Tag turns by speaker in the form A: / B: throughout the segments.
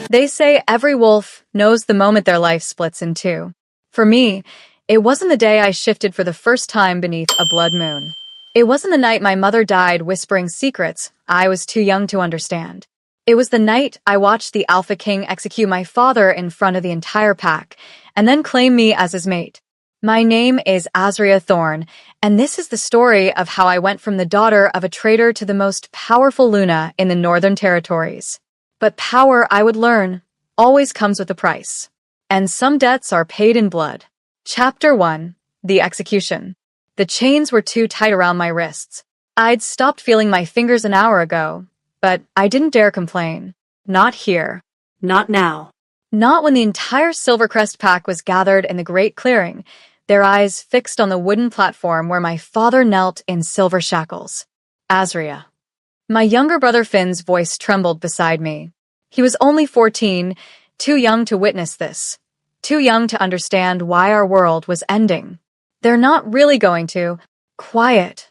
A: They say every wolf knows the moment their life splits in two. For me, it wasn't the day I shifted for the first time beneath a blood moon. It wasn't the night my mother died whispering secrets I was too young to understand. It was the night I watched the Alpha King execute my father in front of the entire pack, and then claim me as his mate. My name is Azria Thorn, and this is the story of how I went from the daughter of a traitor to the most powerful Luna in the Northern Territories. But power, I would learn, always comes with a price. And some debts are paid in blood. Chapter 1. The Execution. The chains were too tight around my wrists. I'd stopped feeling my fingers an hour ago, but I didn't dare complain. Not here.
B: Not now.
A: Not when the entire Silvercrest pack was gathered in the great clearing, their eyes fixed on the wooden platform where my father knelt in silver shackles. Azria. My younger brother Finn's voice trembled beside me. He was only 14, too young to witness this. Too young to understand why our world was ending. They're not really going to. Quiet,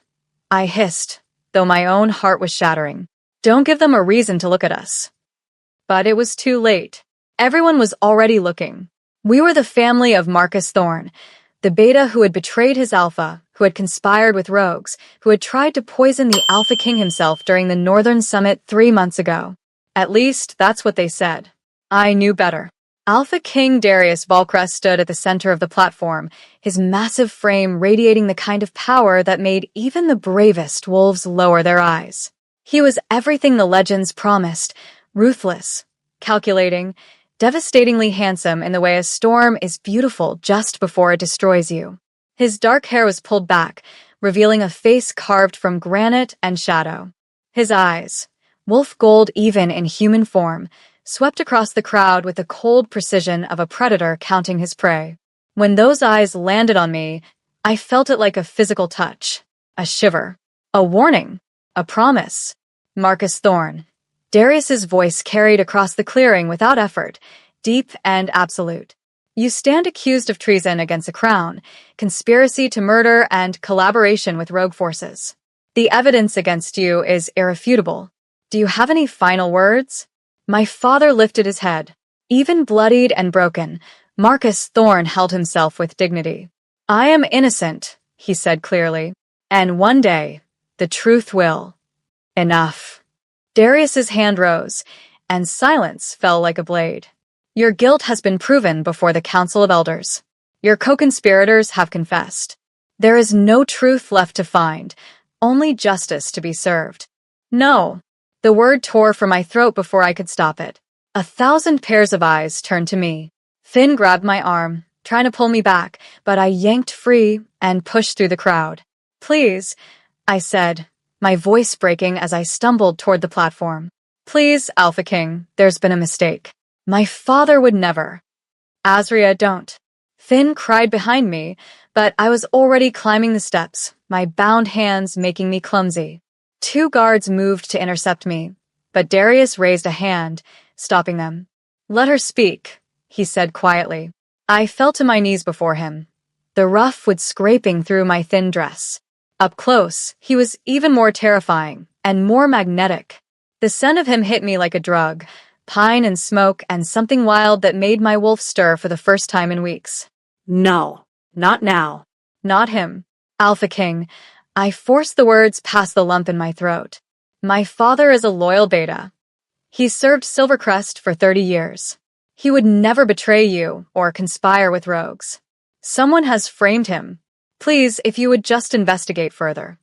A: I hissed, though my own heart was shattering. Don't give them a reason to look at us. But it was too late. Everyone was already looking. We were the family of Marcus Thorn, the beta who had betrayed his alpha, who had conspired with rogues, who had tried to poison the Alpha King himself during the Northern Summit 3 months ago. At least, that's what they said. I knew better. Alpha King Darius Valcrest stood at the center of the platform, his massive frame radiating the kind of power that made even the bravest wolves lower their eyes. He was everything the legends promised, ruthless, calculating, devastatingly handsome in the way a storm is beautiful just before it destroys you. His dark hair was pulled back, revealing a face carved from granite and shadow. His eyes, wolf gold even in human form, swept across the crowd with the cold precision of a predator counting his prey. When those eyes landed on me, I felt it like a physical touch, a shiver, a warning, a promise. Marcus Thorn. Darius's voice carried across the clearing without effort, deep and absolute. You stand accused of treason against the crown, conspiracy to murder, and collaboration with rogue forces. The evidence against you is irrefutable. Do you have any final words? My father lifted his head. Even bloodied and broken, Marcus Thorn held himself with dignity. I am innocent, he said clearly, and one day, the truth will. Enough. Darius's hand rose, and silence fell like a blade. Your guilt has been proven before the Council of Elders. Your co-conspirators have confessed. There is no truth left to find, only justice to be served. No. The word tore from my throat before I could stop it. 1,000 pairs of eyes turned to me. Finn grabbed my arm, trying to pull me back, but I yanked free and pushed through the crowd. Please, I said, my voice breaking as I stumbled toward the platform. Please, Alpha King, there's been a mistake. My father would never. Azria, don't. Finn cried behind me, but I was already climbing the steps, my bound hands making me clumsy. 2 guards moved to intercept me, but Darius raised a hand, stopping them. Let her speak, he said quietly. I fell to my knees before him, the rough wood scraping through my thin dress. Up close, he was even more terrifying and more magnetic. The scent of him hit me like a drug, pine and smoke and something wild that made my wolf stir for the first time in weeks.
B: No, not now.
A: Not him. Alpha King. I forced the words past the lump in my throat. My father is a loyal beta. He served Silvercrest for 30 years. He would never betray you or conspire with rogues. Someone has framed him. Please, if you would just investigate further.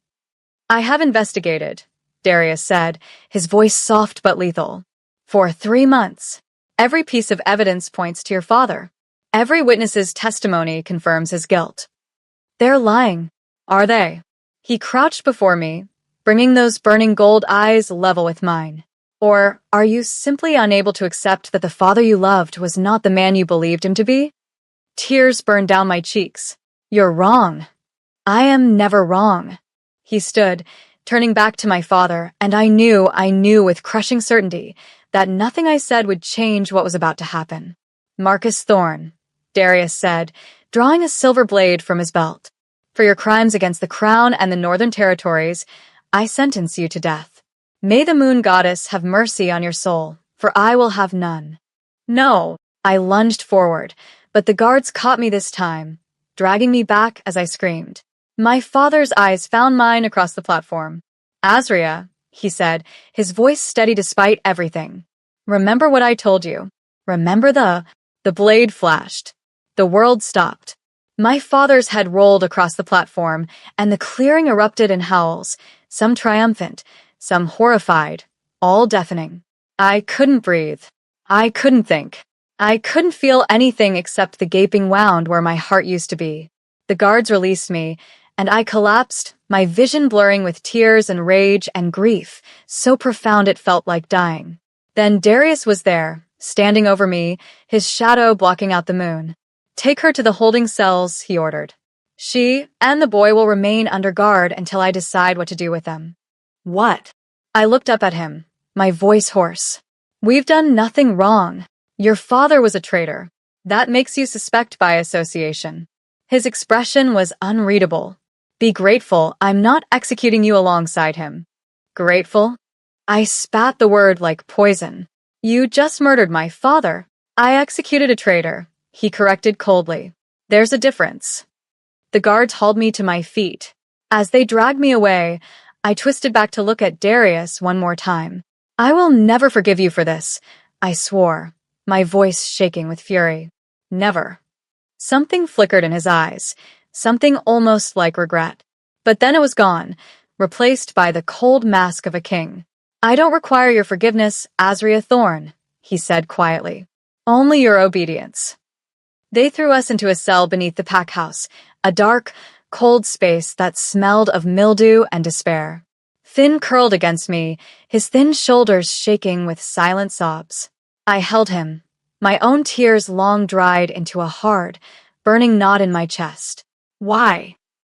A: I have investigated, Darius said, his voice soft but lethal. For 3 months. Every piece of evidence points to your father. Every witness's testimony confirms his guilt. They're lying, are they? He crouched before me, bringing those burning gold eyes level with mine. Or are you simply unable to accept that the father you loved was not the man you believed him to be? Tears burned down my cheeks. You're wrong. I am never wrong. He stood, turning back to my father, and I knew with crushing certainty that nothing I said would change what was about to happen. Marcus Thorn, Darius said, drawing a silver blade from his belt. For your crimes against the Crown and the Northern Territories, I sentence you to death. May the Moon Goddess have mercy on your soul, for I will have none. No. I lunged forward, but the guards caught me this time, dragging me back as I screamed. My father's eyes found mine across the platform. Azria, he said, his voice steady despite everything. Remember what I told you. Remember the blade flashed. The world stopped. My father's head rolled across the platform, and the clearing erupted in howls, some triumphant, some horrified, all deafening. I couldn't breathe. I couldn't think. I couldn't feel anything except the gaping wound where my heart used to be. The guards released me, and I collapsed, my vision blurring with tears and rage and grief, so profound it felt like dying. Then Darius was there, standing over me, his shadow blocking out the moon. Take her to the holding cells, he ordered. She and the boy will remain under guard until I decide what to do with them. What? I looked up at him, my voice hoarse. We've done nothing wrong. Your father was a traitor. That makes you suspect by association. His expression was unreadable. Be grateful I'm not executing you alongside him. Grateful? I spat the word like poison. You just murdered my father. I executed a traitor, he corrected coldly. There's a difference. The guards hauled me to my feet. As they dragged me away, I twisted back to look at Darius one more time. I will never forgive you for this, I swore, my voice shaking with fury. Never. Something flickered in his eyes, something almost like regret. But then it was gone, replaced by the cold mask of a king. I don't require your forgiveness, Azria Thorne, he said quietly. Only your obedience. They threw us into a cell beneath the pack house, a dark, cold space that smelled of mildew and despair. Finn curled against me, his thin shoulders shaking with silent sobs. I held him, my own tears long dried into a hard, burning knot in my chest. Why?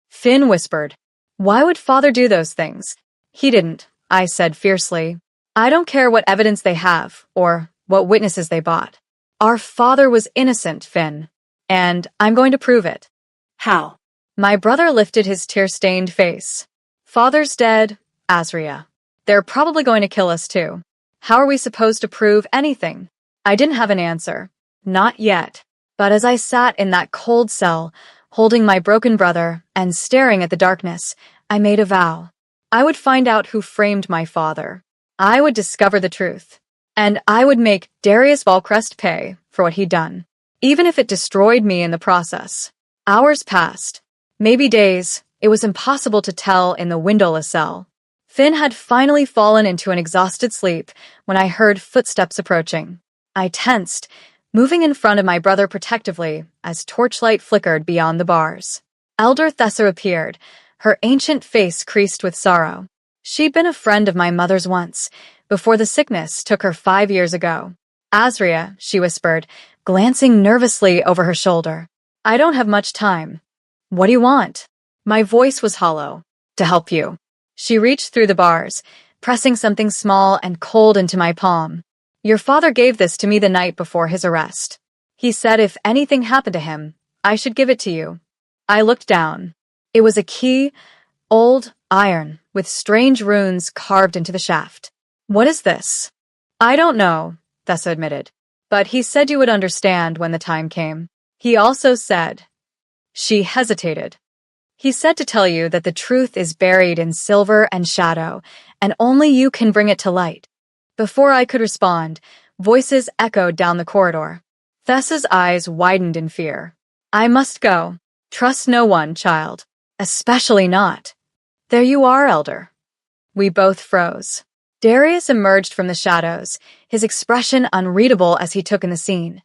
A: Finn whispered. Why would father do those things? He didn't, I said fiercely. I don't care what evidence they have, or what witnesses they bought. Our father was innocent, Finn. And I'm going to prove it.
B: How?
A: My brother lifted his tear-stained face. Father's dead, Azria. They're probably going to kill us too. How are we supposed to prove anything? I didn't have an answer. Not yet. But as I sat in that cold cell, holding my broken brother and staring at the darkness, I made a vow. I would find out who framed my father. I would discover the truth. And I would make Darius Valcrest pay for what he'd done, even if it destroyed me in the process. Hours passed. Maybe days. It was impossible to tell in the windowless cell. Finn had finally fallen into an exhausted sleep when I heard footsteps approaching. I tensed, moving in front of my brother protectively as torchlight flickered beyond the bars. Elder Thessa appeared, her ancient face creased with sorrow. She'd been a friend of my mother's once, before the sickness took her 5 years ago. Azria, she whispered, glancing nervously over her shoulder. I don't have much time. What do you want? My voice was hollow. To help you. She reached through the bars, pressing something small and cold into my palm. Your father gave this to me the night before his arrest. He said if anything happened to him, I should give it to you. I looked down. It was a key, old, iron, with strange runes carved into the shaft. What is this? I don't know, Thessa admitted. But he said you would understand when the time came. He also said... She hesitated. He said to tell you that the truth is buried in silver and shadow, and only you can bring it to light. Before I could respond, voices echoed down the corridor. Thessa's eyes widened in fear. I must go. Trust no one, child. Especially not. There you are, Elder. We both froze. Darius emerged from the shadows, his expression unreadable as he took in the scene.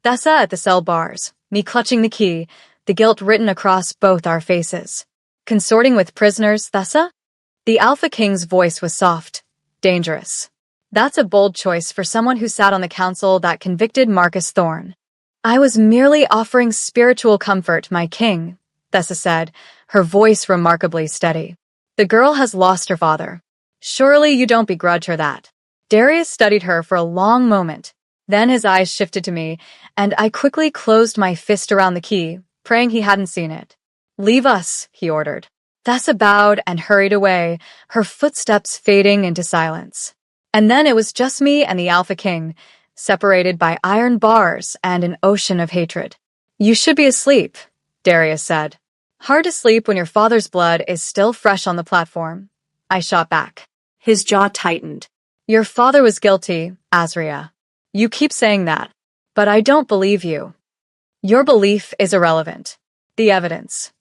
A: Thessa at the cell bars, me clutching the key, the guilt written across both our faces. Consorting with prisoners, Thessa? The Alpha King's voice was soft, dangerous. That's a bold choice for someone who sat on the council that convicted Marcus Thorne. I was merely offering spiritual comfort, my king, Thessa said, her voice remarkably steady. The girl has lost her father. Surely you don't begrudge her that. Darius studied her for a long moment. Then his eyes shifted to me, and I quickly closed my fist around the key, praying he hadn't seen it. Leave us, he ordered. Thessa bowed and hurried away, her footsteps fading into silence. And then it was just me and the Alpha King, separated by iron bars and an ocean of hatred. You should be asleep, Darius said. Hard to sleep when your father's blood is still fresh on the platform. I shot back.
B: His jaw tightened.
A: Your father was guilty, Azria. You keep saying that, but I don't believe you. Your belief is irrelevant. The evidence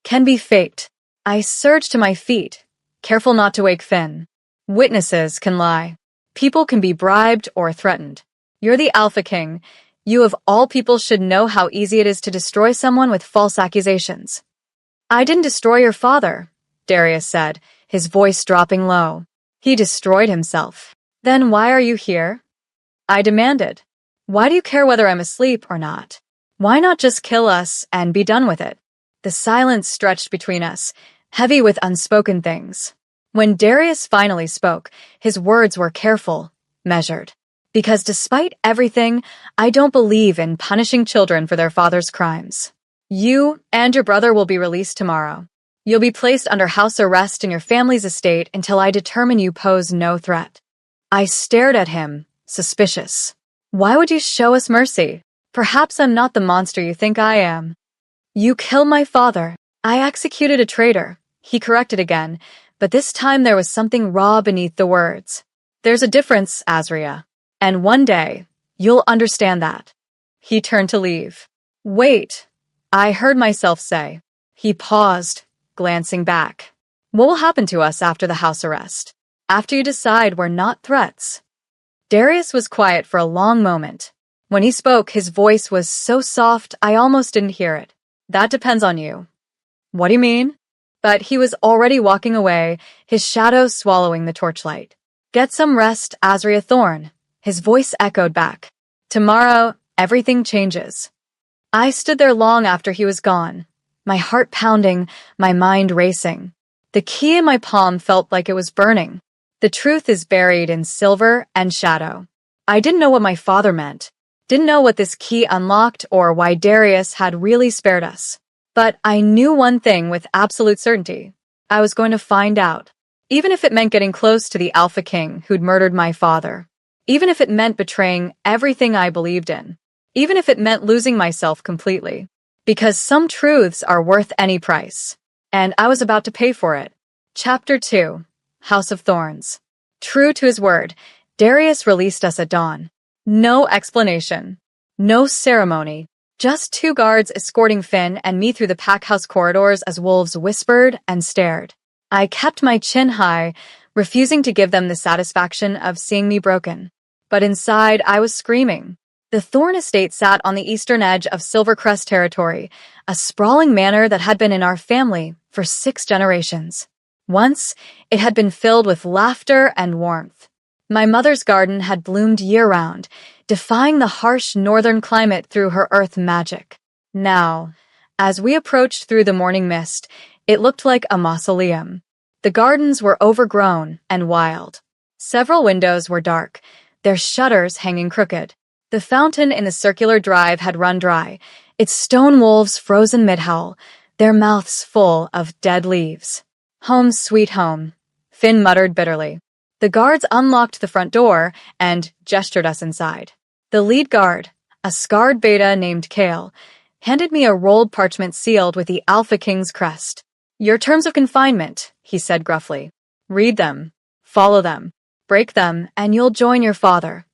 A: can be faked. I surged to my feet, careful not to wake Finn. Witnesses can lie. People can be bribed or threatened. You're the Alpha King. You of all people should know how easy it is to destroy someone with false accusations. I didn't destroy your father, Darius said, his voice dropping low. He destroyed himself. Then why are you here? I demanded. Why do you care whether I'm asleep or not? Why not just kill us and be done with it? The silence stretched between us, heavy with unspoken things. When Darius finally spoke, his words were careful, measured. Because despite everything, I don't believe in punishing children for their father's crimes. You and your brother will be released tomorrow. You'll be placed under house arrest in your family's estate until I determine you pose no threat. I stared at him, suspicious. Why would you show us mercy? Perhaps I'm not the monster you think I am. You killed my father. I executed a traitor. He corrected again, but this time there was something raw beneath the words. There's a difference, Azria. And one day, you'll understand that. He turned to leave. Wait, I heard myself say. He paused, glancing back. What will happen to us after the house arrest? After you decide we're not threats? Darius was quiet for a long moment. When he spoke, his voice was so soft I almost didn't hear it. That depends on you. What do you mean? But he was already walking away, his shadow swallowing the torchlight. Get some rest, Azria Thorne. His voice echoed back. Tomorrow, everything changes. I stood there long after he was gone, my heart pounding, my mind racing. The key in my palm felt like it was burning. The truth is buried in silver and shadow. I didn't know what my father meant, didn't know what this key unlocked or why Darius had really spared us. But I knew one thing with absolute certainty. I was going to find out, even if it meant getting close to the Alpha King who'd murdered my father. Even if it meant betraying everything I believed in. Even if it meant losing myself completely. Because some truths are worth any price. And I was about to pay for it. Chapter 2. House of Thorns. True to his word, Darius released us at dawn. No explanation. No ceremony. Just 2 guards escorting Finn and me through the packhouse corridors as wolves whispered and stared. I kept my chin high, refusing to give them the satisfaction of seeing me broken. But inside, I was screaming. The Thorn estate sat on the eastern edge of Silvercrest territory, a sprawling manor that had been in our family for 6 generations. Once, it had been filled with laughter and warmth. My mother's garden had bloomed year-round, defying the harsh northern climate through her earth magic. Now, as we approached through the morning mist, it looked like a mausoleum. The gardens were overgrown and wild. Several windows were dark, their shutters hanging crooked. The fountain in the circular drive had run dry, its stone wolves frozen mid-howl, their mouths full of dead leaves. Home sweet home, Finn muttered bitterly. The guards unlocked the front door and gestured us inside. The lead guard, a scarred beta named Kale, handed me a rolled parchment sealed with the Alpha King's crest. Your terms of confinement, he said gruffly. Read them, follow them, break them, and you'll join your father.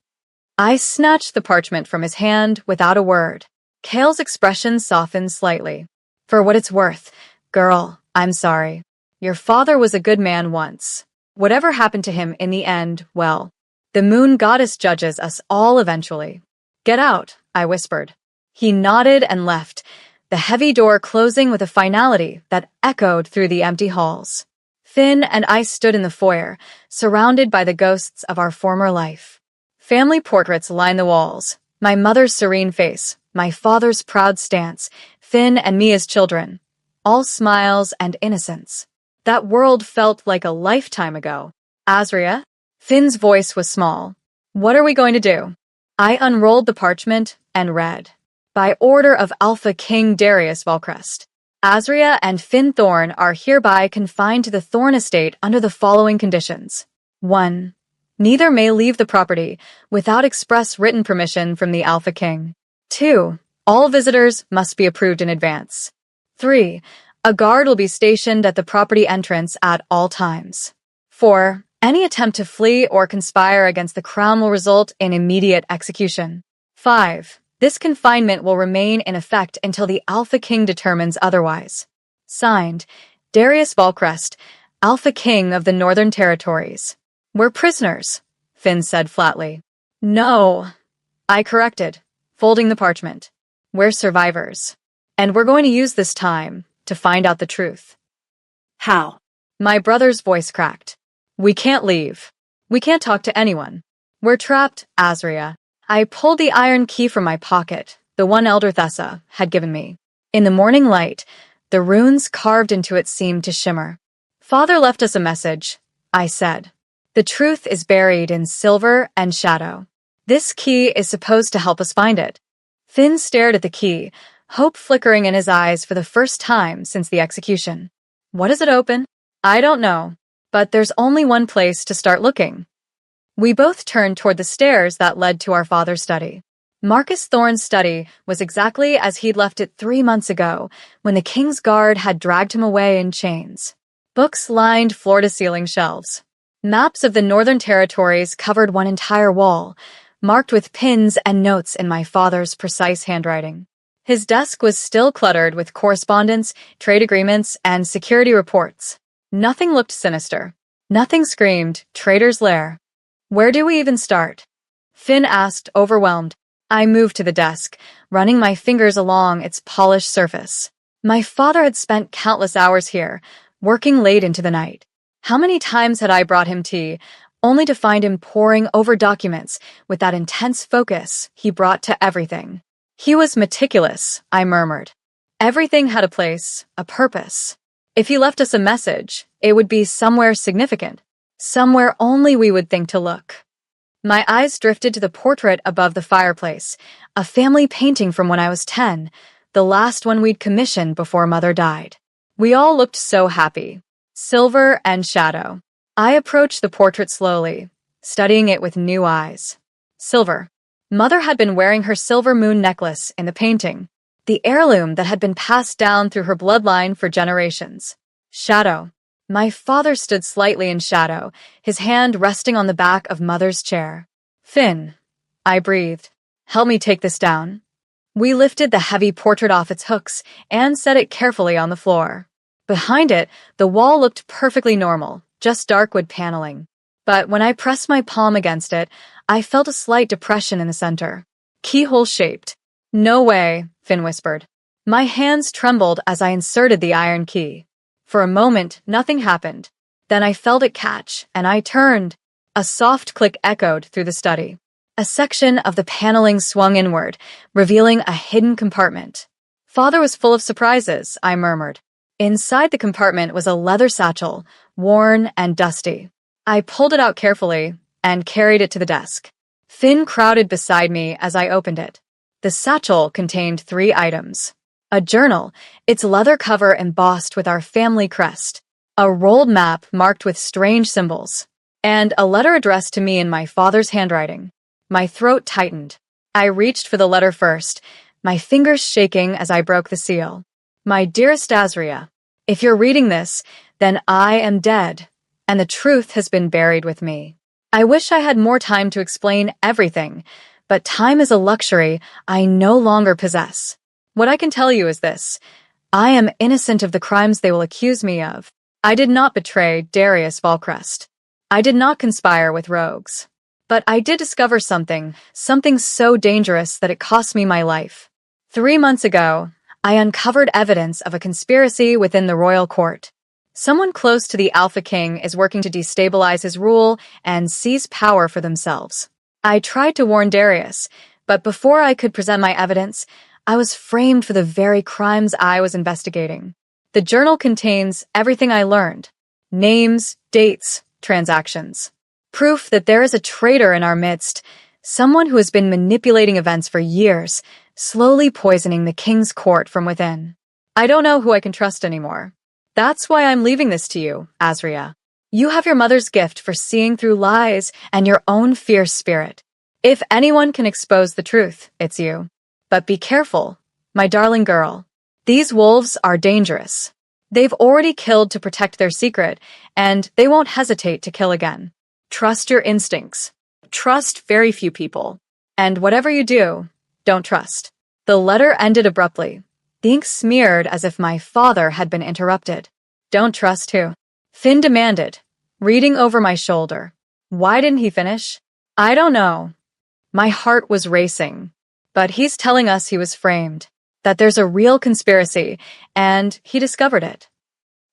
A: I snatched the parchment from his hand without a word. Kale's expression softened slightly. For what it's worth, girl, I'm sorry. Your father was a good man once. Whatever happened to him in the end, well, the moon goddess judges us all eventually. Get out, I whispered. He nodded and left, the heavy door closing with a finality that echoed through the empty halls. Finn and I stood in the foyer, surrounded by the ghosts of our former life. Family portraits lined the walls, my mother's serene face, my father's proud stance, Finn and me as children, all smiles and innocence. That world felt like a lifetime ago. Azria? Finn's voice was small. What are we going to do? I unrolled the parchment and read. By order of Alpha King Darius Valcrest, Azria and Finn Thorn are hereby confined to the Thorn estate under the following conditions. 1. Neither may leave the property without express written permission from the Alpha King. 2. All visitors must be approved in advance. 3. A guard will be stationed at the property entrance at all times. 4. Any attempt to flee or conspire against the crown will result in immediate execution. 5. This confinement will remain in effect until the Alpha King determines otherwise. Signed, Darius Valcrest, Alpha King of the Northern Territories. We're prisoners, Finn said flatly. No, I corrected, folding the parchment. We're survivors. And we're going to use this time to find out the truth.
B: How?
A: My brother's voice cracked. We can't leave. We can't talk to anyone. We're trapped, Azria. I pulled the iron key from my pocket, the one Elder Thessa had given me. In the morning light, the runes carved into it seemed to shimmer. Father left us a message, I said. The truth is buried in silver and shadow. This key is supposed to help us find it. Finn stared at the key, hope flickering in his eyes for the first time since the execution. What does it open? I don't know, but there's only one place to start looking. We both turned toward the stairs that led to our father's study. Marcus Thorne's study was exactly as he'd left it 3 months ago, when the king's guard had dragged him away in chains. Books lined floor-to-ceiling shelves. Maps of the Northern Territories covered one entire wall, marked with pins and notes in my father's precise handwriting. His desk was still cluttered with correspondence, trade agreements, and security reports. Nothing looked sinister. Nothing screamed, traitor's lair. Where do we even start? Finn asked, overwhelmed. I moved to the desk, running my fingers along its polished surface. My father had spent countless hours here, working late into the night. How many times had I brought him tea, only to find him poring over documents with that intense focus he brought to everything? He was meticulous, I murmured. Everything had a place, a purpose. If he left us a message, it would be somewhere significant, somewhere only we would think to look. My eyes drifted to the portrait above the fireplace, a family painting from when I was 10, the last one we'd commissioned before Mother died. We all looked so happy. Silver and shadow. I approached the portrait slowly, studying it with new eyes. Silver. Mother had been wearing her silver moon necklace in the painting, the heirloom that had been passed down through her bloodline for generations. Shadow. My father stood slightly in shadow, his hand resting on the back of Mother's chair. Finn, I breathed. Help me take this down. We lifted the heavy portrait off its hooks and set it carefully on the floor. Behind it, the wall looked perfectly normal, just dark wood paneling. But when I pressed my palm against it, I felt a slight depression in the center. Keyhole-shaped. No way, Finn whispered. My hands trembled as I inserted the iron key. For a moment, nothing happened. Then I felt it catch, and I turned. A soft click echoed through the study. A section of the paneling swung inward, revealing a hidden compartment. Father was full of surprises, I murmured. Inside the compartment was a leather satchel, worn and dusty. I pulled it out carefully and carried it to the desk. Finn crowded beside me as I opened it. The satchel contained 3 items. A journal, its leather cover embossed with our family crest, a rolled map marked with strange symbols, and a letter addressed to me in my father's handwriting. My throat tightened. I reached for the letter first, my fingers shaking as I broke the seal. My dearest Azria, if you're reading this, then I am dead, and the truth has been buried with me. I wish I had more time to explain everything, but time is a luxury I no longer possess. What I can tell you is this. I am innocent of the crimes they will accuse me of. I did not betray Darius Valcrest. I did not conspire with rogues. But I did discover something so dangerous that it cost me my life. 3 months ago, I uncovered evidence of a conspiracy within the royal court. Someone close to the Alpha King is working to destabilize his rule and seize power for themselves. I tried to warn Darius, but before I could present my evidence, I was framed for the very crimes I was investigating. The journal contains everything I learned. Names, dates, transactions. Proof that there is a traitor in our midst, someone who has been manipulating events for years, slowly poisoning the king's court from within. I don't know who I can trust anymore. That's why I'm leaving this to you, Azria. You have your mother's gift for seeing through lies and your own fierce spirit. If anyone can expose the truth, it's you. But be careful, my darling girl. These wolves are dangerous. They've already killed to protect their secret, and they won't hesitate to kill again. Trust your instincts. Trust very few people. And whatever you do, don't trust. The letter ended abruptly. The ink smeared as if my father had been interrupted. Don't trust who? Finn demanded, reading over my shoulder. Why didn't he finish? I don't know. My heart was racing. But he's telling us he was framed, that there's a real conspiracy, and he discovered it.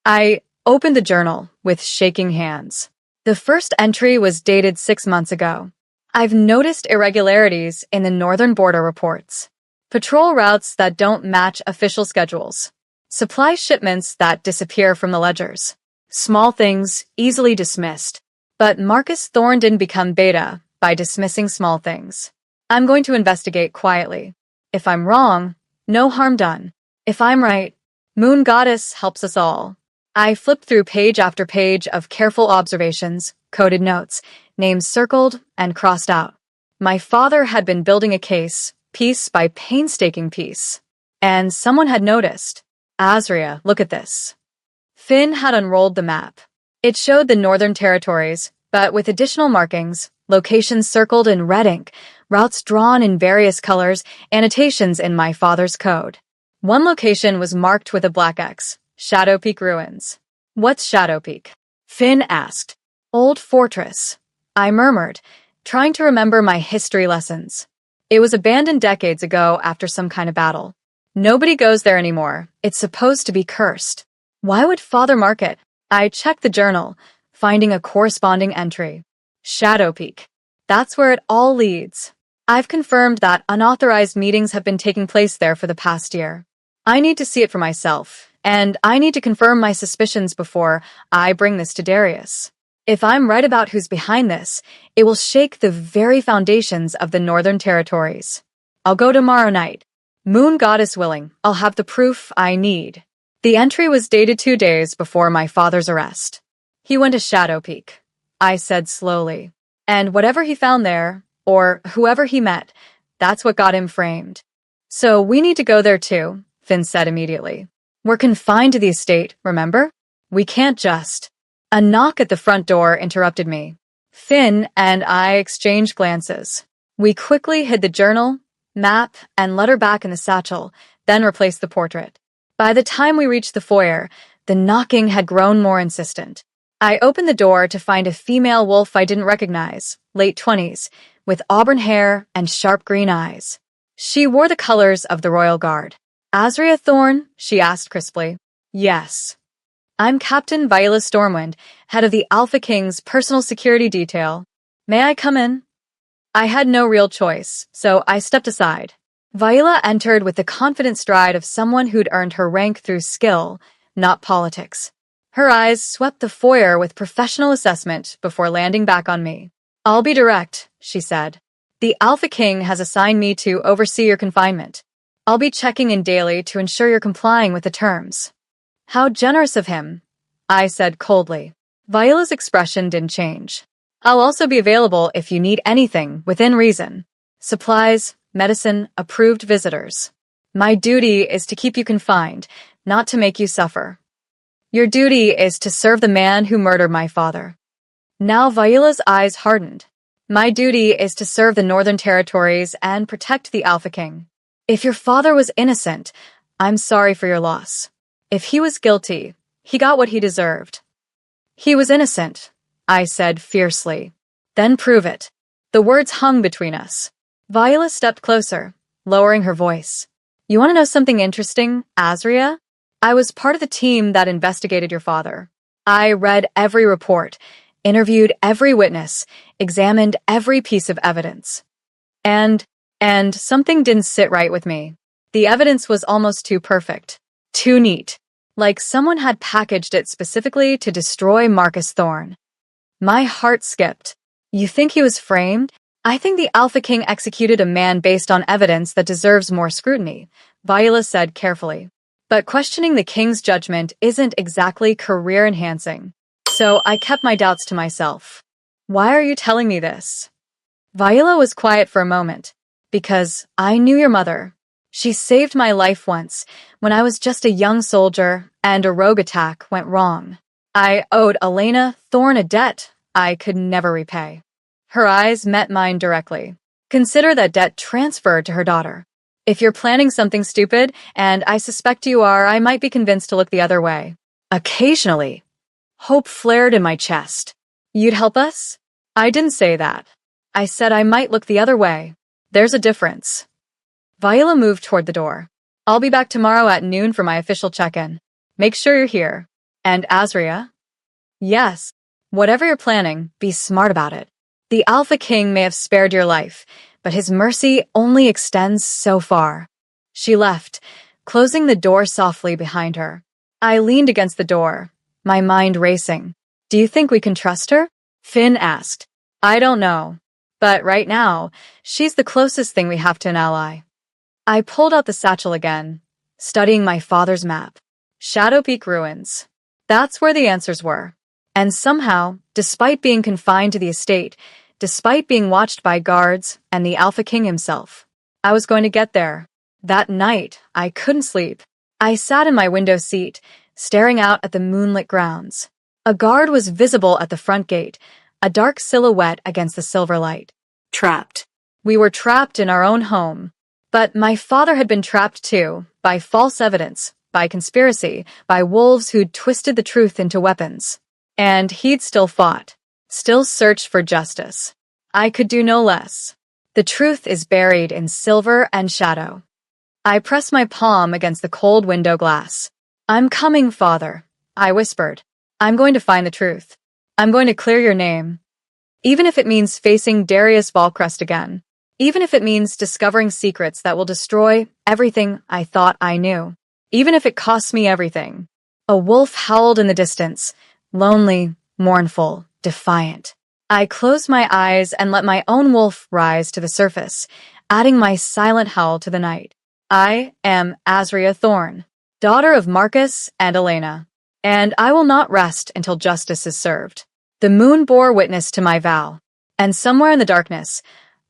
A: I opened the journal with shaking hands. The first entry was dated 6 months ago. I've noticed irregularities in the northern border reports. Patrol routes that don't match official schedules. Supply shipments that disappear from the ledgers. Small things easily dismissed. But Marcus Thorne didn't become beta by dismissing small things. I'm going to investigate quietly. If I'm wrong, no harm done. If I'm right, Moon Goddess helps us all. I flipped through page after page of careful observations, coded notes, names circled and crossed out. My father had been building a case, piece by painstaking piece. And someone had noticed. Azria, look at this. Finn had unrolled the map. It showed the Northern Territories, but with additional markings, locations circled in red ink, routes drawn in various colors, annotations in my father's code. One location was marked with a black X, Shadow Peak Ruins. What's Shadow Peak? Finn asked. Old fortress. I murmured, trying to remember my history lessons. It was abandoned decades ago after some kind of battle. Nobody goes there anymore. It's supposed to be cursed. Why would Father mark it? I checked the journal, finding a corresponding entry. Shadow Peak. That's where it all leads. I've confirmed that unauthorized meetings have been taking place there for the past year. I need to see it for myself, and I need to confirm my suspicions before I bring this to Darius. If I'm right about who's behind this, it will shake the very foundations of the Northern Territories. I'll go tomorrow night. Moon Goddess willing, I'll have the proof I need. The entry was dated 2 days before my father's arrest. He went to Shadow Peak, I said slowly. And whatever he found there, or whoever he met, that's what got him framed. So we need to go there too, Finn said immediately. We're confined to the estate, remember? We can't just... A knock at the front door interrupted me. Finn and I exchanged glances. We quickly hid the journal, map, and letter back in the satchel, then replaced the portrait. By the time we reached the foyer, the knocking had grown more insistent. I opened the door to find a female wolf I didn't recognize, late 20s, with auburn hair and sharp green eyes. She wore the colors of the Royal Guard. Azria Thorne? She asked crisply. Yes. I'm Captain Viola Stormwind, head of the Alpha King's personal security detail. May I come in? I had no real choice, so I stepped aside. Viola entered with the confident stride of someone who'd earned her rank through skill, not politics. Her eyes swept the foyer with professional assessment before landing back on me. I'll be direct, she said. The Alpha King has assigned me to oversee your confinement. I'll be checking in daily to ensure you're complying with the terms. How generous of him, I said coldly. Viola's expression didn't change. I'll also be available if you need anything within reason. Supplies, medicine, approved visitors. My duty is to keep you confined, not to make you suffer. Your duty is to serve the man who murdered my father. Now Viola's eyes hardened. My duty is to serve the Northern Territories and protect the Alpha King. If your father was innocent, I'm sorry for your loss. If he was guilty, he got what he deserved. He was innocent, I said fiercely. Then prove it. The words hung between us. Viola stepped closer, lowering her voice. You want to know something interesting, Azria? I was part of the team that investigated your father. I read every report, interviewed every witness, examined every piece of evidence. And something didn't sit right with me. The evidence was almost too perfect. Too neat. Like someone had packaged it specifically to destroy Marcus Thorne. My heart skipped. You think he was framed? I think the Alpha King executed a man based on evidence that deserves more scrutiny, Viola said carefully. But questioning the King's judgment isn't exactly career-enhancing. So I kept my doubts to myself. Why are you telling me this? Viola was quiet for a moment. Because I knew your mother. She saved my life once, when I was just a young soldier, and a rogue attack went wrong. I owed Elena Thorne a debt I could never repay. Her eyes met mine directly. Consider that debt transferred to her daughter. If you're planning something stupid, and I suspect you are, I might be convinced to look the other way. Occasionally. Hope flared in my chest. You'd help us? I didn't say that. I said I might look the other way. There's a difference. Viola moved toward the door. I'll be back tomorrow at noon for my official check-in. Make sure you're here. And Azria? Yes. Whatever you're planning, be smart about it. The Alpha King may have spared your life, but his mercy only extends so far. She left, closing the door softly behind her. I leaned against the door, my mind racing. Do you think we can trust her? Finn asked. I don't know. But right now, she's the closest thing we have to an ally. I pulled out the satchel again, studying my father's map. Shadow Peak Ruins. That's where the answers were. And somehow, despite being confined to the estate, despite being watched by guards and the Alpha King himself, I was going to get there. That night, I couldn't sleep. I sat in my window seat, staring out at the moonlit grounds. A guard was visible at the front gate, a dark silhouette against the silver light.
B: Trapped.
A: We were trapped in our own home. But my father had been trapped too, by false evidence, by conspiracy, by wolves who'd twisted the truth into weapons. And he'd still fought, still searched for justice. I could do no less. The truth is buried in silver and shadow. I pressed my palm against the cold window glass. I'm coming, Father, I whispered. I'm going to find the truth. I'm going to clear your name. Even if it means facing Darius Valcrest again. Even if it means discovering secrets that will destroy everything I thought I knew. Even if it costs me everything. A wolf howled in the distance, lonely, mournful, defiant. I closed my eyes and let my own wolf rise to the surface, adding my silent howl to the night. I am Azria Thorne, daughter of Marcus and Elena, and I will not rest until justice is served. The moon bore witness to my vow, and somewhere in the darkness,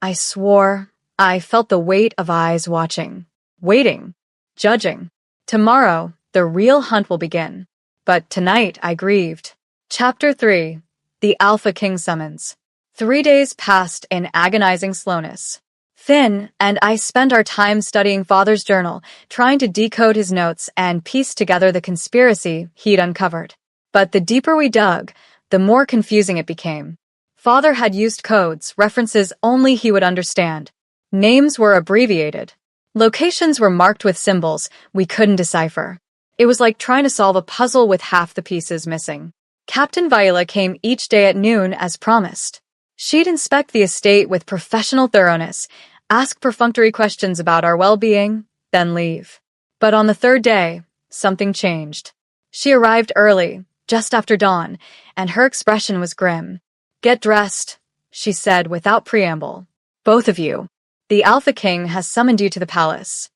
A: I swore I felt the weight of eyes watching, waiting, judging. Tomorrow, the real hunt will begin. But tonight, I grieved. Chapter 3. The Alpha King Summons. 3 days passed in agonizing slowness. Finn and I spent our time studying Father's journal, trying to decode his notes and piece together the conspiracy he'd uncovered. But the deeper we dug, the more confusing it became. Father had used codes, references only he would understand. Names were abbreviated. Locations were marked with symbols we couldn't decipher. It was like trying to solve a puzzle with half the pieces missing. Captain Viola came each day at noon as promised. She'd inspect the estate with professional thoroughness, ask perfunctory questions about our well-being, then leave. But on the third day, something changed. She arrived early, just after dawn, and her expression was grim. Get dressed, she said without preamble. Both of you. The Alpha King has summoned you to the palace.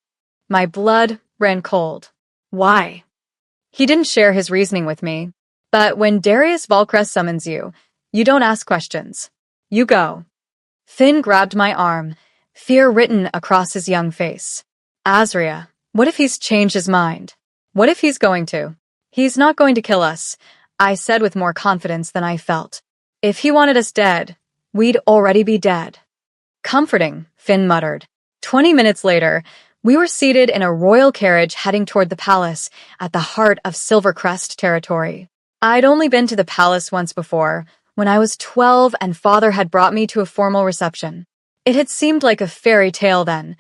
A: My blood ran cold. Why? He didn't share his reasoning with me. But when Darius Valcrest summons you, you don't ask questions. You go. Finn grabbed my arm, fear written across his young face. Azria, what if he's changed his mind? What if he's going to? He's not going to kill us, I said with more confidence than I felt. If he wanted us dead, we'd already be dead. Comforting, Finn muttered. 20 minutes later, we were seated in a royal carriage heading toward the palace at the heart of Silvercrest territory. I'd only been to the palace once before, when I was 12 and Father had brought me to a formal reception. It had seemed like a fairy tale then,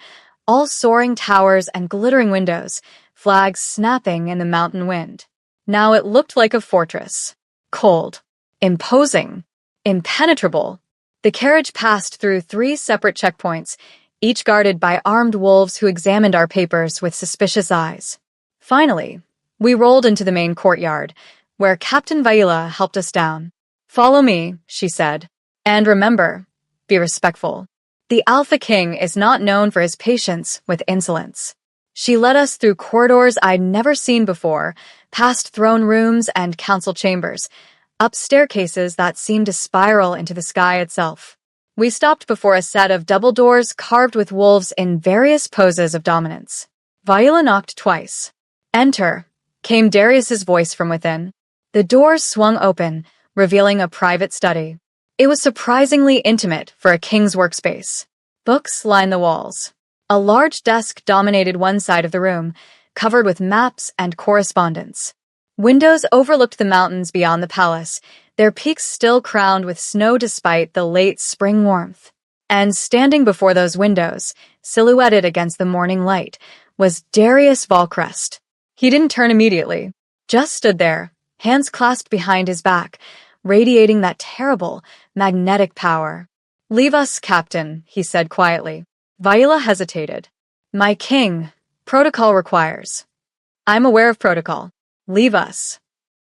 A: all soaring towers and glittering windows, flags snapping in the mountain wind. Now it looked like a fortress. Cold. Imposing. Impenetrable. The carriage passed through 3 separate checkpoints, each guarded by armed wolves who examined our papers with suspicious eyes. Finally, we rolled into the main courtyard, where Captain Viola helped us down. Follow me, she said. And remember, be respectful. The Alpha King is not known for his patience with insolence. She led us through corridors I'd never seen before, past throne rooms and council chambers, up staircases that seemed to spiral into the sky itself. We stopped before a set of double doors carved with wolves in various poses of dominance. Viola knocked twice. "Enter," came Darius's voice from within. The doors swung open, revealing a private study. It was surprisingly intimate for a king's workspace. Books lined the walls. A large desk dominated one side of the room, covered with maps and correspondence. Windows overlooked the mountains beyond the palace, their peaks still crowned with snow despite the late spring warmth. And standing before those windows, silhouetted against the morning light, was Darius Valcrest. He didn't turn immediately, just stood there, hands clasped behind his back, radiating that terrible, magnetic power. "Leave us, Captain," he said quietly. Viola hesitated. "My king, protocol requires." "I'm aware of protocol. Leave us."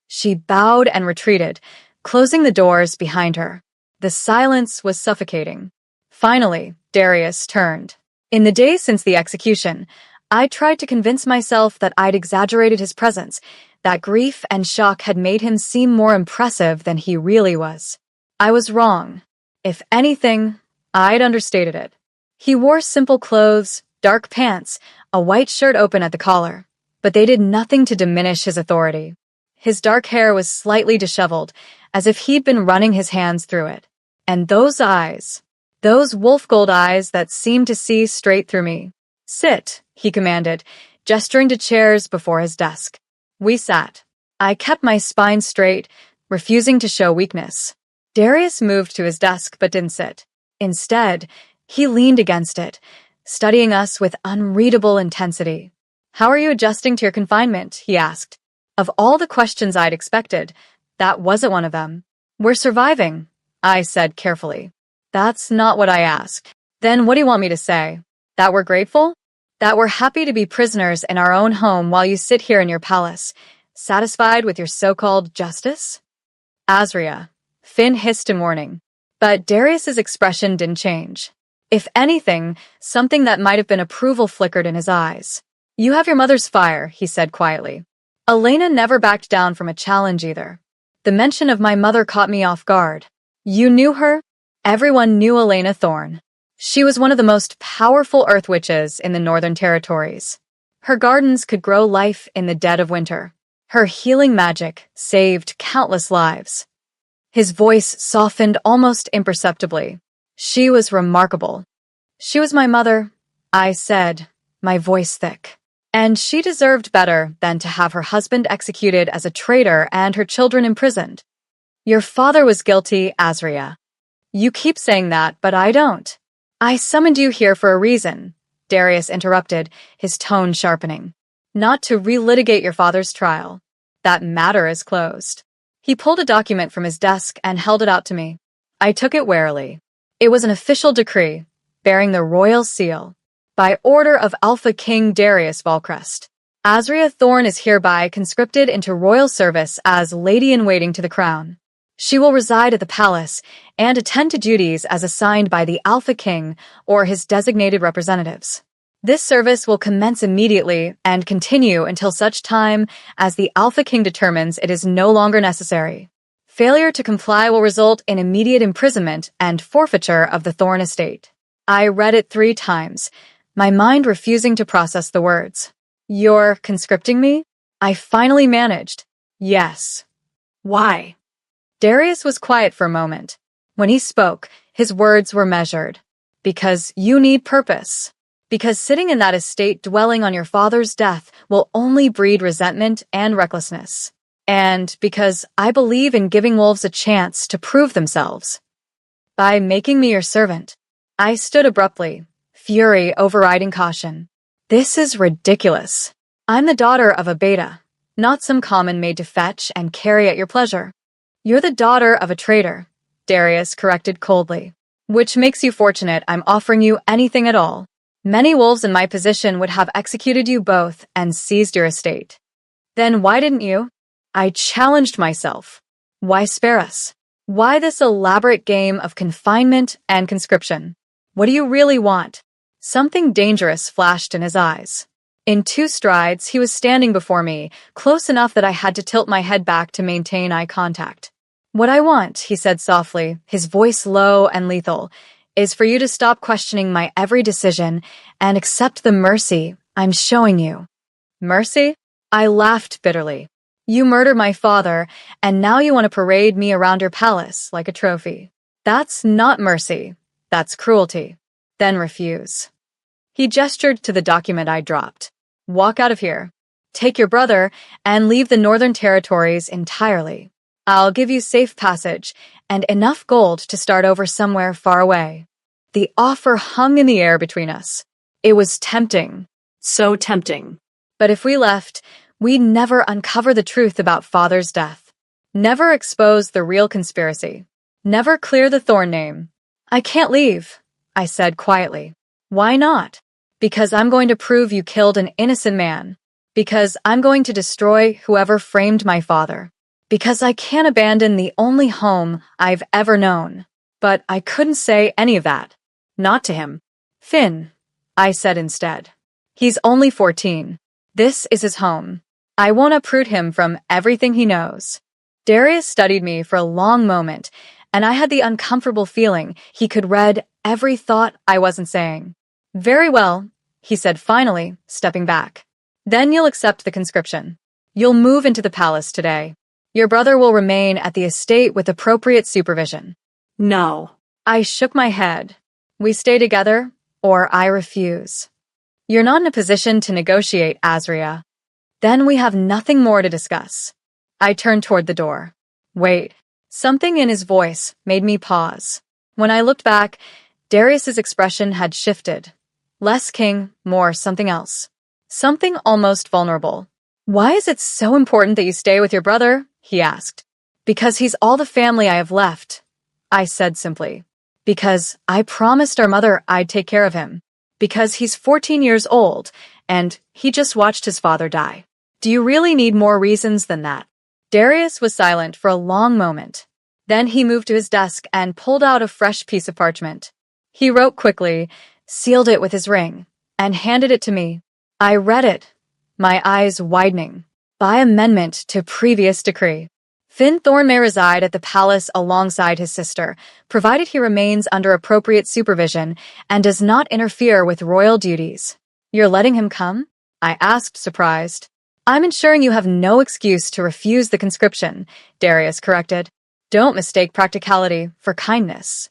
A: She bowed and retreated, closing the doors behind her. The silence was suffocating. Finally, Darius turned. In the days since the execution, I tried to convince myself that I'd exaggerated his presence, that grief and shock had made him seem more impressive than he really was. I was wrong. If anything, I'd understated it. He wore simple clothes, dark pants, a white shirt open at the collar, but they did nothing to diminish his authority. His dark hair was slightly disheveled, as if he'd been running his hands through it. And those eyes, those wolf-gold eyes that seemed to see straight through me. "Sit," he commanded, gesturing to chairs before his desk. We sat. I kept my spine straight, refusing to show weakness. Darius moved to his desk but didn't sit. Instead, he leaned against it, studying us with unreadable intensity. "How are you adjusting to your confinement?" he asked. Of all the questions I'd expected, that wasn't one of them. "We're surviving," I said carefully. "That's not what I asked." "Then what do you want me to say? That we're grateful? That we're happy to be prisoners in our own home while you sit here in your palace, satisfied with your so-called justice?" "Azria," Finn hissed in warning. But Darius's expression didn't change. If anything, something that might have been approval flickered in his eyes. "You have your mother's fire," he said quietly. "Elena never backed down from a challenge either. The mention of my mother caught me off guard. You knew her?" Everyone knew Elena Thorne. She was one of the most powerful Earth Witches in the Northern Territories. Her gardens could grow life in the dead of winter. Her healing magic saved countless lives. His voice softened almost imperceptibly. "She was remarkable." "She was my mother," I said, my voice thick. "And she deserved better than to have her husband executed as a traitor and her children imprisoned." "Your father was guilty, Azria." "You keep saying that, but I don't." "I summoned you here for a reason," Darius interrupted, his tone sharpening. "Not to relitigate your father's trial. That matter is closed." He pulled a document from his desk and held it out to me. I took it warily. It was an official decree, bearing the royal seal. "By order of Alpha King Darius Valcrest, Azria Thorne is hereby conscripted into royal service as lady-in-waiting to the crown. She will reside at the palace and attend to duties as assigned by the Alpha King or his designated representatives. This service will commence immediately and continue until such time as the Alpha King determines it is no longer necessary. Failure to comply will result in immediate imprisonment and forfeiture of the Thorne estate." I read it 3 times, my mind refusing to process the words. "You're conscripting me?" I finally managed. "Yes."
B: Why?
A: Darius was quiet for a moment. When he spoke, his words were measured. "Because you need purpose. Because sitting in that estate dwelling on your father's death will only breed resentment and recklessness. And because I believe in giving wolves a chance to prove themselves. By making me your servant." I stood abruptly, fury overriding caution. "This is ridiculous. I'm the daughter of a beta, not some common maid to fetch and carry at your pleasure." "You're the daughter of a traitor," Darius corrected coldly. "Which makes you fortunate I'm offering you anything at all. Many wolves in my position would have executed you both and seized your estate." "Then why didn't you?" I challenged myself. "Why spare us? Why this elaborate game of confinement and conscription? What do you really want?" Something dangerous flashed in his eyes. In 2 strides, he was standing before me, close enough that I had to tilt my head back to maintain eye contact. What I want, he said softly, his voice low and lethal, is for you to stop questioning my every decision and accept the mercy I'm showing you. Mercy? I laughed bitterly. You murdered my father, and now you want to parade me around your palace like a trophy. That's not mercy. That's cruelty. Then refuse. He gestured to the document I dropped. Walk out of here. Take your brother and leave the Northern Territories entirely. I'll give you safe passage and enough gold to start over somewhere far away. The offer hung in the air between us. It was tempting.
B: So tempting.
A: But if we left, we'd never uncover the truth about Father's death. Never expose the real conspiracy. Never clear the Thorn name. I can't leave, I said quietly. Why not? Because I'm going to prove you killed an innocent man. Because I'm going to destroy whoever framed my father. Because I can't abandon the only home I've ever known. But I couldn't say any of that. Not to him. Finn, I said instead. He's only 14. This is his home. I won't uproot him from everything he knows. Darius studied me for a long moment, and I had the uncomfortable feeling he could read every thought I wasn't saying. Very well, he said finally, stepping back. Then you'll accept the conscription. You'll move into the palace today. Your brother will remain at the estate with appropriate supervision.
B: No.
A: I shook my head. We stay together, or I refuse. You're not in a position to negotiate, Azria. Then we have nothing more to discuss. I turned toward the door. Wait. Something in his voice made me pause. When I looked back, Darius's expression had shifted. Less king, more something else. Something almost vulnerable. Why is it so important that you stay with your brother? He asked. Because he's all the family I have left, I said simply. Because I promised our mother I'd take care of him. Because he's 14 years old, and he just watched his father die. Do you really need more reasons than that? Darius was silent for a long moment. Then he moved to his desk and pulled out a fresh piece of parchment. He wrote quickly, sealed it with his ring, and handed it to me. I read it, my eyes widening. By amendment to previous decree. Finn Thorn may reside at the palace alongside his sister, provided he remains under appropriate supervision and does not interfere with royal duties. You're letting him come? I asked, surprised. I'm ensuring you have no excuse to refuse the conscription, Darius corrected. Don't mistake practicality for kindness.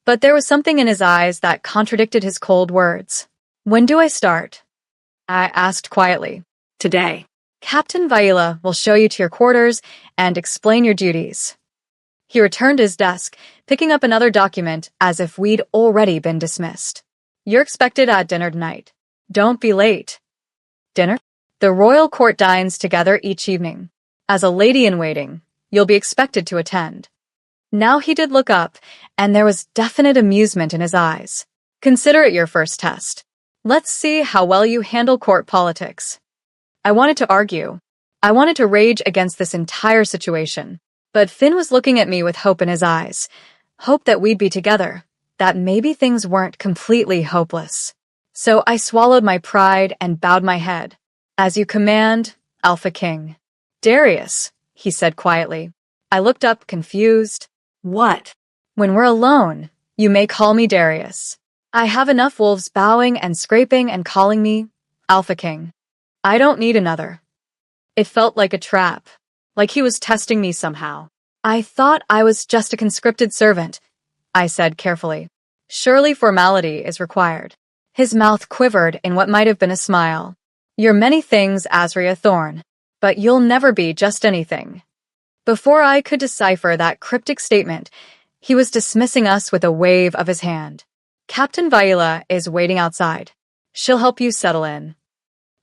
A: But there was something in his eyes that contradicted his cold words. When do I start? I asked quietly.
B: Today.
A: Captain Vaila will show you to your quarters and explain your duties. He returned to his desk, picking up another document as if we'd already been dismissed. You're expected at dinner tonight. Don't be late. Dinner? The royal court dines together each evening. As a lady-in-waiting, you'll be expected to attend. Now he did look up, and there was definite amusement in his eyes. Consider it your first test. Let's see how well you handle court politics. I wanted to argue. I wanted to rage against this entire situation. But Finn was looking at me with hope in his eyes. Hope that we'd be together. That maybe things weren't completely hopeless. So I swallowed my pride and bowed my head. As you command, Alpha King. Darius, he said quietly. I looked up, confused.
B: What?
A: When we're alone, you may call me Darius. I have enough wolves bowing and scraping and calling me Alpha King. I don't need another. It felt like a trap, like he was testing me somehow. I thought I was just a conscripted servant, I said carefully. Surely formality is required. His mouth quivered in what might have been a smile. You're many things, Azria Thorn, but you'll never be just anything. Before I could decipher that cryptic statement, he was dismissing us with a wave of his hand. Captain Vaila is waiting outside. She'll help you settle in.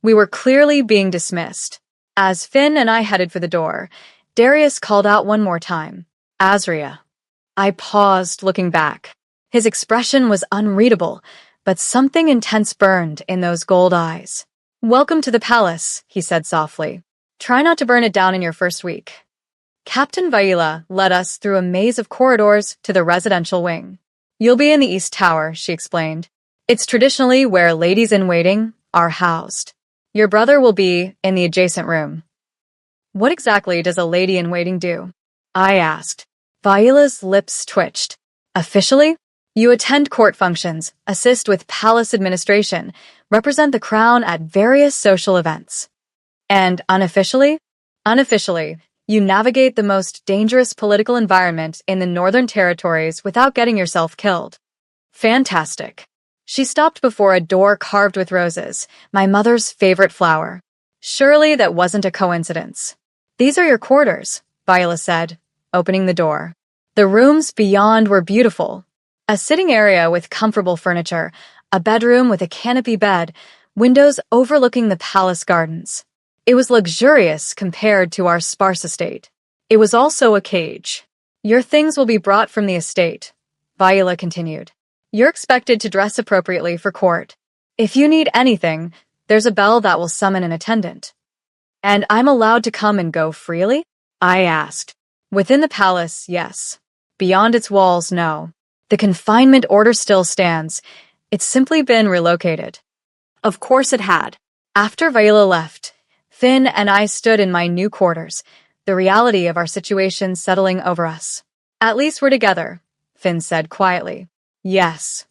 A: We were clearly being dismissed. As Finn and I headed for the door, Darius called out one more time. Azria. I paused, looking back. His expression was unreadable, but something intense burned in those gold eyes. Welcome to the palace, he said softly. Try not to burn it down in your first week. Captain Vaila led us through a maze of corridors to the residential wing. You'll be in the East Tower, she explained. It's traditionally where ladies-in-waiting are housed. Your brother will be in the adjacent room. What exactly does a lady-in-waiting do? I asked. Viola's lips twitched. Officially? You attend court functions, assist with palace administration, represent the crown at various social events. And unofficially? Unofficially, you navigate the most dangerous political environment in the Northern Territories without getting yourself killed. Fantastic. She stopped before a door carved with roses, my mother's favorite flower. Surely that wasn't a coincidence. These are your quarters, Viola said, opening the door. The rooms beyond were beautiful. A sitting area with comfortable furniture, a bedroom with a canopy bed, windows overlooking the palace gardens. It was luxurious compared to our sparse estate. It was also a cage. Your things will be brought from the estate, Viola continued. You're expected to dress appropriately for court. If you need anything, there's a bell that will summon an attendant. And I'm allowed to come and go freely? I asked. Within the palace, yes. Beyond its walls, no. The confinement order still stands. It's simply been relocated.
B: Of course it had.
A: After Viola left, Finn and I stood in my new quarters, the reality of our situation settling over us. At least we're together, Finn said quietly. Yes.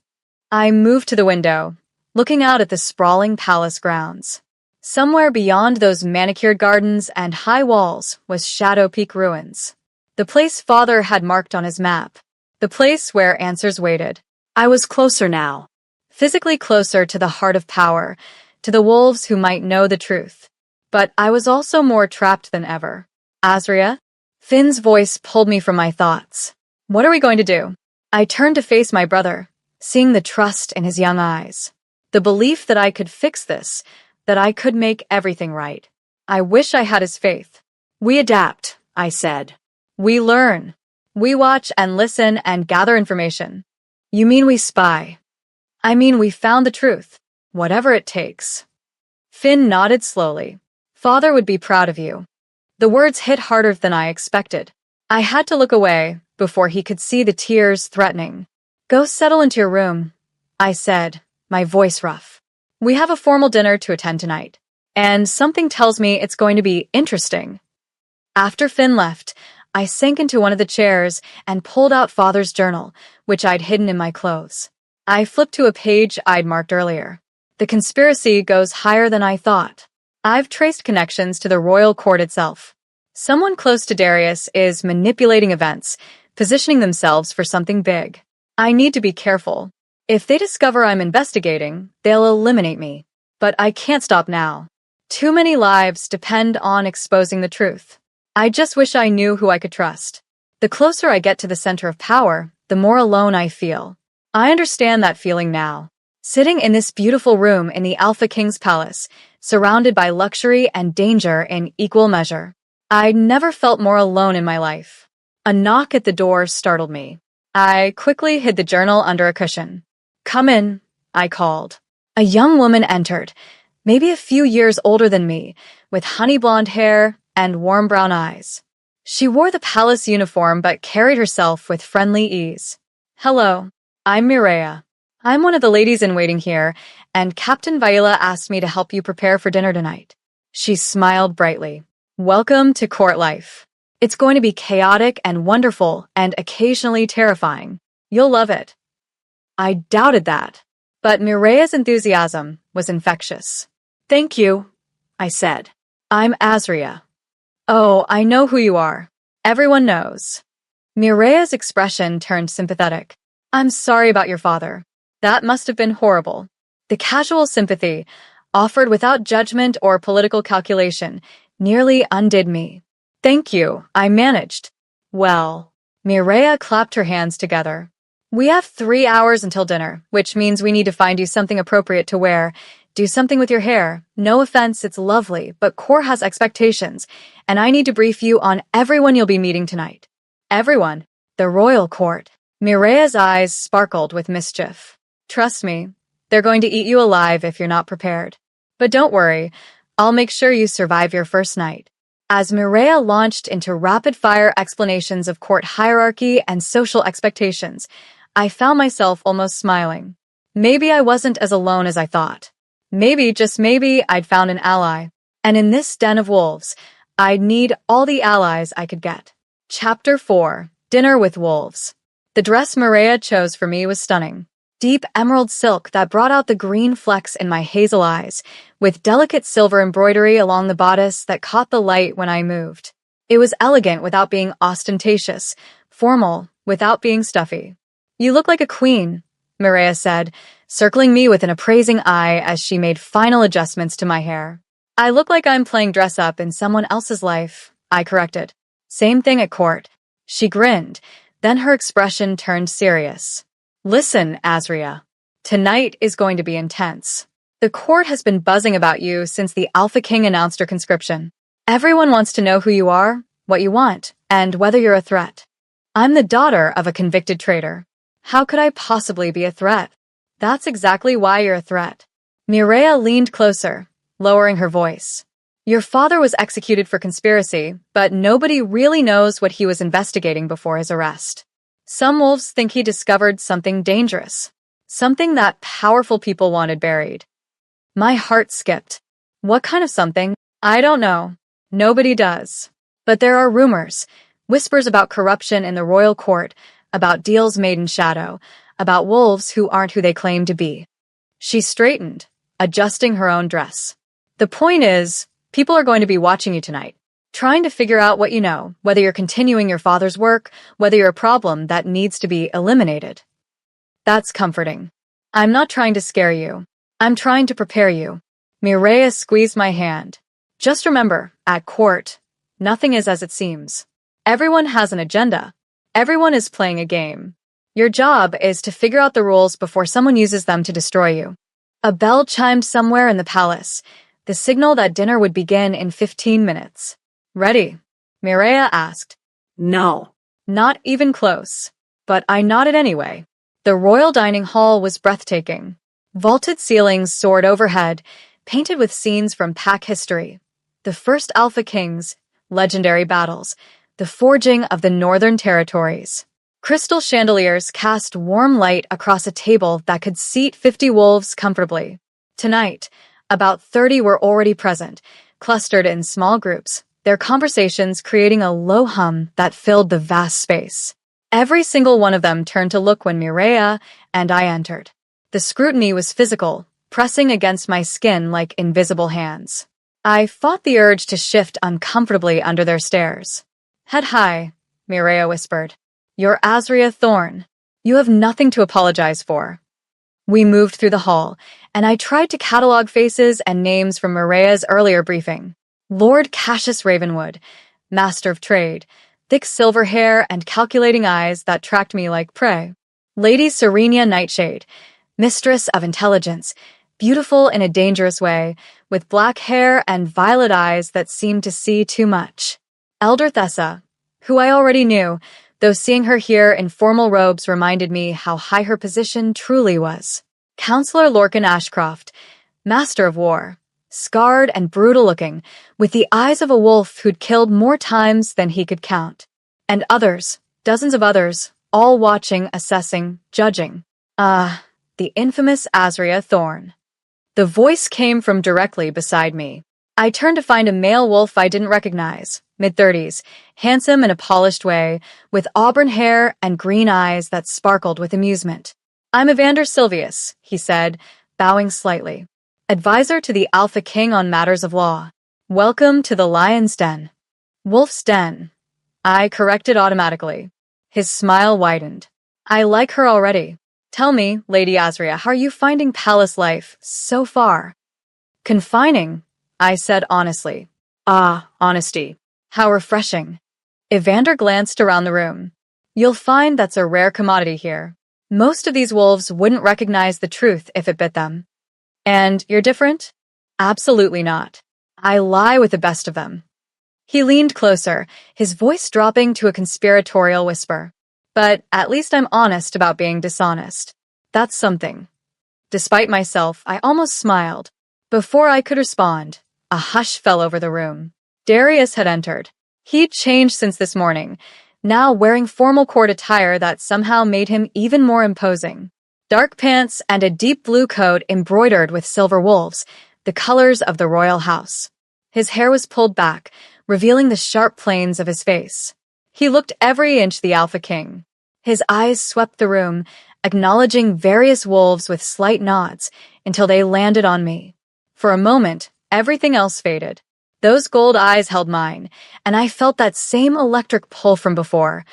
A: I moved to the window, looking out at the sprawling palace grounds. Somewhere beyond those manicured gardens and high walls was Shadow Peak Ruins. The place Father had marked on his map. The place where answers waited.
B: I was closer now.
A: Physically closer to the heart of power, to the wolves who might know the truth. But I was also more trapped than ever. Azria? Finn's voice pulled me from my thoughts. What are we going to do? I turned to face my brother, seeing the trust in his young eyes. The belief that I could fix this, that I could make everything right. I wish I had his faith.
B: We adapt, I said.
A: We learn. We watch and listen and gather information. You mean we spy? I mean we found the truth, whatever it takes. Finn nodded slowly. Father would be proud of you. The words hit harder than I expected. I had to look away before he could see the tears threatening. Go settle into your room, I said, my voice rough. We have a formal dinner to attend tonight, and something tells me it's going to be interesting. After Finn left, I sank into one of the chairs and pulled out Father's journal, which I'd hidden in my clothes. I flipped to a page I'd marked earlier. The conspiracy goes higher than I thought. I've traced connections to the royal court itself. Someone close to Darius is manipulating events, positioning themselves for something big. I need to be careful. If they discover I'm investigating, they'll eliminate me. But I can't stop now. Too many lives depend on exposing the truth. I just wish I knew who I could trust. The closer I get to the center of power, the more alone I feel. I understand that feeling now. Sitting in this beautiful room in the Alpha King's palace, surrounded by luxury and danger in equal measure. I'd never felt more alone in my life. A knock at the door startled me. I quickly hid the journal under a cushion. Come in, I called. A young woman entered, maybe a few years older than me, with honey blonde hair and warm brown eyes. She wore the palace uniform but carried herself with friendly ease. Hello, I'm Mireia. I'm one of the ladies in waiting here, and Captain Viola asked me to help you prepare for dinner tonight. She smiled brightly. Welcome to court life. It's going to be chaotic and wonderful and occasionally terrifying. You'll love it. I doubted that, but Mireia's enthusiasm was infectious. Thank you, I said. I'm Azria. Oh, I know who you are. Everyone knows. Mireia's expression turned sympathetic. I'm sorry about your father. That must have been horrible. The casual sympathy, offered without judgment or political calculation, nearly undid me. Thank you, I managed. Well, Mireia clapped her hands together. We have 3 hours until dinner, which means we need to find you something appropriate to wear. Do something with your hair. No offense, it's lovely, but court has expectations, and I need to brief you on everyone you'll be meeting tonight. Everyone. The royal court. Mireia's eyes sparkled with mischief. Trust me, they're going to eat you alive if you're not prepared. But don't worry, I'll make sure you survive your first night. As Mireia launched into rapid-fire explanations of court hierarchy and social expectations, I found myself almost smiling. Maybe I wasn't as alone as I thought. Maybe, just maybe, I'd found an ally. And in this den of wolves, I'd need all the allies I could get. Chapter 4: Dinner with Wolves. The dress Maria chose for me was stunning. Deep emerald silk that brought out the green flecks in my hazel eyes, with delicate silver embroidery along the bodice that caught the light when I moved. It was elegant without being ostentatious, formal without being stuffy. "You look like a queen," Maria said, circling me with an appraising eye as she made final adjustments to my hair. "I look like I'm playing dress-up in someone else's life," I corrected. "Same thing at court." She grinned, then her expression turned serious. "Listen, Azria. Tonight is going to be intense. The court has been buzzing about you since the Alpha King announced her conscription. Everyone wants to know who you are, what you want, and whether you're a threat. I'm the daughter of a convicted traitor. How could I possibly be a threat?" "That's exactly why you're a threat." Mireia leaned closer, lowering her voice. "Your father was executed for conspiracy, but nobody really knows what he was investigating before his arrest. Some wolves think he discovered something dangerous, something that powerful people wanted buried." My heart skipped. "What kind of something?" "I don't know. Nobody does. But there are rumors, whispers about corruption in the royal court, about deals made in shadow, about wolves who aren't who they claim to be." She straightened, adjusting her own dress. "The point is, people are going to be watching you tonight, trying to figure out what you know, whether you're continuing your father's work, whether you're a problem that needs to be eliminated." "That's comforting. I'm not trying to scare you. I'm trying to prepare you." Mireia squeezed my hand. "Just remember, at court, nothing is as it seems. Everyone has an agenda. Everyone is playing a game. Your job is to figure out the rules before someone uses them to destroy you." A bell chimed somewhere in the palace, the signal that dinner would begin in 15 minutes. "Ready?" Mireia asked.
B: No.
A: Not even close. But I nodded anyway. The royal dining hall was breathtaking. Vaulted ceilings soared overhead, painted with scenes from Pack history. The first Alpha Kings, legendary battles, the forging of the Northern Territories. Crystal chandeliers cast warm light across a table that could seat 50 wolves comfortably. Tonight, about 30 were already present, clustered in small groups, their conversations creating a low hum that filled the vast space. Every single one of them turned to look when Mireia and I entered. The scrutiny was physical, pressing against my skin like invisible hands. I fought the urge to shift uncomfortably under their stares. "Head high," Mireia whispered. "You're Azria Thorne. You have nothing to apologize for." We moved through the hall, and I tried to catalog faces and names from Mireia's earlier briefing. Lord Cassius Ravenwood, master of trade, thick silver hair and calculating eyes that tracked me like prey. Lady Serenia Nightshade, mistress of intelligence, beautiful in a dangerous way, with black hair and violet eyes that seemed to see too much. Elder Thessa, who I already knew, though seeing her here in formal robes reminded me how high her position truly was. Counselor Lorcan Ashcroft, master of war, scarred and brutal-looking, with the eyes of a wolf who'd killed more times than he could count. And others, dozens of others, all watching, assessing, judging. The infamous Azria Thorne. The voice came from directly beside me. I turned to find a male wolf I didn't recognize, mid-30s, handsome in a polished way, with auburn hair and green eyes that sparkled with amusement. "I'm Evander Silvius," he said, bowing slightly. "Advisor to the Alpha King on matters of law. Welcome to the Lion's Den." "Wolf's Den," I corrected automatically. His smile widened. "I like her already. Tell me, Lady Azria, how are you finding palace life so far?" "Confining," I said honestly. "Ah, honesty. How refreshing." Evander glanced around the room. "You'll find that's a rare commodity here. Most of these wolves wouldn't recognize the truth if it bit them." "And you're different?" "Absolutely not. I lie with the best of them." He leaned closer, his voice dropping to a conspiratorial whisper. "But at least I'm honest about being dishonest. That's something." Despite myself, I almost smiled. Before I could respond, a hush fell over the room. Darius had entered. He'd changed since this morning, now wearing formal court attire that somehow made him even more imposing. Dark pants and a deep blue coat embroidered with silver wolves, the colors of the royal house. His hair was pulled back, revealing the sharp planes of his face. He looked every inch the Alpha King. His eyes swept the room, acknowledging various wolves with slight nods until they landed on me. For a moment, everything else faded. Those gold eyes held mine, and I felt that same electric pull from before,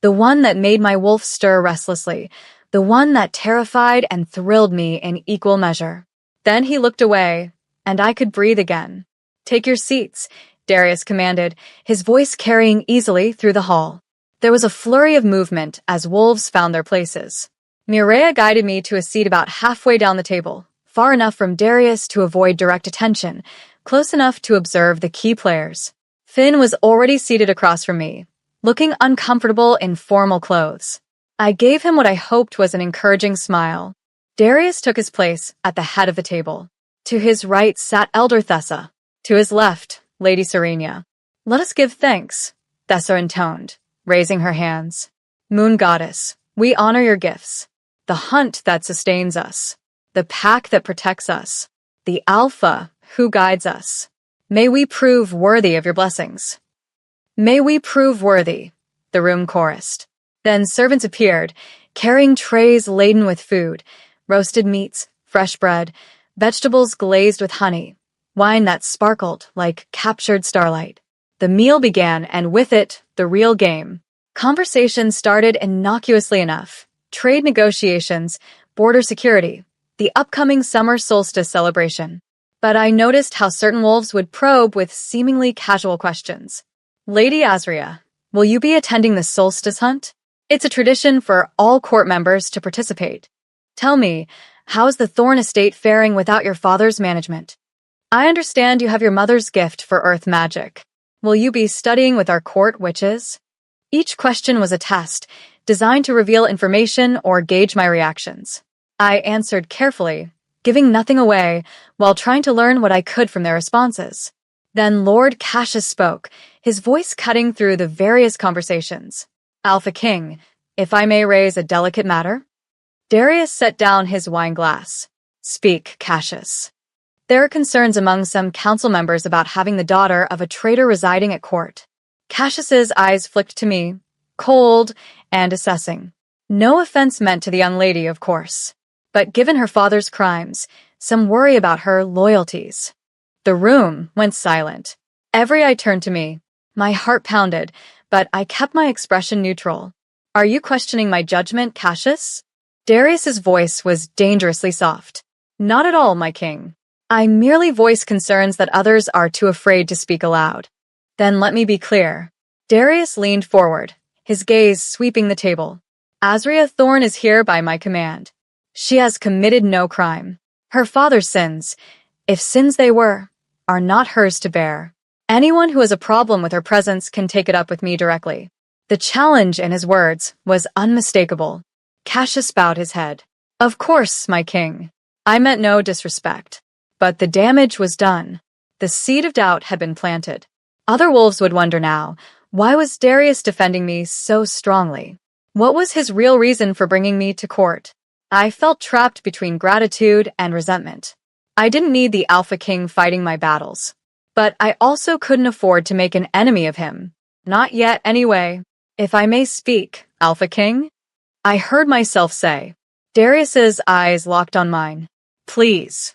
A: the one that made my wolf stir restlessly, the one that terrified and thrilled me in equal measure. Then he looked away, and I could breathe again. "Take your seats," Darius commanded, his voice carrying easily through the hall. There was a flurry of movement as wolves found their places. Mireia guided me to a seat about halfway down the table, far enough from Darius to avoid direct attention, close enough to observe the key players. Finn was already seated across from me, looking uncomfortable in formal clothes. I gave him what I hoped was an encouraging smile. Darius took his place at the head of the table. To his right sat Elder Thessa. To his left, Lady Serenia. "Let us give thanks," Thessa intoned, raising her hands. "Moon Goddess, we honor your gifts. The hunt that sustains us. The pack that protects us. The Alpha who guides us. May we prove worthy of your blessings." "May we prove worthy," the room chorused. Then servants appeared, carrying trays laden with food, roasted meats, fresh bread, vegetables glazed with honey, wine that sparkled like captured starlight. The meal began, and with it, the real game. Conversation started innocuously enough. Trade negotiations, border security, the upcoming summer solstice celebration. But I noticed how certain wolves would probe with seemingly casual questions. "Lady Azria, will you be attending the solstice hunt? It's a tradition for all court members to participate. Tell me, how's the Thorn estate faring without your father's management? I understand you have your mother's gift for earth magic. Will you be studying with our court witches?" Each question was a test, designed to reveal information or gauge my reactions. I answered carefully, giving nothing away, while trying to learn what I could from their responses. Then Lord Cassius spoke, his voice cutting through the various conversations. "Alpha King, if I may raise a delicate matter?" Darius set down his wine glass. "Speak, Cassius." "There are concerns among some council members about having the daughter of a traitor residing at court." Cassius's eyes flicked to me, cold and assessing. No offense meant to the young lady, of course. But given her father's crimes, some worry about her loyalties. The room went silent. Every eye turned to me. My heart pounded, but I kept my expression neutral. "Are you questioning my judgment, Cassius?" Darius's voice was dangerously soft. "Not at all, my king. I merely voice concerns that others are too afraid to speak aloud." "Then let me be clear." Darius leaned forward, his gaze sweeping the table. "Azria Thorn is here by my command. She has committed no crime. Her father's sins, if sins they were, are not hers to bear. Anyone who has a problem with her presence can take it up with me directly." The challenge in his words was unmistakable. Cassius bowed his head. "Of course, my king. I meant no disrespect. But the damage was done. The seed of doubt had been planted. Other wolves would wonder now, why was Darius defending me so strongly? What was his real reason for bringing me to court? I felt trapped between gratitude and resentment. I didn't need the Alpha King fighting my battles. But I also couldn't afford to make an enemy of him. Not yet, anyway. "If I may speak, Alpha King?" I heard myself say. Darius's eyes locked on mine. "Please."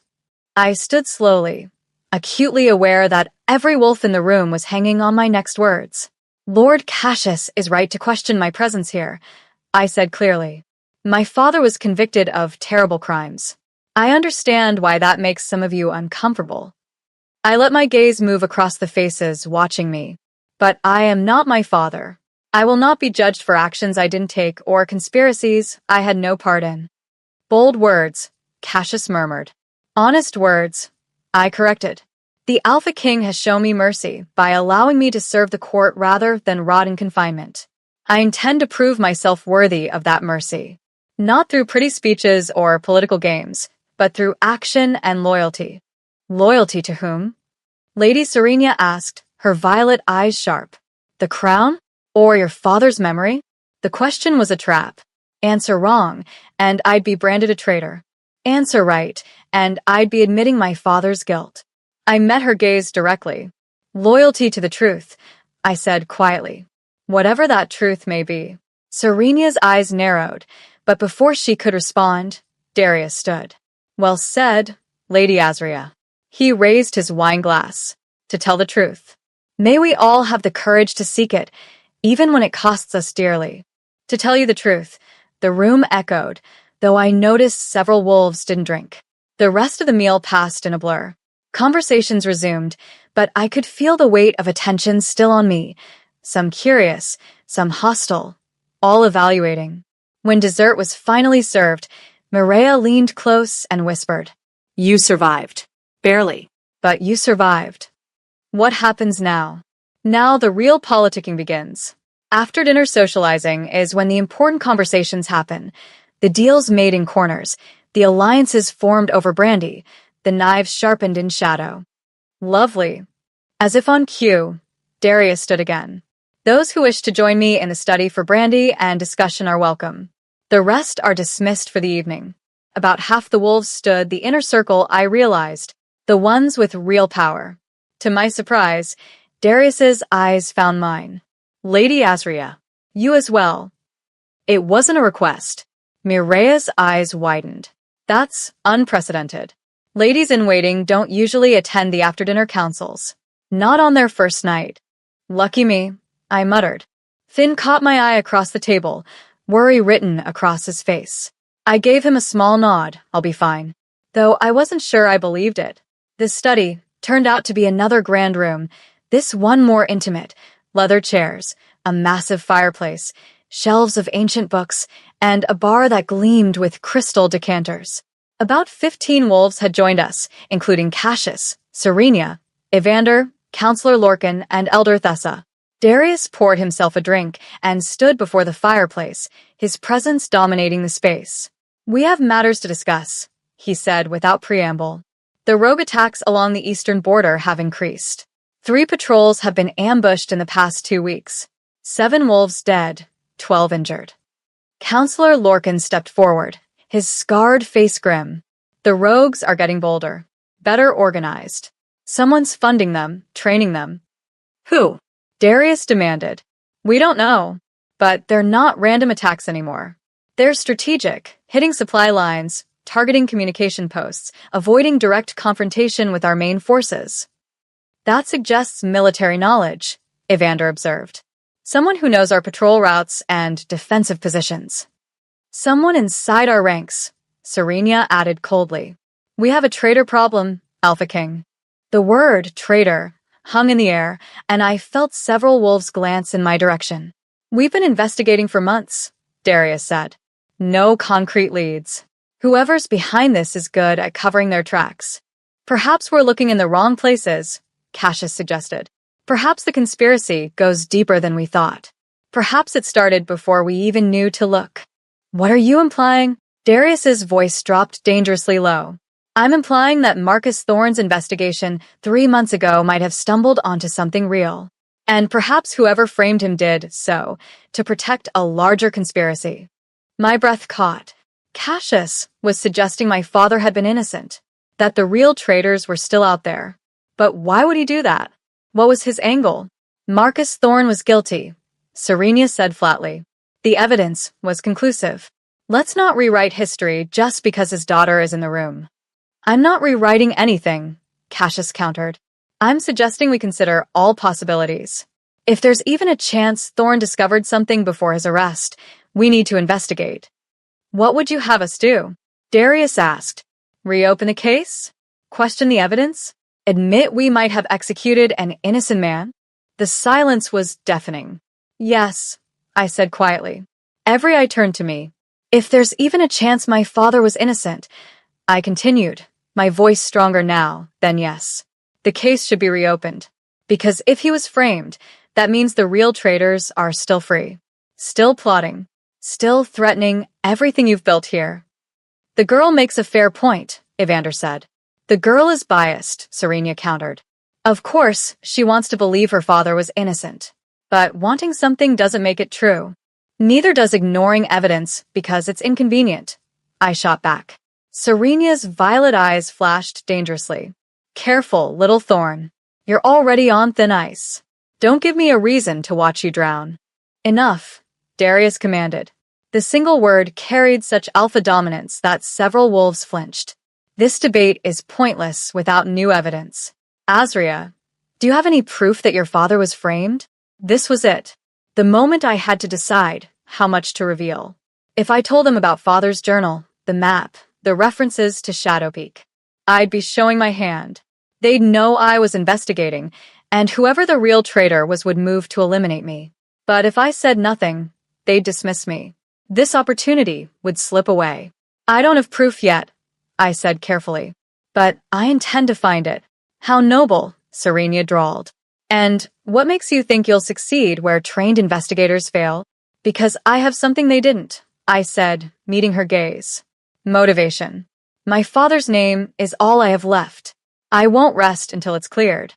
A: I stood slowly, acutely aware that every wolf in the room was hanging on my next words. "Lord Cassius is right to question my presence here," I said clearly. "My father was convicted of terrible crimes. I understand why that makes some of you uncomfortable." I let my gaze move across the faces watching me. "But I am not my father. I will not be judged for actions I didn't take or conspiracies I had no part in." "Bold words," Cassius murmured. "Honest words," I corrected. "The Alpha King has shown me mercy by allowing me to serve the court rather than rot in confinement. I intend to prove myself worthy of that mercy. Not through pretty speeches or political games, but through action and loyalty." "Loyalty to whom?" Lady Serenia asked, her violet eyes sharp. "The crown? Or your father's memory?" The question was a trap. Answer wrong, and I'd be branded a traitor. Answer right, and I'd be admitting my father's guilt. I met her gaze directly. "Loyalty to the truth," I said quietly. Whatever that truth may be. Serenia's eyes narrowed, but before she could respond, Darius stood. Well said, Lady Azria. He raised his wine glass. To tell the truth. May we all have the courage to seek it, even when it costs us dearly. To tell you the truth, the room echoed, though I noticed several wolves didn't drink. The rest of the meal passed in a blur. Conversations resumed, but I could feel the weight of attention still on me, some curious, some hostile, all evaluating. When dessert was finally served, Mireia leaned close and whispered,
B: You survived. Barely.
A: But you survived. What happens now? Now the real politicking begins. After dinner socializing is when the important conversations happen. The deals made in corners, the alliances formed over brandy, the knives sharpened in shadow. Lovely. As if on cue, Darius stood again. Those who wish to join me in the study for brandy and discussion are welcome. The rest are dismissed for the evening. About half the wolves stood the inner circle. I realized, the ones with real power. To my surprise, Darius's eyes found mine. Lady Azria, you as well. It wasn't a request. Mireia's eyes widened. That's unprecedented. Ladies in waiting don't usually attend the after-dinner councils. Not on their first night. Lucky me, I muttered. Finn caught my eye across the table, worry written across his face. I gave him a small nod, I'll be fine. Though I wasn't sure I believed it. This study turned out to be another grand room, this one more intimate. Leather chairs, a massive fireplace, shelves of ancient books, and a bar that gleamed with crystal decanters. About 15 wolves had joined us, including Cassius, Serenia, Evander, Counselor Lorcan, and Elder Thessa. Darius poured himself a drink and stood before the fireplace, his presence dominating the space. We have matters to discuss, he said without preamble. The rogue attacks along the eastern border have increased. 3 patrols have been ambushed in the past 2 weeks. 7 wolves dead, 12 injured. Counselor Lorcan stepped forward, his scarred face grim. The rogues are getting bolder, better organized. Someone's funding them, training them.
B: Who?
A: Darius demanded. We don't know, but they're not random attacks anymore. They're strategic, hitting supply lines, targeting communication posts, avoiding direct confrontation with our main forces. That suggests military knowledge, Evander observed. Someone who knows our patrol routes and defensive positions. Someone inside our ranks, Serenia added coldly. We have a traitor problem, Alpha King. The word traitor hung in the air, and I felt several wolves glance in my direction. We've been investigating for months, Darius said. No concrete leads. Whoever's behind this is good at covering their tracks. Perhaps we're looking in the wrong places, Cassius suggested. Perhaps the conspiracy goes deeper than we thought. Perhaps it started before we even knew to look. What are you implying? Darius's voice dropped dangerously low. I'm implying that Marcus Thorne's investigation 3 months ago might have stumbled onto something real. And perhaps whoever framed him did so to protect a larger conspiracy. My breath caught. Cassius was suggesting my father had been innocent, that the real traitors were still out there. But why would he do that? What was his angle? Marcus Thorne was guilty, Serenia said flatly. The evidence was conclusive. Let's not rewrite history just because his daughter is in the room. I'm not rewriting anything, Cassius countered. I'm suggesting we consider all possibilities. If there's even a chance Thorne discovered something before his arrest, we need to investigate. What would you have us do? Darius asked. Reopen the case? Question the evidence? Admit we might have executed an innocent man? The silence was deafening. Yes, I said quietly. Every eye turned to me. If there's even a chance my father was innocent, I continued, my voice stronger now, then yes. The case should be reopened. Because if he was framed, that means the real traitors are still free. Still plotting. Still threatening everything you've built here. The girl makes a fair point, Evander said. The girl is biased, Serenia countered. Of course, she wants to believe her father was innocent. But wanting something doesn't make it true. Neither does ignoring evidence because it's inconvenient. I shot back. Serenia's violet eyes flashed dangerously. Careful, little Thorne. You're already on thin ice. Don't give me a reason to watch you drown. Enough, Darius commanded. The single word carried such alpha dominance that several wolves flinched. This debate is pointless without new evidence. Azria, do you have any proof that your father was framed? This was it. The moment I had to decide how much to reveal. If I told them about father's journal, the map, the references to Shadowpeak, I'd be showing my hand. They'd know I was investigating, and whoever the real traitor was would move to eliminate me. But if I said nothing, they'd dismiss me. This opportunity would slip away. I don't have proof yet, I said carefully. But I intend to find it. How noble, Serenia drawled. And what makes you think you'll succeed where trained investigators fail? Because I have something they didn't, I said, meeting her gaze. Motivation. My father's name is all I have left. I won't rest until it's cleared.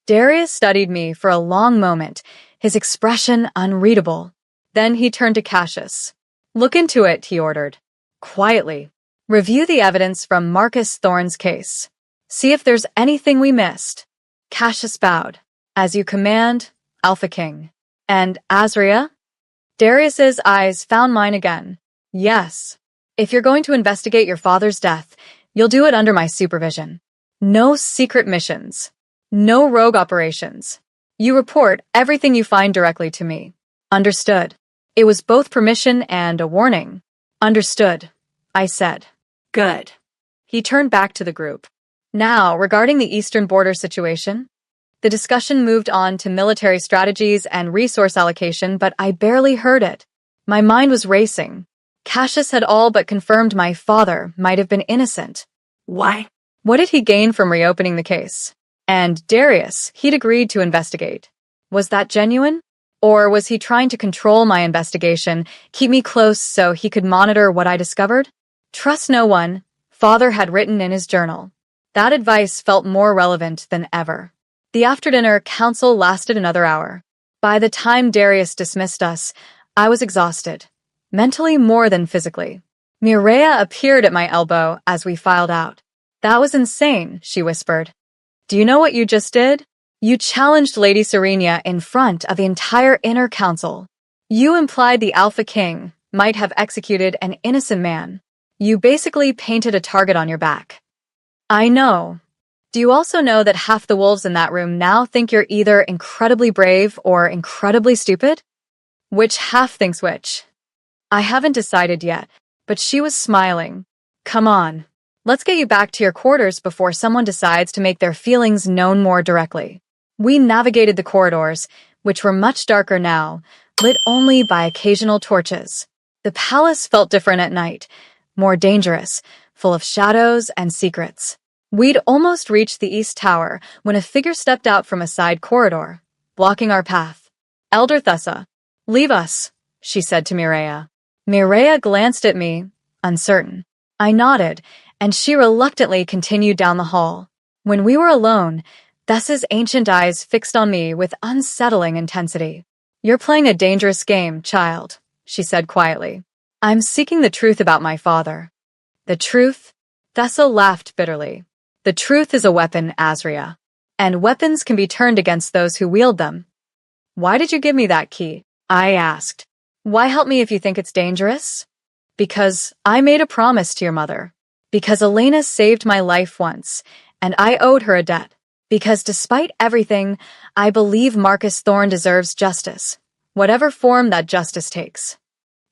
A: Darius studied me for a long moment, his expression unreadable. Then he turned to Cassius. Look into it, he ordered. Quietly. Review the evidence from Marcus Thorne's case. See if there's anything we missed. Cassius bowed. As you command, Alpha King. And Azria? Darius's eyes found mine again. Yes. If you're going to investigate your father's death, you'll do it under my supervision. No secret missions. No rogue operations. You report everything you find directly to me. Understood. It was both permission and a warning. Understood, I said.
B: Good.
A: He turned back to the group. Now, regarding the eastern border situation, the discussion moved on to military strategies and resource allocation, but I barely heard it. My mind was racing. Cassius had all but confirmed my father might have been innocent.
B: Why?
A: What did he gain from reopening the case? And Darius, he'd agreed to investigate. Was that genuine? Or was he trying to control my investigation, keep me close so he could monitor what I discovered? Trust no one, father had written in his journal. That advice felt more relevant than ever. The after-dinner council lasted another hour. By the time Darius dismissed us, I was exhausted, mentally more than physically. Mireia appeared at my elbow as we filed out. That was insane, she whispered. Do you know what you just did? You challenged Lady Serenia in front of the entire inner council. You implied the Alpha King might have executed an innocent man. You basically painted a target on your back. I know. Do you also know that half the wolves in that room now think you're either incredibly brave or incredibly stupid? Which half thinks which? I haven't decided yet, but she was smiling. Come on. Let's get you back to your quarters before someone decides to make their feelings known more directly. We navigated the corridors, which were much darker now, lit only by occasional torches. The palace felt different at night, more dangerous, full of shadows and secrets. We'd almost reached the East Tower when a figure stepped out from a side corridor, blocking our path. Elder Thessa, leave us, she said to Mireia. Mireia glanced at me, uncertain. I nodded, and she reluctantly continued down the hall. When we were alone, Thessa's ancient eyes fixed on me with unsettling intensity. You're playing a dangerous game, child, she said quietly. I'm seeking the truth about my father. The truth? Thessa laughed bitterly. The truth is a weapon, Azria. And weapons can be turned against those who wield them. Why did you give me that key? I asked. Why help me if you think it's dangerous? Because I made a promise to your mother. Because Elena saved my life once, and I owed her a debt. Because despite everything, I believe Marcus Thorne deserves justice, whatever form that justice takes.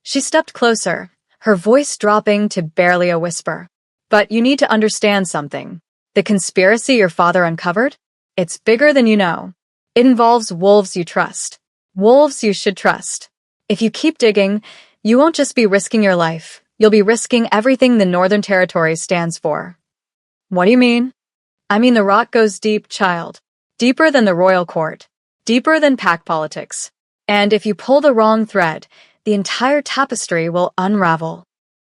A: She stepped closer, her voice dropping to barely a whisper. But you need to understand something. The conspiracy your father uncovered? It's bigger than you know. It involves wolves you trust. Wolves you should trust. If you keep digging, you won't just be risking your life. You'll be risking everything the Northern Territory stands for. What do you mean? I mean the rot goes deep, child. Deeper than the royal court. Deeper than pack politics. And if you pull the wrong thread, the entire tapestry will unravel.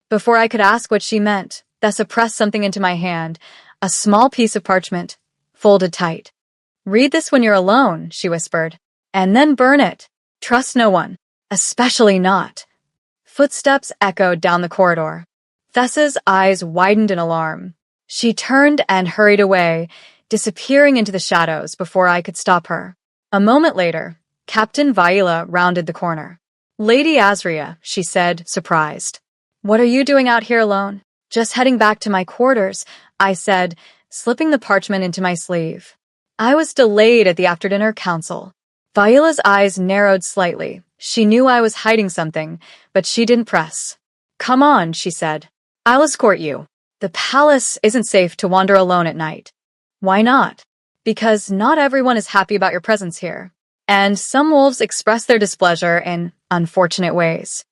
A: Before I could ask what she meant, Thessa pressed something into my hand, a small piece of parchment, folded tight. Read this when you're alone, she whispered, and then burn it. Trust no one, especially not. Footsteps echoed down the corridor. Thessa's eyes widened in alarm. She turned and hurried away, disappearing into the shadows before I could stop her. A moment later, Captain Vaila rounded the corner. Lady Azria, she said, surprised. What are you doing out here alone? Just heading back to my quarters, I said, slipping the parchment into my sleeve. I was delayed at the after-dinner council. Viola's eyes narrowed slightly. She knew I was hiding something, but she didn't press. Come on, she said. I'll escort you. The palace isn't safe to wander alone at night. Why not? Because not everyone is happy about your presence here, and some wolves express their displeasure in unfortunate ways.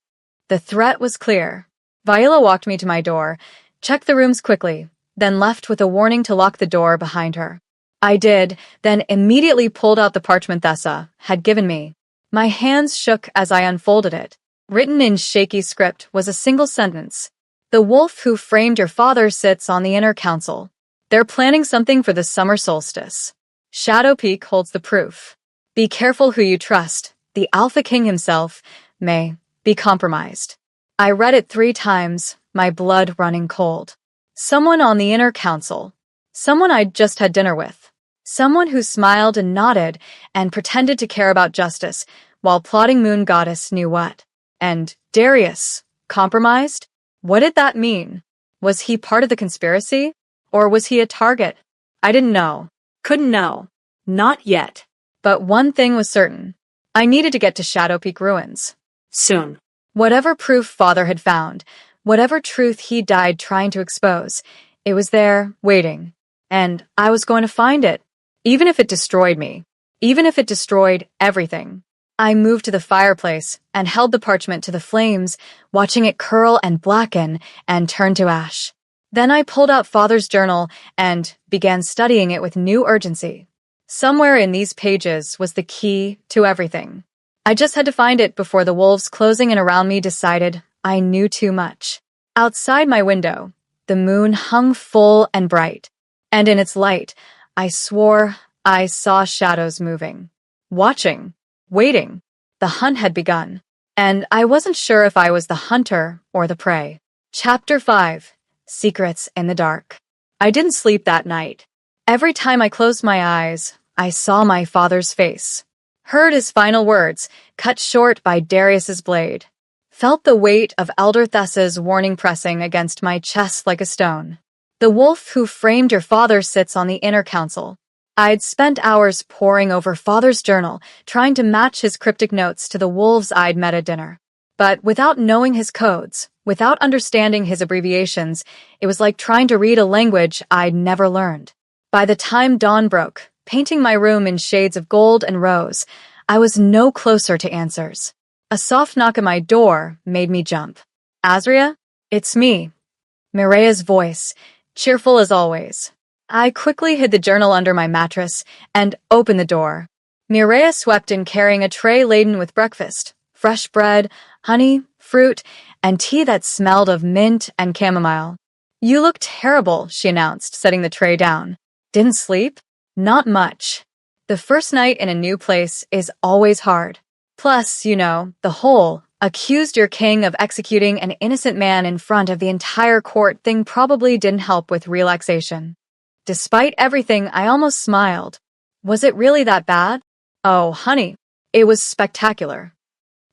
A: The threat was clear. Viola walked me to my door, checked the rooms quickly, then left with a warning to lock the door behind her. I did, then immediately pulled out the parchment Thessa had given me. My hands shook as I unfolded it. Written in shaky script was a single sentence. The wolf who framed your father sits on the inner council. They're planning something for the summer solstice. Shadow Peak holds the proof. Be careful who you trust. The Alpha King himself may be compromised. I read it 3 times, my blood running cold. Someone on the inner council. Someone I'd just had dinner with. Someone who smiled and nodded and pretended to care about justice while plotting Moon Goddess knew what. And Darius, compromised? What did that mean? Was he part of the conspiracy? Or was he a target? I didn't know.
B: Couldn't know. Not yet.
A: But one thing was certain. I needed to get to Shadow Peak Ruins.
B: Soon.
A: Whatever proof Father had found, whatever truth he died trying to expose, it was there, waiting. And I was going to find it. Even if it destroyed me. Even if it destroyed everything. I moved to the fireplace and held the parchment to the flames, watching it curl and blacken and turn to ash. Then I pulled out Father's journal and began studying it with new urgency. Somewhere in these pages was the key to everything. I just had to find it before the wolves closing in around me decided I knew too much. Outside my window, the moon hung full and bright, and in its light, I swore I saw shadows moving. Watching. Waiting. The hunt had begun, and I wasn't sure if I was the hunter or the prey. Chapter 5. Secrets in the Dark. I didn't sleep that night. Every time I closed my eyes, I saw my father's face. Heard his final words, cut short by Darius's blade. Felt the weight of Elder Thessa's warning pressing against my chest like a stone. The wolf who framed your father sits on the inner council. I'd spent hours poring over Father's journal, trying to match his cryptic notes to the wolves I'd met at dinner. But without knowing his codes, without understanding his abbreviations, it was like trying to read a language I'd never learned. By the time dawn broke, painting my room in shades of gold and rose, I was no closer to answers. A soft knock at my door made me jump. Azria? It's me. Mirea's voice, cheerful as always. I quickly hid the journal under my mattress and opened the door. Mireia swept in carrying a tray laden with breakfast, fresh bread, honey, fruit, and tea that smelled of mint and chamomile. You look terrible, she announced, setting the tray down. Didn't sleep? Not much. The first night in a new place is always hard. Plus, the whole accused your king of executing an innocent man in front of the entire court thing probably didn't help with relaxation. Despite everything, I almost smiled. Was it really that bad? Oh, honey, it was spectacular.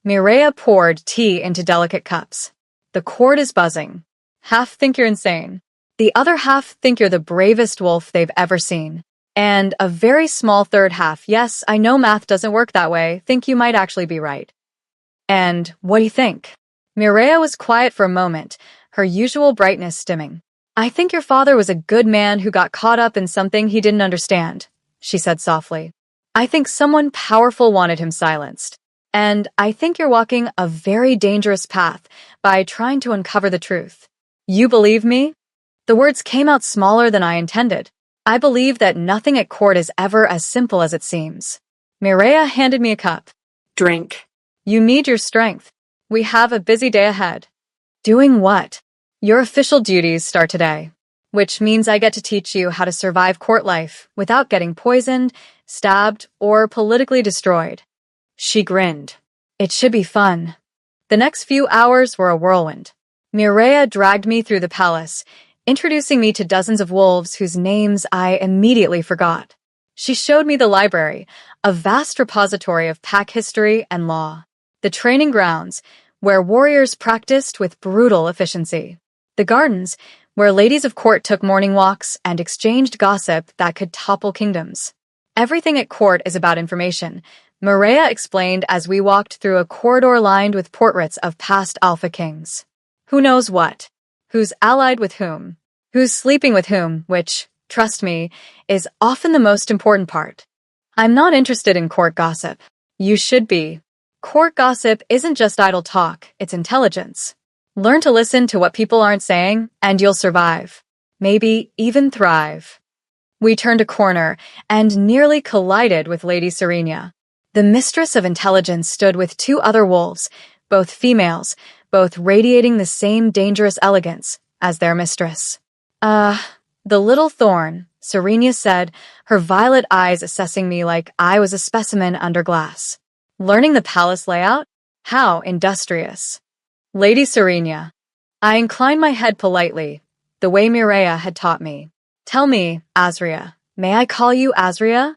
A: Mireia poured tea into delicate cups. The court is buzzing. Half think you're insane. The other half think you're the bravest wolf they've ever seen. And a very small third half, yes, I know math doesn't work that way, think you might actually be right. And what do you think? Mireia was quiet for a moment, her usual brightness dimming. I think your father was a good man who got caught up in something he didn't understand, she said softly. I think someone powerful wanted him silenced. And I think you're walking a very dangerous path by trying to uncover the truth. You believe me? The words came out smaller than I intended. I believe that nothing at court is ever as simple as it seems. Mireia handed me a cup.
B: Drink.
A: You need your strength. We have a busy day ahead. Doing what? Your official duties start today, which means I get to teach you how to survive court life without getting poisoned, stabbed, or politically destroyed. She grinned. It should be fun. The next few hours were a whirlwind. Mireia dragged me through the palace, introducing me to dozens of wolves whose names I immediately forgot. She showed me the library, a vast repository of pack history and law. the training grounds, where warriors practiced with brutal efficiency, the gardens, where ladies of court took morning walks and exchanged gossip that could topple kingdoms. Everything at court is about information, Maria explained as we walked through a corridor lined with portraits of past Alpha Kings. Who knows what? Who's allied with whom? Who's sleeping with whom, which, trust me, is often the most important part. I'm not interested in court gossip. You should be. Court gossip isn't just idle talk, it's intelligence. Learn to listen to what people aren't saying, and you'll survive. Maybe even thrive. We turned a corner and nearly collided with Lady Serenia. The mistress of intelligence stood with two other wolves, both females, both radiating the same dangerous elegance as their mistress. The little thorn, Serenia said, her violet eyes assessing me like I was a specimen under glass. Learning the palace layout? How industrious. Lady Serenia. I inclined my head politely, the way Mireia had taught me. Tell me, Azria, may I call you Azria?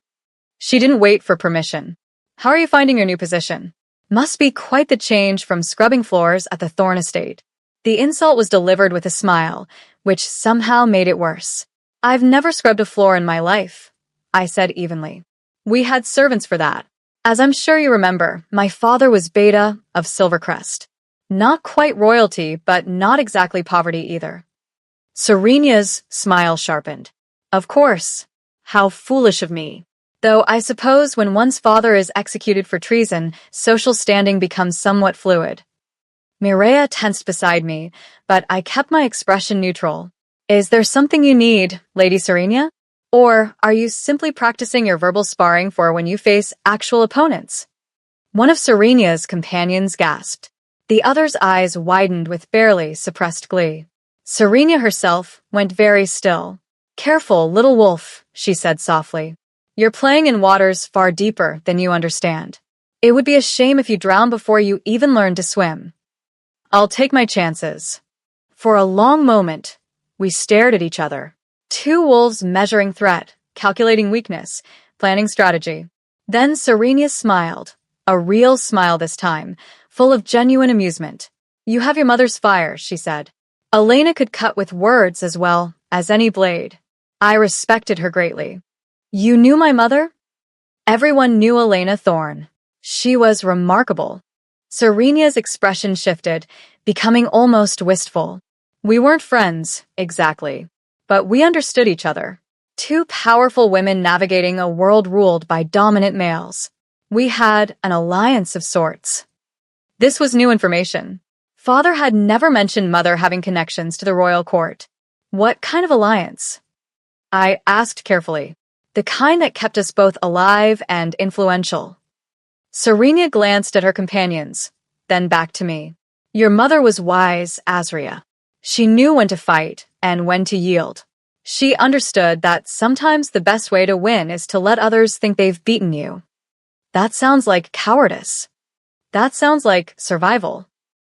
A: She didn't wait for permission. How are you finding your new position? Must be quite the change from scrubbing floors at the Thorn estate. The insult was delivered with a smile, which somehow made it worse. I've never scrubbed a floor in my life, I said evenly. We had servants for that. As I'm sure you remember, my father was Beta of Silvercrest. Not quite royalty, but not exactly poverty either. Serenia's smile sharpened. Of course. How foolish of me. Though I suppose when one's father is executed for treason, social standing becomes somewhat fluid. Mireia tensed beside me, but I kept my expression neutral. Is there something you need, Lady Serenia? Or are you simply practicing your verbal sparring for when you face actual opponents? One of Serenia's companions gasped. The other's eyes widened with barely suppressed glee. Serenia herself went very still. Careful, little wolf, she said softly. You're playing in waters far deeper than you understand. It would be a shame if you drown before you even learn to swim. I'll take my chances. For a long moment, we stared at each other. Two wolves measuring threat, calculating weakness, planning strategy. Then Serenia smiled, a real smile this time, full of genuine amusement. You have your mother's fire, she said. Elena could cut with words as well as any blade. I respected her greatly. You knew my mother? Everyone knew Elena Thorne. She was remarkable. Serenia's expression shifted, becoming almost wistful. We weren't friends, exactly, but we understood each other. Two powerful women navigating a world ruled by dominant males. We had an alliance of sorts. This was new information. Father had never mentioned Mother having connections to the royal court. What kind of alliance? I asked carefully. The kind that kept us both alive and influential. Serenia glanced at her companions, then back to me. Your mother was wise, Azria. She knew when to fight and when to yield. She understood that sometimes the best way to win is to let others think they've beaten you. That sounds like cowardice. That sounds like survival.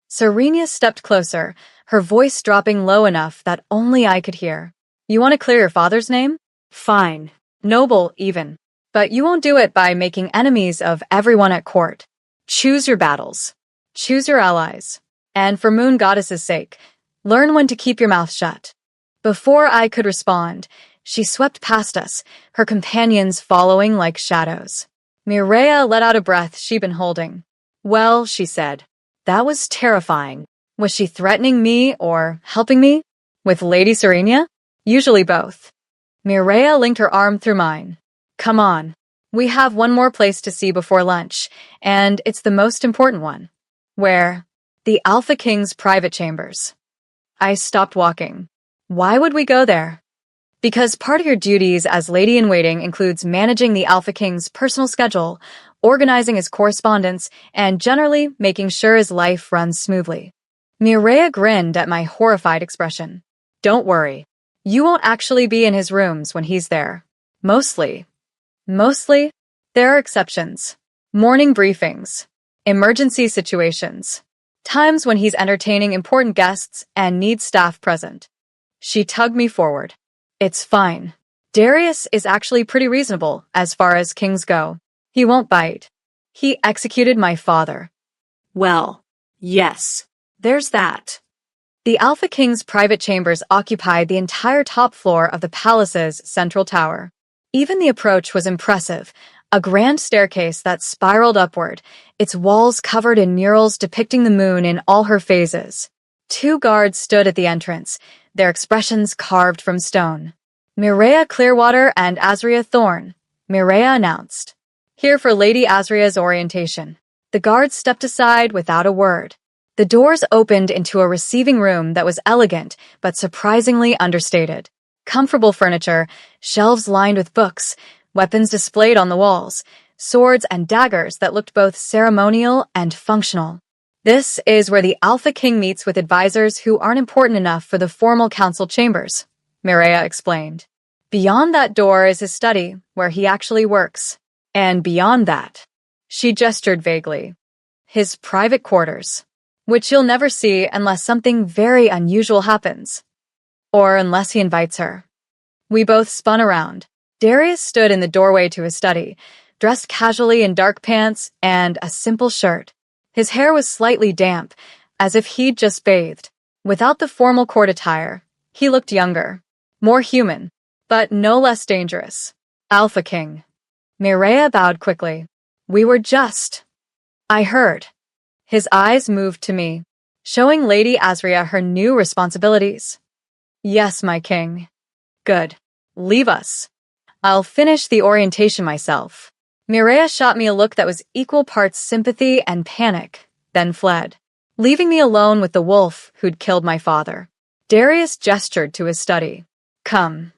A: Serenia stepped closer, her voice dropping low enough that only I could hear. You want to clear your father's name? Fine. Noble, even. But you won't do it by making enemies of everyone at court. Choose your battles. Choose your allies. And for Moon Goddess's sake, learn when to keep your mouth shut. Before I could respond, she swept past us, her companions following like shadows. Mireia let out a breath she'd been holding. Well, she said, that was terrifying. Was she threatening me or helping me? With Lady Serenia? Usually both. Mireia linked her arm through mine. Come on. We have one more place to see before lunch, and it's the most important one. Where? The Alpha King's private chambers. I stopped walking. Why would we go there? Because part of your duties as lady-in-waiting includes managing the Alpha King's personal schedule, organizing his correspondence, and generally making sure his life runs smoothly. Mireia grinned at my horrified expression. Don't worry. You won't actually be in his rooms when he's there. Mostly. Mostly? There are exceptions. Morning briefings. Emergency situations. Times when he's entertaining important guests and needs staff present. She tugged me forward. It's fine. Darius is actually pretty reasonable as far as kings go. He won't bite. He executed my father.
B: Well, yes. There's that.
A: The Alpha King's private chambers occupied the entire top floor of the palace's central tower. Even the approach was impressive, a grand staircase that spiraled upward, its walls covered in murals depicting the moon in all her phases. 2 guards stood at the entrance, their expressions carved from stone. Mireia Clearwater and Azria Thorne, Mireia announced. Here for Lady Azria's orientation. The guards stepped aside without a word. The doors opened into a receiving room that was elegant but surprisingly understated. Comfortable furniture, shelves lined with books, weapons displayed on the walls, swords and daggers that looked both ceremonial and functional. This is where the Alpha King meets with advisors who aren't important enough for the formal council chambers, Mireia explained. Beyond that door is his study, where he actually works. And beyond that, she gestured vaguely, his private quarters, which you'll never see unless something very unusual happens. Or unless he invites her. We both spun around. Darius stood in the doorway to his study, dressed casually in dark pants and a simple shirt. His hair was slightly damp, as if he'd just bathed. Without the formal court attire, he looked younger, more human, but no less dangerous. Alpha King. Mireia bowed quickly. We were just. I heard. His eyes moved to me, showing Lady Azria her new responsibilities. Yes, my king. Good. Leave us. I'll finish the orientation myself. Mireia shot me a look that was equal parts sympathy and panic, then fled, leaving me alone with the wolf who'd killed my father. Darius gestured to his study. Come.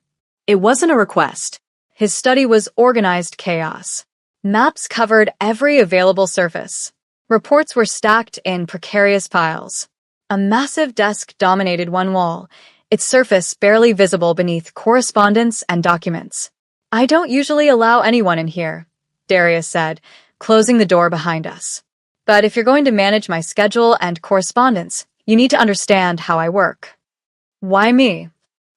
B: It wasn't a request.
A: His study was organized chaos. Maps covered every available surface. Reports were stacked in precarious piles. A massive desk dominated one wall, its surface barely visible beneath correspondence and documents. I don't usually allow anyone in here, Darius said, closing the door behind us. But if you're going to manage my schedule and correspondence, you need to understand how I work. Why me?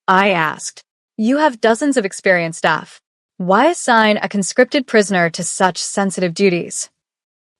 A: I asked. You have dozens of experienced staff. Why assign a conscripted prisoner to such sensitive duties?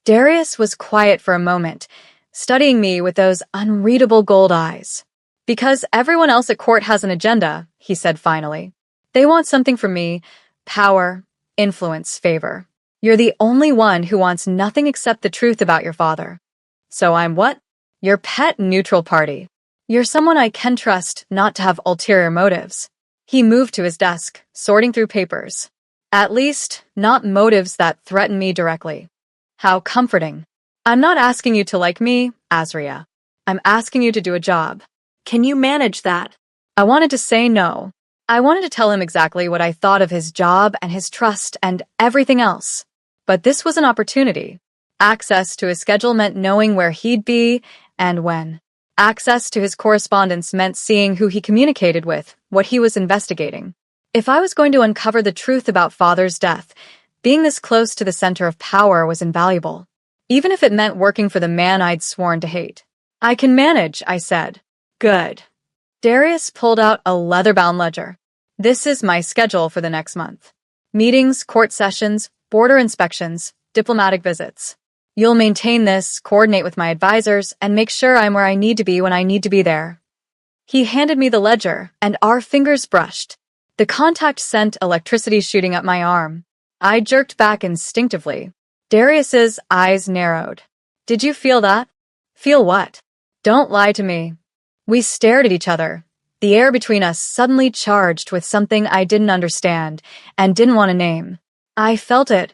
A: Darius was quiet for a moment, studying me with those unreadable gold eyes. Because everyone else at court has an agenda, he said finally. They want something from me: power, influence, favor. You're the only one who wants nothing except the truth about your father. So I'm what? Your pet neutral party. You're someone I can trust not to have ulterior motives. He moved to his desk, sorting through papers. At least, not motives that threaten me directly. How comforting. I'm not asking you to like me, Azria. I'm asking you to do a job.
B: Can you manage that?
A: I wanted to say no. I wanted to tell him exactly what I thought of his job and his trust and everything else. But this was an opportunity. Access to his schedule meant knowing where he'd be and when. Access to his correspondence meant seeing who he communicated with, what he was investigating. If I was going to uncover the truth about Father's death, being this close to the center of power was invaluable. Even if it meant working for the man I'd sworn to hate. I can manage, I said. Good. Darius pulled out a leather-bound ledger. This is my schedule for the next month. Meetings, court sessions, border inspections, diplomatic visits. You'll maintain this, coordinate with my advisors, and make sure I'm where I need to be when I need to be there. He handed me the ledger, and our fingers brushed. The contact sent electricity shooting up my arm. I jerked back instinctively. Darius's eyes narrowed. Did you feel that? Feel what? Don't lie to me. We stared at each other, the air between us suddenly charged with something I didn't understand and didn't want to name. I felt it,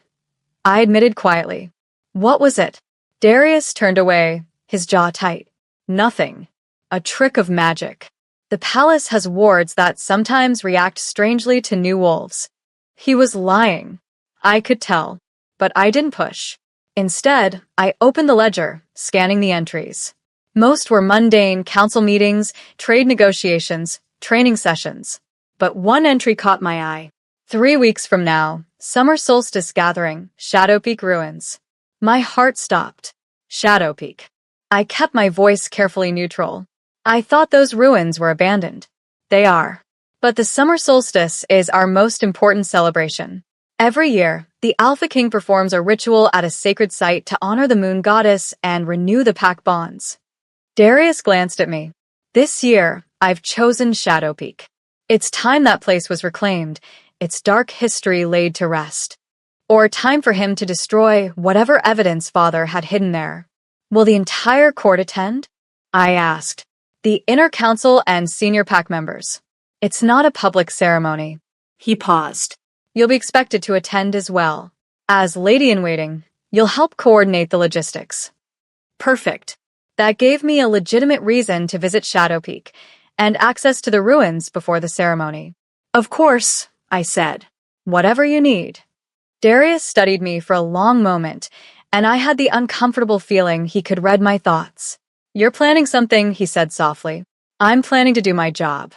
A: I admitted quietly. What was it? Darius turned away, his jaw tight. Nothing. A trick of magic. The palace has wards that sometimes react strangely to new wolves. He was lying. I could tell, but I didn't push. Instead, I opened the ledger, scanning the entries. Most were mundane council meetings, trade negotiations, training sessions. But one entry caught my eye. 3 weeks from now, summer solstice gathering, Shadow Peak ruins. My heart stopped. Shadow Peak. I kept my voice carefully neutral. I thought those ruins were abandoned. They are. But the summer solstice is our most important celebration. Every year, the Alpha King performs a ritual at a sacred site to honor the moon goddess and renew the pack bonds. Darius glanced at me. This year, I've chosen Shadow Peak. It's time that place was reclaimed, its dark history laid to rest. Or time for him to destroy whatever evidence Father had hidden there. Will the entire court attend? I asked. The inner council and senior pack members. It's not a public ceremony.
B: He paused.
A: You'll be expected to attend as well. As lady-in-waiting, you'll help coordinate the logistics. Perfect. That gave me a legitimate reason to visit Shadow Peak and access to the ruins before the ceremony. Of course, I said. Whatever you need. Darius studied me for a long moment, and I had the uncomfortable feeling he could read my thoughts. You're planning something, he said softly. I'm planning to do my job.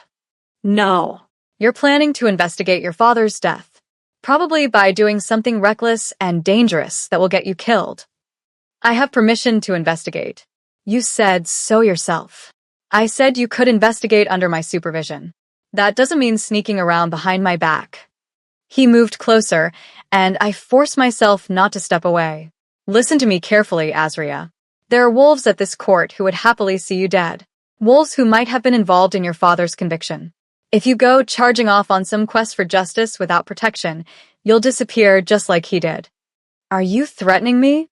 B: No.
A: You're planning to investigate your father's death. Probably by doing something reckless and dangerous that will get you killed. I have permission to investigate. You said so yourself. I said you could investigate under my supervision. That doesn't mean sneaking around behind my back. He moved closer, and I forced myself not to step away. Listen to me carefully, Azria. There are wolves at this court who would happily see you dead. Wolves who might have been involved in your father's conviction. If you go charging off on some quest for justice without protection, you'll disappear just like he did. Are you threatening me?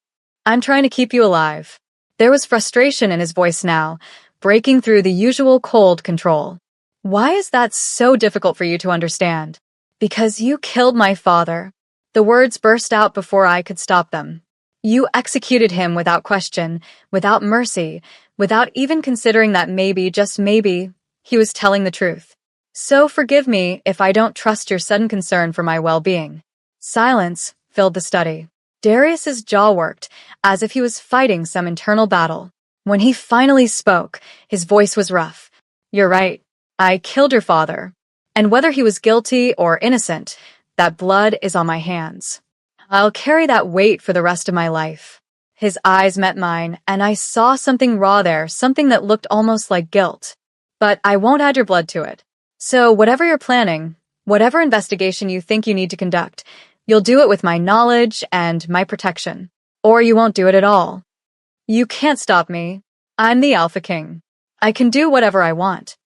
A: I'm trying to keep you alive. There was frustration in his voice now, breaking through the usual cold control. Why is that so difficult for you to understand? Because you killed my father. The words burst out before I could stop them. You executed him without question, without mercy, without even considering that maybe, just maybe, he was telling the truth. So forgive me if I don't trust your sudden concern for my well-being. Silence filled the study. Darius's jaw worked, as if he was fighting some internal battle. When he finally spoke, his voice was rough. You're right. I killed your father. And whether he was guilty or innocent, that blood is on my hands. I'll carry that weight for the rest of my life. His eyes met mine, and I saw something raw there, something that looked almost like guilt. But I won't add your blood to it. So whatever you're planning, whatever investigation you think you need to conduct, you'll do it with my knowledge and my protection. Or you won't do it at all. You can't stop me. I'm the Alpha King. I can do whatever I want.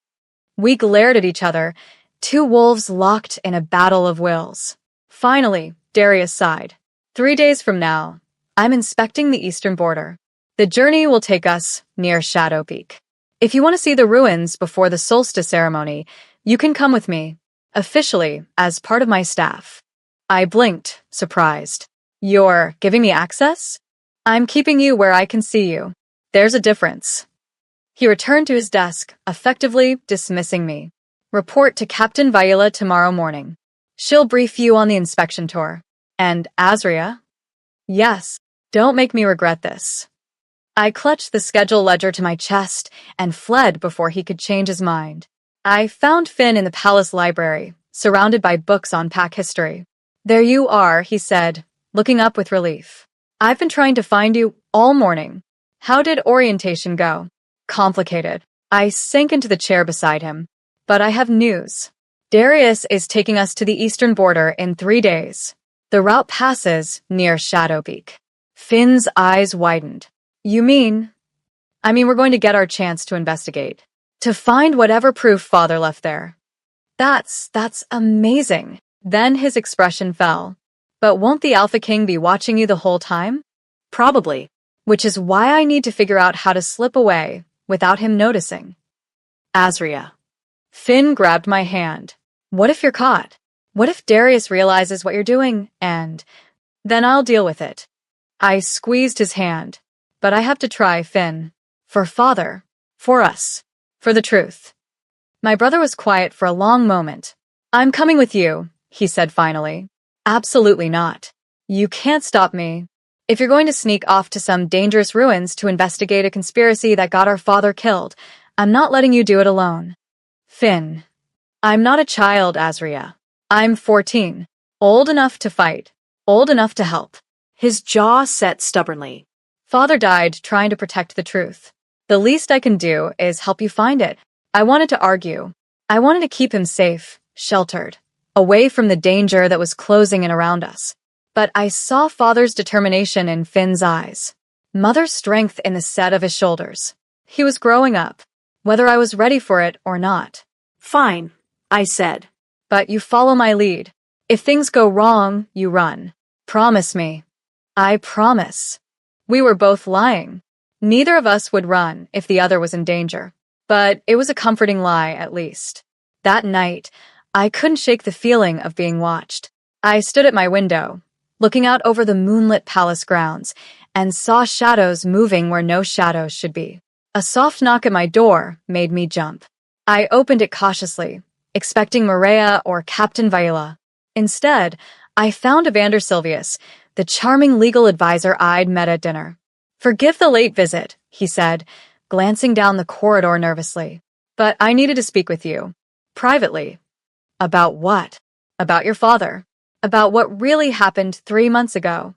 A: We glared at each other, two wolves locked in a battle of wills. Finally, Darius sighed. 3 days from now, I'm inspecting the eastern border. The journey will take us near Shadow Peak. If you want to see the ruins before the solstice ceremony, you can come with me, officially, as part of my staff. I blinked, surprised. You're giving me access? I'm keeping you where I can see you. There's a difference. He returned to his desk, effectively dismissing me. Report to Captain Viola tomorrow morning. She'll brief you on the inspection tour. And Azria? Yes, don't make me regret this. I clutched the schedule ledger to my chest and fled before he could change his mind. I found Finn in the palace library, surrounded by books on pack history. There you are, he said, looking up with relief. I've been trying to find you all morning. How did orientation go? Complicated. I sank into the chair beside him. But I have news. Darius is taking us to the eastern border in 3 days. The route passes near Shadow Peak. Finn's eyes widened. You mean? We're going to get our chance to investigate. To find whatever proof Father left there. That's amazing. Then his expression fell. But won't the Alpha King be watching you the whole time? Probably. Which is why I need to figure out how to slip away without him noticing. Azria. Finn grabbed my hand. What if you're caught? What if Darius realizes what you're doing, and then I'll deal with it? I squeezed his hand. But I have to try, Finn. For Father. For us. For the truth. My brother was quiet for a long moment. I'm coming with you, he said finally. Absolutely not. You can't stop me. If you're going to sneak off to some dangerous ruins to investigate a conspiracy that got our father killed, I'm not letting you do it alone. Finn. I'm not a child, Azria. I'm 14. Old enough to fight. Old enough to help. His jaw set stubbornly. Father died trying to protect the truth. The least I can do is help you find it. I wanted to argue. I wanted to keep him safe, sheltered. away from the danger that was closing in around us. But I saw Father's determination in Finn's eyes, Mother's strength in the set of his shoulders. He was growing up, whether I was ready for it or not.
B: Fine, I said.
A: But you follow my lead. If things go wrong, you run. Promise me. I promise. We were both lying. Neither of us would run if the other was in danger. But it was a comforting lie, at least. That night, I couldn't shake the feeling of being watched. I stood at my window, looking out over the moonlit palace grounds, and saw shadows moving where no shadows should be. A soft knock at my door made me jump. I opened it cautiously, expecting Maria or Captain Viola. Instead, I found Evander Silvius, the charming legal advisor I'd met at dinner. "Forgive the late visit," he said, glancing down the corridor nervously. "But I needed to speak with you. Privately." "About what?" "About your father. About what really happened 3 months ago."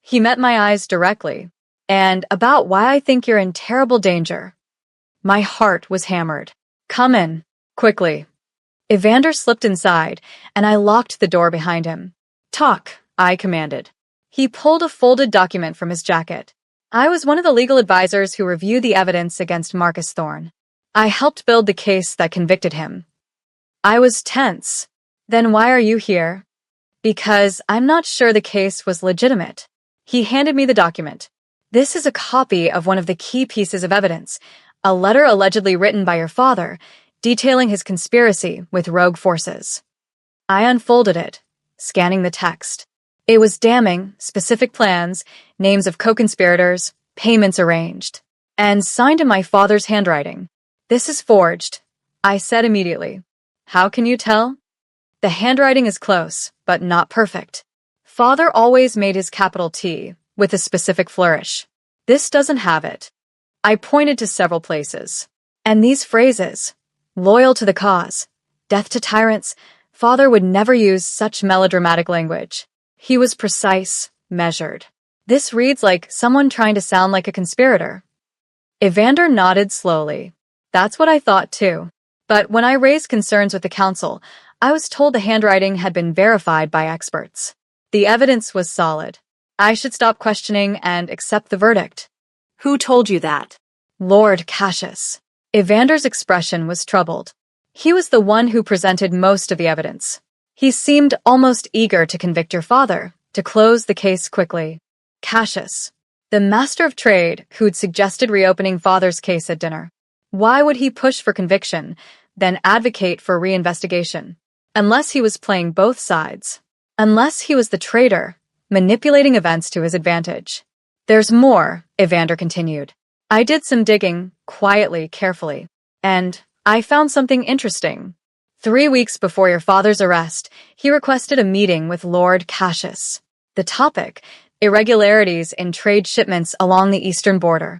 A: He met my eyes directly. "And about why I think you're in terrible danger." My heart was hammered. "Come in, quickly." Evander slipped inside, and I locked the door behind him. "Talk," I commanded. He pulled a folded document from his jacket. "I was one of the legal advisors who reviewed the evidence against Marcus Thorne. I helped build the case that convicted him." I was tense. "Then why are you here?" "Because I'm not sure the case was legitimate." He handed me the document. "This is a copy of one of the key pieces of evidence, a letter allegedly written by your father, detailing his conspiracy with rogue forces." I unfolded it, scanning the text. It was damning, specific plans, names of co-conspirators, payments arranged, and signed in my father's handwriting. "This is forged," I said immediately. "How can you tell?" "The handwriting is close, but not perfect. Father always made his capital T, with a specific flourish. This doesn't have it." I pointed to several places. "And these phrases, loyal to the cause, death to tyrants, Father would never use such melodramatic language. He was precise, measured. This reads like someone trying to sound like a conspirator." Evander nodded slowly. "That's what I thought too. But when I raised concerns with the council, I was told the handwriting had been verified by experts. The evidence was solid. I should stop questioning and accept the verdict."
B: Who told you that?
A: "Lord Cassius." Evander's expression was troubled. He was the one who presented most of the evidence. He seemed almost eager to convict your father, to close the case quickly. Cassius, the master of trade who'd suggested reopening Father's case at dinner. Why would he push for conviction, then advocate for reinvestigation? Unless he was playing both sides. Unless he was the traitor, manipulating events to his advantage. "There's more," Evander continued. "I did some digging, quietly, carefully. And I found something interesting. 3 weeks before your father's arrest, he requested a meeting with Lord Cassius. The topic, irregularities in trade shipments along the eastern border."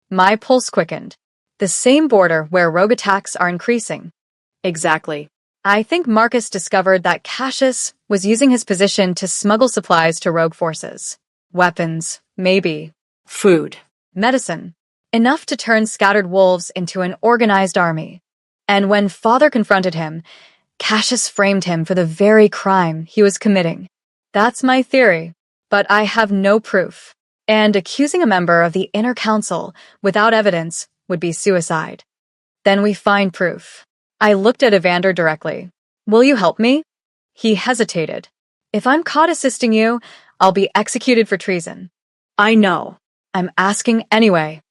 A: My pulse quickened. The same border where rogue attacks are increasing.
B: Exactly.
A: I think Marcus discovered that Cassius was using his position to smuggle supplies to rogue forces. Weapons, maybe.
B: Food.
A: Medicine. Enough to turn scattered wolves into an organized army. And when Father confronted him, Cassius framed him for the very crime he was committing. That's my theory, but I have no proof. And accusing a member of the inner council without evidence would be suicide. Then we find proof. I looked at Evander directly. "Will you help me?" He hesitated. "If I'm caught assisting you, I'll be executed for treason."
B: I know.
A: "I'm asking anyway."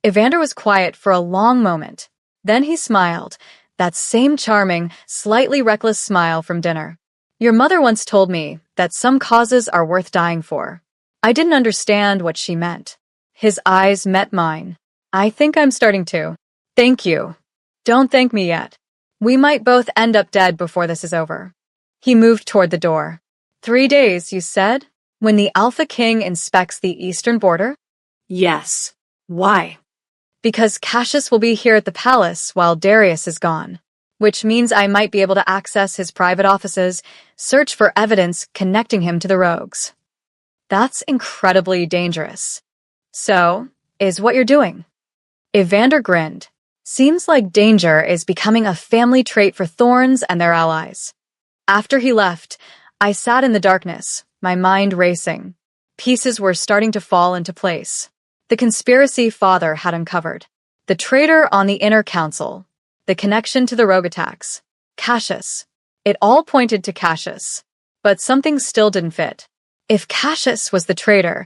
A: Evander was quiet for a long moment. Then he smiled, that same charming, slightly reckless smile from dinner. "Your mother once told me that some causes are worth dying for." I didn't understand what she meant. His eyes met mine. "I think I'm starting to." "Thank you." "Don't thank me yet. We might both end up dead before this is over." He moved toward the door. 3 days, you said? When the Alpha King inspects the eastern border?"
B: Yes. Why?
A: "Because Cassius will be here at the palace while Darius is gone. Which means I might be able to access his private offices, search for evidence connecting him to the rogues." "That's incredibly dangerous." "So, is what you're doing?" Evander grinned. "Seems like danger is becoming a family trait for Thorns and their allies." After he left, I sat in the darkness, my mind racing. Pieces were starting to fall into place. The conspiracy father had uncovered. The traitor on the inner council. The connection to the rogue attacks. Cassius. It all pointed to Cassius. But something still didn't fit. If Cassius was the traitor,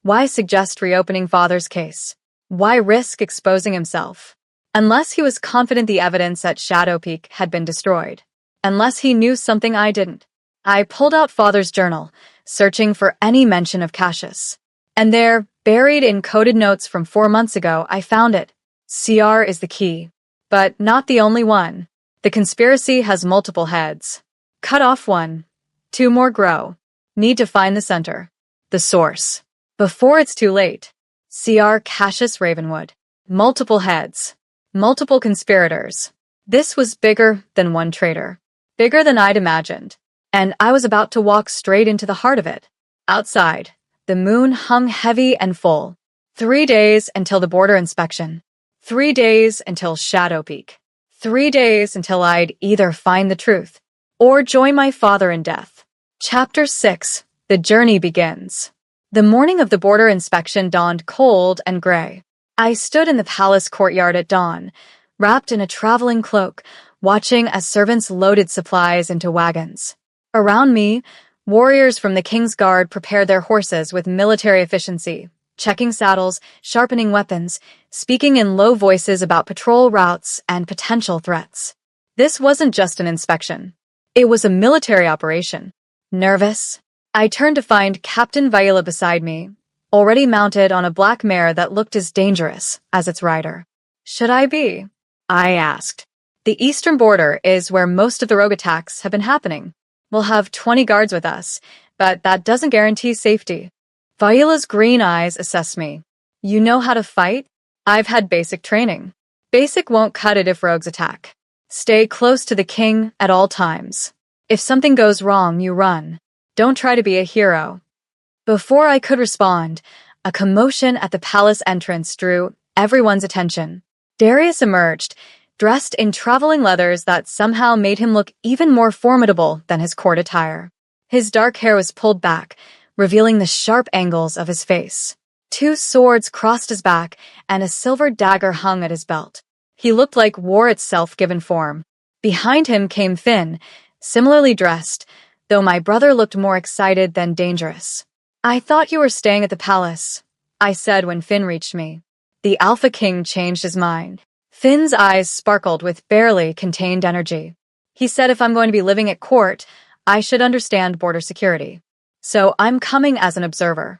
A: why suggest reopening father's case? Why risk exposing himself? Unless he was confident the evidence at Shadow Peak had been destroyed. Unless he knew something I didn't. I pulled out father's journal, searching for any mention of Cassius. And there, buried in coded notes from 4 months ago, I found it. CR is the key. But not the only one. The conspiracy has multiple heads. Cut off one. 2 more grow. Need to find the center. The source. Before it's too late. CR Cassius Ravenwood. Multiple heads. Multiple conspirators. This was bigger than one traitor. Bigger than I'd imagined. And I was about to walk straight into the heart of it. Outside, the moon hung heavy and full. 3 days until the border inspection. 3 days until Shadow Peak. 3 days until I'd either find the truth or join my father in death. Chapter 6. The journey begins. The morning of the border inspection dawned cold and gray. I stood in the palace courtyard at dawn, wrapped in a traveling cloak, watching as servants loaded supplies into wagons. Around me, warriors from the King's Guard prepared their horses with military efficiency, checking saddles, sharpening weapons, speaking in low voices about patrol routes and potential threats. This wasn't just an inspection. It was a military operation. Nervous, I turned to find Captain Vaila beside me, already mounted on a black mare that looked as dangerous as its rider. Should I be? I asked. The eastern border is where most of the rogue attacks have been happening. We'll have 20 guards with us, but that doesn't guarantee safety. Vaila's green eyes assessed me. You know how to fight? I've had basic training. Basic won't cut it if rogues attack. Stay close to the king at all times. If something goes wrong, you run. Don't try to be a hero. Before I could respond, a commotion at the palace entrance drew everyone's attention. Darius emerged, dressed in traveling leathers that somehow made him look even more formidable than his court attire. His dark hair was pulled back, revealing the sharp angles of his face. 2 swords crossed his back, and a silver dagger hung at his belt. He looked like war itself given form. Behind him came Finn, similarly dressed, though my brother looked more excited than dangerous. I thought you were staying at the palace, I said when Finn reached me. The Alpha King changed his mind. Finn's eyes sparkled with barely contained energy. He said if I'm going to be living at court, I should understand border security. So I'm coming as an observer.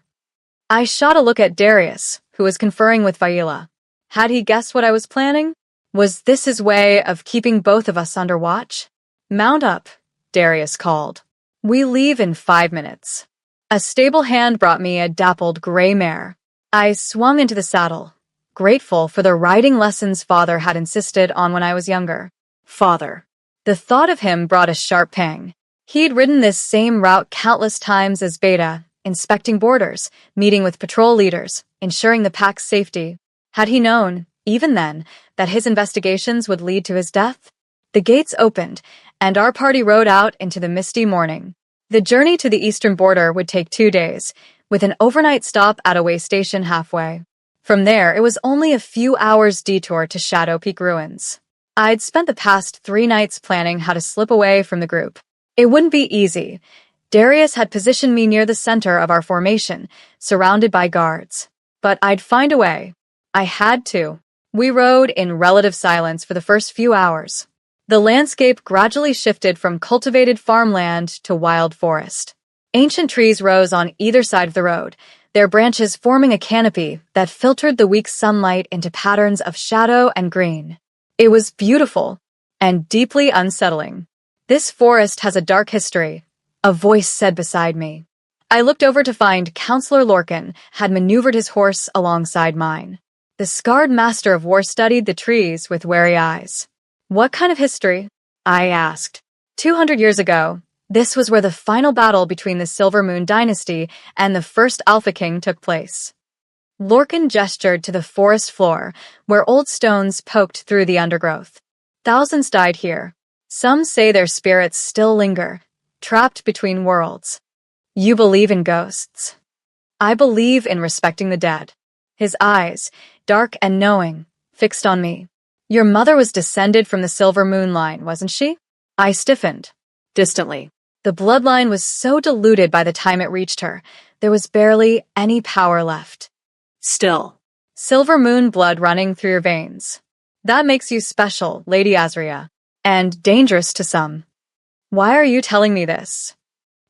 A: I shot a look at Darius, who was conferring with Vaila. Had he guessed what I was planning? Was this his way of keeping both of us under watch? Mount up, Darius called. We leave in 5 minutes. A stable hand brought me a dappled gray mare. I swung into the saddle, grateful for the riding lessons father had insisted on when I was younger. Father. The thought of him brought a sharp pang. He'd ridden this same route countless times as Beta, inspecting borders, meeting with patrol leaders, ensuring the pack's safety. Had he known, even then, that his investigations would lead to his death? The gates opened, and our party rode out into the misty morning. The journey to the eastern border would take 2 days, with an overnight stop at a way station halfway. From there, it was only a few hours' detour to Shadow Peak ruins. I'd spent the past 3 nights planning how to slip away from the group. It wouldn't be easy. Darius had positioned me near the center of our formation, surrounded by guards. But I'd find a way. I had to. We rode in relative silence for the first few hours. The landscape gradually shifted from cultivated farmland to wild forest. Ancient trees rose on either side of the road, their branches forming a canopy that filtered the weak sunlight into patterns of shadow and green. It was beautiful and deeply unsettling. This forest has a dark history, a voice said beside me. I looked over to find Counselor Lorcan had maneuvered his horse alongside mine. The scarred master of war studied the trees with wary eyes. What kind of history? I asked. 200 years ago, this was where the final battle between the Silver Moon Dynasty and the first Alpha King took place. Lorcan gestured to the forest floor, where old stones poked through the undergrowth. Thousands died here. Some say their spirits still linger, trapped between worlds. You believe in ghosts. I believe in respecting the dead. His eyes, dark and knowing, fixed on me. Your mother was descended from the Silver Moon line, wasn't she? I stiffened.
B: Distantly.
A: The bloodline was so diluted by the time it reached her, there was barely any power left.
B: Still.
A: Silver Moon blood running through your veins. That makes you special, Lady Azria, and dangerous to some. Why are you telling me this?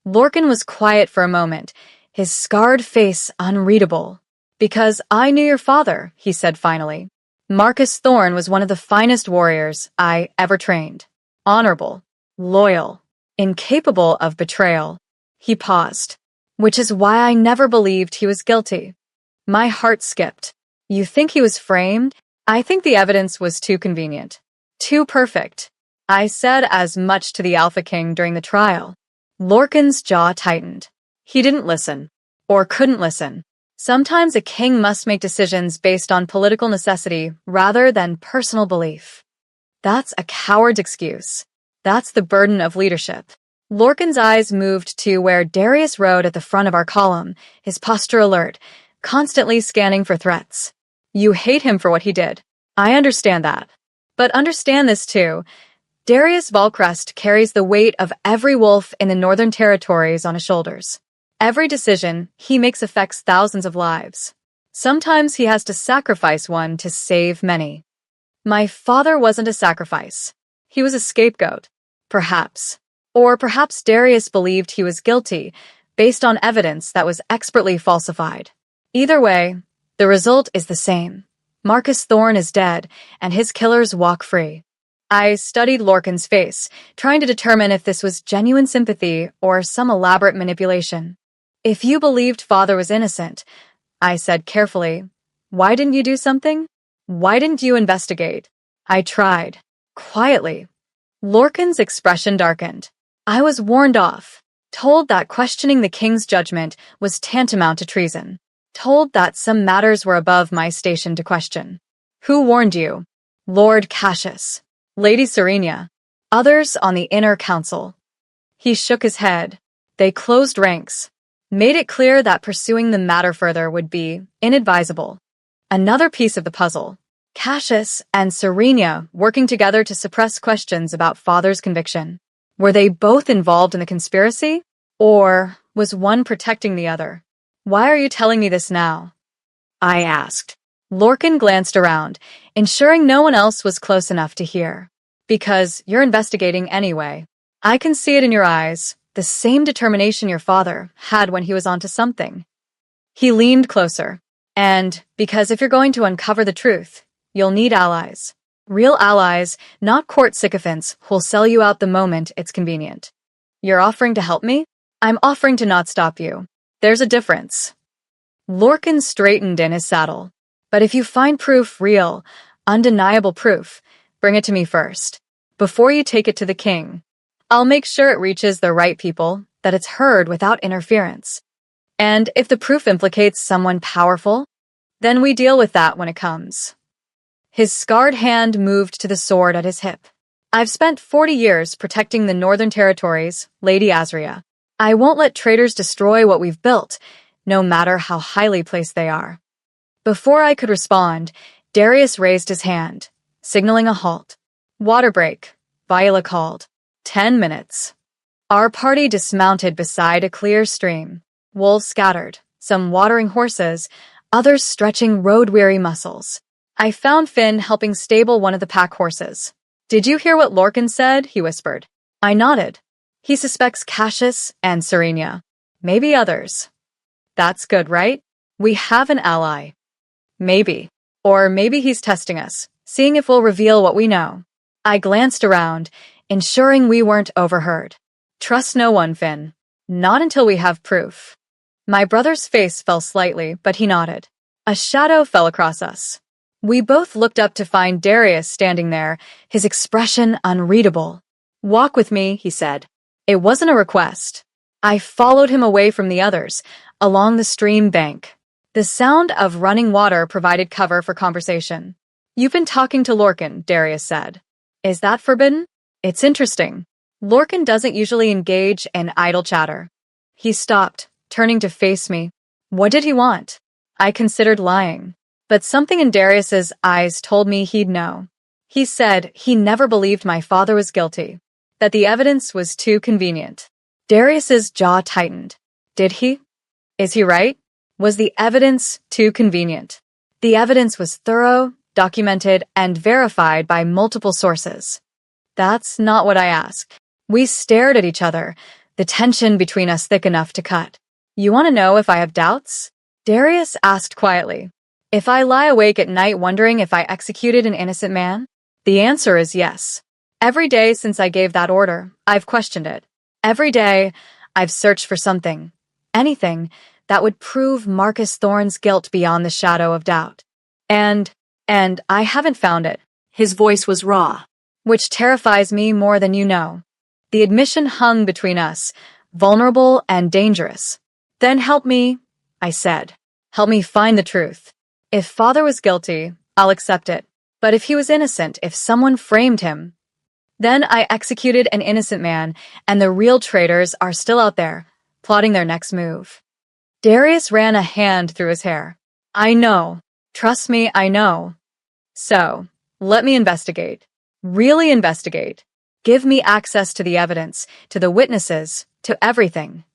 A: Lorcan was quiet for a moment, his scarred face unreadable. Because I knew your father, he said finally. Marcus Thorne was one of the finest warriors I ever trained. Honorable, loyal, incapable of betrayal. He paused, which is why I never believed he was guilty. My heart skipped. You think he was framed? I think the evidence was too convenient. Too perfect. I said as much to the Alpha King during the trial. Lorcan's jaw tightened. He didn't listen. Or couldn't listen. Sometimes a king must make decisions based on political necessity rather than personal belief. That's a coward's excuse. That's the burden of leadership. Lorcan's eyes moved to where Darius rode at the front of our column, his posture alert, constantly scanning for threats. You hate him for what he did. I understand that. But understand this too. Darius Valcrest carries the weight of every wolf in the Northern Territories on his shoulders. Every decision he makes affects thousands of lives. Sometimes he has to sacrifice one to save many. My father wasn't a sacrifice. He was a scapegoat. Perhaps. Or perhaps Darius believed he was guilty, based on evidence that was expertly falsified. Either way, the result is the same. Marcus Thorne is dead, and his killers walk free. I studied Lorcan's face, trying to determine if this was genuine sympathy or some elaborate manipulation. If you believed father was innocent, I said carefully, why didn't you do something? Why didn't you investigate? I tried. Quietly. Lorcan's expression darkened. I was warned off. Told that questioning the king's judgment was tantamount to treason. Told that some matters were above my station to question. Who warned you? Lord Cassius. Lady Serenia. Others on the inner council. He shook his head. They closed ranks. Made it clear that pursuing the matter further would be inadvisable. Another piece of the puzzle. Cassius and Serenia working together to suppress questions about father's conviction. Were they both involved in the conspiracy? Or was one protecting the other? Why are you telling me this now? I asked. Lorcan glanced around, ensuring no one else was close enough to hear. Because you're investigating anyway. I can see it in your eyes. The same determination your father had when he was onto something. He leaned closer. And because if you're going to uncover the truth, you'll need allies. Real allies, not court sycophants who'll sell you out the moment it's convenient. You're offering to help me? I'm offering to not stop you. There's a difference. Lorcan straightened in his saddle. But if you find proof real, undeniable proof, bring it to me first. Before you take it to the king. I'll make sure it reaches the right people, that it's heard without interference. And if the proof implicates someone powerful, then we deal with that when it comes. His scarred hand moved to the sword at his hip. I've spent 40 years protecting the Northern Territories, Lady Azria. I won't let traitors destroy what we've built, no matter how highly placed they are. Before I could respond, Darius raised his hand, signaling a halt. Water break, Viola called. 10 minutes. Our party dismounted beside a clear stream. Wolves scattered, some watering horses, others stretching road-weary muscles. I found Finn helping stable one of the pack horses. Did you hear what Lorcan said? He whispered. I nodded. He suspects Cassius and Serenia. Maybe others. That's good, right? We have an ally. Maybe. Or maybe he's testing us, seeing if we'll reveal what we know. I glanced around, ensuring we weren't overheard. Trust no one, Finn. Not until we have proof. My brother's face fell slightly, but he nodded. A shadow fell across us. We both looked up to find Darius standing there, his expression unreadable. Walk with me, he said. It wasn't a request. I followed him away from the others, along the stream bank. The sound of running water provided cover for conversation. You've been talking to Lorcan, Darius said. Is that forbidden? It's interesting. Lorcan doesn't usually engage in idle chatter. He stopped, turning to face me. What did he want? I considered lying, but something in Darius's eyes told me he'd know. He said he never believed my father was guilty, that the evidence was too convenient. Darius's jaw tightened. Did he? Is he right? Was the evidence too convenient? The evidence was thorough, documented, and verified by multiple sources. That's not what I asked. We stared at each other, the tension between us thick enough to cut. You want to know if I have doubts? Darius asked quietly. If I lie awake at night wondering if I executed an innocent man? The answer is yes. Every day since I gave that order, I've questioned it. Every day, I've searched for something, anything, that would prove Marcus Thorne's guilt beyond the shadow of doubt. And I haven't found it.
B: His voice was raw.
A: Which terrifies me more than you know. The admission hung between us, vulnerable and dangerous. Then help me, I said. Help me find the truth. If Father was guilty, I'll accept it. But if he was innocent, if someone framed him, then I executed an innocent man, and the real traitors are still out there, plotting their next move. Darius ran a hand through his hair. I know. Trust me, I know. So, let me investigate. Really investigate. Give me access to the evidence, to the witnesses, to everything.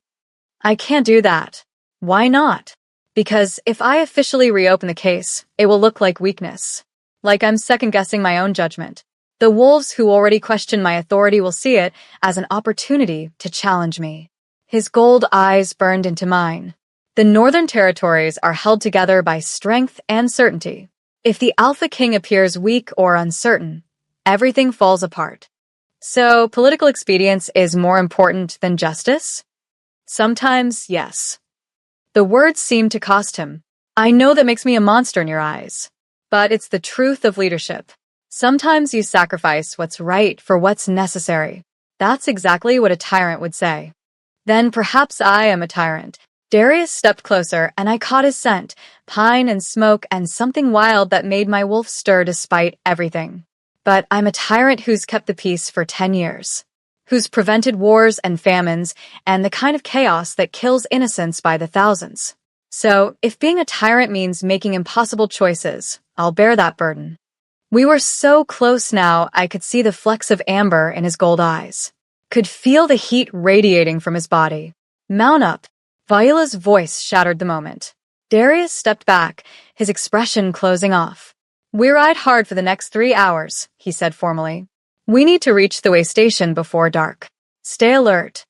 A: I can't do that. Why not? Because if I officially reopen the case, it will look like weakness. Like I'm second-guessing my own judgment. The wolves who already question my authority will see it as an opportunity to challenge me. His gold eyes burned into mine. The Northern Territories are held together by strength and certainty. If the Alpha King appears weak or uncertain, everything falls apart. So, political expedience is more important than justice? Sometimes, yes. The words seemed to cost him. I know that makes me a monster in your eyes. But it's the truth of leadership. Sometimes you sacrifice what's right for what's necessary. That's exactly what a tyrant would say. Then perhaps I am a tyrant. Darius stepped closer, and I caught his scent, pine and smoke and something wild that made my wolf stir despite everything. But I'm a tyrant who's kept the peace for 10 years. Who's prevented wars and famines and the kind of chaos that kills innocents by the thousands. So, if being a tyrant means making impossible choices, I'll bear that burden. We were so close now I could see the flecks of amber in his gold eyes. Could feel the heat radiating from his body. Mount up. Viola's voice shattered the moment. Darius stepped back, his expression closing off. We ride hard for the next 3 hours, he said formally. We need to reach the way station before dark. Stay alert.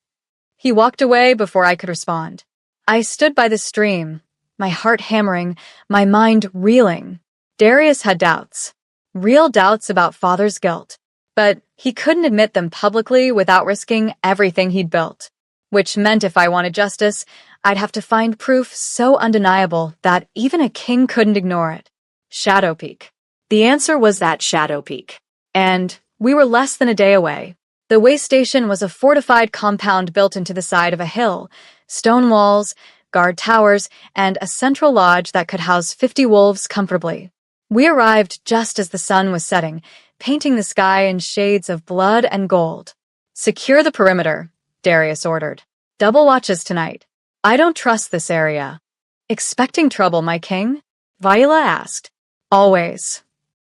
A: He walked away before I could respond. I stood by the stream, my heart hammering, my mind reeling. Darius had doubts. Real doubts about Father's guilt. But he couldn't admit them publicly without risking everything he'd built. Which meant if I wanted justice, I'd have to find proof so undeniable that even a king couldn't ignore it. Shadow Peak. The answer was that Shadow Peak. And we were less than a day away. The way station was a fortified compound built into the side of a hill, stone walls, guard towers, and a central lodge that could house 50 wolves comfortably. We arrived just as the sun was setting, painting the sky in shades of blood and gold. Secure the perimeter, Darius ordered. Double watches tonight. I don't trust this area. Expecting trouble, my king? Viola asked. Always.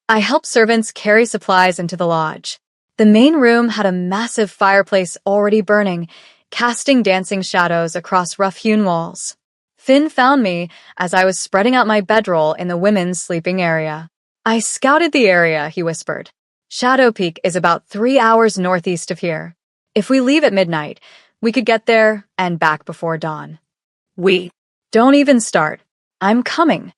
A: I helped servants carry supplies into the lodge. The main room had a massive fireplace already burning, casting dancing shadows across rough-hewn walls. Finn found me as I was spreading out my bedroll in the women's sleeping area. I scouted the area, he whispered. Shadow Peak is about 3 hours northeast of here. If we leave at midnight, we could get there and back before dawn. Don't even start. I'm coming.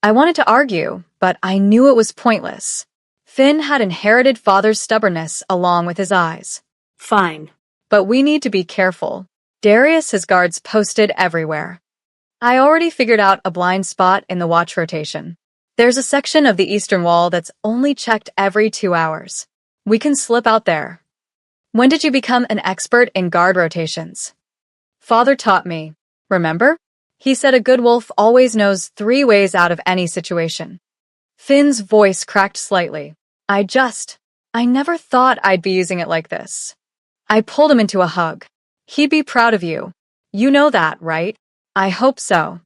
A: I wanted to argue, but I knew it was pointless. Finn had inherited Father's stubbornness along with his eyes.
B: Fine.
A: But we need to be careful. Darius has guards posted everywhere. I already figured out a blind spot in the watch rotation. There's a section of the eastern wall that's only checked every 2 hours. We can slip out there. When did you become an expert in guard rotations? Father taught me. Remember? He said a good wolf always knows 3 ways out of any situation. Finn's voice cracked slightly. I never thought I'd be using it like this. I pulled him into a hug. He'd be proud of you. You know that, right? I hope so.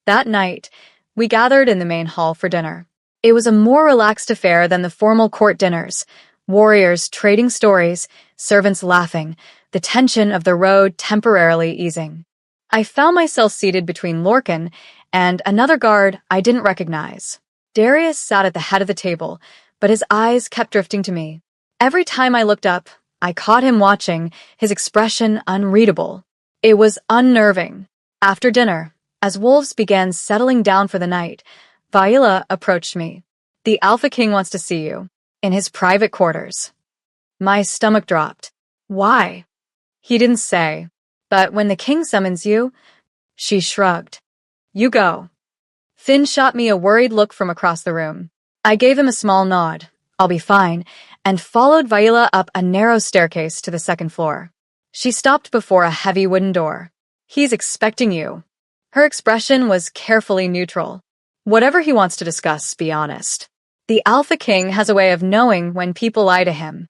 A: That night, we gathered in the main hall for dinner. It was a more relaxed affair than the formal court dinners. Warriors trading stories, servants laughing, the tension of the road temporarily easing. I found myself seated between Lorcan and another guard I didn't recognize. Darius sat at the head of the table, but his eyes kept drifting to me. Every time I looked up, I caught him watching, his expression unreadable. It was unnerving. After dinner, as wolves began settling down for the night, Vaila approached me. The Alpha King wants to see you, in his private quarters. My stomach dropped. Why? He didn't say, but when the king summons you, she shrugged. You go. Finn shot me a worried look from across the room. I gave him a small nod, I'll be fine, and followed Vaila up a narrow staircase to the second floor. She stopped before a heavy wooden door. He's expecting you. Her expression was carefully neutral. Whatever he wants to discuss, be honest. The Alpha King has a way of knowing when people lie to him.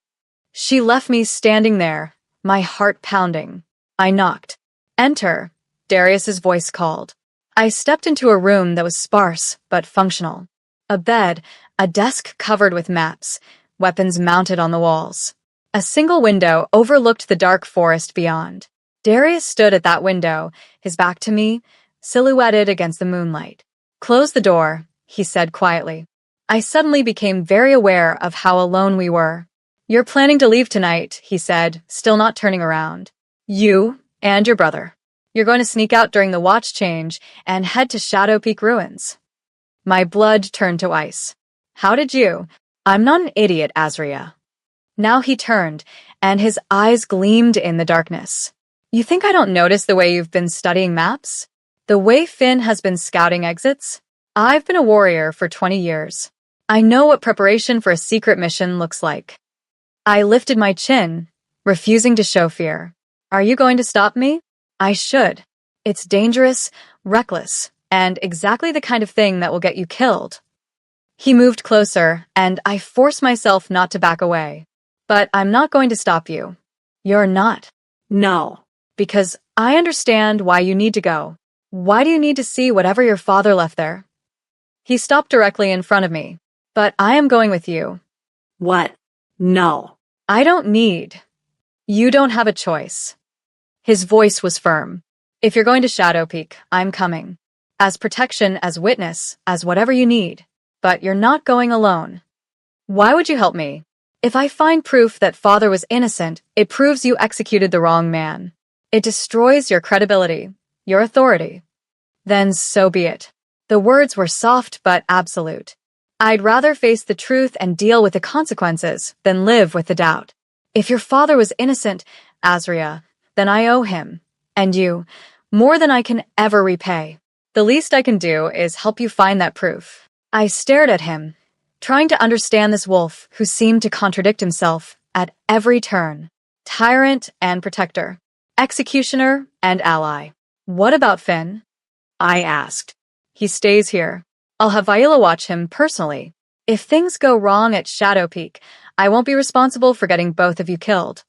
A: She left me standing there, my heart pounding. I knocked. Enter, Darius's voice called. I stepped into a room that was sparse but functional. A bed, a desk covered with maps, weapons mounted on the walls. A single window overlooked the dark forest beyond. Darius stood at that window, his back to me, silhouetted against the moonlight. Close the door, he said quietly. I suddenly became very aware of how alone we were. You're planning to leave tonight, he said, still not turning around. You and your brother. You're going to sneak out during the watch change and head to Shadow Peak Ruins. My blood turned to ice. How did you? I'm not an idiot, Azria. Now he turned, and his eyes gleamed in the darkness. You think I don't notice the way you've been studying maps? The way Finn has been scouting exits? I've been a warrior for 20 years. I know what preparation for a secret mission looks like. I lifted my chin, refusing to show fear. Are you going to stop me? I should. It's dangerous, reckless, and exactly the kind of thing that will get you killed. He moved closer, and I forced myself not to back away. But I'm not going to stop you. You're not.
B: No.
A: Because I understand why you need to go. Why do you need to see whatever your father left there? He stopped directly in front of me. But I am going with you.
B: What? No.
A: I don't need. You don't have a choice. His voice was firm. If you're going to Shadow Peak, I'm coming. As protection, as witness, as whatever you need. But you're not going alone. Why would you help me? If I find proof that father was innocent, it proves you executed the wrong man. It destroys your credibility, your authority. Then so be it. The words were soft but absolute. I'd rather face the truth and deal with the consequences than live with the doubt. If your father was innocent, Azria, then I owe him, and you, more than I can ever repay. The least I can do is help you find that proof. I stared at him, trying to understand this wolf who seemed to contradict himself at every turn. Tyrant and protector, executioner and ally. What about Finn? I asked. He stays here. I'll have Vaila watch him personally. If things go wrong at Shadow Peak, I won't be responsible for getting both of you killed.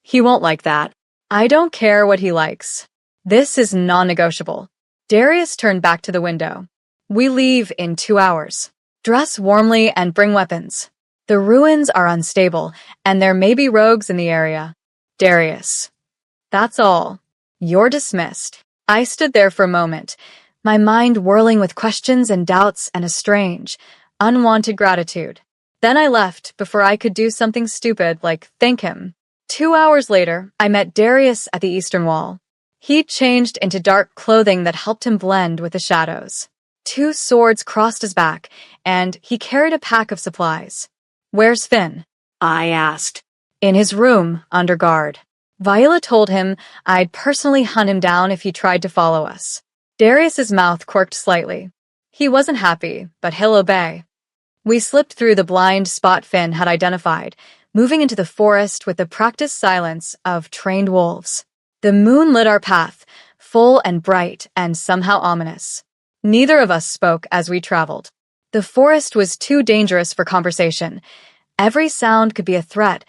A: He won't like that. I don't care what he likes. This is non-negotiable. Darius turned back to the window. We leave in 2 hours. Dress warmly and bring weapons. The ruins are unstable, and there may be rogues in the area. Darius. That's all. You're dismissed. I stood there for a moment, my mind whirling with questions and doubts and a strange, unwanted gratitude. Then I left before I could do something stupid like thank him. 2 hours later, I met Darius at the eastern wall. He changed into dark clothing that helped him blend with the shadows. 2 swords crossed his back, and he carried a pack of supplies. Where's Finn? I asked. In his room, under guard. Vaila told him I'd personally hunt him down if he tried to follow us. Darius's mouth quirked slightly. He wasn't happy, but he'll obey. We slipped through the blind spot Finn had identified, moving into the forest with the practiced silence of trained wolves. The moon lit our path, full and bright and somehow ominous. Neither of us spoke as we traveled. The forest was too dangerous for conversation. Every sound could be a threat,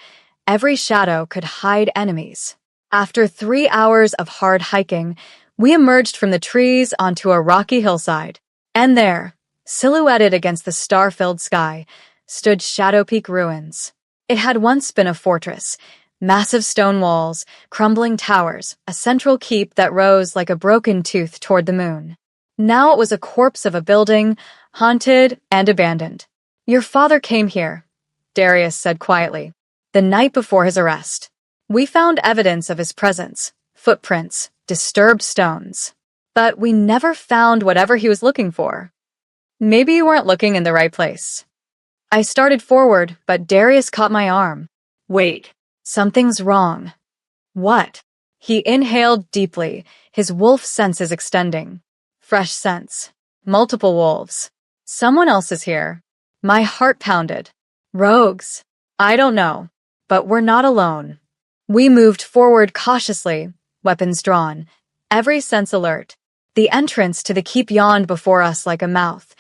A: every shadow could hide enemies. After 3 hours of hard hiking, we emerged from the trees onto a rocky hillside. And there, silhouetted against the star-filled sky, stood Shadow Peak Ruins. It had once been a fortress, massive stone walls, crumbling towers, a central keep that rose like a broken tooth toward the moon. Now it was a corpse of a building, haunted and abandoned. "Your father came here," Darius said quietly, "the night before his arrest. We found evidence of his presence, footprints, disturbed stones. But we never found whatever he was looking for. Maybe you weren't looking in the right place." I started forward, but Darius caught my arm.
B: Wait.
A: "Something's wrong." "What?" He inhaled deeply, his wolf senses extending. Fresh scents. Multiple wolves. "Someone else is here." My heart pounded. "Rogues?" "I don't know. But we're not alone." We moved forward cautiously, weapons drawn, every sense alert. The entrance to the keep yawned before us like a mouth,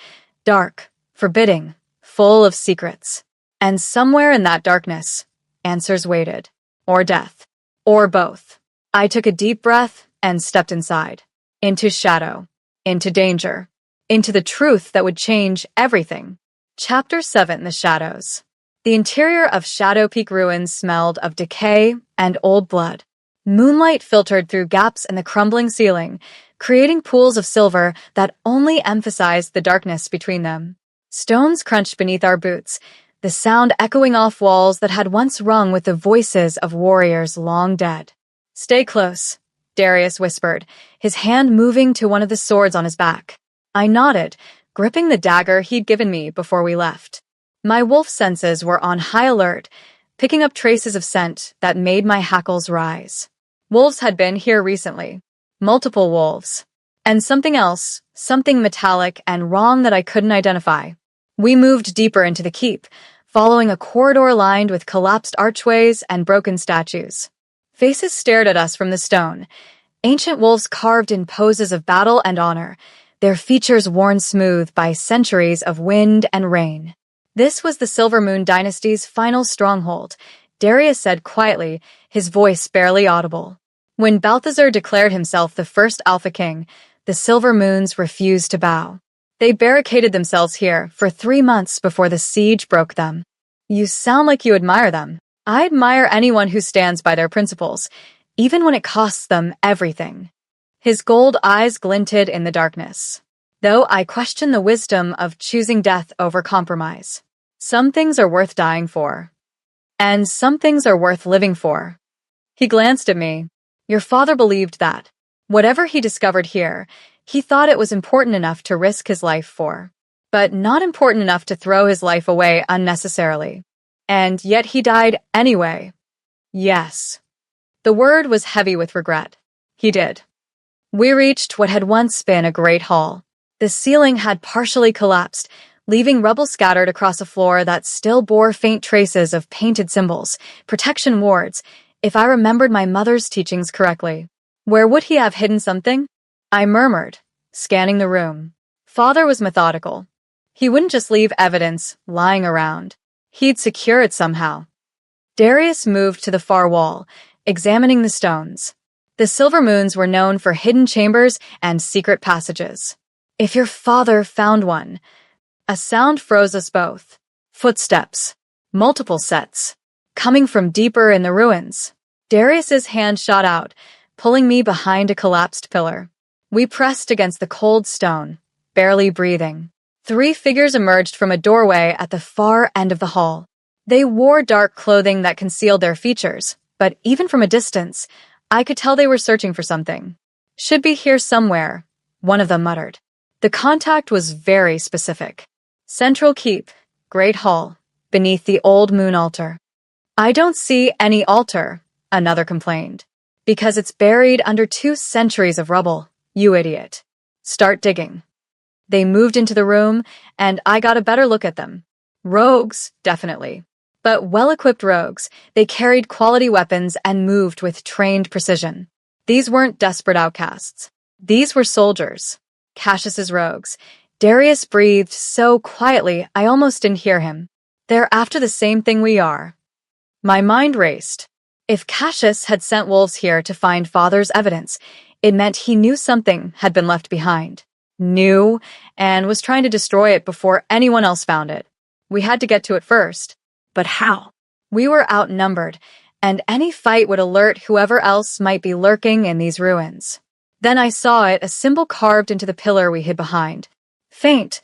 A: dark, forbidding, full of secrets. And somewhere in that darkness, answers waited. Or death. Or both. I took a deep breath and stepped inside. Into shadow. Into danger. Into the truth that would change everything. Chapter 7: The Shadows. The interior of Shadow Peak Ruins smelled of decay and old blood. Moonlight filtered through gaps in the crumbling ceiling, creating pools of silver that only emphasized the darkness between them. Stones crunched beneath our boots, the sound echoing off walls that had once rung with the voices of warriors long dead. "Stay close," Darius whispered, his hand moving to one of the swords on his back. I nodded, gripping the dagger he'd given me before we left. My wolf senses were on high alert, picking up traces of scent that made my hackles rise. Wolves had been here recently. Multiple wolves. And something else, something metallic and wrong that I couldn't identify. We moved deeper into the keep, following a corridor lined with collapsed archways and broken statues. Faces stared at us from the stone, ancient wolves carved in poses of battle and honor, their features worn smooth by centuries of wind and rain. This was the Silver Moon Dynasty's final stronghold, Darius said quietly, his voice barely audible. When Balthazar declared himself the first Alpha King, the Silver Moons refused to bow. They barricaded themselves here for 3 months before the siege broke them. "You sound like you admire them." "I admire anyone who stands by their principles, even when it costs them everything." His gold eyes glinted in the darkness. "Though I question the wisdom of choosing death over compromise. Some things are worth dying for. And some things are worth living for." He glanced at me. "Your father believed that. Whatever he discovered here, he thought it was important enough to risk his life for. But not important enough to throw his life away unnecessarily. And yet he died anyway." "Yes." The word was heavy with regret. "He did." We reached what had once been a great hall. The ceiling had partially collapsed, leaving rubble scattered across a floor that still bore faint traces of painted symbols, protection wards, if I remembered my mother's teachings correctly. Where would he have hidden something? I murmured, scanning the room. Father was methodical. He wouldn't just leave evidence lying around. He'd secure it somehow. Darius moved to the far wall, examining the stones. The Silver Moons were known for hidden chambers and secret passages. "If your father found one..." A sound froze us both. Footsteps. Multiple sets. Coming from deeper in the ruins. Darius's hand shot out, pulling me behind a collapsed pillar. We pressed against the cold stone, barely breathing. 3 figures emerged from a doorway at the far end of the hall. They wore dark clothing that concealed their features, but even from a distance, I could tell they were searching for something. "Should be here somewhere," one of them muttered. The contact was very specific. "Central Keep, Great Hall, beneath the old moon altar." "I don't see any altar," another complained. "Because it's buried under 2 centuries of rubble, you idiot. Start digging." They moved into the room, and I got a better look at them. Rogues, definitely. But well-equipped rogues, they carried quality weapons and moved with trained precision. These weren't desperate outcasts. These were soldiers. Cassius's rogues. Darius breathed so quietly I almost didn't hear him. "They're after the same thing we are." My mind raced. If Cassius had sent wolves here to find father's evidence, it meant he knew something had been left behind. Knew, and was trying to destroy it before anyone else found it. We had to get to it first.
B: But how?
A: We were outnumbered, and any fight would alert whoever else might be lurking in these ruins. Then I saw it, a symbol carved into the pillar we hid behind. Faint,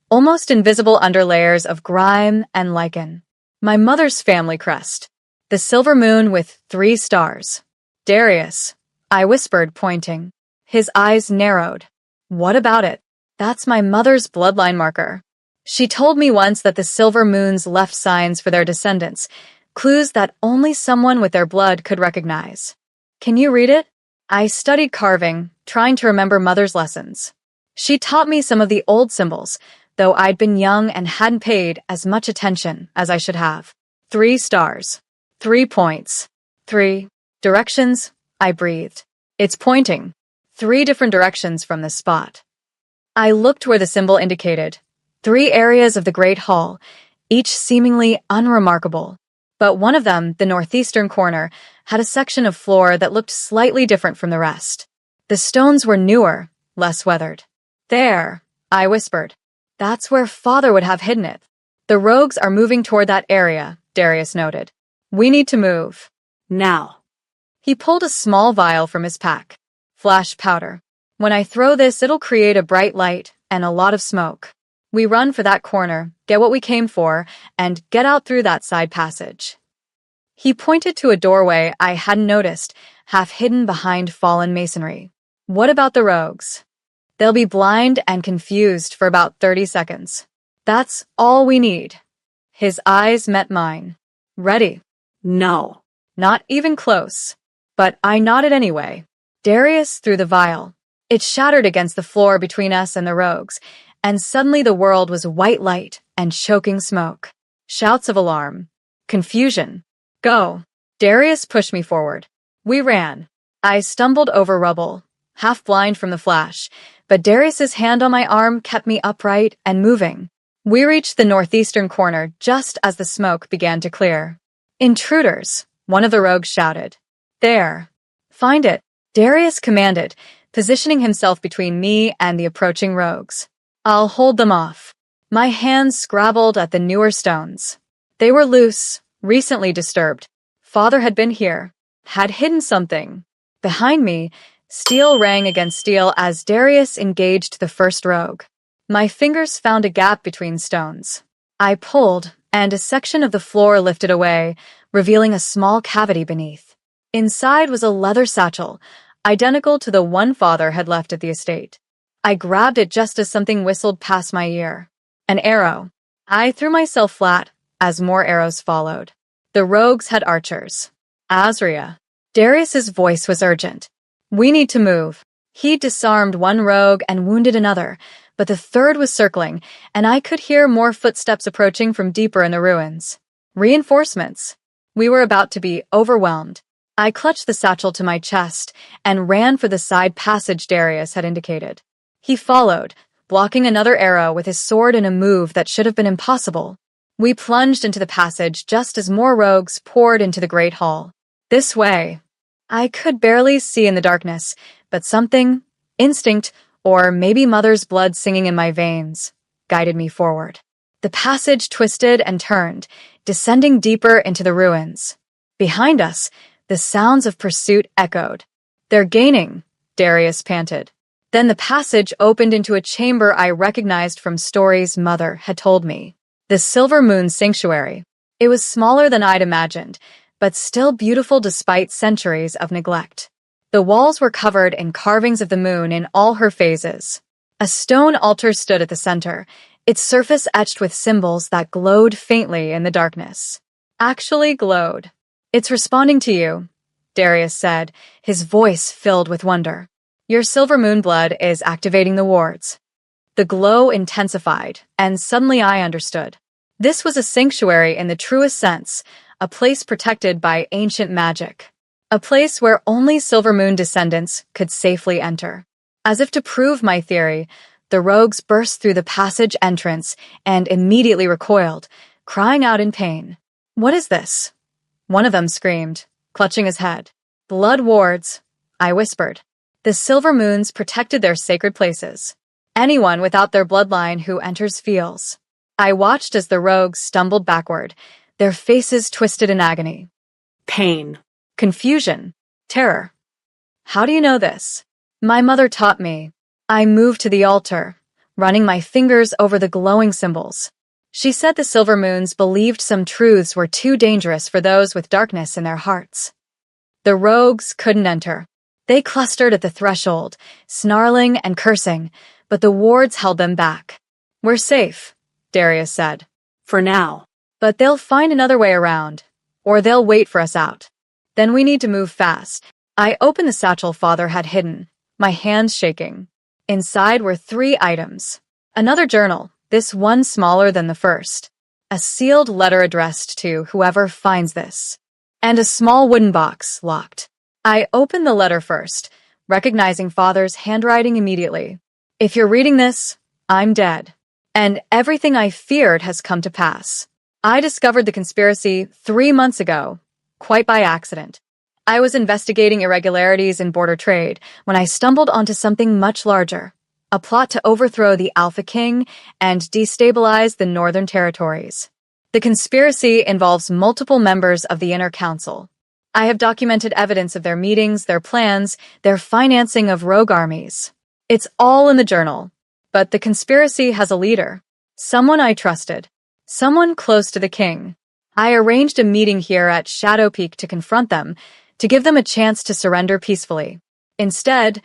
A: almost invisible underlayers of grime and lichen. My mother's family crest. The silver moon with 3 stars. Darius, I whispered, pointing. His eyes narrowed. What about it? That's my mother's bloodline marker. She told me once that the silver moons left signs for their descendants, clues that only someone with their blood could recognize. Can you read it? I studied carving, trying to remember Mother's lessons. She taught me some of the old symbols, though I'd been young and hadn't paid as much attention as I should have. 3 stars. 3 points. 3 directions, I breathed. It's pointing. 3 different directions from this spot. I looked where the symbol indicated. 3 areas of the Great Hall, each seemingly unremarkable. But one of them, the northeastern corner, had a section of floor that looked slightly different from the rest. The stones were newer, less weathered. There, I whispered. That's where Father would have hidden it. The rogues are moving toward that area, Darius noted. We need to move.
B: Now.
A: He pulled a small vial from his pack. Flash powder. When I throw this, it'll create a bright light and a lot of smoke. We run for that corner, get what we came for, and get out through that side passage. He pointed to a doorway I hadn't noticed, half hidden behind fallen masonry. What about the rogues? They'll be blind and confused for about 30 seconds. That's all we need. His eyes met mine. Ready?
B: No.
A: Not even close. But I nodded anyway. Darius threw the vial. It shattered against the floor between us and the rogues, and suddenly the world was white light and choking smoke. Shouts of alarm. Confusion. Go. Darius pushed me forward. We ran. I stumbled over rubble, half blind from the flash, but Darius's hand on my arm kept me upright and moving. We reached the northeastern corner just as the smoke began to clear. Intruders, one of the rogues shouted. There. Find it, Darius commanded, positioning himself between me and the approaching rogues. I'll hold them off. My hands scrabbled at the newer stones. They were loose, recently disturbed. Father had been here, had hidden something. Behind me, steel rang against steel as Darius engaged the first rogue. My fingers found a gap between stones. I pulled, and a section of the floor lifted away, revealing a small cavity beneath. Inside was a leather satchel, identical to the one Father had left at the estate. I grabbed it just as something whistled past my ear. An arrow. I threw myself flat as more arrows followed. The rogues had archers. Azria. Darius's voice was urgent. We need to move. He disarmed one rogue and wounded another, but the third was circling, and I could hear more footsteps approaching from deeper in the ruins. Reinforcements. We were about to be overwhelmed. I clutched the satchel to my chest and ran for the side passage Darius had indicated. He followed, blocking another arrow with his sword in a move that should have been impossible. We plunged into the passage just as more rogues poured into the great hall. This way. I could barely see in the darkness, but something, instinct, or maybe Mother's blood singing in my veins, guided me forward. The passage twisted and turned, descending deeper into the ruins. Behind us, the sounds of pursuit echoed. They're gaining, Darius panted. Then the passage opened into a chamber I recognized from stories Mother had told me. The Silver Moon Sanctuary. It was smaller than I'd imagined, but still beautiful despite centuries of neglect. The walls were covered in carvings of the moon in all her phases. A stone altar stood at the center, its surface etched with symbols that glowed faintly in the darkness. Actually glowed. It's responding to you, Darius said, his voice filled with wonder. Your silver moon blood is activating the wards. The glow intensified, and suddenly I understood. This was a sanctuary in the truest sense, a place protected by ancient magic. A place where only Silver Moon descendants could safely enter. As if to prove my theory, the rogues burst through the passage entrance and immediately recoiled, crying out in pain. What is this? One of them screamed, clutching his head. Blood wards, I whispered. The silver moons protected their sacred places. Anyone without their bloodline who enters feels. I watched as the rogues stumbled backward, their faces twisted in agony.
B: Pain.
A: Confusion. Terror. How do you know this? My mother taught me. I moved to the altar, running my fingers over the glowing symbols. She said the silver moons believed some truths were too dangerous for those with darkness in their hearts. The rogues couldn't enter. They clustered at the threshold, snarling and cursing, but the wards held them back. We're safe, Darius said.
B: For now.
A: But they'll find another way around, or they'll wait for us out. Then we need to move fast. I opened the satchel Father had hidden, my hands shaking. Inside were 3 items. Another journal, this one smaller than the first. A sealed letter addressed to whoever finds this. And a small wooden box, locked. I opened the letter first, recognizing Father's handwriting immediately. If you're reading this, I'm dead. And everything I feared has come to pass. I discovered the conspiracy 3 months ago, quite by accident. I was investigating irregularities in border trade when I stumbled onto something much larger. A plot to overthrow the Alpha King and destabilize the Northern Territories. The conspiracy involves multiple members of the Inner Council. I have documented evidence of their meetings, their plans, their financing of rogue armies. It's all in the journal. But the conspiracy has a leader. Someone I trusted. Someone close to the king. I arranged a meeting here at Shadow Peak to confront them, to give them a chance to surrender peacefully. Instead,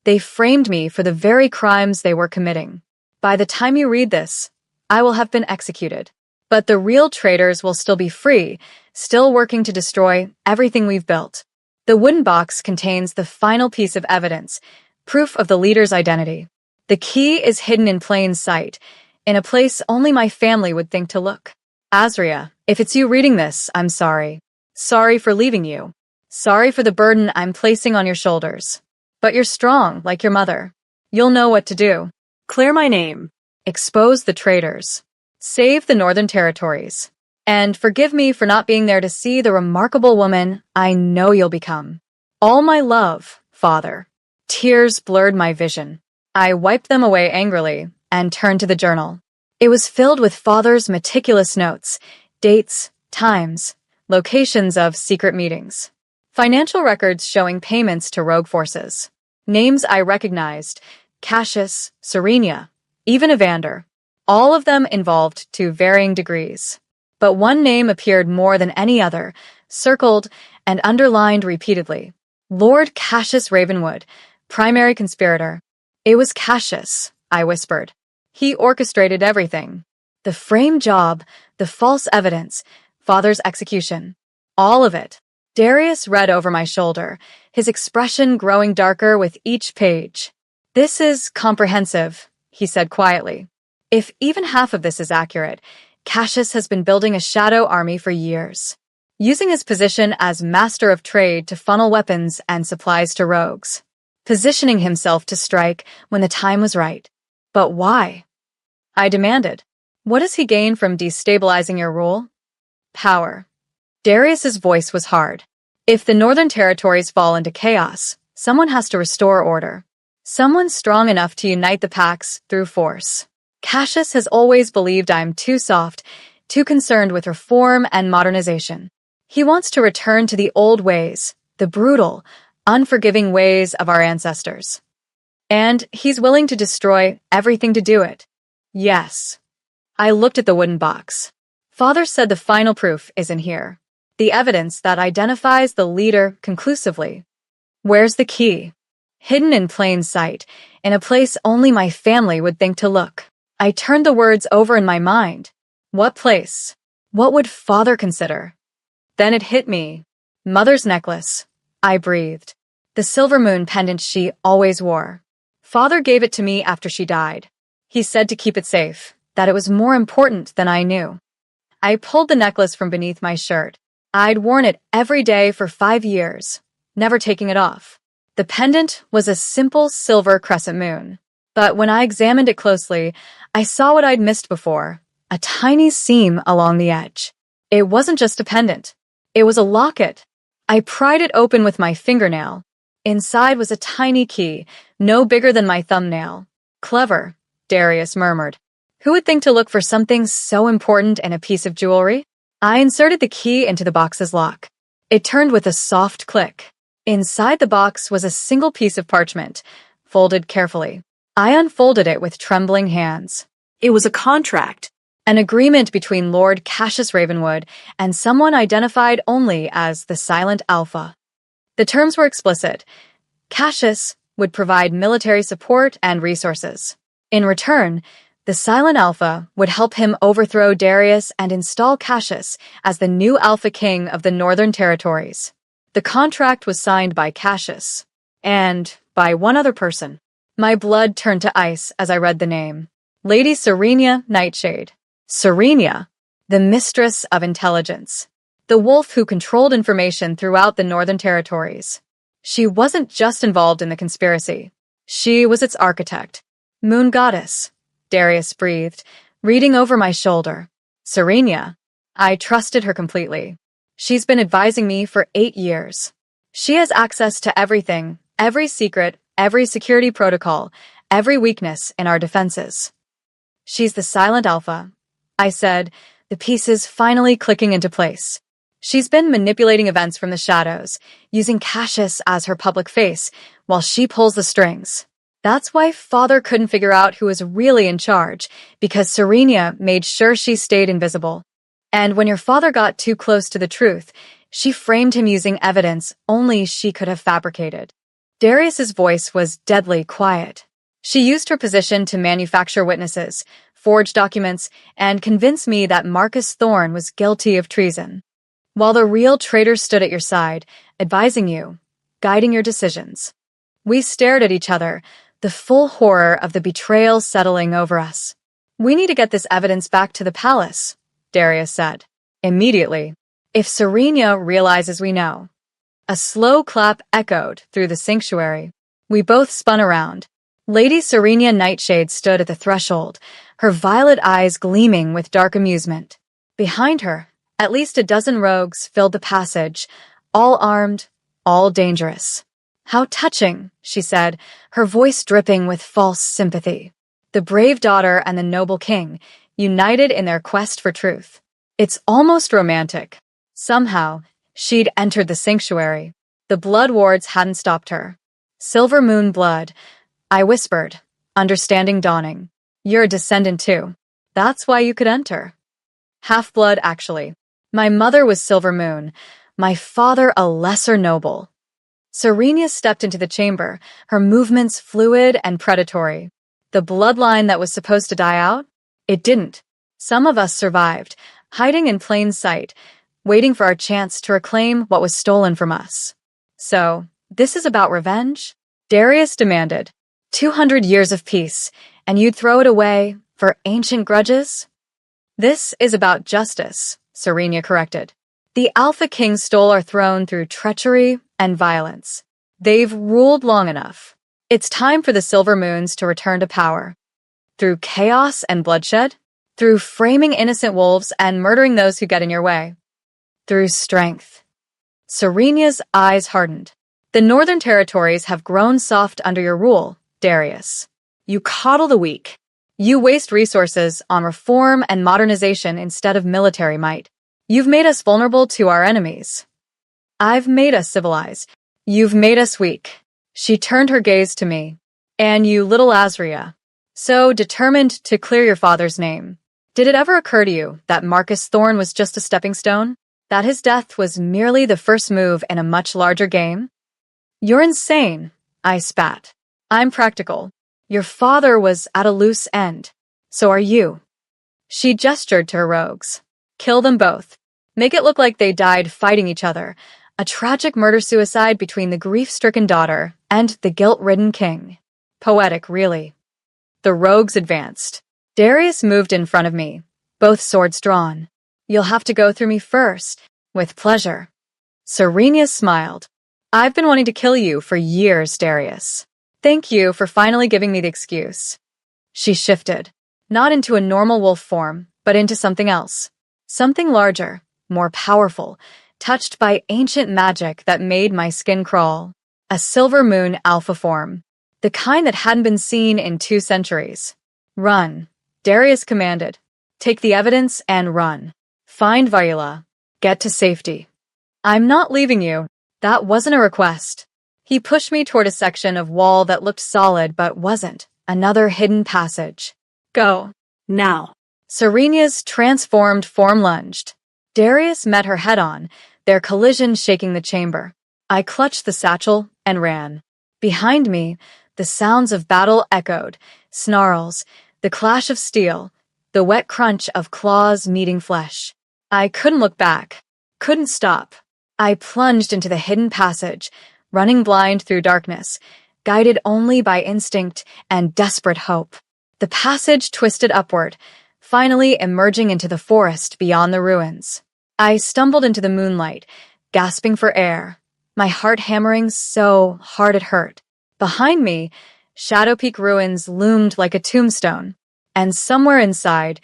A: they framed me for the very crimes they were committing. By the time you read this, I will have been executed. But the real traitors will still be free, still working to destroy everything we've built. The wooden box contains the final piece of evidence, proof of the leader's identity. The key is hidden in plain sight, in a place only my family would think to look. Azria, if it's you reading this, I'm sorry. Sorry for leaving you. Sorry for the burden I'm placing on your shoulders. But you're strong, like your mother. You'll know what to do.
B: Clear my name.
A: Expose the traitors. Save the Northern Territories. And forgive me for not being there to see the remarkable woman I know you'll become. All my love, Father. Tears blurred my vision. I wiped them away angrily and turned to the journal. It was filled with Father's meticulous notes, dates, times, locations of secret meetings. Financial records showing payments to rogue forces. Names I recognized, Cassius, Serenia, even Evander. All of them involved to varying degrees. But one name appeared more than any other, circled and underlined repeatedly. Lord Cassius Ravenwood, primary conspirator. It was Cassius, I whispered. He orchestrated everything. The frame job, the false evidence, Father's execution. All of it. Darius read over my shoulder, his expression growing darker with each page. This is comprehensive, he said quietly. If even half of this is accurate, Cassius has been building a shadow army for years, using his position as master of trade to funnel weapons and supplies to rogues, positioning himself to strike when the time was right. But why? I demanded. What does he gain from destabilizing your rule? Power. Darius's voice was hard. If the Northern Territories fall into chaos, someone has to restore order. Someone strong enough to unite the packs through force. Cassius has always believed I'm too soft, too concerned with reform and modernization. He wants to return to the old ways, the brutal, unforgiving ways of our ancestors. And he's willing to destroy everything to do it. Yes. I looked at the wooden box. Father said the final proof is in here. The evidence that identifies the leader conclusively. Where's the key? Hidden in plain sight, in a place only my family would think to look. I turned the words over in my mind. What place? What would Father consider? Then it hit me. Mother's necklace. I breathed. The silver moon pendant she always wore. Father gave it to me after she died. He said to keep it safe, that it was more important than I knew. I pulled the necklace from beneath my shirt. I'd worn it every day for 5 years, never taking it off. The pendant was a simple silver crescent moon. But when I examined it closely, I saw what I'd missed before, a tiny seam along the edge. It wasn't just a pendant. It was a locket. I pried it open with my fingernail. Inside was a tiny key, no bigger than my thumbnail. Clever, Darius murmured. Who would think to look for something so important in a piece of jewelry? I inserted the key into the box's lock. It turned with a soft click. Inside the box was a single piece of parchment, folded carefully. I unfolded it with trembling hands.
B: It was a contract.
A: An agreement between Lord Cassius Ravenwood and someone identified only as the Silent Alpha. The terms were explicit. Cassius would provide military support and resources. In return, the Silent Alpha would help him overthrow Darius and install Cassius as the new Alpha King of the Northern Territories. The contract was signed by Cassius and by one other person. My blood turned to ice as I read the name. Lady Serenia Nightshade. Serenia, the mistress of intelligence. The wolf who controlled information throughout the Northern Territories. She wasn't just involved in the conspiracy. She was its architect. Moon Goddess, Darius breathed, reading over my shoulder. Serenia. I trusted her completely. She's been advising me for 8 years. She has access to everything, every secret, every security protocol, every weakness in our defenses. She's the Silent Alpha, I said, the pieces finally clicking into place. She's been manipulating events from the shadows, using Cassius as her public face, while she pulls the strings. That's why Father couldn't figure out who was really in charge, because Serenia made sure she stayed invisible. And when your father got too close to the truth, she framed him using evidence only she could have fabricated. Darius's voice was deadly quiet. She used her position to manufacture witnesses, forge documents, and convince me that Marcus Thorne was guilty of treason, while the real traitor stood at your side, advising you, guiding your decisions. We stared at each other, the full horror of the betrayal settling over us. We need to get this evidence back to the palace, Darius said. Immediately. If Serenia realizes we know. A slow clap echoed through the sanctuary. We both spun around. Lady Serenia Nightshade stood at the threshold, her violet eyes gleaming with dark amusement. Behind her, at least a dozen rogues filled the passage, all armed, all dangerous. How touching, she said, her voice dripping with false sympathy. The brave daughter and the noble king, united in their quest for truth. It's almost romantic. Somehow, she'd entered the sanctuary. The blood wards hadn't stopped her. Silver moon blood, I whispered, understanding dawning. You're a descendant too. That's why you could enter. Half-blood, actually. My mother was Silver Moon, my father a lesser noble. Serenia stepped into the chamber, her movements fluid and predatory. The bloodline that was supposed to die out? It didn't. Some of us survived, hiding in plain sight, waiting for our chance to reclaim what was stolen from us. So, this is about revenge? Darius demanded. 200 years of peace, and you'd throw it away for ancient grudges? This is about justice, Serenia corrected. The Alpha King stole our throne through treachery and violence. They've ruled long enough. It's time for the Silver Moons to return to power. Through chaos and bloodshed? Through framing innocent wolves and murdering those who get in your way? Through strength. Serenia's eyes hardened. The Northern Territories have grown soft under your rule, Darius. You coddle the weak. You waste resources on reform and modernization instead of military might. You've made us vulnerable to our enemies. I've made us civilized. You've made us weak. She turned her gaze to me. And you, little Azria. So determined to clear your father's name. Did it ever occur to you that Marcus Thorne was just a stepping stone? That his death was merely the first move in a much larger game? You're insane, I spat. I'm practical. Your father was at a loose end. So are you. She gestured to her rogues. Kill them both. Make it look like they died fighting each other. A tragic murder-suicide between the grief-stricken daughter and the guilt-ridden king. Poetic, really. The rogues advanced. Darius moved in front of me, both swords drawn. You'll have to go through me first, with pleasure. Serenia smiled. I've been wanting to kill you for years, Darius. Thank you for finally giving me the excuse. She shifted, not into a normal wolf form, but into something else. Something larger, more powerful, touched by ancient magic that made my skin crawl. A silver moon alpha form, the kind that hadn't been seen in 2 centuries. Run, Darius commanded. Take the evidence and run. Find Viola. Get to safety. I'm not leaving you. That wasn't a request. He pushed me toward a section of wall that looked solid but wasn't. Another hidden passage. Go.
B: Now.
A: Serenia's transformed form lunged. Darius met her head-on, their collision shaking the chamber. I clutched the satchel and ran. Behind me, the sounds of battle echoed, snarls, the clash of steel, the wet crunch of claws meeting flesh. I couldn't look back, couldn't stop. I plunged into the hidden passage, running blind through darkness, guided only by instinct and desperate hope. The passage twisted upward, finally emerging into the forest beyond the ruins. I stumbled into the moonlight, gasping for air, my heart hammering so hard it hurt. Behind me, Shadow Peak ruins loomed like a tombstone, and somewhere inside,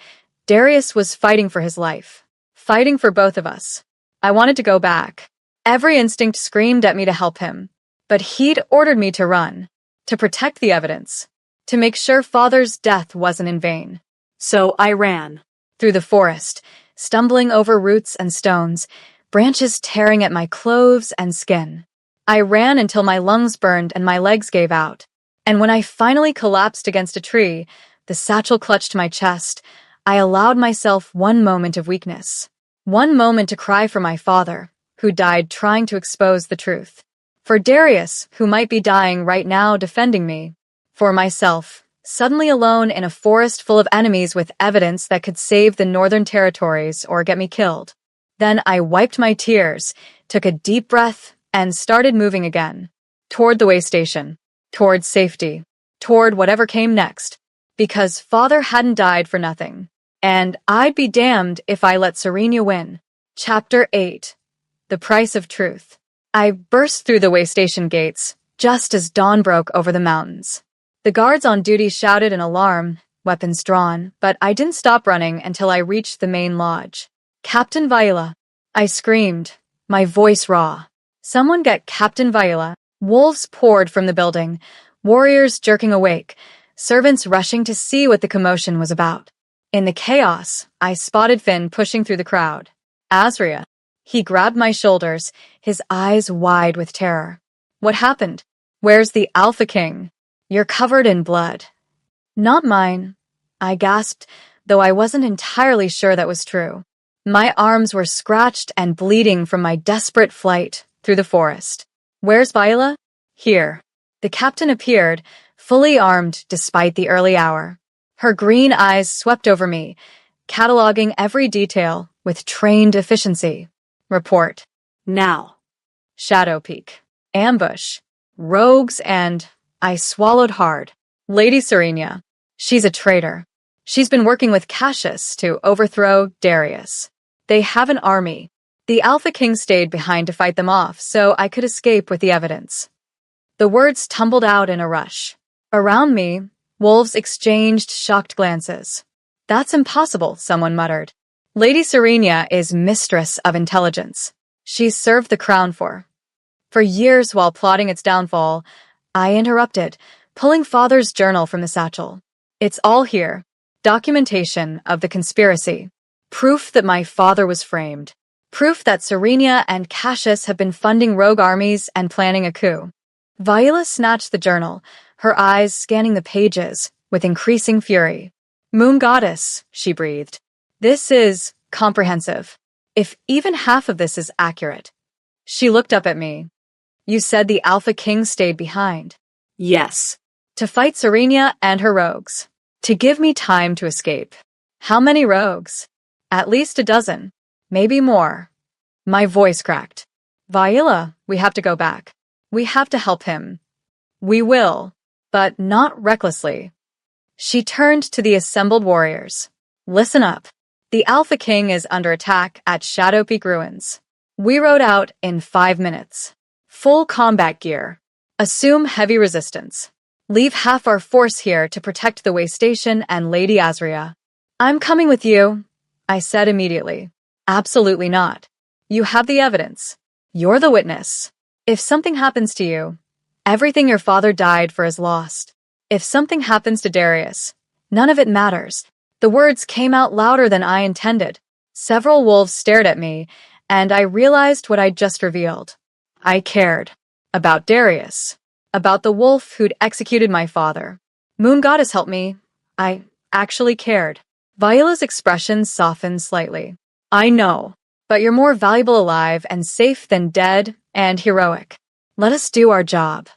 A: Darius was fighting for his life, fighting for both of us. I wanted to go back. Every instinct screamed at me to help him, but he'd ordered me to run, to protect the evidence, to make sure Father's death wasn't in vain.
B: So I ran.
A: Through the forest, stumbling over roots and stones, branches tearing at my clothes and skin. I ran until my lungs burned and my legs gave out. And when I finally collapsed against a tree, the satchel clutched my chest, I allowed myself one moment of weakness. One moment to cry for my father, who died trying to expose the truth. For Darius, who might be dying right now defending me. For myself, suddenly alone in a forest full of enemies with evidence that could save the Northern Territories or get me killed. Then I wiped my tears, took a deep breath, and started moving again. Toward the way station. Toward safety. Toward whatever came next. Because Father hadn't died for nothing. And I'd be damned if I let Serenia win. Chapter 8. The Price of Truth. I burst through the way station gates, just as dawn broke over the mountains. The guards on duty shouted an alarm, weapons drawn, but I didn't stop running until I reached the main lodge. Captain Viola. I screamed, my voice raw. Someone get Captain Viola. Wolves poured from the building, warriors jerking awake, servants rushing to see what the commotion was about. In the chaos, I spotted Finn pushing through the crowd. Azria. He grabbed my shoulders, his eyes wide with terror. What happened? Where's the Alpha King? You're covered in blood. Not mine, I gasped, though I wasn't entirely sure that was true. My arms were scratched and bleeding from my desperate flight through the forest. Where's Viola? Here. The captain appeared, fully armed despite the early hour. Her green eyes swept over me, cataloging every detail with trained efficiency. Report.
B: Now.
A: Shadow Peak. Ambush. Rogues and... I swallowed hard. Lady Serenia. She's a traitor. She's been working with Cassius to overthrow Darius. They have an army. The Alpha King stayed behind to fight them off, so I could escape with the evidence. The words tumbled out in a rush. Around me, wolves exchanged shocked glances. That's impossible, someone muttered. Lady Serenia is mistress of intelligence. She's served the crown for years while plotting its downfall. I interrupted, pulling Father's journal from the satchel. It's all here. Documentation of the conspiracy. Proof that my father was framed. Proof that Serenia and Cassius have been funding rogue armies and planning a coup. Viola snatched the journal, her eyes scanning the pages with increasing fury. Moon Goddess, she breathed. This is comprehensive. If even half of this is accurate. She looked up at me. You said the Alpha King stayed behind.
B: Yes.
A: To fight Serenia and her rogues. To give me time to escape. How many rogues? At least a dozen. Maybe more. My voice cracked. Viola, we have to go back. We have to help him. We will, but not recklessly. She turned to the assembled warriors. Listen up. The Alpha King is under attack at Shadow Peak Ruins. We rode out in 5 minutes. Full combat gear. Assume heavy resistance. Leave half our force here to protect the way station and Lady Azria. I'm coming with you, I said immediately. Absolutely not. You have the evidence. You're the witness. If something happens to you, everything your father died for is lost. If something happens to Darius, none of it matters. The words came out louder than I intended. Several wolves stared at me, and I realized what I'd just revealed. I cared. About Darius. About the wolf who'd executed my father. Moon Goddess help me. I actually cared. Viola's expression softened slightly. I know, but you're more valuable alive and safe than dead and heroic. Let us do our job.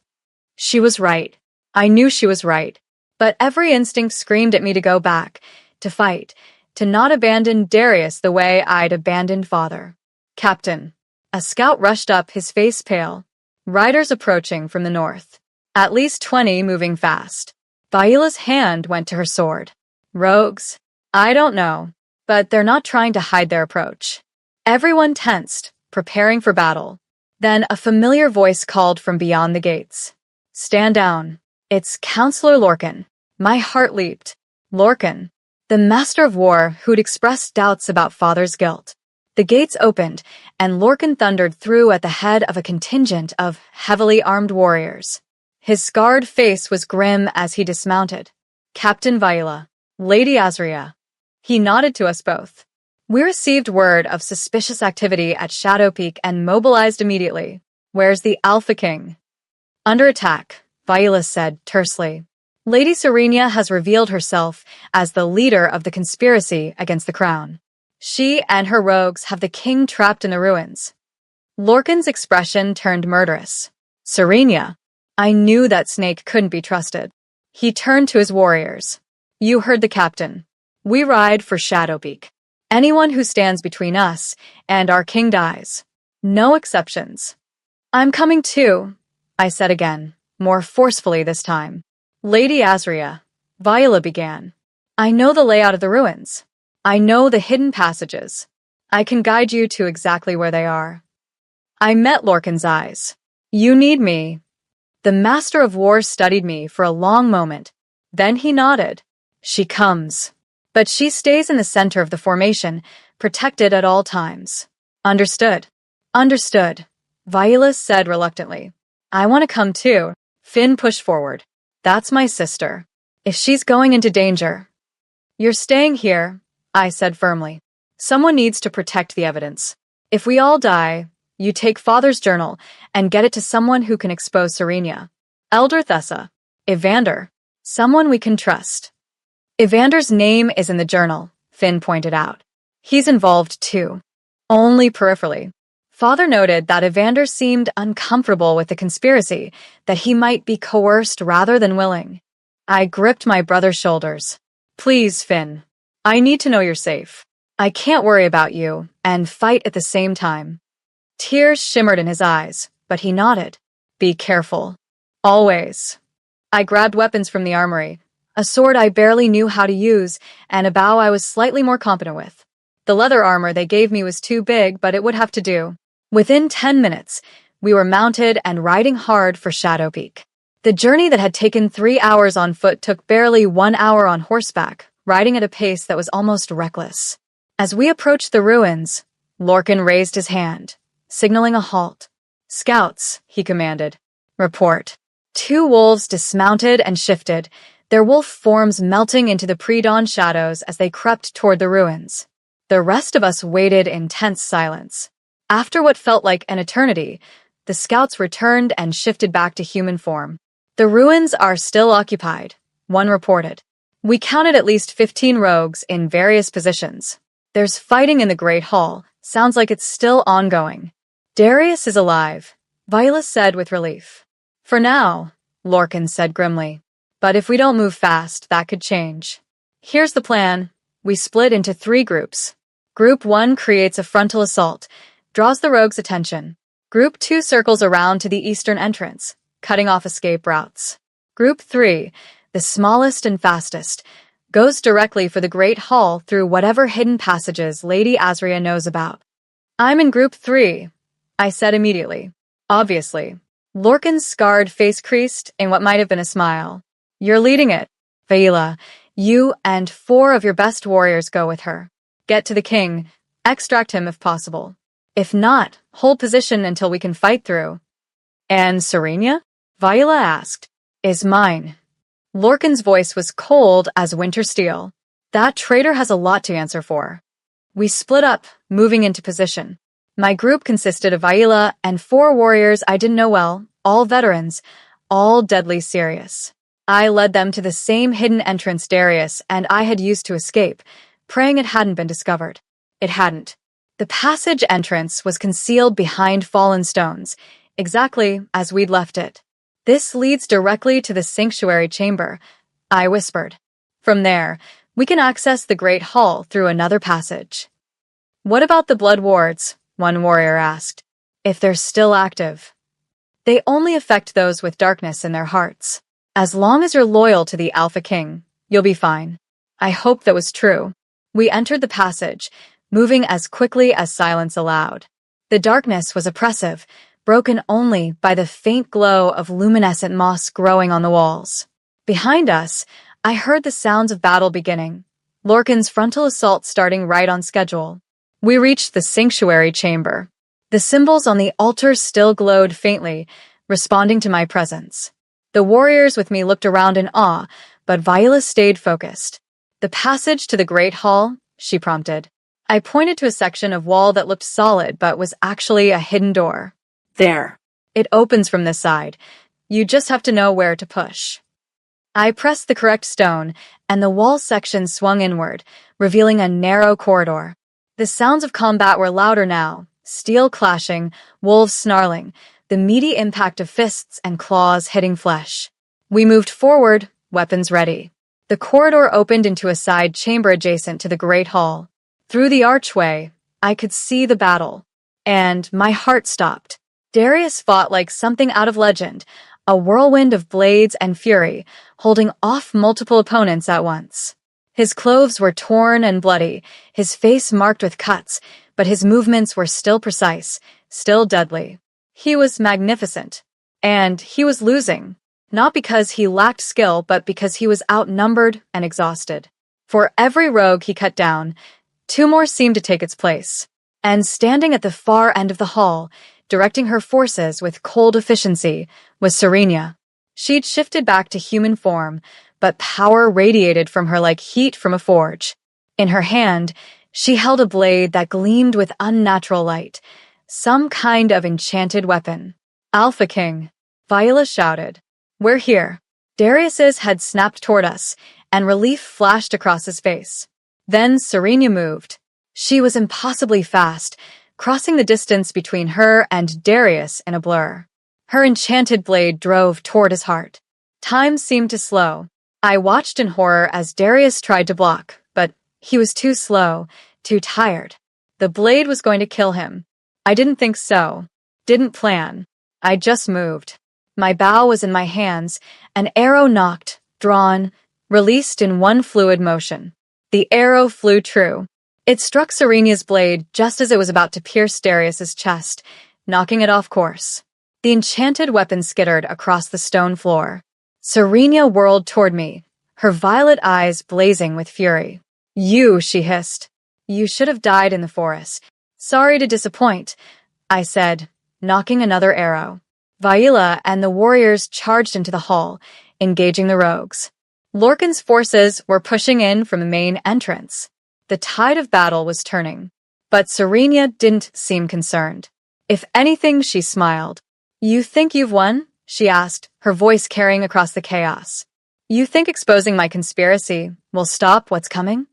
A: She was right. I knew she was right. But every instinct screamed at me to go back, to fight, to not abandon Darius the way I'd abandoned father. Captain. A scout rushed up, his face pale. Riders approaching from the north. At least 20 moving fast. Viola's hand went to her sword. Rogues? I don't know, but they're not trying to hide their approach. Everyone tensed, preparing for battle. Then a familiar voice called from beyond the gates. Stand down. It's Counselor Lorcan. My heart leaped. Lorcan, the master of war who'd expressed doubts about father's guilt. The gates opened, and Lorcan thundered through at the head of a contingent of heavily armed warriors. His scarred face was grim as he dismounted. Captain Viola, Lady Azria. He nodded to us both. We received word of suspicious activity at Shadow Peak and mobilized immediately. Where's the Alpha King? Under attack, Viola said tersely. Lady Serenia has revealed herself as the leader of the conspiracy against the crown. She and her rogues have the king trapped in the ruins. Lorcan's expression turned murderous. Serenia. I knew that snake couldn't be trusted. He turned to his warriors. You heard the captain. We ride for Shadowpeak. Anyone who stands between us and our king dies. No exceptions. I'm coming too, I said again, more forcefully this time. Lady Azria, Viola began. I know the layout of the ruins. I know the hidden passages. I can guide you to exactly where they are. I met Lorcan's eyes. You need me. The Master of War studied me for a long moment. Then he nodded. She comes. But she stays in the center of the formation, protected at all times. Understood. Understood, Viola said reluctantly. I want to come too. Finn pushed forward. That's my sister. If she's going into danger. You're staying here, I said firmly. Someone needs to protect the evidence. If we all die, you take Father's journal and get it to someone who can expose Serenia. Elder Thessa. Evander. Someone we can trust. Evander's name is in the journal, Finn pointed out. He's involved too. Only peripherally. Father noted that Evander seemed uncomfortable with the conspiracy, that he might be coerced rather than willing. I gripped my brother's shoulders. Please, Finn. I need to know you're safe. I can't worry about you and fight at the same time. Tears shimmered in his eyes, but he nodded. Be careful. Always. I grabbed weapons from the armory, a sword I barely knew how to use, and a bow I was slightly more competent with. The leather armor they gave me was too big, but it would have to do. Within 10 minutes, we were mounted and riding hard for Shadow Peak. The journey that had taken 3 hours on foot took barely 1 hour on horseback, riding at a pace that was almost reckless. As we approached the ruins, Lorcan raised his hand, signaling a halt. Scouts, he commanded. Report. 2 wolves dismounted and shifted, their wolf forms melting into the pre-dawn shadows as they crept toward the ruins. The rest of us waited in tense silence. After what felt like an eternity, the scouts returned and shifted back to human form. The ruins are still occupied, one reported. We counted at least 15 rogues in various positions. There's fighting in the Great Hall. Sounds like it's still ongoing. Darius is alive, Viola said with relief. For now, Lorcan said grimly. But if we don't move fast, that could change. Here's the plan. We split into 3 groups. Group 1 creates a frontal assault, draws the rogues' attention. Group 2 circles around to the eastern entrance, cutting off escape routes. Group 3, the smallest and fastest, goes directly for the Great Hall through whatever hidden passages Lady Azria knows about. I'm in Group 3, I said immediately. Obviously. Lorcan's scarred face creased in what might have been a smile. You're leading it. Viola, you and 4 of your best warriors go with her. Get to the king. Extract him if possible. If not, hold position until we can fight through. And Serenia? Viola asked. Is mine. Lorcan's voice was cold as winter steel. That traitor has a lot to answer for. We split up, moving into position. My group consisted of Viola and 4 warriors I didn't know well, all veterans, all deadly serious. I led them to the same hidden entrance Darius and I had used to escape, praying it hadn't been discovered. It hadn't. The passage entrance was concealed behind fallen stones, exactly as we'd left it. This leads directly to the sanctuary chamber, I whispered. From there, we can access the Great Hall through another passage. What about the Blood Wards? One warrior asked. If they're still active. They only affect those with darkness in their hearts. As long as you're loyal to the Alpha King, you'll be fine. I hope that was true. We entered the passage, moving as quickly as silence allowed. The darkness was oppressive, broken only by the faint glow of luminescent moss growing on the walls. Behind us, I heard the sounds of battle beginning, Lorcan's frontal assault starting right on schedule. We reached the sanctuary chamber. The symbols on the altar still glowed faintly, responding to my presence. The warriors with me looked around in awe, but Viola stayed focused. The passage to the Great Hall, she prompted. I pointed to a section of wall that looked solid but was actually a hidden door.
B: There.
A: It opens from this side. You just have to know where to push. I pressed the correct stone, and the wall section swung inward, revealing a narrow corridor. The sounds of combat were louder now, steel clashing, wolves snarling, the meaty impact of fists and claws hitting flesh. We moved forward, weapons ready. The corridor opened into a side chamber adjacent to the Great Hall. Through the archway, I could see the battle, and my heart stopped. Darius fought like something out of legend, a whirlwind of blades and fury, holding off multiple opponents at once. His clothes were torn and bloody, his face marked with cuts, but his movements were still precise, still deadly. He was magnificent. And he was losing. Not because he lacked skill, but because he was outnumbered and exhausted. For every rogue he cut down, 2 more seemed to take its place. And standing at the far end of the hall, directing her forces with cold efficiency, was Serenia. She'd shifted back to human form, but power radiated from her like heat from a forge. In her hand, she held a blade that gleamed with unnatural light, some kind of enchanted weapon. Alpha King, Viola shouted. We're here. Darius's had snapped toward us, and relief flashed across his face. Then Serenia moved. She was impossibly fast, crossing the distance between her and Darius in a blur. Her enchanted blade drove toward his heart. Time seemed to slow. I watched in horror as Darius tried to block, but he was too slow, too tired. The blade was going to kill him. I didn't think so. Didn't plan. I just moved. My bow was in my hands, an arrow knocked, drawn, released in one fluid motion. The arrow flew true. It struck Serenia's blade just as it was about to pierce Darius's chest, knocking it off course. The enchanted weapon skittered across the stone floor. Serenia whirled toward me, her violet eyes blazing with fury. You, she hissed. You should have died in the forest. Sorry to disappoint, I said, knocking another arrow. Viola and the warriors charged into the hall, engaging the rogues. Lorcan's forces were pushing in from the main entrance. The tide of battle was turning, but Serenia didn't seem concerned. If anything, she smiled. You think you've won? She asked, her voice carrying across the chaos. You think exposing my conspiracy will stop what's coming?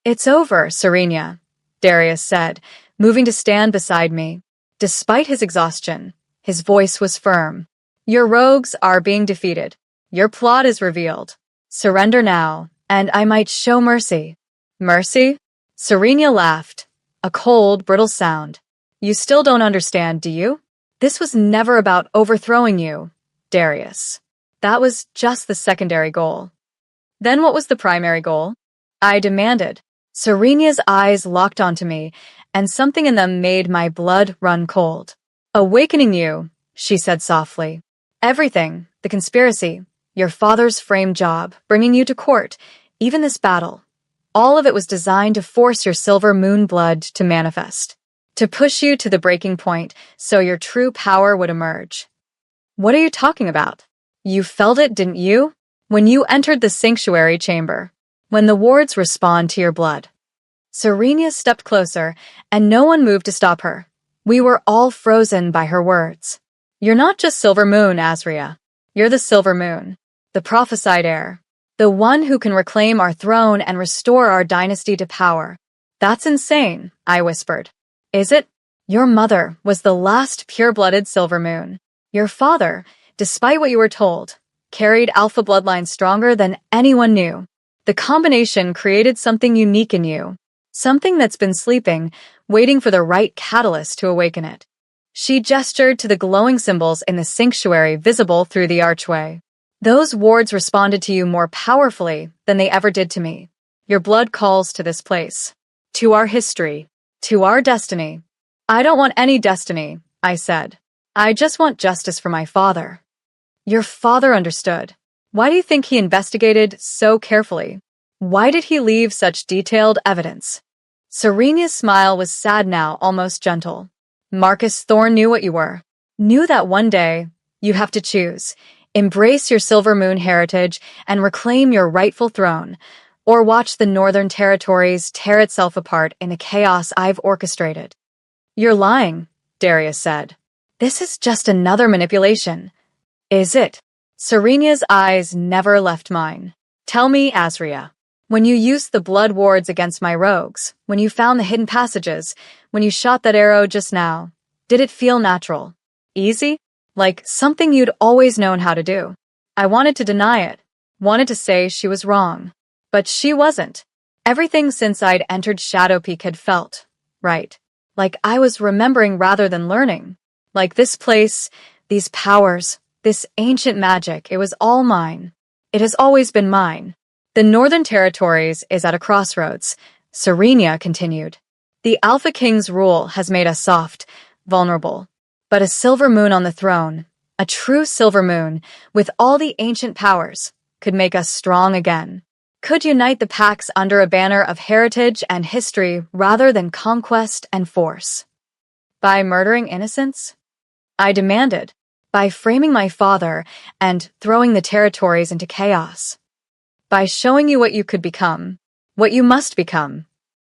A: It's over, Serenia, Darius said, moving to stand beside me. Despite his exhaustion, his voice was firm. Your rogues are being defeated. Your plot is revealed. Surrender now, and I might show mercy. Mercy? Serenia laughed, a cold, brittle sound. You still don't understand, do you? This was never about overthrowing you, Darius. That was just the secondary goal. Then what was the primary goal? I demanded. Serenia's eyes locked onto me, and something in them made my blood run cold. Awakening you, she said softly. Everything, the conspiracy, your father's framed job, bringing you to court, even this battle. All of it was designed to force your Silver Moon blood to manifest. To push you to the breaking point so your true power would emerge. What are you talking about? You felt it, didn't you? When you entered the sanctuary chamber. When the wards respond to your blood. Serenia stepped closer, and no one moved to stop her. We were all frozen by her words. You're not just Silver Moon, Azria. You're the Silver Moon, the prophesied heir, the one who can reclaim our throne and restore our dynasty to power. That's insane, I whispered. Is it? Your mother was the last pure-blooded Silver Moon. Your father, despite what you were told, carried alpha bloodline stronger than anyone knew. The combination created something unique in you. Something that's been sleeping, waiting for the right catalyst to awaken it. She gestured to the glowing symbols in the sanctuary visible through the archway. Those wards responded to you more powerfully than they ever did to me. Your blood calls to this place. To our history. To our destiny. I don't want any destiny, I said. I just want justice for my father. Your father understood. Why do you think he investigated so carefully? Why did he leave such detailed evidence? Serenia's smile was sad now, almost gentle. Marcus Thorne knew what you were. Knew that one day, you have to choose. Embrace your Silver Moon heritage and reclaim your rightful throne, or watch the Northern Territories tear itself apart in the chaos I've orchestrated. You're lying, Darius said. This is just another manipulation. Is it? Serenia's eyes never left mine. Tell me, Azria. When you used the blood wards against my rogues, when you found the hidden passages, when you shot that arrow just now, did it feel natural? Easy? Like something you'd always known how to do? I wanted to deny it, wanted to say she was wrong. But she wasn't. Everything since I'd entered Shadowpeak had felt right. Like I was remembering rather than learning. Like this place, these powers, this ancient magic, it was all mine. It has always been mine. The Northern Territories is at a crossroads, Serenia continued. The Alpha King's rule has made us soft, vulnerable. But a Silver Moon on the throne, a true Silver Moon, with all the ancient powers, could make us strong again. Could unite the packs under a banner of heritage and history rather than conquest and force. By murdering innocents? I demanded. By framing my father and throwing the territories into chaos. By showing you what you could become, what you must become.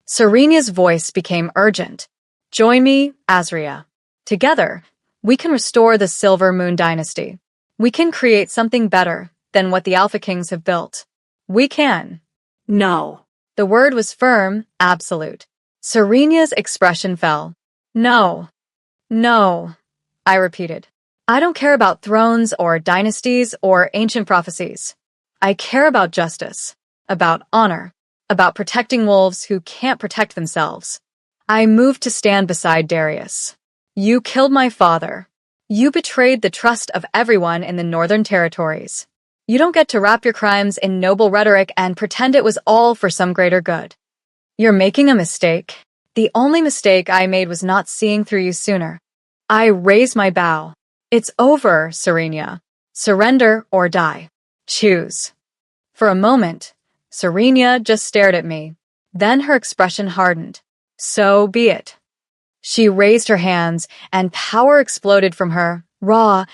A: Serenia's voice became urgent. Join me, Azria. Together, we can restore the Silver Moon dynasty. We can create something better than what the Alpha Kings have built. We can.
B: No.
A: The word was firm, absolute. Serenia's expression fell. No. No. I repeated. I don't care about thrones or dynasties or ancient prophecies. I care about justice, about honor, about protecting wolves who can't protect themselves. I moved to stand beside Darius. You killed my father. You betrayed the trust of everyone in the Northern Territories. You don't get to wrap your crimes in noble rhetoric and pretend it was all for some greater good. You're making a mistake. The only mistake I made was not seeing through you sooner. I raised my bow. It's over, Serenia. Surrender or die. Choose. For a moment, Serenia just stared at me. Then her expression hardened. So be it. She raised her hands, and power exploded from her, raw,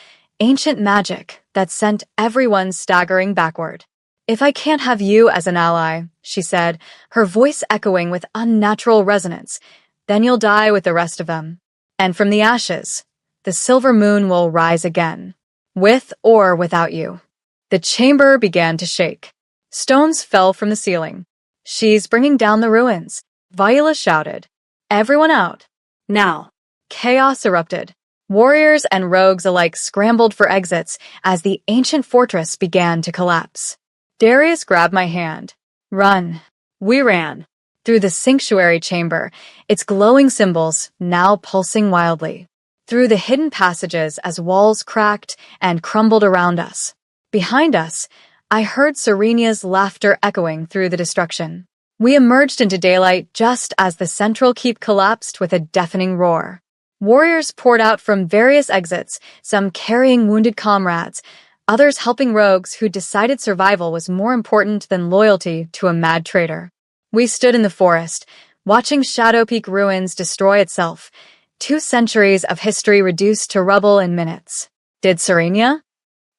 A: ancient magic that sent everyone staggering backward. If I can't have you as an ally, she said, her voice echoing with unnatural resonance, then you'll die with the rest of them. And from the ashes, the Silver Moon will rise again, with or without you. The chamber began to shake. Stones fell from the ceiling. She's bringing down the ruins, Viola shouted. Everyone out.
B: Now.
A: Chaos erupted. Warriors and rogues alike scrambled for exits as the ancient fortress began to collapse. Darius grabbed my hand. Run. We ran. Through the sanctuary chamber, its glowing symbols now pulsing wildly. Through the hidden passages as walls cracked and crumbled around us. Behind us, I heard Serenia's laughter echoing through the destruction. We emerged into daylight just as the central keep collapsed with a deafening roar. Warriors poured out from various exits, some carrying wounded comrades, others helping rogues who decided survival was more important than loyalty to a mad traitor. We stood in the forest, watching Shadow Peak ruins destroy itself, 2 centuries of history reduced to rubble in minutes. Did Serenia?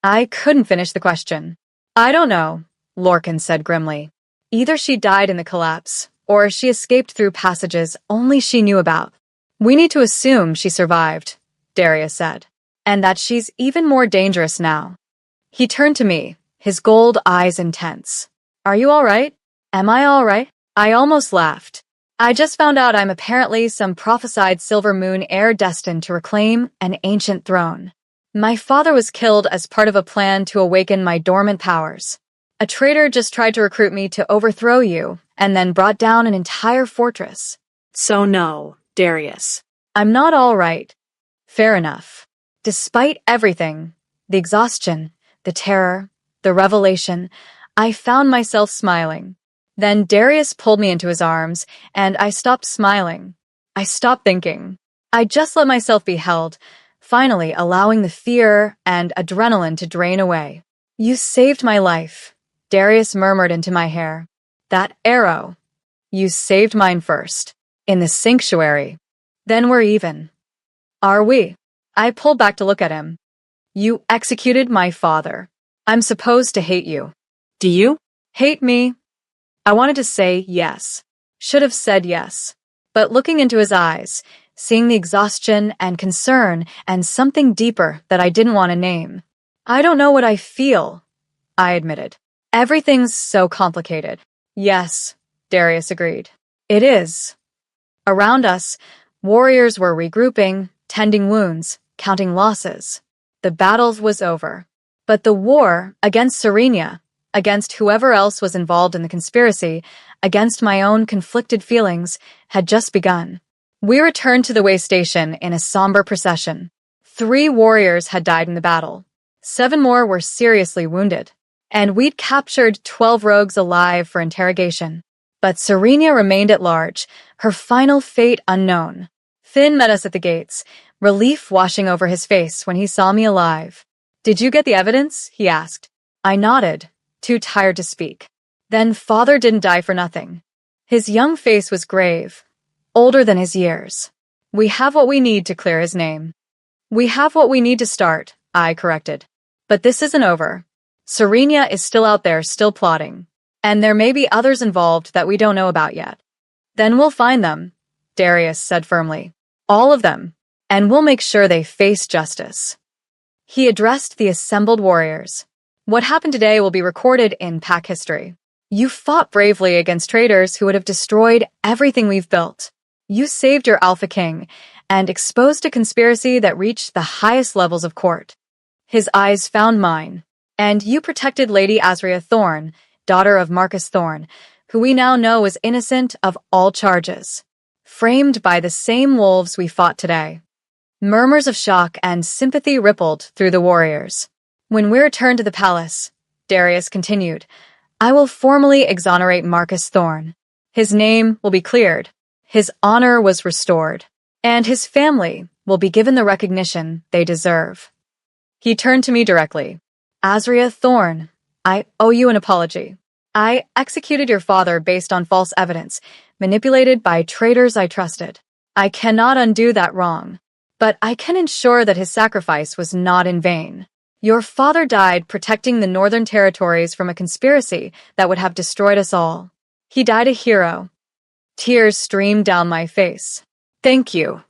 A: I couldn't finish the question. I don't know, Lorcan said grimly. Either she died in the collapse, or she escaped through passages only she knew about. We need to assume she survived, Darius said, and that she's even more dangerous now. He turned to me, his gold eyes intense. Are you all right? Am I all right? I almost laughed. I just found out I'm apparently some prophesied Silver Moon heir destined to reclaim an ancient throne. My father was killed as part of a plan to awaken my dormant powers. A traitor just tried to recruit me to overthrow you, and then brought down an entire fortress.
B: So no, Darius.
A: I'm not all right. Fair enough. Despite everything, the exhaustion, the terror, the revelation, I found myself smiling. Then Darius pulled me into his arms, and I stopped smiling. I stopped thinking. I just let myself be held, finally allowing the fear and adrenaline to drain away. You saved my life, Darius murmured into my hair. That arrow. You saved mine first. In the sanctuary. Then we're even. Are we? I pulled back to look at him. You executed my father. I'm supposed to hate you.
B: Do you?
A: Hate me? I wanted to say yes. Should have said yes. But looking into his eyes, seeing the exhaustion and concern and something deeper that I didn't want to name. I don't know what I feel, I admitted. Everything's so complicated. Yes, Darius agreed. It is. Around us, warriors were regrouping, tending wounds, counting losses. The battle was over. But the war against Serenia, against whoever else was involved in the conspiracy, against my own conflicted feelings, had just begun. We returned to the way station in a somber procession. 3 warriors had died in the battle. 7 more were seriously wounded. And we'd captured 12 rogues alive for interrogation. But Serenia remained at large, her final fate unknown. Finn met us at the gates, relief washing over his face when he saw me alive. Did you get the evidence? He asked. I nodded, too tired to speak. Then Father didn't die for nothing. His young face was grave, older than his years. We have what we need to clear his name. We have what we need to start, I corrected. But this isn't over. Serenia is still out there, still plotting. And there may be others involved that we don't know about yet. Then we'll find them, Darius said firmly. All of them. And we'll make sure they face justice. He addressed the assembled warriors. What happened today will be recorded in Pack history. You fought bravely against traitors who would have destroyed everything we've built. You saved your Alpha King and exposed a conspiracy that reached the highest levels of court. His eyes found mine. And you protected Lady Azria Thorne, daughter of Marcus Thorne, who we now know is innocent of all charges. Framed by the same wolves we fought today. Murmurs of shock and sympathy rippled through the warriors. When we returned to the palace, Darius continued, I will formally exonerate Marcus Thorne. His name will be cleared. His honor was restored. And his family will be given the recognition they deserve. He turned to me directly. Azria Thorne, I owe you an apology. I executed your father based on false evidence, manipulated by traitors I trusted. I cannot undo that wrong, but I can ensure that his sacrifice was not in vain. Your father died protecting the Northern Territories from a conspiracy that would have destroyed us all. He died a hero. Tears streamed down my face. Thank you.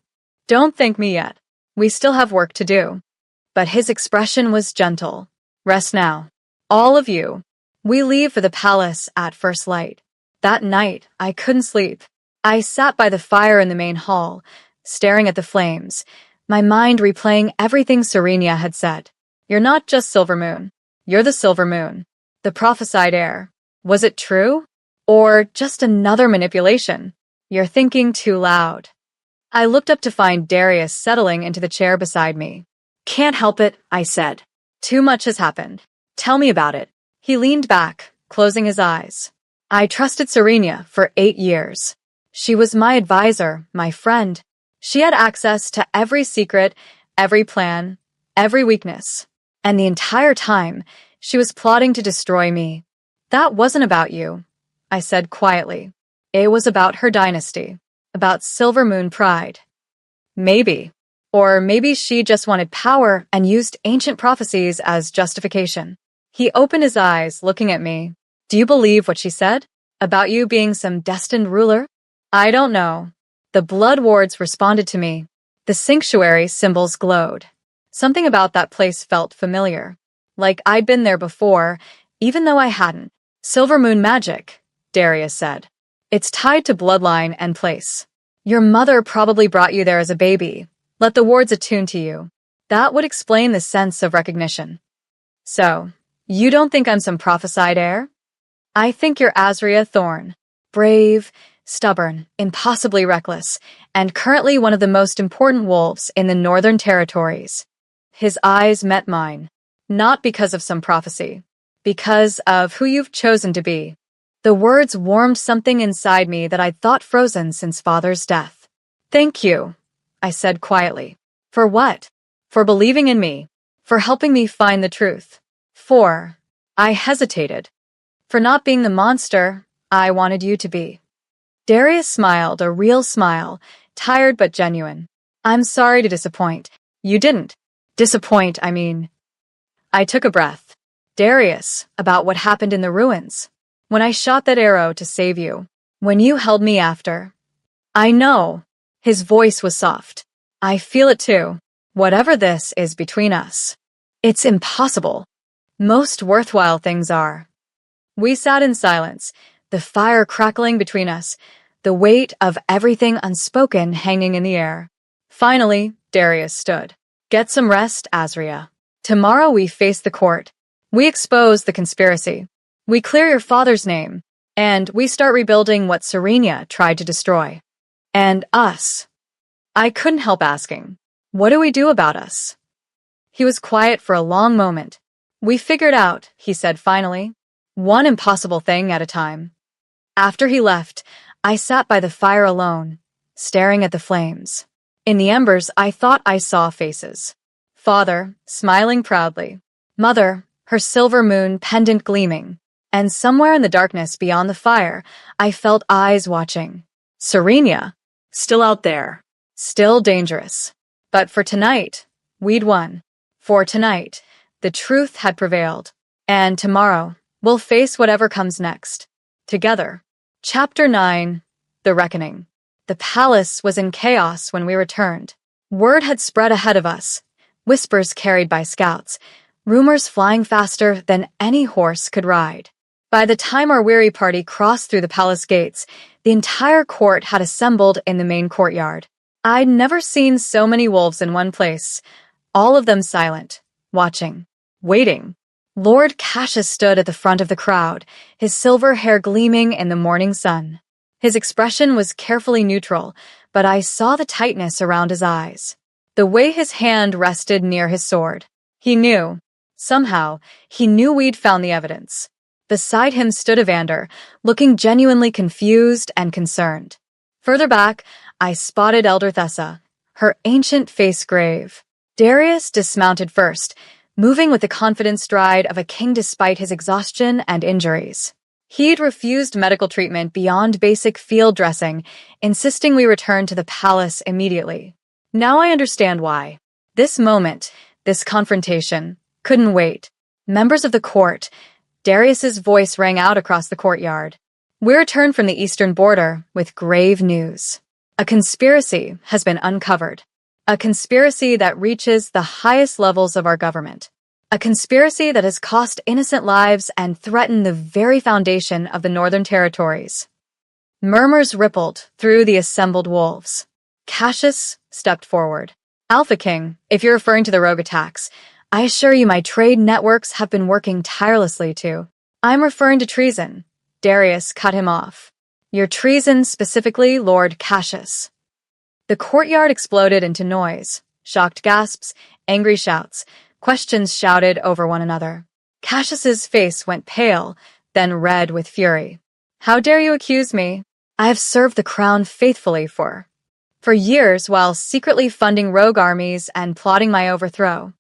A: Don't thank me yet. We still have work to do. But his expression was gentle. Rest now. All of you. We leave for the palace at first light. That night, I couldn't sleep. I sat by the fire in the main hall, staring at the flames, my mind replaying everything Serenia had said. You're not just Silver Moon. You're the Silver Moon. The prophesied heir. Was it true? Or just another manipulation? You're thinking too loud. I looked up to find Darius settling into the chair beside me. Can't help it, I said. Too much has happened. Tell me about it. He leaned back, closing his eyes. I trusted Serenia for 8 years. She was my advisor, my friend. She had access to every secret, every plan, every weakness. And the entire time, she was plotting to destroy me. That wasn't about you, I said quietly. It was about her dynasty, about Silvermoon pride. Maybe. Or maybe she just wanted power and used ancient prophecies as justification. He opened his eyes, looking at me. Do you believe what she said? About you being some destined ruler? I don't know. The blood wards responded to me. The sanctuary symbols glowed. Something about that place felt familiar. Like I'd been there before, even though I hadn't. Silvermoon magic, Darius said. It's tied to bloodline and place. Your mother probably brought you there as a baby. Let the wards attune to you. That would explain the sense of recognition. So, you don't think I'm some prophesied heir? I think you're Azria Thorne. Brave, stubborn, impossibly reckless, and currently one of the most important wolves in the Northern Territories. His eyes met mine, not because of some prophecy, because of who you've chosen to be. The words warmed something inside me that I'd thought frozen since Father's death. Thank you, I said quietly. For what? For believing in me. For helping me find the truth. I hesitated. For not being the monster I wanted you to be. Darius smiled, a real smile, tired but genuine. I'm sorry to disappoint. You didn't. Disappoint, I mean. I took a breath. Darius, about what happened in the ruins. When I shot that arrow to save you. When you held me after. I know. His voice was soft. I feel it too. Whatever this is between us. It's impossible. Most worthwhile things are. We sat in silence, the fire crackling between us, the weight of everything unspoken hanging in the air. Finally, Darius stood. Get some rest, Azria. Tomorrow we face the court. We expose the conspiracy. We clear your father's name, and we start rebuilding what Serenia tried to destroy. And us. I couldn't help asking, what do we do about us? He was quiet for a long moment. We figured out, he said finally, one impossible thing at a time. After he left, I sat by the fire alone, staring at the flames. In the embers, I thought I saw faces. Father, smiling proudly. Mother, her silver moon pendant gleaming. And somewhere in the darkness beyond the fire, I felt eyes watching. Serenia, still out there, still dangerous. But for tonight, we'd won. For tonight, the truth had prevailed. And tomorrow, we'll face whatever comes next. Together. Chapter 9. The Reckoning. The palace was in chaos when we returned. Word had spread ahead of us. Whispers carried by scouts. Rumors flying faster than any horse could ride. By the time our weary party crossed through the palace gates, the entire court had assembled in the main courtyard. I'd never seen so many wolves in one place, all of them silent, watching, waiting. Lord Cassius stood at the front of the crowd, his silver hair gleaming in the morning sun. His expression was carefully neutral, but I saw the tightness around his eyes. The way his hand rested near his sword. He knew. Somehow, he knew we'd found the evidence. Beside him stood Evander, looking genuinely confused and concerned. Further back, I spotted Elder Thessa, her ancient face grave. Darius dismounted first, moving with the confident stride of a king despite his exhaustion and injuries. He'd refused medical treatment beyond basic field dressing, insisting we return to the palace immediately. Now I understand why. This moment, this confrontation, couldn't wait. Members of the court, Darius's voice rang out across the courtyard. We returned from the eastern border with grave news. A conspiracy has been uncovered. A conspiracy that reaches the highest levels of our government. A conspiracy that has cost innocent lives and threatened the very foundation of the Northern Territories. Murmurs rippled through the assembled wolves. Cassius stepped forward. Alpha King, if you're referring to the rogue attacks, I assure you my trade networks have been working tirelessly too. I'm referring to treason. Darius cut him off. Your treason specifically, Lord Cassius. The courtyard exploded into noise, shocked gasps, angry shouts, questions shouted over one another. Cassius's face went pale, then red with fury. How dare you accuse me? I have served the crown faithfully for years while secretly funding rogue armies and plotting my overthrow.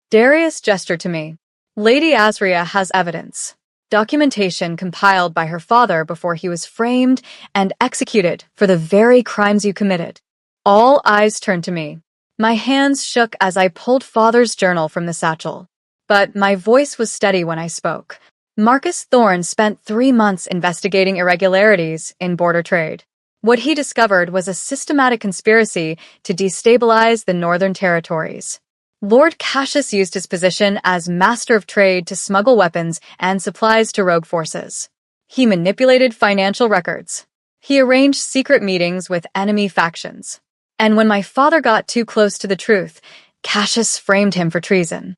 A: Darius gestured to me. Lady Azria has evidence. documentation compiled by her father before he was framed and executed for the very crimes you committed. All eyes turned to me. My hands shook as I pulled father's journal from the satchel. But my voice was steady when I spoke. Marcus Thorne spent 3 months investigating irregularities in border trade. What he discovered was a systematic conspiracy to destabilize the Northern Territories. Lord Cassius used his position as Master of Trade to smuggle weapons and supplies to rogue forces. He manipulated financial records. He arranged secret meetings with enemy factions. And when my father got too close to the truth, Cassius framed him for treason.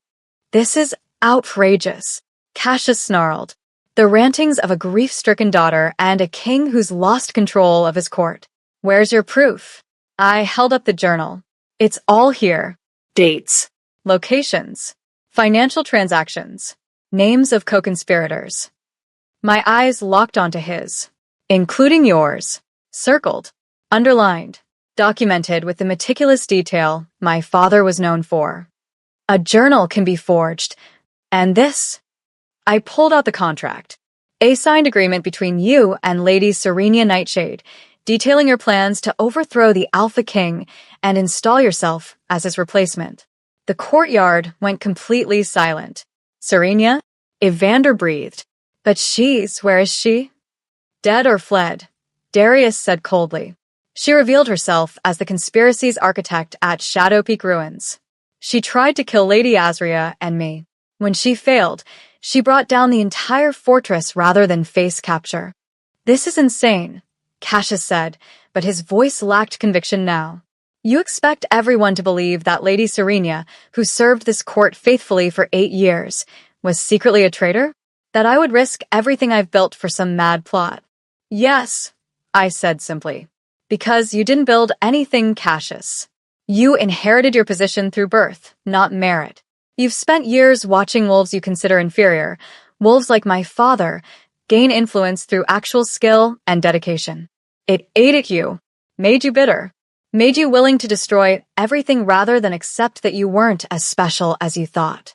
A: "This is outrageous," Cassius snarled. "The rantings of a grief-stricken daughter and a king who's lost control of his court. Where's your proof?" I held up the journal. "It's all here.
B: Dates.
A: Locations. Financial transactions. Names of co-conspirators." My eyes locked onto his. "Including yours. Circled. Underlined. Documented with the meticulous detail my father was known for. A journal can be forged. And this?" I pulled out the contract. "A signed agreement between you and Lady Serenia Nightshade, detailing your plans to overthrow the Alpha King and install yourself as his replacement." The courtyard went completely silent. "Serenia?" Evander breathed. "But where is she?" "Dead or fled," Darius said coldly. "She revealed herself as the conspiracy's architect at Shadow Peak Ruins. She tried to kill Lady Azria and me. When she failed, she brought down the entire fortress rather than face capture." "This is insane," Cassius said, but his voice lacked conviction now. "You expect everyone to believe that Lady Serenia, who served this court faithfully for 8 years, was secretly a traitor? That I would risk everything I've built for some mad plot?" "Yes," I said simply. "Because you didn't build anything, Cassius. You inherited your position through birth, not merit. You've spent years watching wolves you consider inferior, wolves like my father, gain influence through actual skill and dedication. It ate at you, made you bitter, made you willing to destroy everything rather than accept that you weren't as special as you thought."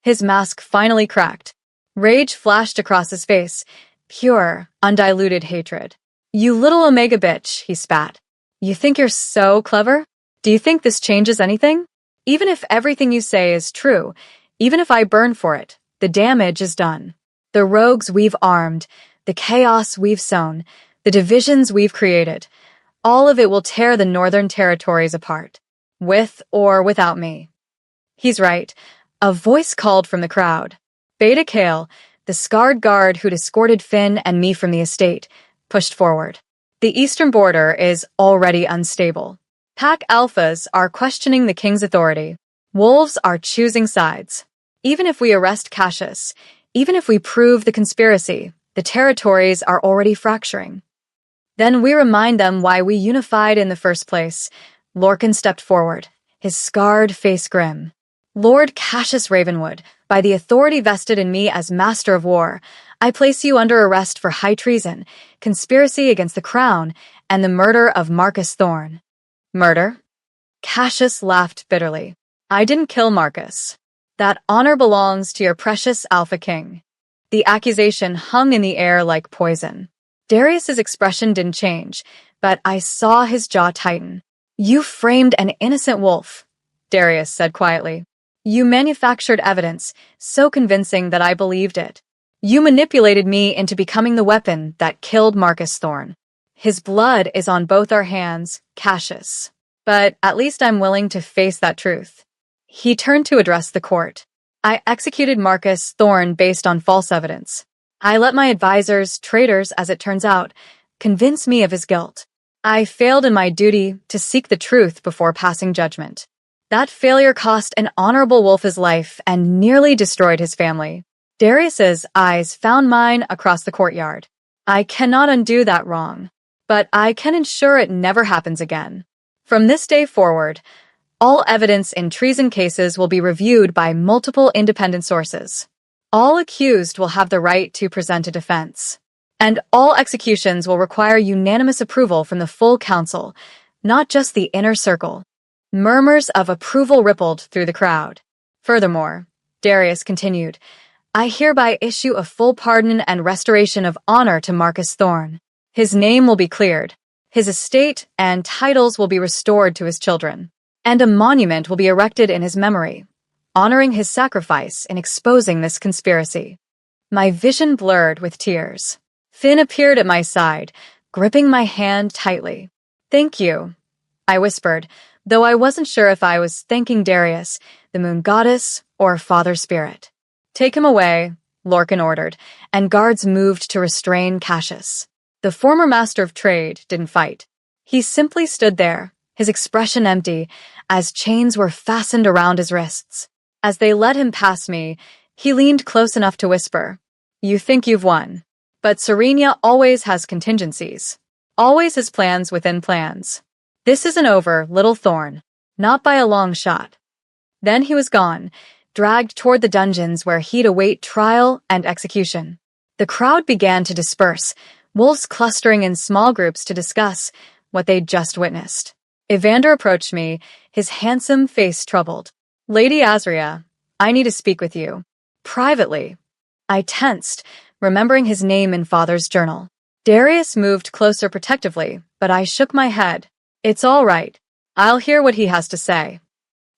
A: His mask finally cracked. Rage flashed across his face, pure, undiluted hatred. "You little Omega bitch," he spat. "You think you're so clever? Do you think this changes anything? Even if everything you say is true, even if I burn for it, the damage is done. The rogues we've armed, the chaos we've sown, the divisions we've created, all of it will tear the Northern Territories apart, with or without me." "He's right," a voice called from the crowd. Beta Kale, the scarred guard who'd escorted Finn and me from the estate, pushed forward. "The eastern border is already unstable. Pack Alphas are questioning the king's authority. Wolves are choosing sides. Even if we arrest Cassius, even if we prove the conspiracy, the territories are already fracturing. Then we remind them why we unified in the first place." Lorcan stepped forward, his scarred face grim. "Lord Cassius Ravenwood, by the authority vested in me as Master of War, I place you under arrest for high treason, conspiracy against the crown, and the murder of Marcus Thorne." "Murder?" Cassius laughed bitterly. "I didn't kill Marcus. That honor belongs to your precious Alpha King." The accusation hung in the air like poison. Darius's expression didn't change, but I saw his jaw tighten. "You framed an innocent wolf," Darius said quietly. "You manufactured evidence, so convincing that I believed it. You manipulated me into becoming the weapon that killed Marcus Thorne. His blood is on both our hands, Cassius. But at least I'm willing to face that truth." He turned to address the court. "I executed Marcus Thorne based on false evidence. I let my advisors, traitors as it turns out, convince me of his guilt. I failed in my duty to seek the truth before passing judgment. That failure cost an honorable wolf his life and nearly destroyed his family." Darius's eyes found mine across the courtyard. "I cannot undo that wrong, but I can ensure it never happens again. From this day forward, all evidence in treason cases will be reviewed by multiple independent sources. All accused will have the right to present a defense. And all executions will require unanimous approval from the full council, not just the inner circle." Murmurs of approval rippled through the crowd. "Furthermore," Darius continued, I hereby issue a full pardon and restoration of honor to Marcus Thorne. His name will be cleared. His estate and titles will be restored to his children, and a monument will be erected in his memory, honoring his sacrifice in exposing this conspiracy. My vision blurred with tears. Finn appeared at my side, gripping my hand tightly. "Thank you," I whispered, though I wasn't sure if I was thanking Darius, the moon goddess, or Father Spirit. "Take him away," Lorcan ordered, and guards moved to restrain Cassius. The former master of trade didn't fight. He simply stood there, his expression empty, as chains were fastened around his wrists. As they led him past me, he leaned close enough to whisper, "You think you've won. But Serenia always has contingencies. Always has plans within plans. This isn't over, little Thorne. Not by a long shot." Then he was gone, dragged toward the dungeons where he'd await trial and execution. The crowd began to disperse, wolves clustering in small groups to discuss what they'd just witnessed. Evander approached me, his handsome face troubled. "Lady Azria, I need to speak with you. Privately." I tensed, remembering his name in Father's journal. Darius moved closer protectively, but I shook my head. "It's all right. I'll hear what he has to say."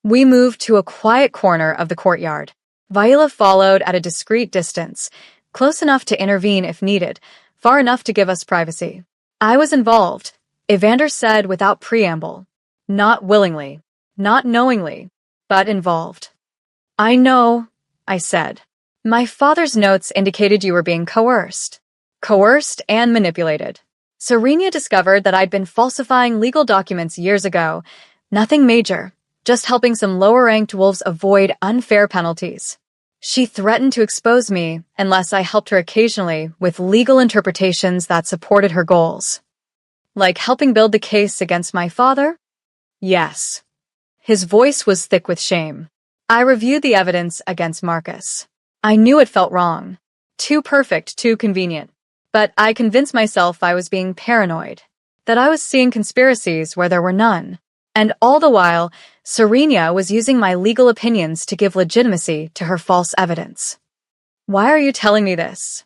A: We moved to a quiet corner of the courtyard. Viola followed at a discreet distance, close enough to intervene if needed, far enough to give us privacy. "I was involved," Evander said without preamble. "Not willingly, not knowingly, but involved." "I know," I said. "My father's notes indicated you were being coerced." Coerced and manipulated. Serenia discovered that I'd been falsifying legal documents years ago. Nothing major, just helping some lower-ranked wolves avoid unfair penalties. She threatened to expose me unless I helped her occasionally with legal interpretations that supported her goals. Like helping build the case against my father? Yes. His voice was thick with shame. I reviewed the evidence against Marcus. I knew it felt wrong. Too perfect, too convenient. But I convinced myself I was being paranoid, that I was seeing conspiracies where there were none. And all the while, Serenia was using my legal opinions to give legitimacy to her false evidence. "Why are you telling me this?"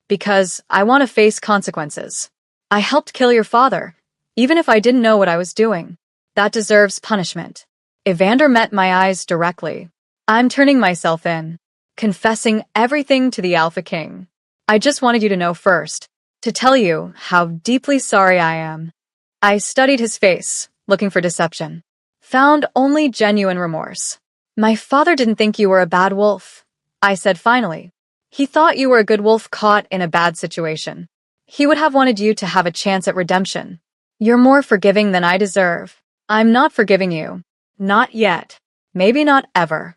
A: "Because I want to face consequences. I helped kill your father, even if I didn't know what I was doing. That deserves punishment." Evander met my eyes directly. "I'm turning myself in, confessing everything to the Alpha King. I just wanted you to know first, to tell you how deeply sorry I am." I studied his face, looking for deception. Found only genuine remorse. "My father didn't think you were a bad wolf," I said finally. "He thought you were a good wolf caught in a bad situation. He would have wanted you to have a chance at redemption. You're more forgiving than I deserve. I'm not forgiving you. Not yet. Maybe not ever."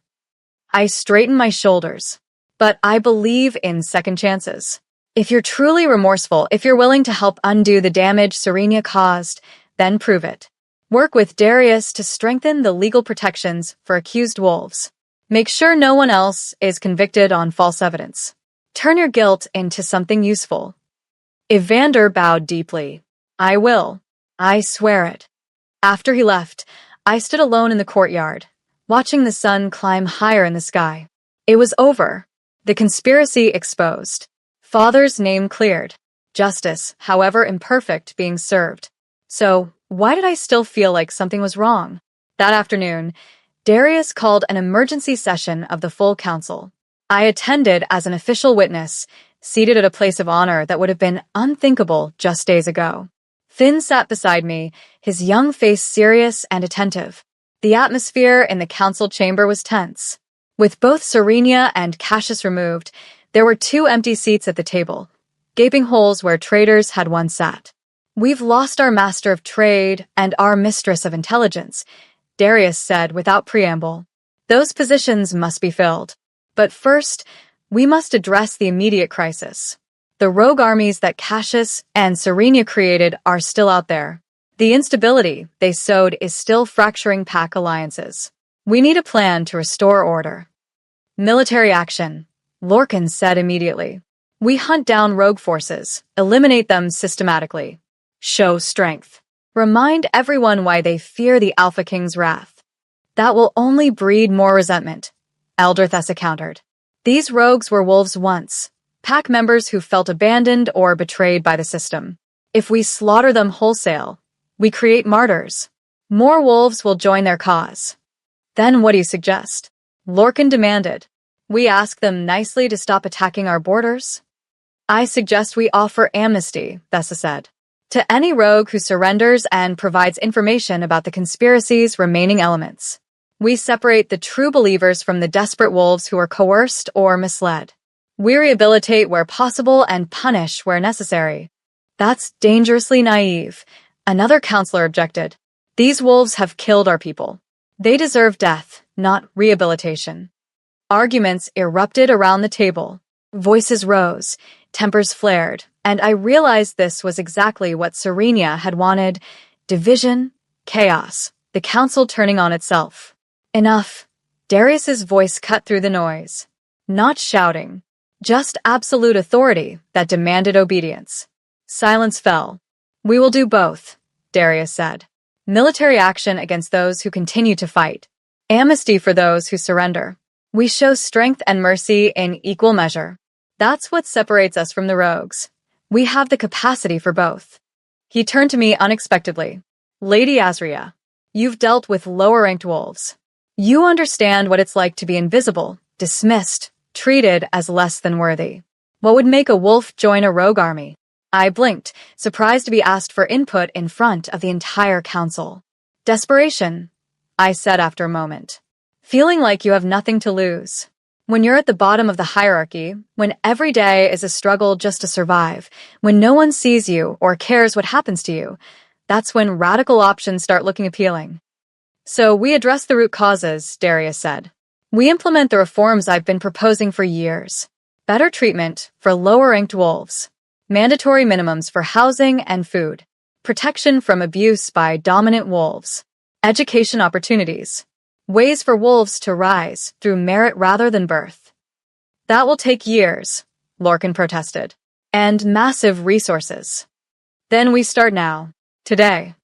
A: I straightened my shoulders. "But I believe in second chances. If you're truly remorseful, if you're willing to help undo the damage Serenia caused, then prove it. Work with Darius to strengthen the legal protections for accused wolves. Make sure no one else is convicted on false evidence. Turn your guilt into something useful." Evander bowed deeply. "I will. I swear it." After he left, I stood alone in the courtyard, watching the sun climb higher in the sky. It was over. The conspiracy exposed. Father's name cleared. Justice, however imperfect, being served. So, why did I still feel like something was wrong? That afternoon, Darius called an emergency session of the full council. I attended as an official witness, seated at a place of honor that would have been unthinkable just days ago. Finn sat beside me, his young face serious and attentive. The atmosphere in the council chamber was tense. With both Serenia and Cassius removed, there were 2 empty seats at the table, gaping holes where traitors had once sat. "We've lost our master of trade and our mistress of intelligence," Darius said without preamble. "Those positions must be filled. But first, we must address the immediate crisis. The rogue armies that Cassius and Serenia created are still out there. The instability they sowed is still fracturing pack alliances. We need a plan to restore order." "Military action," Lorcan said immediately. "We hunt down rogue forces, eliminate them systematically. Show strength. Remind everyone why they fear the Alpha King's wrath. That will only breed more resentment," Elder Thessa countered. These rogues were wolves once, pack members who felt abandoned or betrayed by the system. If we slaughter them wholesale, we create martyrs. More wolves will join their cause. Then what do you suggest? Lorcan demanded. We ask them nicely to stop attacking our borders? I suggest we offer amnesty, Thessa said, to any rogue who surrenders and provides information about the conspiracy's remaining elements. We separate the true believers from the desperate wolves who are coerced or misled. We rehabilitate where possible and punish where necessary. That's dangerously naive, another counselor objected. These wolves have killed our people. They deserve death, not rehabilitation. Arguments erupted around the table. Voices rose, tempers flared, and I realized this was exactly what Serenia had wanted. Division, chaos, the council turning on itself. Enough. Darius's voice cut through the noise. Not shouting, just absolute authority that demanded obedience. Silence fell. We will do both, Darius said. Military action against those who continue to fight. Amnesty for those who surrender. We show strength and mercy in equal measure. That's what separates us from the rogues. We have the capacity for both. He turned to me unexpectedly. Lady Azria, you've dealt with lower-ranked wolves. You understand what it's like to be invisible, dismissed, treated as less than worthy. What would make a wolf join a rogue army? I blinked, surprised to be asked for input in front of the entire council. Desperation, I said after a moment. Feeling like you have nothing to lose. When you're at the bottom of the hierarchy, when every day is a struggle just to survive, when no one sees you or cares what happens to you, that's when radical options start looking appealing. So we address the root causes, Darius said. We implement the reforms I've been proposing for years. Better treatment for lower-ranked wolves. Mandatory minimums for housing and food. Protection from abuse by dominant wolves. Education opportunities. Ways for wolves to rise through merit rather than birth. That will take years, Lorcan protested. And massive resources. Then we start now. Today.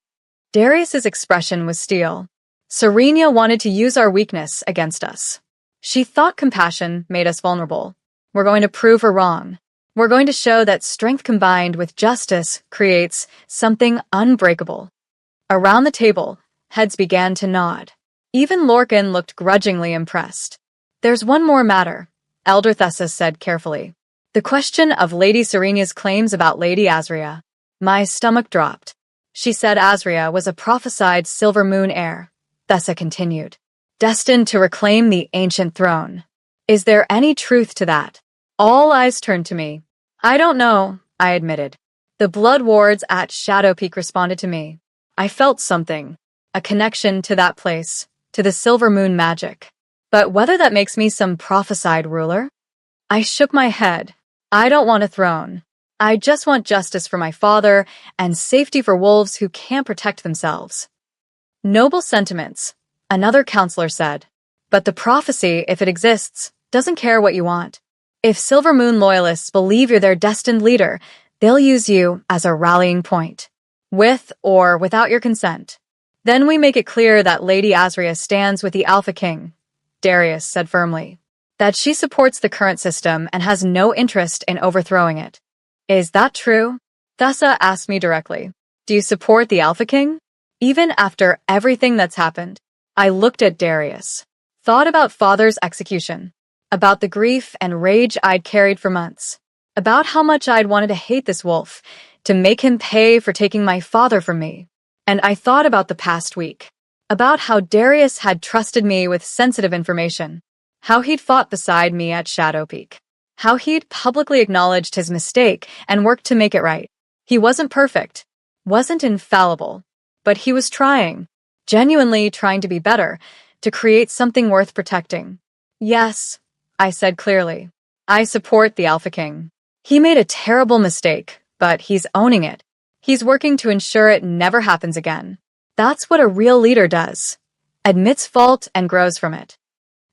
A: Darius's expression was steel. Serenia wanted to use our weakness against us. She thought compassion made us vulnerable. We're going to prove her wrong. We're going to show that strength combined with justice creates something unbreakable. Around the table, heads began to nod. Even Lorcan looked grudgingly impressed. There's one more matter, Elder Thessa said carefully. The question of Lady Serenia's claims about Lady Azria. My stomach dropped. She said Azria was a prophesied Silver Moon heir, Thessa continued, destined to reclaim the ancient throne. Is there any truth to that? All eyes turned to me. I don't know, I admitted. The blood wards at Shadow Peak responded to me. I felt something, a connection to that place, to the Silver Moon magic. But whether that makes me some prophesied ruler? I shook my head. I don't want a throne. I just want justice for my father and safety for wolves who can't protect themselves. Noble sentiments, another counselor said. But the prophecy, if it exists, doesn't care what you want. If Silver Moon loyalists believe you're their destined leader, they'll use you as a rallying point. With or without your consent. Then we make it clear that Lady Azria stands with the Alpha King, Darius said firmly. That she supports the current system and has no interest in overthrowing it. Is that true? Thessa asked me directly. Do you support the Alpha King? Even after everything that's happened, I looked at Darius. Thought about father's execution. About the grief and rage I'd carried for months. About how much I'd wanted to hate this wolf, to make him pay for taking my father from me. And I thought about the past week. About how Darius had trusted me with sensitive information. How he'd fought beside me at Shadow Peak. How he'd publicly acknowledged his mistake and worked to make it right. He wasn't perfect. Wasn't infallible. But he was trying. Genuinely trying to be better. To create something worth protecting. Yes, I said clearly. I support the Alpha King. He made a terrible mistake, but he's owning it. He's working to ensure it never happens again. That's what a real leader does. Admits fault and grows from it.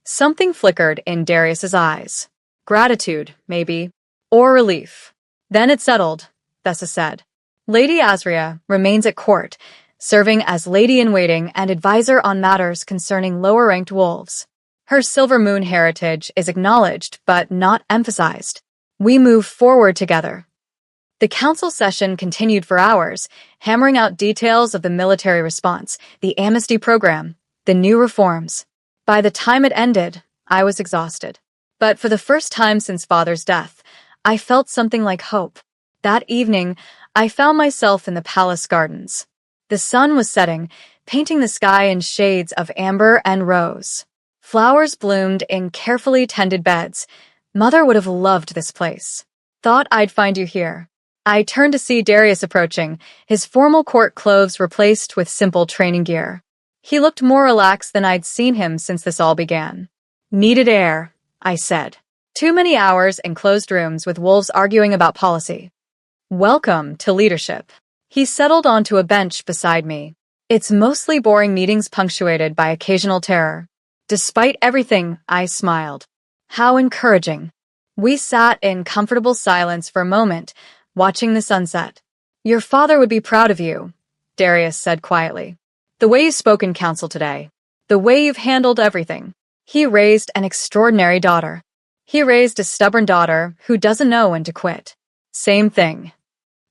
A: Something flickered in Darius's eyes. Gratitude, maybe. Or relief. Then it settled, Thessa said. Lady Azria remains at court, serving as lady-in-waiting and advisor on matters concerning lower-ranked wolves. Her Silver Moon heritage is acknowledged but not emphasized. We move forward together. The council session continued for hours, hammering out details of the military response, the amnesty program, the new reforms. By the time it ended, I was exhausted. But for the first time since Father's death, I felt something like hope. That evening, I found myself in the palace gardens. The sun was setting, painting the sky in shades of amber and rose. Flowers bloomed in carefully tended beds. Mother would have loved this place. Thought I'd find you here. I turned to see Darius approaching, his formal court clothes replaced with simple training gear. He looked more relaxed than I'd seen him since this all began. Needed air, I said. Too many hours in closed rooms with wolves arguing about policy. Welcome to leadership. He settled onto a bench beside me. It's mostly boring meetings punctuated by occasional terror. Despite everything, I smiled. How encouraging. We sat in comfortable silence for a moment, watching the sunset. Your father would be proud of you, Darius said quietly. The way you spoke in council today. The way you've handled everything. He raised an extraordinary daughter. He raised a stubborn daughter who doesn't know when to quit. Same thing.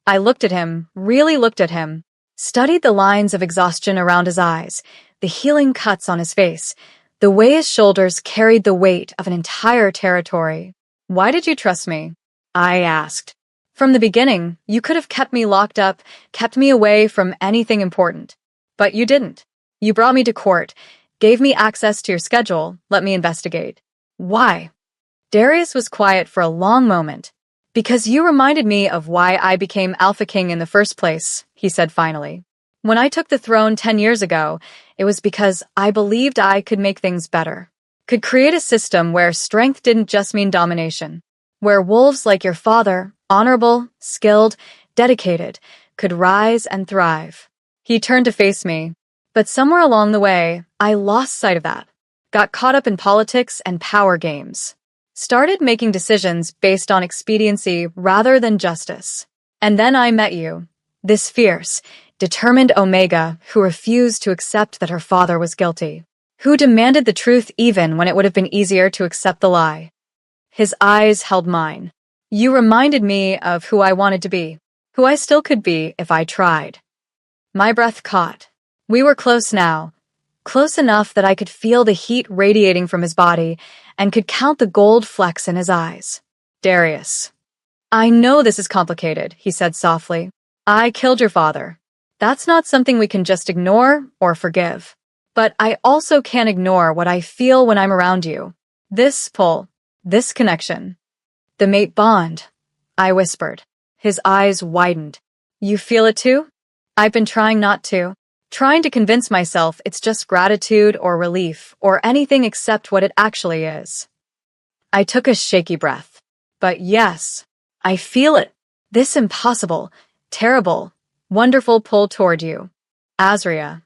A: I looked at him, really looked at him, studied the lines of exhaustion around his eyes, the healing cuts on his face, the way his shoulders carried the weight of an entire territory. Why did you trust me? I asked. From the beginning, you could have kept me locked up, kept me away from anything important. But you didn't. You brought me to court, gave me access to your schedule, let me investigate. Why? Darius was quiet for a long moment. Because you reminded me of why I became Alpha King in the first place, he said finally. When I took the throne 10 years ago, it was because I believed I could make things better. Could create a system where strength didn't just mean domination. Where wolves like your father, honorable, skilled, dedicated, could rise and thrive. He turned to face me. But somewhere along the way, I lost sight of that. Got caught up in politics and power games. Started making decisions based on expediency rather than justice. And then I met you. This fierce, determined Omega who refused to accept that her father was guilty. Who demanded the truth even when it would have been easier to accept the lie. His eyes held mine. You reminded me of who I wanted to be. Who I still could be if I tried. My breath caught. We were close now. Close enough that I could feel the heat radiating from his body and could count the gold flecks in his eyes. Darius. I know this is complicated, he said softly. I killed your father. That's not something we can just ignore or forgive. But I also can't ignore what I feel when I'm around you. This pull, this connection. The mate bond, I whispered. His eyes widened. You feel it too? I've been trying not to. Trying to convince myself it's just gratitude or relief or anything except what it actually is. I took a shaky breath. But yes, I feel it. This impossible, terrible, wonderful pull toward you. Azria.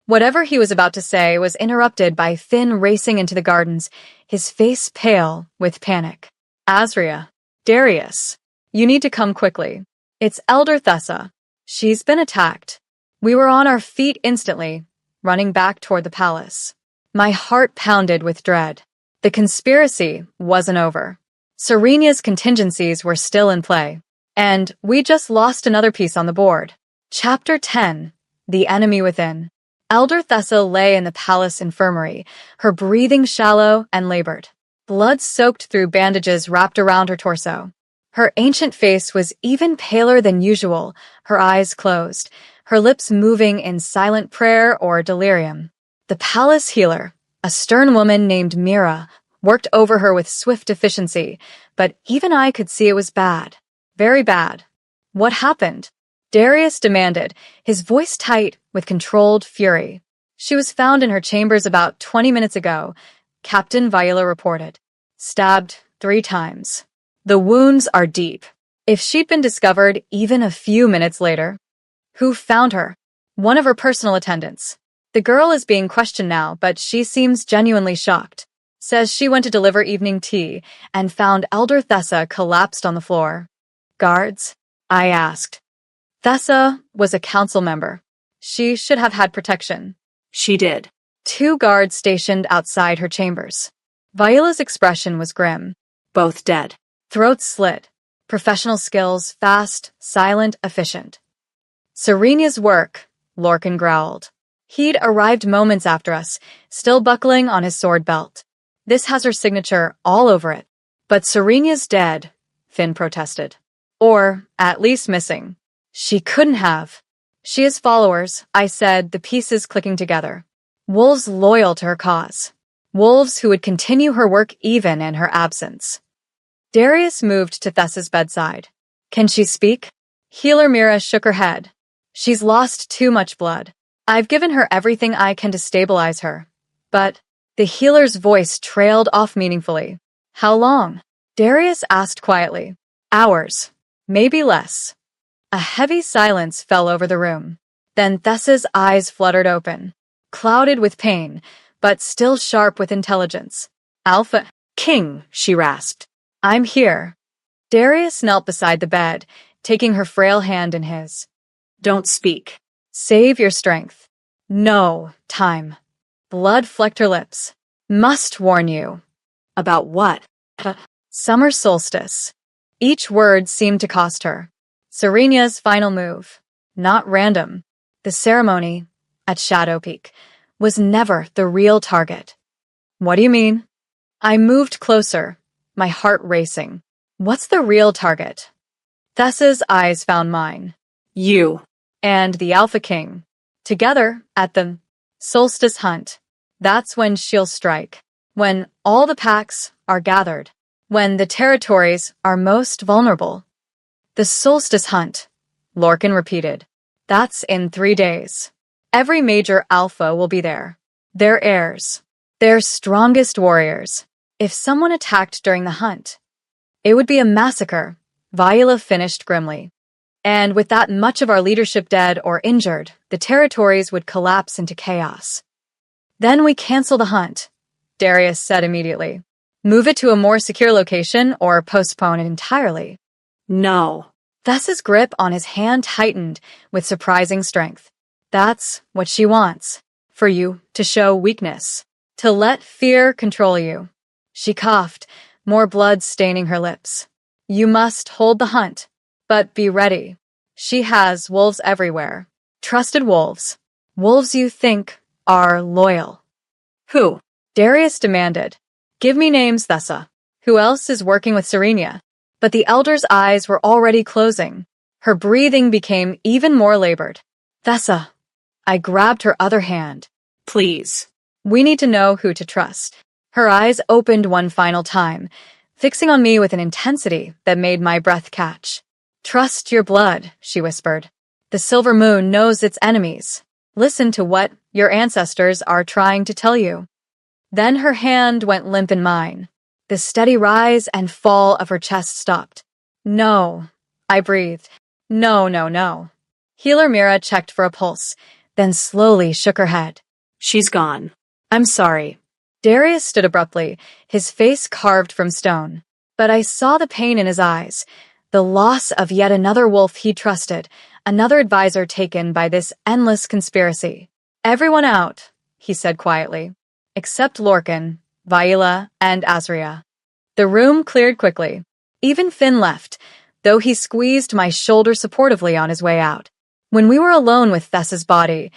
A: Whatever he was about to say was interrupted by Finn racing into the gardens, his face pale with panic. Azria. Darius. You need to come quickly. It's Elder Thessa. She's been attacked. We were on our feet instantly, running back toward the palace. My heart pounded with dread. The conspiracy wasn't over. Serenia's contingencies were still in play. And we just lost another piece on the board. Chapter 10. The Enemy Within. Elder Thessa lay in the palace infirmary, her breathing shallow and labored. Blood soaked through bandages wrapped around her torso. Her ancient face was even paler than usual, her eyes closed, her lips moving in silent prayer or delirium. The palace healer, a stern woman named Mira, worked over her with swift efficiency, but even I could see it was bad. Very bad. What happened? Darius demanded, his voice tight with controlled fury. She was found in her chambers about 20 minutes ago, Captain Viola reported. Stabbed 3 times. The wounds are deep. If she'd been discovered even a few minutes later. Who found her? One of her personal attendants. The girl is being questioned now, but she seems genuinely shocked. Says she went to deliver evening tea and found Elder Thessa collapsed on the floor. Guards? I asked. Thessa was a council member. She should have had protection.
B: She did.
A: 2 guards stationed outside her chambers. Viola's expression was grim.
B: Both dead.
A: Throats slit. Professional skills, fast, silent, efficient. Serenia's work, Lorcan growled. He'd arrived moments after us, still buckling on his sword belt. This has her signature all over it. But Serenia's dead, Finn protested. Or, at least missing. She couldn't have. She has followers, I said, the pieces clicking together. Wolves loyal to her cause. Wolves who would continue her work even in her absence. Darius moved to Thessa's bedside. Can she speak? Healer Mira shook her head. She's lost too much blood. I've given her everything I can to stabilize her. But the healer's voice trailed off meaningfully. How long? Darius asked quietly. Hours. Maybe less. A heavy silence fell over the room. Then Thessa's eyes fluttered open, clouded with pain, but still sharp with intelligence. Alpha King, she rasped. I'm here. Darius knelt beside the bed, taking her frail hand in his.
B: Don't speak.
A: Save your strength. No, time. Blood flecked her lips. Must warn you.
B: About what?
A: Summer solstice. Each word seemed to cost her. Serenia's final move. Not random. The ceremony, at Shadow Peak, was never the real target. What do you mean? I moved closer, my heart racing. What's the real target? Thessa's eyes found mine.
B: You.
A: And the Alpha King. Together, at the solstice hunt. That's when she'll strike. When all the packs are gathered. When the territories are most vulnerable. The solstice hunt, Lorcan repeated. That's in 3 days. Every major alpha will be there. Their heirs. Their strongest warriors. If someone attacked during the hunt, it would be a massacre, Viola finished grimly. And with that much of our leadership dead or injured, the territories would collapse into chaos. Then we cancel the hunt, Darius said immediately. Move it to a more secure location or postpone it entirely.
B: No.
A: Thessa's grip on his hand tightened with surprising strength. That's what she wants. For you to show weakness. To let fear control you. She coughed, more blood staining her lips. You must hold the hunt, but be ready. She has wolves everywhere. Trusted wolves. Wolves you think are loyal.
B: Who?
A: Darius demanded. Give me names, Thessa. Who else is working with Serenia? But the elder's eyes were already closing. Her breathing became even more labored. Thessa. I grabbed her other hand.
B: Please.
A: We need to know who to trust. Her eyes opened one final time, fixing on me with an intensity that made my breath catch. Trust your blood, she whispered. The silver moon knows its enemies. Listen to what your ancestors are trying to tell you. Then her hand went limp in mine. The steady rise and fall of her chest stopped. No, I breathed. No, no, no. Healer Mira checked for a pulse, then slowly shook her head.
B: She's gone.
A: I'm sorry. Darius stood abruptly, his face carved from stone. But I saw the pain in his eyes, the loss of yet another wolf he trusted, another advisor taken by this endless conspiracy. Everyone out, he said quietly, except Lorcan, Viola, and Azria. The room cleared quickly. Even Finn left, though he squeezed my shoulder supportively on his way out. When we were alone with Thessa's body,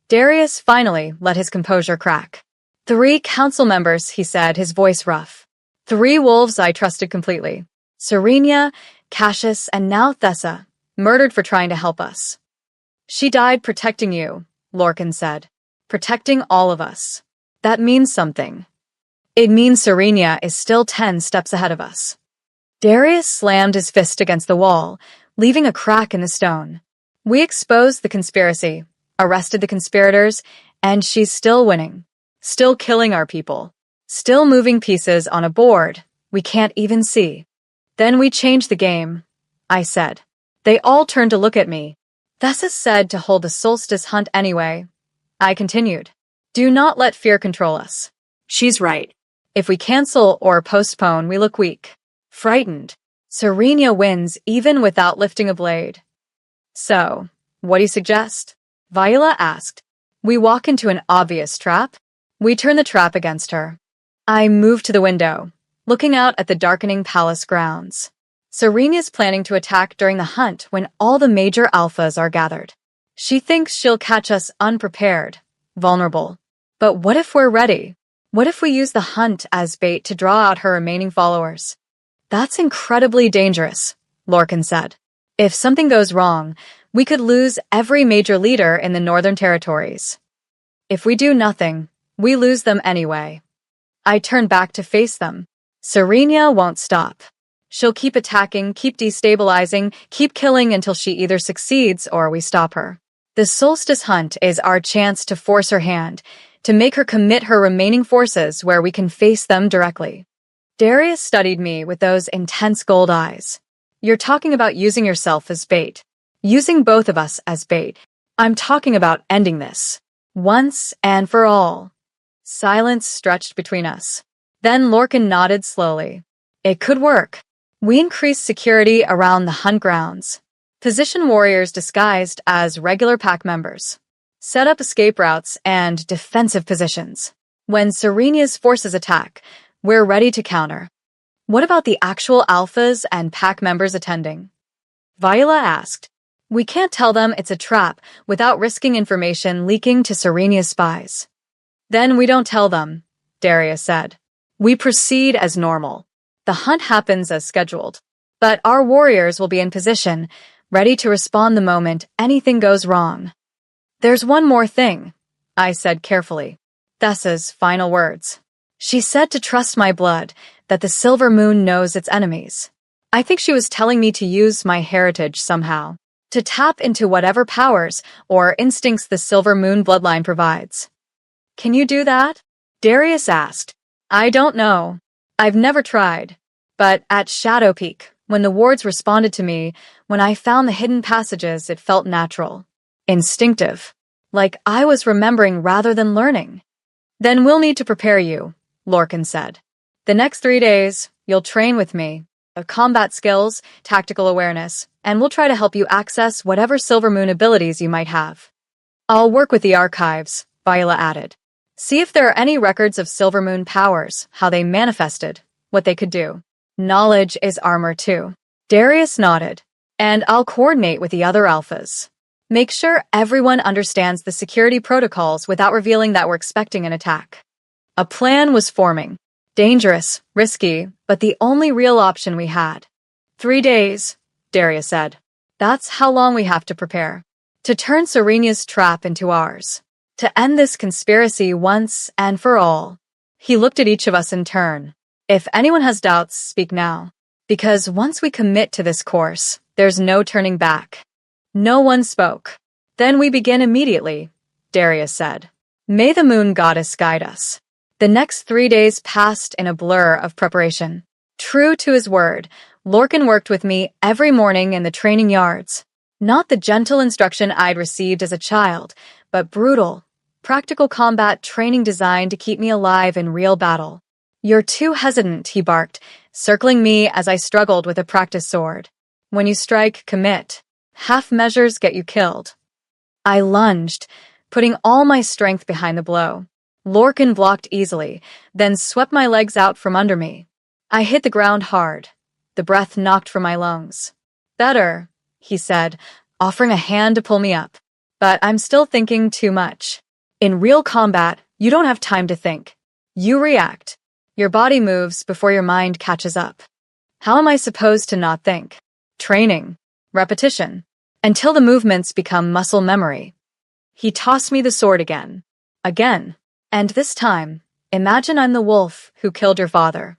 A: Darius finally let his composure crack. 3 council members, he said, his voice rough. 3 wolves I trusted completely. Serenia, Cassius, and now Thessa, murdered for trying to help us. She died protecting you, Lorcan said. Protecting all of us. That means something. It means Serenia is still 10 steps ahead of us. Darius slammed his fist against the wall, leaving a crack in the stone. We exposed the conspiracy, arrested the conspirators, and she's still winning. Still killing our people. Still moving pieces on a board we can't even see. Then we changed the game, I said. They all turned to look at me. Thessa said to hold the solstice hunt anyway. I continued. Do not let fear control us.
B: She's right.
A: If we cancel or postpone, we look weak. Frightened. Serenia wins even without lifting a blade. So, what do you suggest? Viola asked. We walk into an obvious trap? We turn the trap against her. I moved to the window, looking out at the darkening palace grounds. Serena is planning to attack during the hunt when all the major alphas are gathered. She thinks she'll catch us unprepared, vulnerable. But what if we're ready? What if we use the hunt as bait to draw out her remaining followers? That's incredibly dangerous, Lorcan said. If something goes wrong, we could lose every major leader in the Northern Territories. If we do nothing, we lose them anyway. I turn back to face them. Serena won't stop. She'll keep attacking, keep destabilizing, keep killing until she either succeeds or we stop her. The Solstice Hunt is our chance to force her hand, to make her commit her remaining forces where we can face them directly. Darius studied me with those intense gold eyes. You're talking about using yourself as bait. Using both of us as bait. I'm talking about ending this. Once and for all. Silence stretched between us. Then Lorcan nodded slowly. It could work. We increased security around the hunt grounds. Position warriors disguised as regular pack members. Set up escape routes and defensive positions. When Serena's forces attack, we're ready to counter. What about the actual alphas and pack members attending? Viola asked. We can't tell them it's a trap without risking information leaking to Serena's spies. Then we don't tell them, Darius said. We proceed as normal. The hunt happens as scheduled. But our warriors will be in position, ready to respond the moment anything goes wrong. There's one more thing, I said carefully. Thessa's final words. She said to trust my blood, that the Silver Moon knows its enemies. I think she was telling me to use my heritage somehow. To tap into whatever powers or instincts the Silver Moon bloodline provides. Can you do that? Darius asked. I don't know. I've never tried. But at Shadow Peak, when the wards responded to me, when I found the hidden passages, it felt natural. Instinctive. Like I was remembering rather than learning. Then we'll need to prepare you, Lorcan said. The next 3 days, you'll train with me. Combat skills, tactical awareness, and we'll try to help you access whatever Silver Moon abilities you might have. I'll work with the archives, Viola added. See if there are any records of Silver Moon powers, how they manifested, what they could do. Knowledge is armor too. Darius nodded. And I'll coordinate with the other alphas. Make sure everyone understands the security protocols without revealing that we're expecting an attack. A plan was forming. Dangerous, risky, but the only real option we had. 3 days, Darius said. That's how long we have to prepare. To turn Serena's trap into ours. To end this conspiracy once and for all. He looked at each of us in turn. If anyone has doubts, speak now. Because once we commit to this course, there's no turning back. No one spoke. Then we begin immediately, Darius said. May the moon goddess guide us. The next 3 days passed in a blur of preparation. True to his word, Lorcan worked with me every morning in the training yards. Not the gentle instruction I'd received as a child, but brutal, practical combat training designed to keep me alive in real battle. You're too hesitant, he barked, circling me as I struggled with a practice sword. When you strike, commit. Half measures get you killed. I lunged, putting all my strength behind the blow. Lorcan blocked easily, then swept my legs out from under me. I hit the ground hard. The breath knocked from my lungs. Better, he said, offering a hand to pull me up. But I'm still thinking too much. In real combat, you don't have time to think. You react. Your body moves before your mind catches up. How am I supposed to not think? Training. Repetition. Until the movements become muscle memory. He tossed me the sword again. Again. And this time, imagine I'm the wolf who killed your father.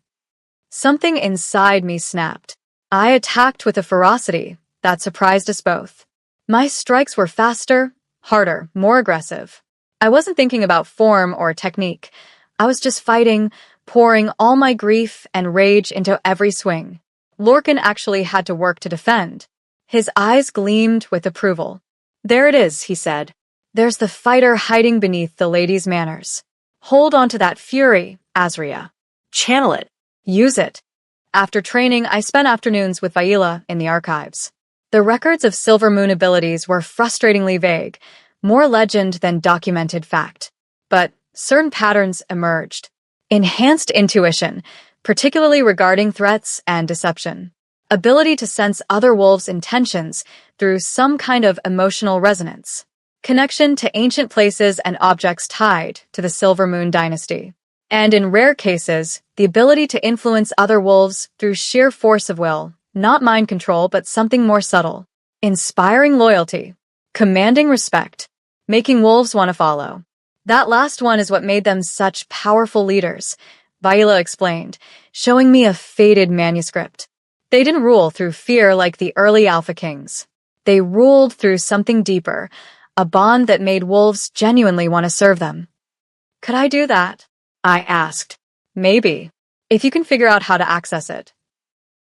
A: Something inside me snapped. I attacked with a ferocity that surprised us both. My strikes were faster, harder, more aggressive. I wasn't thinking about form or technique. I was just fighting, pouring all my grief and rage into every swing. Lorcan actually had to work to defend. His eyes gleamed with approval. There it is, he said. There's the fighter hiding beneath the lady's manners. Hold on to that fury, Azria.
B: Channel it.
A: Use it. After training, I spent afternoons with Viola in the archives. The records of Silver Moon abilities were frustratingly vague, more legend than documented fact. But certain patterns emerged. Enhanced intuition, particularly regarding threats and deception. Ability to sense other wolves' intentions through some kind of emotional resonance. Connection to ancient places and objects tied to the Silver Moon Dynasty. And in rare cases, the ability to influence other wolves through sheer force of will, not mind control but something more subtle. Inspiring loyalty. Commanding respect. Making wolves want to follow. That last one is what made them such powerful leaders, Viola explained, showing me a faded manuscript. They didn't rule through fear like the early Alpha Kings. They ruled through something deeper, a bond that made wolves genuinely want to serve them. Could I do that? I asked. Maybe, if you can figure out how to access it.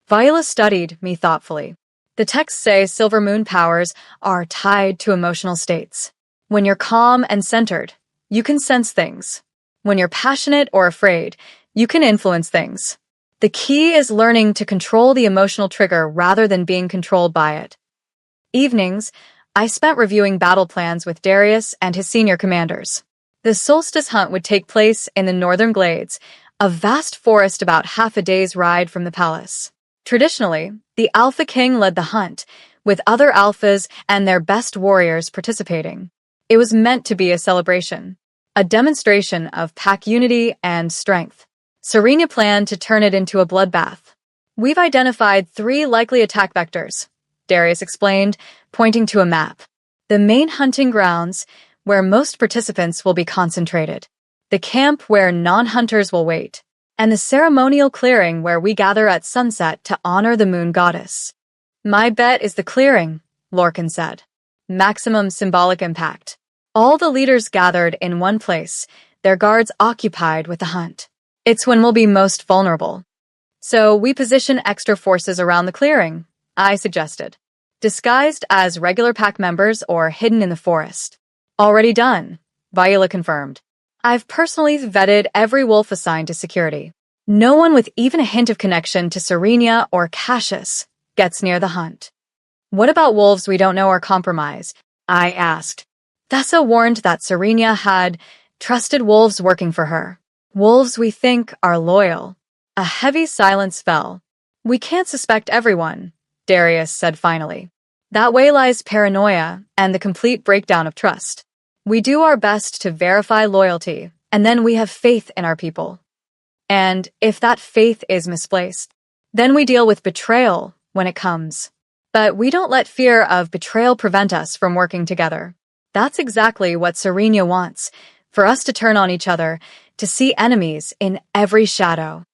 A: Viola studied me thoughtfully. The texts say Silver Moon powers are tied to emotional states. When you're calm and centered, you can sense things. When you're passionate or afraid, you can influence things. The key is learning to control the emotional trigger rather than being controlled by it. Evenings, I spent reviewing battle plans with Darius and his senior commanders. The solstice hunt would take place in the northern glades, a vast forest about half a day's ride from the palace. Traditionally, the Alpha King led the hunt, with other alphas and their best warriors participating. It was meant to be a celebration, a demonstration of pack unity and strength. Serena planned to turn it into a bloodbath. We've identified 3 likely attack vectors, Darius explained, pointing to a map. The main hunting grounds, where most participants will be concentrated. The camp where non-hunters will wait. And the ceremonial clearing where we gather at sunset to honor the moon goddess. My bet is the clearing, Lorcan said. Maximum symbolic impact. All the leaders gathered in one place, their guards occupied with the hunt. It's when we'll be most vulnerable. So we position extra forces around the clearing, I suggested. Disguised as regular pack members or hidden in the forest. Already done, Viola confirmed. I've personally vetted every wolf assigned to security. No one with even a hint of connection to Serenia or Cassius gets near the hunt. What about wolves we don't know are compromised? I asked. Thessa warned that Serenia had trusted wolves working for her. Wolves we think are loyal. A heavy silence fell. We can't suspect everyone, Darius said finally. That way lies paranoia and the complete breakdown of trust. We do our best to verify loyalty, and then we have faith in our people. And if that faith is misplaced, then we deal with betrayal when it comes. But we don't let fear of betrayal prevent us from working together. That's exactly what Serenia wants, for us to turn on each other, to see enemies in every shadow.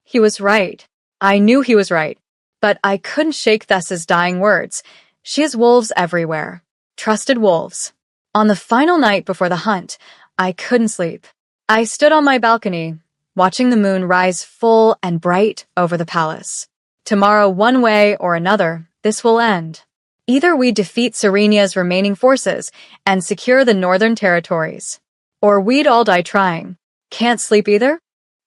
A: He was right. I knew he was right. But I couldn't shake Thessa's dying words. She has wolves everywhere. Trusted wolves. On the final night before the hunt, I couldn't sleep. I stood on my balcony, watching the moon rise full and bright over the palace. Tomorrow, one way or another, this will end. Either we defeat Serenia's remaining forces and secure the northern territories, or we'd all die trying. Can't sleep either?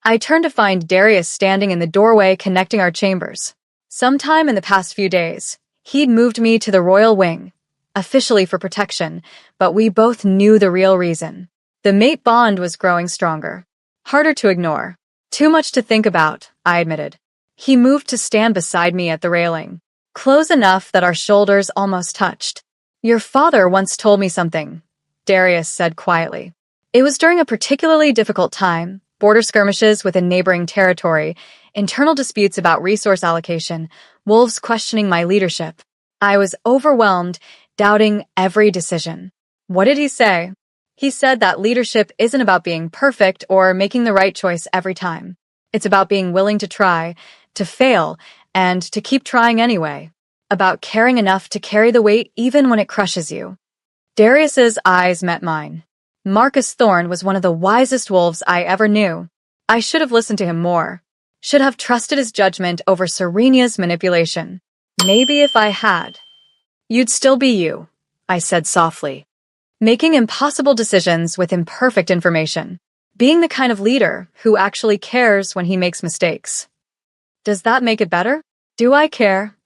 A: I turned to find Darius standing in the doorway connecting our chambers. Sometime in the past few days, he'd moved me to the royal wing, officially for protection, but we both knew the real reason. The mate bond was growing stronger. Harder to ignore. Too much to think about, I admitted. He moved to stand beside me at the railing, close enough that our shoulders almost touched. Your father once told me something, Darius said quietly. It was during a particularly difficult time, border skirmishes with a neighboring territory, internal disputes about resource allocation, wolves questioning my leadership. I was overwhelmed, doubting every decision. What did he say? He said that leadership isn't about being perfect or making the right choice every time. It's about being willing to try, to fail, and to keep trying anyway. About caring enough to carry the weight even when it crushes you. Darius's eyes met mine. Marcus Thorne was one of the wisest wolves I ever knew. I should have listened to him more. Should have trusted his judgment over Serenia's manipulation. Maybe if I had. You'd still be you, I said softly. Making impossible decisions with imperfect information. Being the kind of leader who actually cares when he makes mistakes. Does that make it better? Do I care?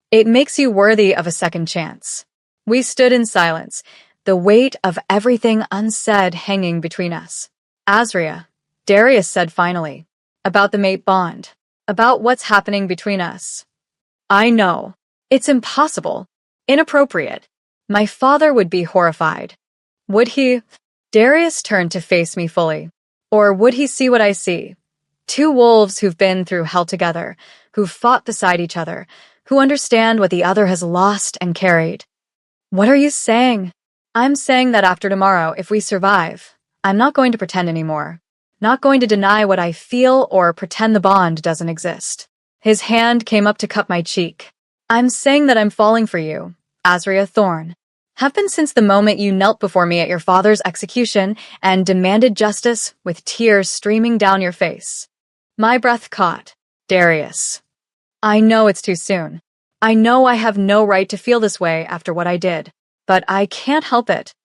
A: It makes you worthy of a second chance. We stood in silence, the weight of everything unsaid hanging between us. Azria, Darius said finally. About the mate bond. About what's happening between us. I know. It's impossible. Inappropriate. My father would be horrified. Would he? Darius turned to face me fully. Or would he see what I see? Two wolves who've been through hell together, who've fought beside each other, who understand what the other has lost and carried. What are you saying? I'm saying that after tomorrow, if we survive, I'm not going to pretend anymore. Not going to deny what I feel or pretend the bond doesn't exist. His hand came up to cup my cheek. I'm saying that I'm falling for you, Azria Thorne. Have been since the moment you knelt before me at your father's execution and demanded justice with tears streaming down your face. My breath caught. Darius. I know it's too soon. I know I have no right to feel this way after what I did, but I can't help it.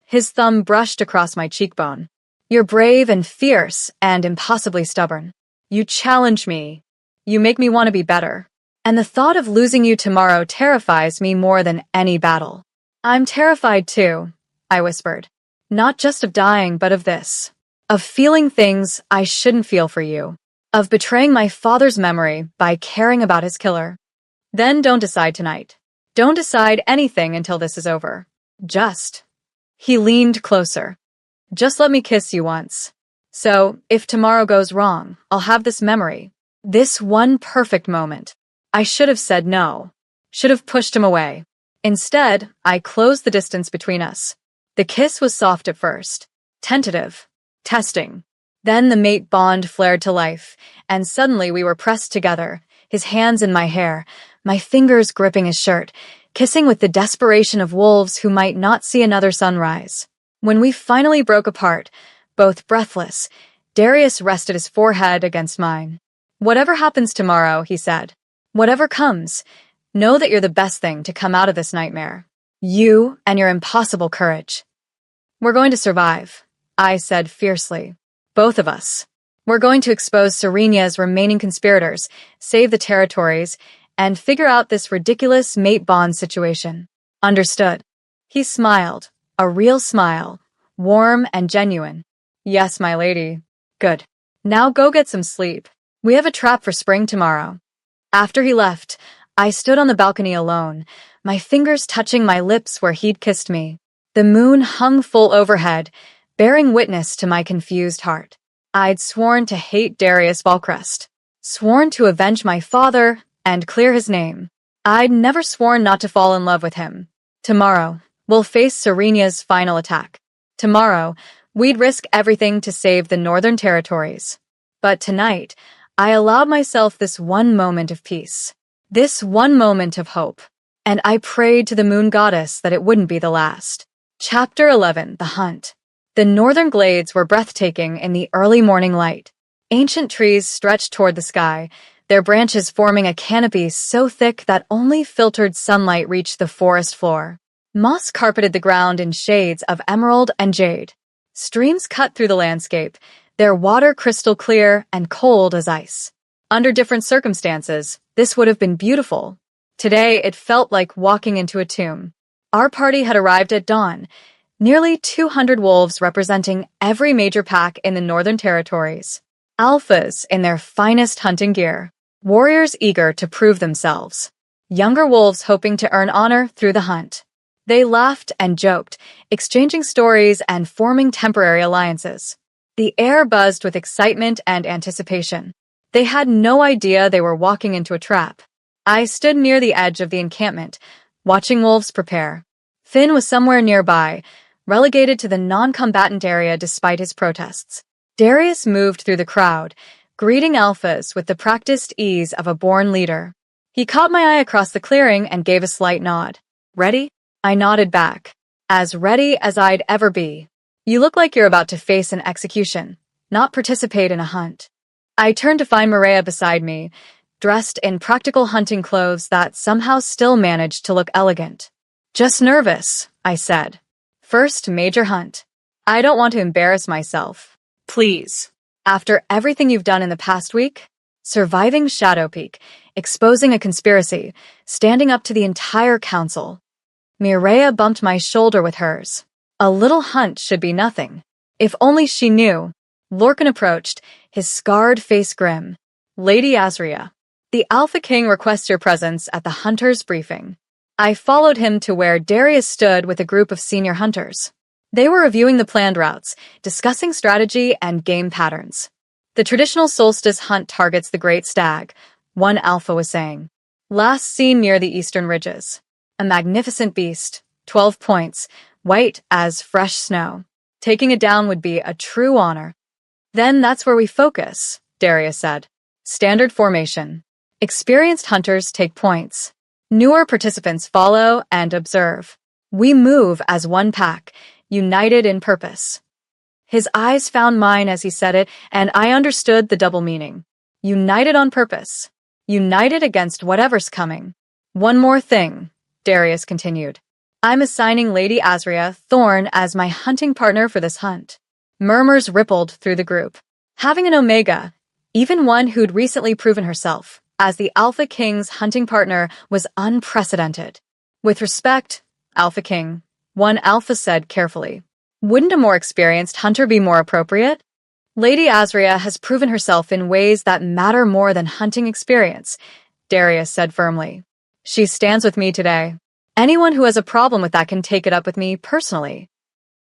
A: His thumb brushed across my cheekbone. You're brave and fierce and impossibly stubborn. You challenge me. You make me want to be better. And the thought of losing you tomorrow terrifies me more than any battle. I'm terrified too, I whispered. Not just of dying, but of this. Of feeling things I shouldn't feel for you. Of betraying my father's memory by caring about his killer. Then don't decide tonight. Don't decide anything until this is over. Just. He leaned closer. Just let me kiss you once. So, if tomorrow goes wrong, I'll have this memory. This one perfect moment. I should have said no. Should have pushed him away. Instead, I closed the distance between us. The kiss was soft at first. Tentative. Testing. Then the mate bond flared to life, and suddenly we were pressed together, his hands in my hair, my fingers gripping his shirt, kissing with the desperation of wolves who might not see another sunrise. When we finally broke apart, both breathless, Darius rested his forehead against mine. Whatever happens tomorrow, he said. Whatever comes, know that you're the best thing to come out of this nightmare. You and your impossible courage. We're going to survive, I said fiercely. Both of us. We're going to expose Serenia's remaining conspirators, save the territories, and figure out this ridiculous mate bond situation. Understood. He smiled, a real smile, warm and genuine. Yes, my lady. Good. Now go get some sleep. We have a trap for spring tomorrow. After he left, I stood on the balcony alone, my fingers touching my lips where he'd kissed me. The moon hung full overhead, bearing witness to my confused heart. I'd sworn to hate Darius Valcrest, sworn to avenge my father and clear his name. I'd never sworn not to fall in love with him. Tomorrow, we'll face Serenia's final attack. Tomorrow, we'd risk everything to save the Northern Territories. But tonight, I allowed myself this one moment of peace, this one moment of hope, and I prayed to the moon goddess that it wouldn't be the last. Chapter 11, The Hunt. The northern glades were breathtaking in the early morning light. Ancient trees stretched toward the sky, their branches forming a canopy so thick that only filtered sunlight reached the forest floor. Moss carpeted the ground in shades of emerald and jade. Streams cut through the landscape, their water crystal clear and cold as ice. Under different circumstances, this would have been beautiful. Today, it felt like walking into a tomb. Our party had arrived at dawn, nearly 200 wolves representing every major pack in the Northern Territories. Alphas in their finest hunting gear. Warriors eager to prove themselves. Younger wolves hoping to earn honor through the hunt. They laughed and joked, exchanging stories and forming temporary alliances. The air buzzed with excitement and anticipation. They had no idea they were walking into a trap. I stood near the edge of the encampment, watching wolves prepare. Finn was somewhere nearby, relegated to the non-combatant area despite his protests. Darius moved through the crowd, greeting alphas with the practiced ease of a born leader. He caught my eye across the clearing and gave a slight nod. Ready? I nodded back. As ready as I'd ever be. You look like you're about to face an execution, not participate in a hunt. I turned to find Mireia beside me, dressed in practical hunting clothes that somehow still managed to look elegant. Just nervous, I said. First major hunt. I don't want to embarrass myself.
B: Please.
A: After everything you've done in the past week, surviving Shadow Peak, exposing a conspiracy, standing up to the entire council. Mireia bumped my shoulder with hers. A little hunt should be nothing. If only she knew. Lorcan approached, his scarred face grim. Lady Azria, the Alpha King requests your presence at the Hunters' briefing. I followed him to where Darius stood with a group of senior hunters. They were reviewing the planned routes, discussing strategy and game patterns. The traditional solstice hunt targets the great stag, one Alpha was saying. Last seen near the eastern ridges. A magnificent beast, 12 points, white as fresh snow. Taking it down would be a true honor. Then that's where we focus, Darius said. Standard formation. Experienced hunters take points. Newer participants follow and observe. We move as one pack, united in purpose. His eyes found mine as he said it, and I understood the double meaning. United on purpose. United against whatever's coming. One more thing, Darius continued. I'm assigning Lady Azria Thorn as my hunting partner for this hunt. Murmurs rippled through the group. Having an Omega, even one who'd recently proven herself as the Alpha King's hunting partner, was unprecedented. With respect, Alpha King, one Alpha said carefully. Wouldn't a more experienced hunter be more appropriate? Lady Azria has proven herself in ways that matter more than hunting experience, Darius said firmly. She stands with me today. Anyone who has a problem with that can take it up with me personally.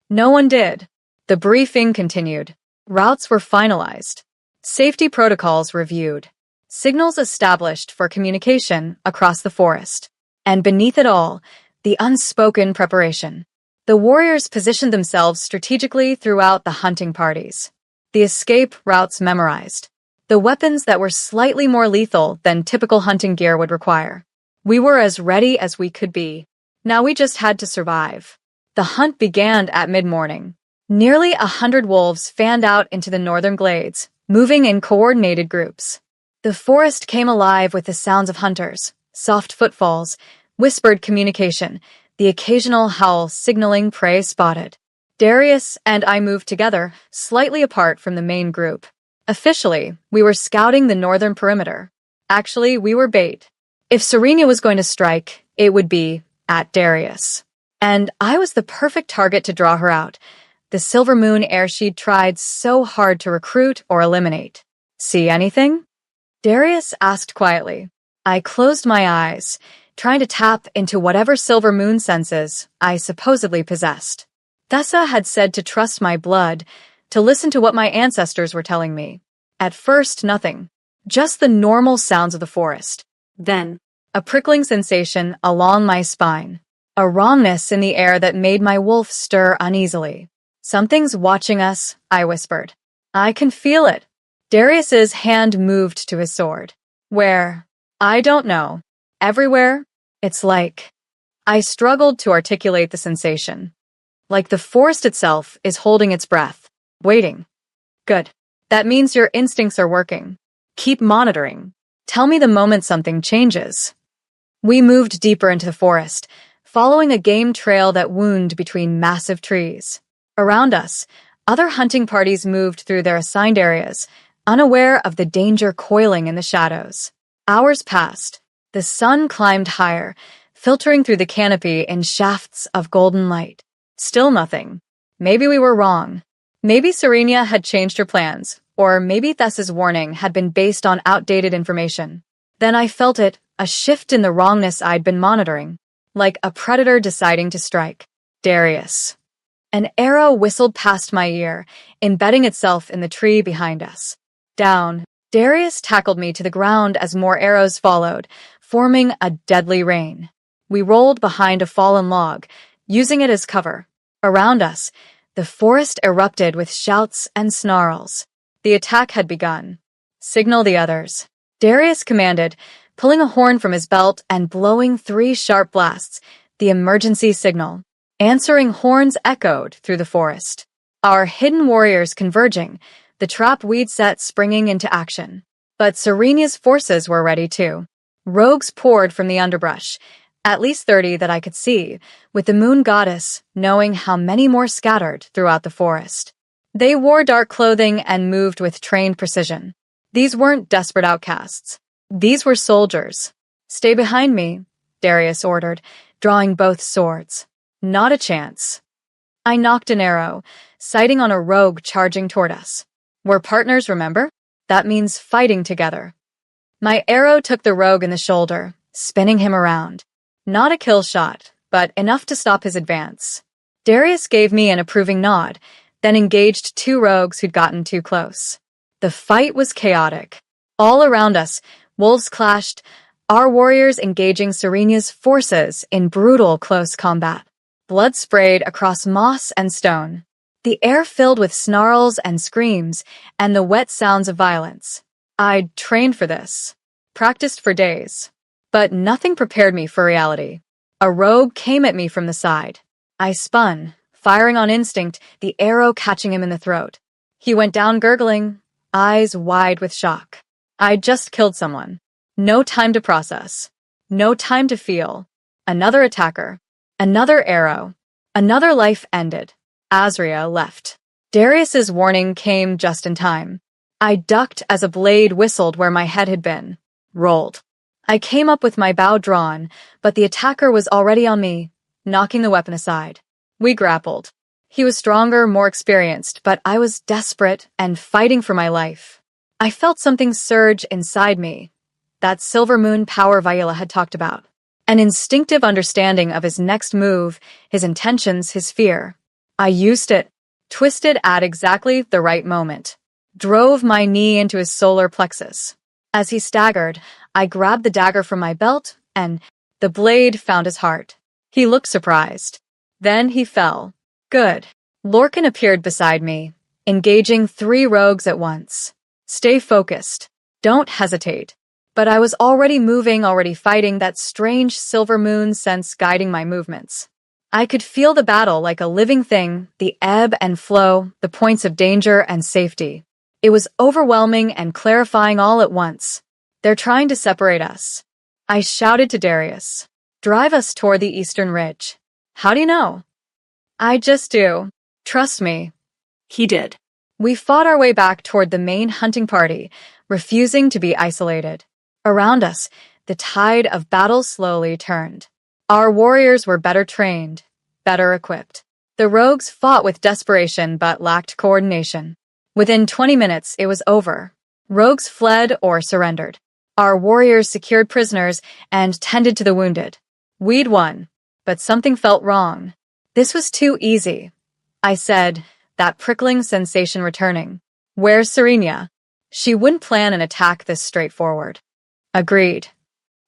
A: No one did. The briefing continued. Routes were finalized. Safety protocols reviewed. Signals established for communication across the forest. And beneath it all, the unspoken preparation. The warriors positioned themselves strategically throughout the hunting parties. The escape routes memorized. The weapons that were slightly more lethal than typical hunting gear would require. We were as ready as we could be. Now we just had to survive. The hunt began at mid-morning. Nearly 100 wolves fanned out into the northern glades, moving in coordinated groups. The forest came alive with the sounds of hunters, soft footfalls, whispered communication, the occasional howl signaling prey spotted. Darius and I moved together, slightly apart from the main group. Officially, we were scouting the northern perimeter. Actually, we were bait. If Serenia was going to strike, it would be at Darius. And I was the perfect target to draw her out. The Silver Moon heir she'd tried so hard to recruit or eliminate. See anything? Darius asked quietly. I closed my eyes, trying to tap into whatever Silver Moon senses I supposedly possessed. Thessa had said to trust my blood, to listen to what my ancestors were telling me. At first, nothing. Just the normal sounds of the forest. Then, a prickling sensation along my spine. A wrongness in the air that made my wolf stir uneasily. Something's watching us, I whispered. I can feel it. Darius's hand moved to his sword. Where? I don't know. Everywhere? It's like... I struggled to articulate the sensation. Like the forest itself is holding its breath, waiting. Good. That means your instincts are working. Keep monitoring. Tell me the moment something changes. We moved deeper into the forest, following a game trail that wound between massive trees. Around us, other hunting parties moved through their assigned areas, unaware of the danger coiling in the shadows. Hours passed. The sun climbed higher, filtering through the canopy in shafts of golden light. Still nothing. Maybe we were wrong. Maybe Serenia had changed her plans, or maybe Thessa's warning had been based on outdated information. Then I felt it, a shift in the wrongness I'd been monitoring, like a predator deciding to strike. Darius. An arrow whistled past my ear, embedding itself in the tree behind us. Down, Darius tackled me to the ground as more arrows followed, forming a deadly rain. We rolled behind a fallen log, using it as cover. Around us, the forest erupted with shouts and snarls. The attack had begun. Signal the others. Darius commanded, pulling a horn from his belt and blowing 3 sharp blasts, the emergency signal. Answering horns echoed through the forest. Our hidden warriors converging, the trap we'd set springing into action. But Serenia's forces were ready too. Rogues poured from the underbrush, at least 30 that I could see, with the moon goddess knowing how many more scattered throughout the forest. They wore dark clothing and moved with trained precision. These weren't desperate outcasts. These were soldiers. Stay behind me, Darius ordered, drawing both swords. Not a chance. I nocked an arrow, sighting on a rogue charging toward us. We're partners, remember? That means fighting together. My arrow took the rogue in the shoulder, spinning him around. Not a kill shot, but enough to stop his advance. Darius gave me an approving nod, then engaged two rogues who'd gotten too close. The fight was chaotic. All around us, wolves clashed, our warriors engaging Serena's forces in brutal close combat. Blood sprayed across moss and stone. The air filled with snarls and screams, and the wet sounds of violence. I'd trained for this, practiced for days, but nothing prepared me for reality. A rogue came at me from the side. I spun, firing on instinct, the arrow catching him in the throat. He went down gurgling, eyes wide with shock. I'd just killed someone. No time to process. No time to feel. Another attacker. Another arrow. Another life ended. Azria left. Darius's warning came just in time. I ducked as a blade whistled where my head had been. Rolled. I came up with my bow drawn, but the attacker was already on me, knocking the weapon aside. We grappled. He was stronger, more experienced, but I was desperate and fighting for my life. I felt something surge inside me. That silver moon power Viola had talked about. An instinctive understanding of his next move, his intentions, his fear. I used it, twisted at exactly the right moment. Drove my knee into his solar plexus. As he staggered, I grabbed the dagger from my belt, and the blade found his heart. He looked surprised. Then he fell. Good. Lorcan appeared beside me, engaging 3 rogues at once. Stay focused. Don't hesitate. But I was already moving, already fighting, that strange silver moon sense guiding my movements. I could feel the battle like a living thing, the ebb and flow, the points of danger and safety. It was overwhelming and clarifying all at once. They're trying to separate us. I shouted to Darius. Drive us toward the eastern ridge. How do you know? I just do. Trust me.
B: He did.
A: We fought our way back toward the main hunting party, refusing to be isolated. Around us, the tide of battle slowly turned. Our warriors were better trained, better equipped. The rogues fought with desperation but lacked coordination. Within 20 minutes, it was over. Rogues fled or surrendered. Our warriors secured prisoners and tended to the wounded. We'd won, but something felt wrong. This was too easy. I said, that prickling sensation returning. Where's Serena? She wouldn't plan an attack this straightforward. Agreed.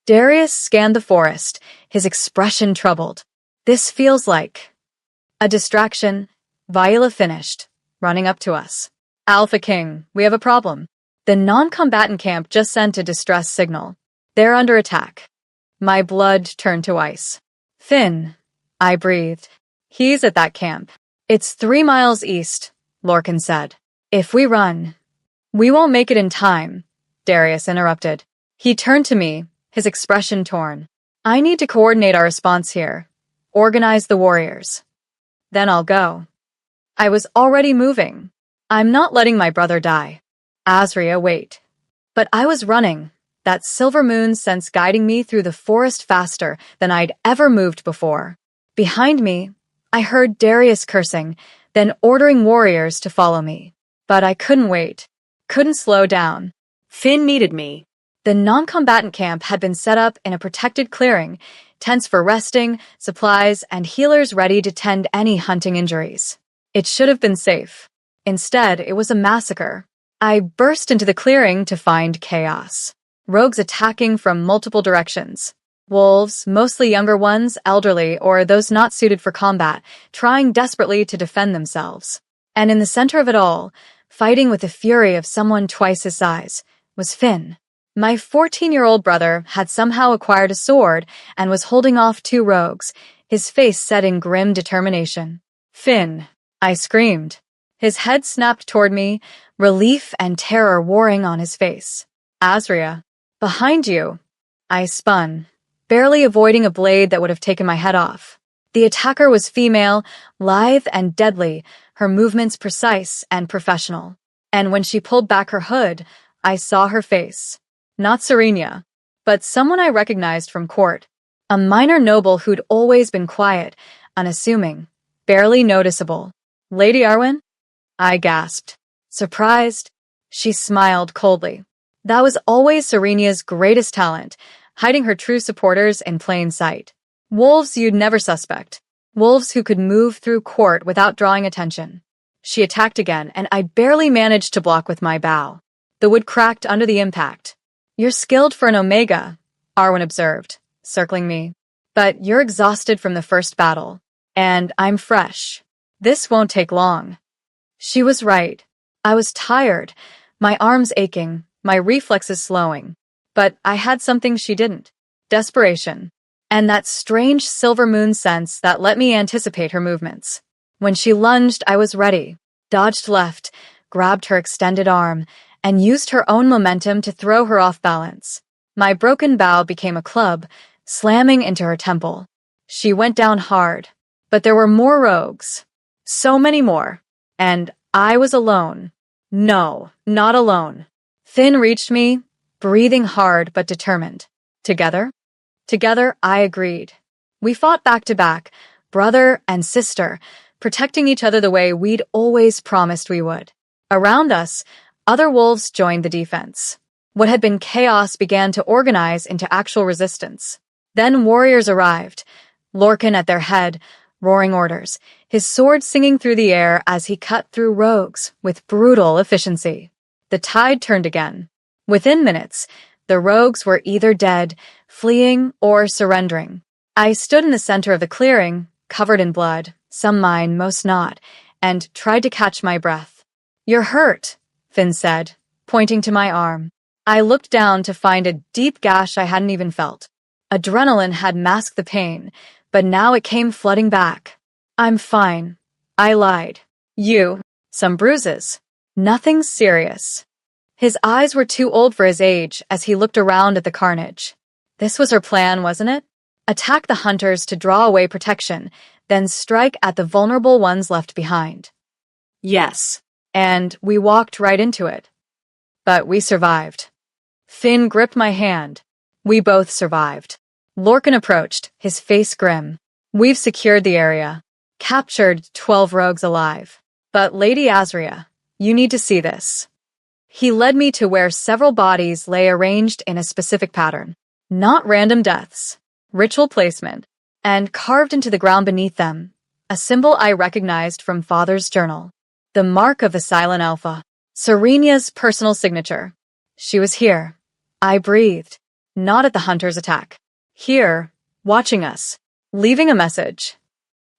A: Darius scanned the forest, his expression troubled. This feels like a distraction. Viola finished, running up to us. Alpha King, we have a problem. The non-combatant camp just sent a distress signal. They're under attack. My blood turned to ice. Finn, I breathed. He's at that camp. It's 3 miles east, Lorcan said. If we run, we won't make it in time, Darius interrupted. He turned to me, his expression torn. I need to coordinate our response here. Organize the warriors. Then I'll go. I was already moving. I'm not letting my brother die. Azria, wait. But I was running, that silver moon sense guiding me through the forest faster than I'd ever moved before. Behind me, I heard Darius cursing, then ordering warriors to follow me. But I couldn't wait, couldn't slow down.
B: Finn needed me.
A: The non-combatant camp had been set up in a protected clearing, tents for resting, supplies, and healers ready to tend any hunting injuries. It should have been safe. Instead, it was a massacre. I burst into the clearing to find chaos. Rogues attacking from multiple directions. Wolves, mostly younger ones, elderly, or those not suited for combat, trying desperately to defend themselves. And in the center of it all, fighting with the fury of someone twice his size, was Finn. My 14-year-old brother had somehow acquired a sword and was holding off 2 rogues, his face set in grim determination. Finn, I screamed. His head snapped toward me, relief and terror warring on his face. Azria, behind you. I spun, barely avoiding a blade that would have taken my head off. The attacker was female, lithe and deadly, her movements precise and professional. And when she pulled back her hood, I saw her face. Not Serena, but someone I recognized from court. A minor noble who'd always been quiet, unassuming, barely noticeable. Lady Arwen? I gasped. Surprised? She smiled coldly. That was always Serenia's greatest talent, hiding her true supporters in plain sight. Wolves you'd never suspect. Wolves who could move through court without drawing attention. She attacked again, and I barely managed to block with my bow. The wood cracked under the impact. You're skilled for an Omega, Arwen observed, circling me. But you're exhausted from the first battle. And I'm fresh. This won't take long. She was right. I was tired, my arms aching, my reflexes slowing. But I had something she didn't. Desperation. And that strange silver moon sense that let me anticipate her movements. When she lunged, I was ready. Dodged left, grabbed her extended arm, and used her own momentum to throw her off balance. My broken bow became a club, slamming into her temple. She went down hard, but there were more rogues. So many more. And I was alone. No, not alone. Finn reached me, breathing hard but determined. Together? Together, I agreed. We fought back to back, brother and sister, protecting each other the way we'd always promised we would. Around us, other wolves joined the defense. What had been chaos began to organize into actual resistance. Then warriors arrived, Lorcan at their head, roaring orders, his sword singing through the air as he cut through rogues with brutal efficiency. The tide turned again. Within minutes, the rogues were either dead, fleeing, or surrendering. I stood in the center of the clearing, covered in blood, some mine, most not, and tried to catch my breath. You're hurt, Finn said, pointing to my arm. I looked down to find a deep gash I hadn't even felt. Adrenaline had masked the pain, but now it came flooding back. I'm fine. I lied. Some bruises. Nothing serious. His eyes were too old for his age as he looked around at the carnage. This was her plan, wasn't it? Attack the hunters to draw away protection, then strike at the vulnerable ones left behind.
B: Yes.
A: And we walked right into it. But we survived. Finn gripped my hand. We both survived. Lorcan approached, his face grim. We've secured the area. Captured 12 rogues alive. But Lady Azria, you need to see this. He led me to where several bodies lay arranged in a specific pattern. Not random deaths. Ritual placement. And carved into the ground beneath them, a symbol I recognized from Father's journal. The mark of the Silent Alpha. Serenia's personal signature. She was here. I breathed. Not at the hunter's attack. Here, watching us. Leaving a message.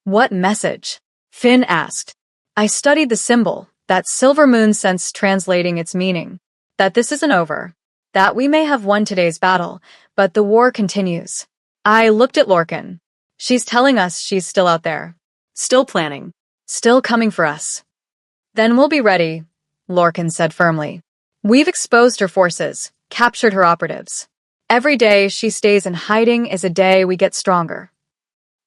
A: What message? Finn asked. I studied the symbol, that silver moon sense translating its meaning. That this isn't over. That we may have won today's battle, but the war continues. I looked at Lorcan. She's telling us she's still out there.
B: Still planning.
A: Still coming for us. Then we'll be ready, Lorcan said firmly. We've exposed her forces, captured her operatives. Every day she stays in hiding is a day we get stronger.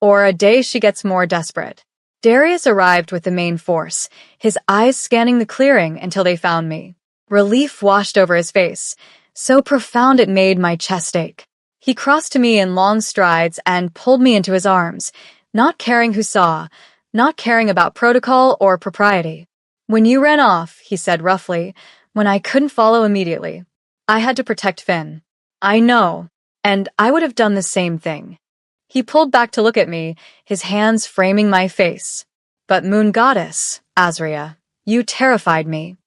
A: Or a day she gets more desperate. Darius arrived with the main force, his eyes scanning the clearing until they found me. Relief washed over his face, so profound it made my chest ache. He crossed to me in long strides and pulled me into his arms, not caring who saw, not caring about protocol or propriety. When you ran off, he said roughly, when I couldn't follow immediately. I had to protect Finn. I know, and I would have done the same thing. He pulled back to look at me, his hands framing my face. But Moon Goddess, Azria, you terrified me.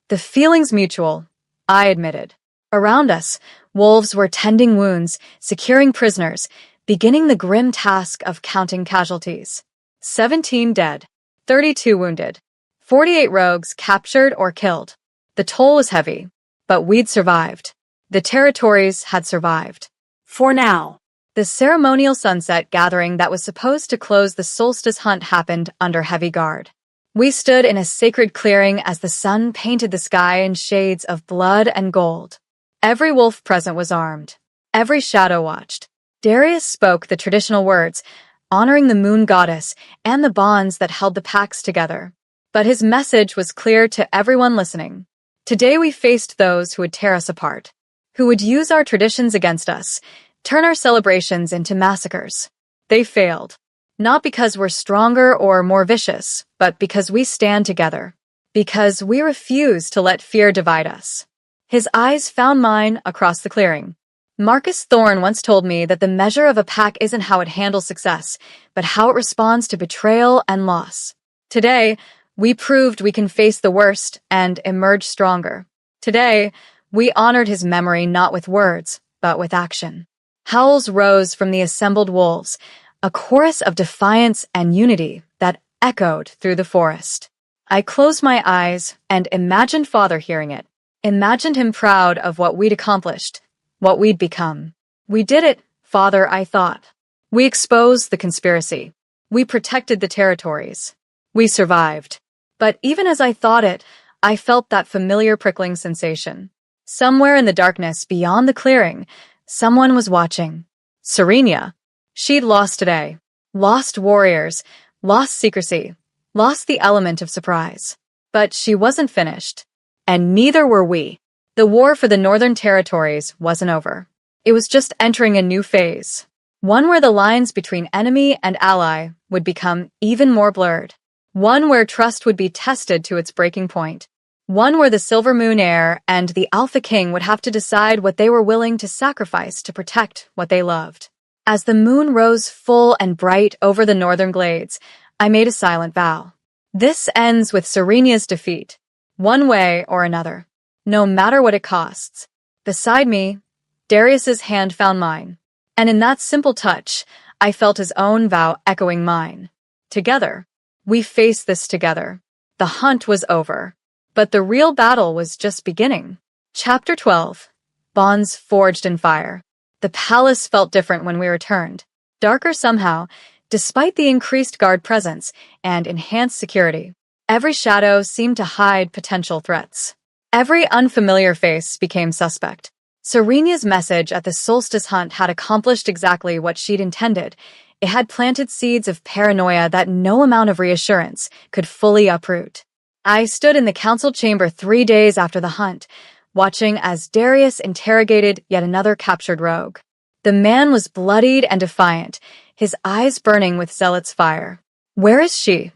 A: The feeling's mutual, I admitted. Around us, wolves were tending wounds, securing prisoners, beginning the grim task of counting casualties. 17 dead, 32 wounded, 48 rogues captured or killed. The toll was heavy, but we'd survived. The territories had survived.
B: For now.
A: The ceremonial sunset gathering that was supposed to close the solstice hunt happened under heavy guard. We stood in a sacred clearing as the sun painted the sky in shades of blood and gold. Every wolf present was armed. Every shadow watched. Darius spoke the traditional words, honoring the moon goddess and the bonds that held the packs together. But his message was clear to everyone listening. Today we faced those who would tear us apart, who would use our traditions against us, turn our celebrations into massacres. They failed. Not because we're stronger or more vicious, but because we stand together. Because we refuse to let fear divide us. His eyes found mine across the clearing. Marcus Thorne once told me that the measure of a pack isn't how it handles success, but how it responds to betrayal and loss. Today, we proved we can face the worst and emerge stronger. Today, we honored his memory not with words, but with action. Howls rose from the assembled wolves, a chorus of defiance and unity that echoed through the forest. I closed my eyes and imagined Father hearing it, imagined him proud of what we'd accomplished, what we'd become. We did it, Father, I thought. We exposed the conspiracy. We protected the territories. We survived. But even as I thought it, I felt that familiar prickling sensation. Somewhere in the darkness beyond the clearing, someone was watching. Serenia. She'd lost today. Lost warriors. Lost secrecy. Lost the element of surprise. But she wasn't finished. And neither were we. The war for the Northern Territories wasn't over. It was just entering a new phase. One where the lines between enemy and ally would become even more blurred. One where trust would be tested to its breaking point. One where the Silver Moon heir and the Alpha King would have to decide what they were willing to sacrifice to protect what they loved. As the moon rose full and bright over the northern glades, I made a silent vow. This ends with Serenia's defeat, one way or another, no matter what it costs. Beside me, Darius's hand found mine, and in that simple touch, I felt his own vow echoing mine. Together, we faced this together. The hunt was over, but the real battle was just beginning. Chapter 12. Bonds forged in fire. The palace felt different when we returned, darker somehow, despite the increased guard presence and enhanced security. Every shadow seemed to hide potential threats. Every unfamiliar face became suspect. Serenia's message at the solstice hunt had accomplished exactly what she'd intended. It had planted seeds of paranoia that no amount of reassurance could fully uproot. I stood in the council chamber 3 days after the hunt, watching as Darius interrogated yet another captured rogue. The man was bloodied and defiant, his eyes burning with zealot's fire. "Where is she?"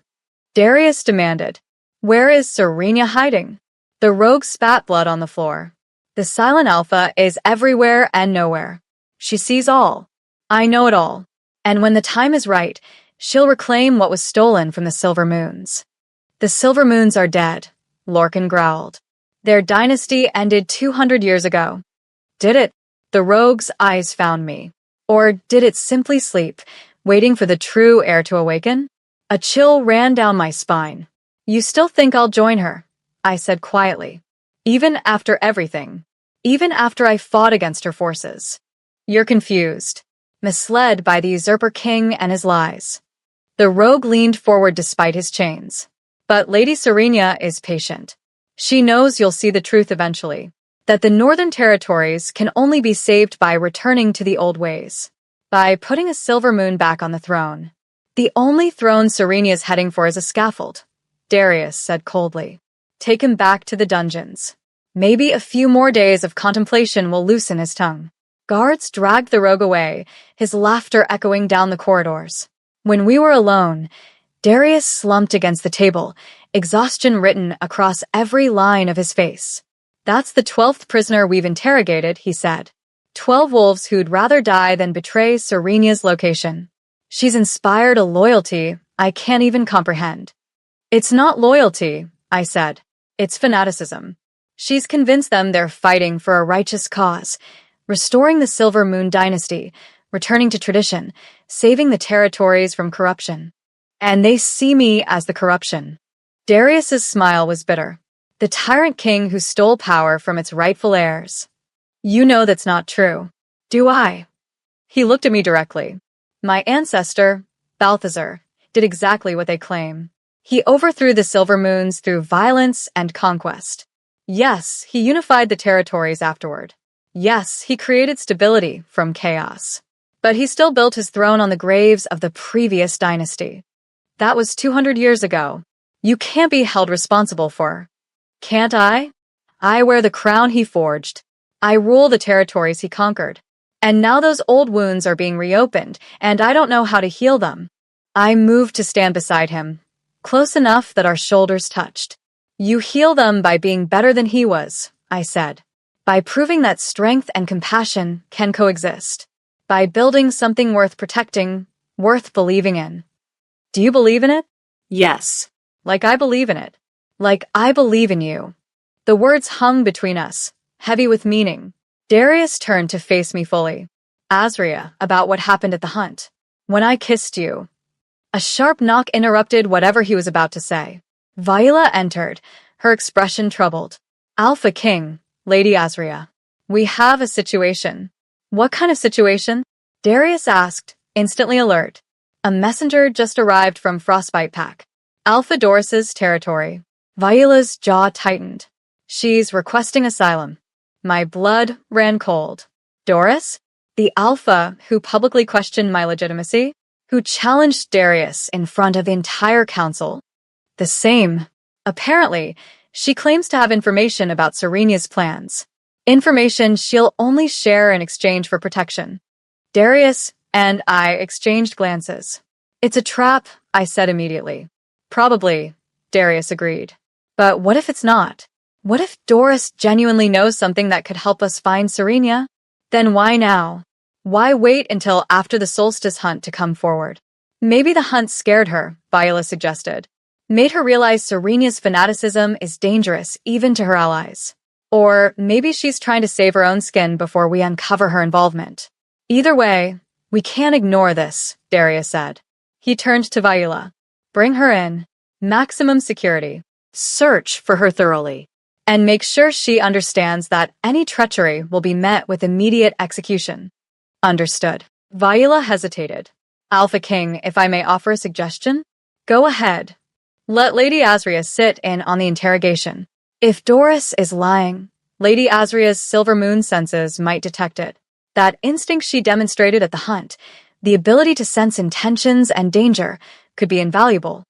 A: Darius demanded. "Where is Serenia hiding?" The rogue spat blood on the floor. "The Silent Alpha is everywhere and nowhere. She sees all. I know it all. And when the time is right, she'll reclaim what was stolen from the Silver Moons." "The Silver Moons are dead," Lorcan growled. "Their dynasty ended 200 years ago." Did it? The rogue's eyes found me. Or did it simply sleep, waiting for the true heir to awaken? A chill ran down my spine. "You still think I'll join her?" I said quietly. "Even after everything. Even after I fought against her forces." "You're confused. Misled by the usurper king and his lies." The rogue leaned forward despite his chains. "But Lady Serenia is patient. She knows you'll see the truth eventually, that the Northern Territories can only be saved by returning to the old ways, by putting a Silver Moon back on the throne. The only throne Serenia's heading for is a scaffold," Darius said coldly. "Take him back to the dungeons. Maybe a few more days of contemplation will loosen his tongue." Guards dragged the rogue away, his laughter echoing down the corridors. When we were alone, Darius slumped against the table, exhaustion written across every line of his face. "That's the 12th prisoner we've interrogated," he said. 12 wolves who'd rather die than betray Serenia's location. She's inspired a loyalty I can't even comprehend." "It's not loyalty," I said. "It's fanaticism. She's convinced them they're fighting for a righteous cause, restoring the Silver Moon dynasty, returning to tradition, saving the territories from corruption. And they see me as the corruption." Darius's smile was bitter. "The tyrant king who stole power from its rightful heirs." "You know that's not true." "Do I?" He looked at me directly. "My ancestor, Balthazar, did exactly what they claim. He overthrew the Silver Moons through violence and conquest. Yes, he unified the territories afterward. Yes, he created stability from chaos. But he still built his throne on the graves of the previous dynasty. That was 200 years ago. You can't be held responsible for." "Can't I? I wear the crown he forged. I rule the territories he conquered. And now those old wounds are being reopened, and I don't know how to heal them." I moved to stand beside him, close enough that our shoulders touched. You heal them by being better than he was, I said. By proving that strength and compassion can coexist. By building something worth protecting, worth believing in. Do you believe in it?
B: Yes.
A: Like I believe in it. Like I believe in you. The words hung between us, heavy with meaning. Darius turned to face me fully. Azria, about what happened at the hunt. When I kissed you. A sharp knock interrupted whatever he was about to say. Viola entered, her expression troubled. Alpha King, Lady Azria. We have a situation. What kind of situation? Darius asked, instantly alert. A messenger just arrived from Frostbite Pack. Alpha Doris's territory. Viola's jaw tightened. She's requesting asylum. My blood ran cold. Doris? The Alpha who publicly questioned my legitimacy? Who challenged Darius in front of the entire council? The same. Apparently, she claims to have information about Serenia's plans. Information she'll only share in exchange for protection. Darius and I exchanged glances. It's a trap, I said immediately. Probably, Darius agreed. But what if it's not? What if Doris genuinely knows something that could help us find Serenia? Then why now? Why wait until after the solstice hunt to come forward? Maybe the hunt scared her, Viola suggested. Made her realize Serenia's fanaticism is dangerous even to her allies. Or maybe she's trying to save her own skin before we uncover her involvement. Either way, we can't ignore this, Darius said. He turned to Viola. Bring her in. Maximum security. Search for her thoroughly. And make sure she understands that any treachery will be met with immediate execution. Understood. Viola hesitated. Alpha King, if I may offer a suggestion? Go ahead. Let Lady Azria sit in on the interrogation. If Doris is lying, Lady Azria's silver moon senses might detect it. That instinct she demonstrated at the hunt, the ability to sense intentions and danger, could be invaluable.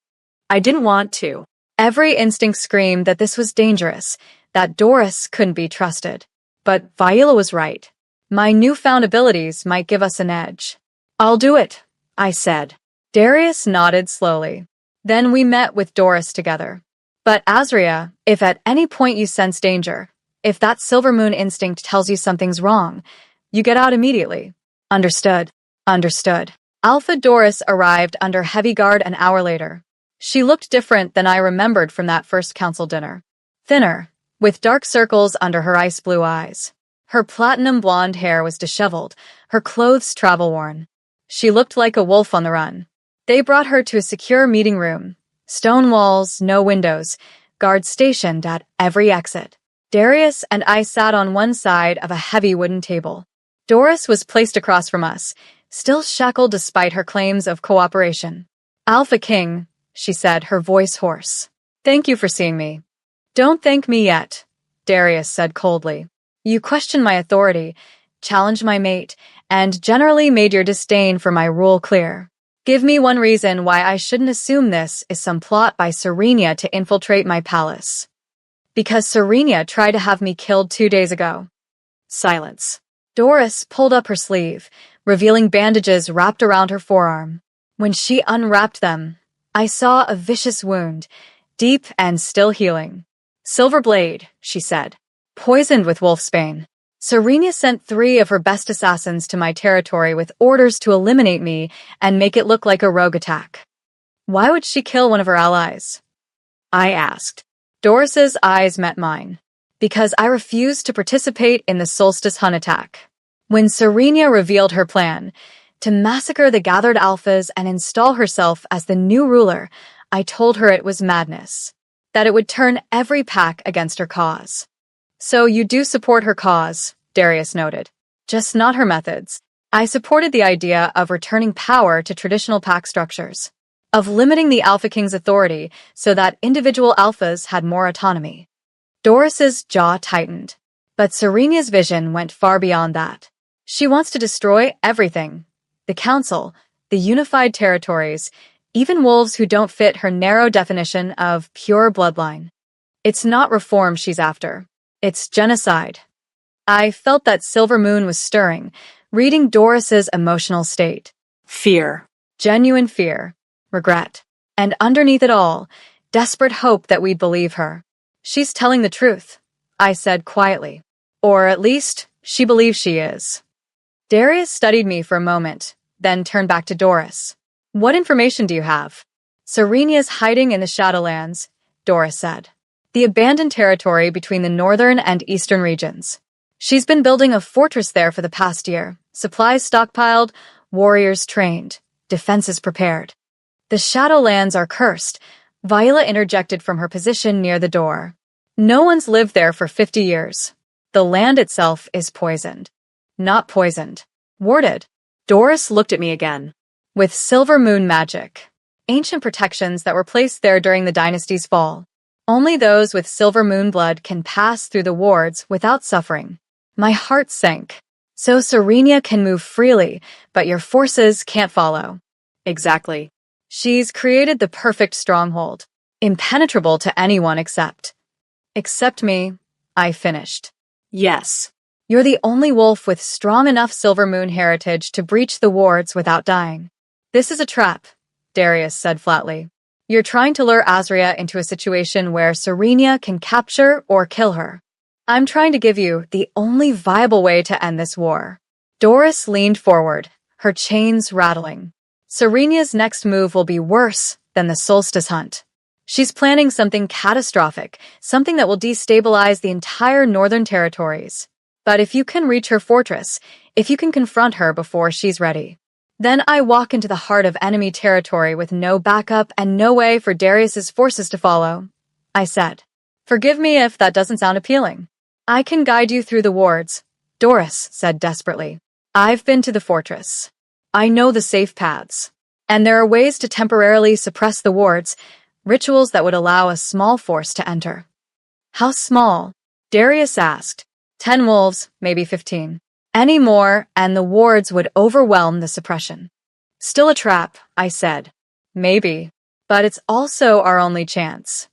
A: I didn't want to. Every instinct screamed that this was dangerous, that Doris couldn't be trusted. But Viola was right. My newfound abilities might give us an edge. I'll do it, I said. Darius nodded slowly. Then we met with Doris together. But Azria, if at any point you sense danger, if that silver moon instinct tells you something's wrong, you get out immediately. Understood. Understood. Alpha Doris arrived under heavy guard an hour later. She looked different than I remembered from that first council dinner. Thinner, with dark circles under her ice blue eyes. Her platinum blonde hair was disheveled, her clothes travel-worn. She looked like a wolf on the run. They brought her to a secure meeting room. Stone walls, no windows, guards stationed at every exit. Darius and I sat on one side of a heavy wooden table. Doris was placed across from us, still shackled despite her claims of cooperation. Alpha King, she said, her voice hoarse. Thank you for seeing me. Don't thank me yet, Darius said coldly. You questioned my authority, challenged my mate, and generally made your disdain for my rule clear. Give me one reason why I shouldn't assume this is some plot by Serenia to infiltrate my palace. Because Serenia tried to have me killed 2 days ago. Silence. Doris pulled up her sleeve, revealing bandages wrapped around her forearm. When she unwrapped them, I saw a vicious wound, deep and still healing. Silver blade, she said, poisoned with wolfsbane. Serenia sent 3 of her best assassins to my territory with orders to eliminate me and make it look like a rogue attack. Why would she kill one of her allies? I asked. Doris's eyes met mine. Because I refused to participate in the solstice hunt attack. When Serenia revealed her plan, to massacre the gathered alphas and install herself as the new ruler, I told her it was madness. That it would turn every pack against her cause. So you do support her cause, Darius noted. Just not her methods. I supported the idea of returning power to traditional pack structures. Of limiting the Alpha King's authority so that individual alphas had more autonomy. Doris's jaw tightened. But Serenia's vision went far beyond that. She wants to destroy everything. The council, the unified territories, even wolves who don't fit her narrow definition of pure bloodline. It's not reform she's after. It's genocide. I felt that Silver Moon was stirring, reading Doris's emotional state. Fear. Genuine fear. Regret. And underneath it all, desperate hope that we'd believe her. She's telling the truth, I said quietly. Or at least, she believes she is. Darius studied me for a moment, then turned back to Doris. What information do you have? Serenia's hiding in the Shadowlands, Doris said. The abandoned territory between the northern and eastern regions. She's been building a fortress there for the past year. Supplies stockpiled, warriors trained, defenses prepared. The Shadowlands are cursed, Viola interjected from her position near the door. No one's lived there for 50 years. The land itself is poisoned. Not poisoned. Warded.
B: Doris looked at me again.
A: With silver moon magic. Ancient protections that were placed there during the dynasty's fall. Only those with silver moon blood can pass through the wards without suffering. My heart sank. So Serenia can move freely, but your forces can't follow.
B: Exactly.
A: She's created the perfect stronghold. Impenetrable to anyone except me, I finished.
B: Yes.
A: You're the only wolf with strong enough silver moon heritage to breach the wards without dying. This is a trap, Darius said flatly. You're trying to lure Azria into a situation where Serenia can capture or kill her. I'm trying to give you the only viable way to end this war. Doris leaned forward, her chains rattling. Serenia's next move will be worse than the Solstice Hunt. She's planning something catastrophic, something that will destabilize the entire northern territories. But if you can reach her fortress, if you can confront her before she's ready, then I walk into the heart of enemy territory with no backup and no way for Darius's forces to follow, I said. Forgive me if that doesn't sound appealing. I can guide you through the wards, Doris said desperately. I've been to the fortress. I know the safe paths. And there are ways to temporarily suppress the wards, rituals that would allow a small force to enter. How small? Darius asked. 10 wolves, maybe 15. Any more, and the wards would overwhelm the suppression. Still a trap, I said. Maybe. But it's also our only chance.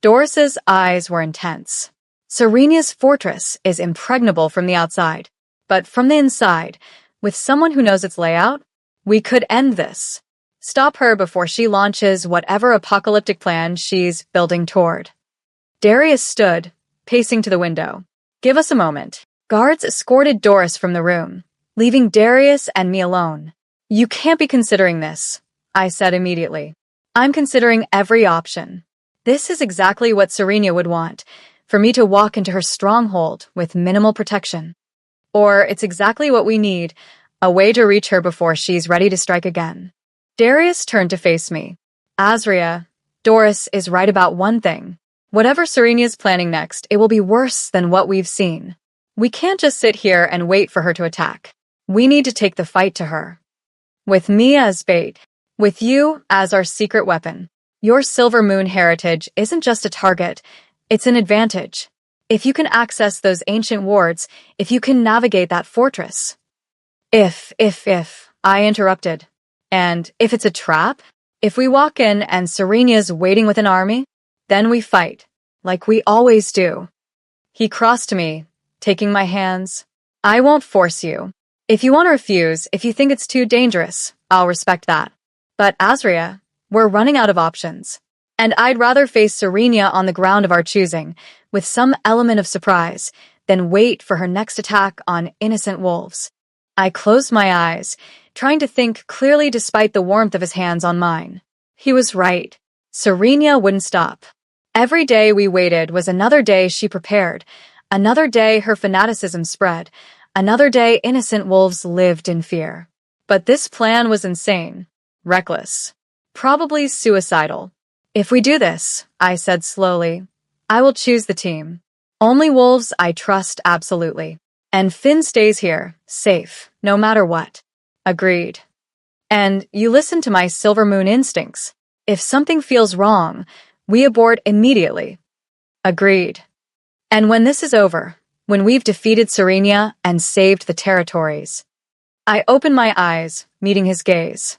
A: Doris's eyes were intense. Serenia's fortress is impregnable from the outside. But from the inside, with someone who knows its layout, we could end this. Stop her before she launches whatever apocalyptic plan she's building toward. Darius stood, pacing to the window. Give us a moment. Guards escorted Doris from the room, leaving Darius and me alone. You can't be considering this, I said immediately. I'm considering every option. This is exactly what Serenia would want, for me to walk into her stronghold with minimal protection. Or it's exactly what we need, a way to reach her before she's ready to strike again. Darius turned to face me. Azria, Doris is right about one thing. Whatever Serenia's planning next, it will be worse than what we've seen. We can't just sit here and wait for her to attack. We need to take the fight to her. With me as bait, with you as our secret weapon. Your Silver Moon heritage isn't just a target, it's an advantage. If you can access those ancient wards, if you can navigate that fortress. If, I interrupted. And if it's a trap? If we walk in and Serenia's waiting with an army, then we fight, like we always do. He crossed me, taking my hands. I won't force you. If you want to refuse, if you think it's too dangerous, I'll respect that. But Azria, we're running out of options. And I'd rather face Serenia on the ground of our choosing, with some element of surprise, than wait for her next attack on innocent wolves. I closed my eyes, trying to think clearly despite the warmth of his hands on mine. He was right. Serenia wouldn't stop. Every day we waited was another day she prepared, another day her fanaticism spread, another day innocent wolves lived in fear. But this plan was insane, reckless, probably suicidal. If we do this, I said slowly, I will choose the team. Only wolves I trust absolutely. And Finn stays here, safe, no matter what. Agreed. And you listen to my Silver Moon instincts. If something feels wrong, we abort immediately. Agreed. And when this is over, when we've defeated Serenia and saved the territories, I open my eyes, meeting his gaze.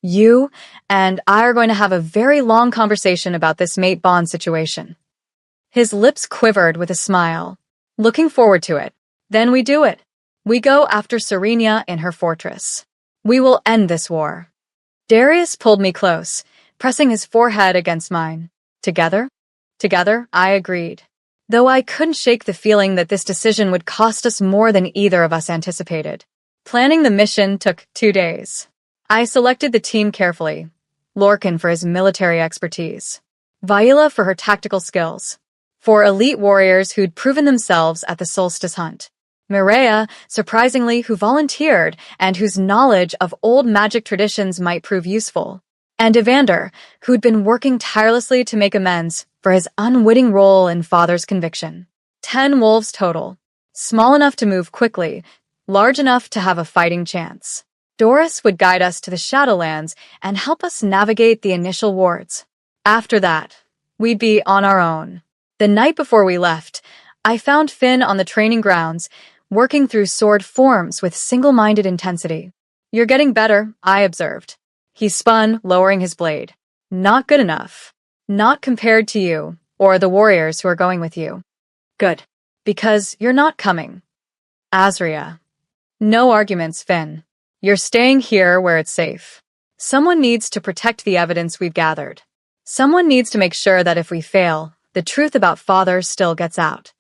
A: You and I are going to have a very long conversation about this mate bond situation. His lips quivered with a smile. Looking forward to it. Then we do it. We go after Serenia in her fortress. We will end this war. Darius pulled me close, pressing his forehead against mine. Together? Together, I agreed. Though I couldn't shake the feeling that this decision would cost us more than either of us anticipated. Planning the mission took 2 days. I selected the team carefully. Lorcan for his military expertise. Vaila for her tactical skills. 4 elite warriors who'd proven themselves at the Solstice Hunt. Mireia, surprisingly, who volunteered and whose knowledge of old magic traditions might prove useful. And Evander, who'd been working tirelessly to make amends for his unwitting role in Father's conviction. 10 wolves total. Small enough to move quickly, large enough to have a fighting chance. Doris would guide us to the Shadowlands and help us navigate the initial wards. After that, we'd be on our own. The night before we left, I found Finn on the training grounds, working through sword forms with single-minded intensity. "You're getting better," I observed. He spun, lowering his blade. "Not good enough. Not compared to you, or the warriors who are going with you." "Good. Because you're not coming." Azria. "No arguments, Finn. You're staying here where it's safe. Someone needs to protect the evidence we've gathered. Someone needs to make sure that if we fail, the truth about Father still gets out.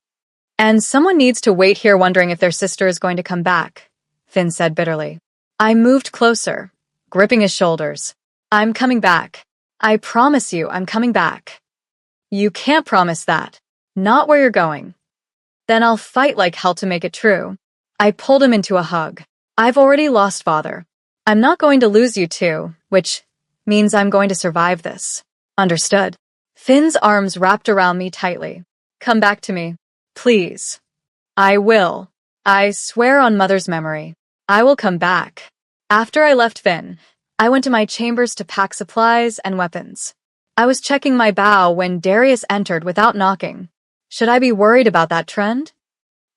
A: And someone needs to wait here wondering if their sister is going to come back," Finn said bitterly. I moved closer, gripping his shoulders. "I'm coming back. I promise you I'm coming back." "You can't promise that. Not where you're going." "Then I'll fight like hell to make it true." I pulled him into a hug. "I've already lost Father. I'm not going to lose you too, which means I'm going to survive this." "Understood." Finn's arms wrapped around me tightly. "Come back to me. Please." "I will. I swear on Mother's memory. I will come back." After I left Finn, I went to my chambers to pack supplies and weapons. I was checking my bow when Darius entered without knocking. Should I be worried about that trend?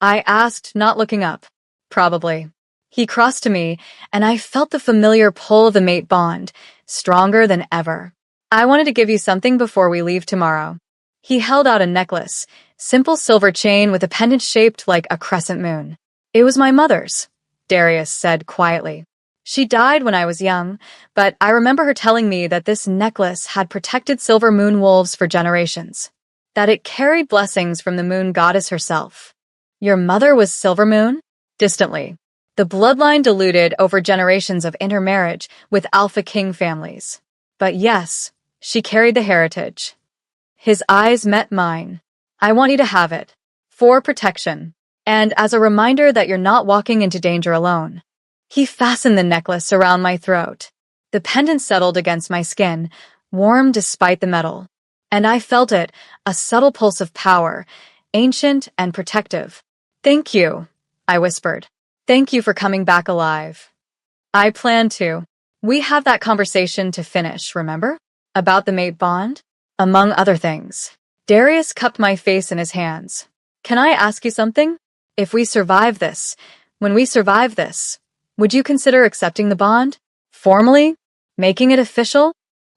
A: I asked, not looking up. Probably. He crossed to me, and I felt the familiar pull of the mate bond, stronger than ever. "I wanted to give you something before we leave tomorrow." He held out a necklace, simple silver chain with a pendant shaped like a crescent moon. "It was my mother's," Darius said quietly. "She died when I was young, but I remember her telling me that this necklace had protected silver moon wolves for generations, that it carried blessings from the moon goddess herself." "Your mother was Silver Moon?" Distantly. The bloodline diluted over generations of intermarriage with Alpha King families. But yes, she carried the heritage. His eyes met mine. "I want you to have it. For protection. And as a reminder that you're not walking into danger alone." He fastened the necklace around my throat. The pendant settled against my skin, warm despite the metal. And I felt it, a subtle pulse of power, ancient and protective. "Thank you," I whispered. "Thank you for coming back alive." "I plan to. We have that conversation to finish, remember? About the mate bond? Among other things." Darius cupped my face in his hands. "Can I ask you something? If we survive this, when we survive this, would you consider accepting the bond? Formally? Making it official?"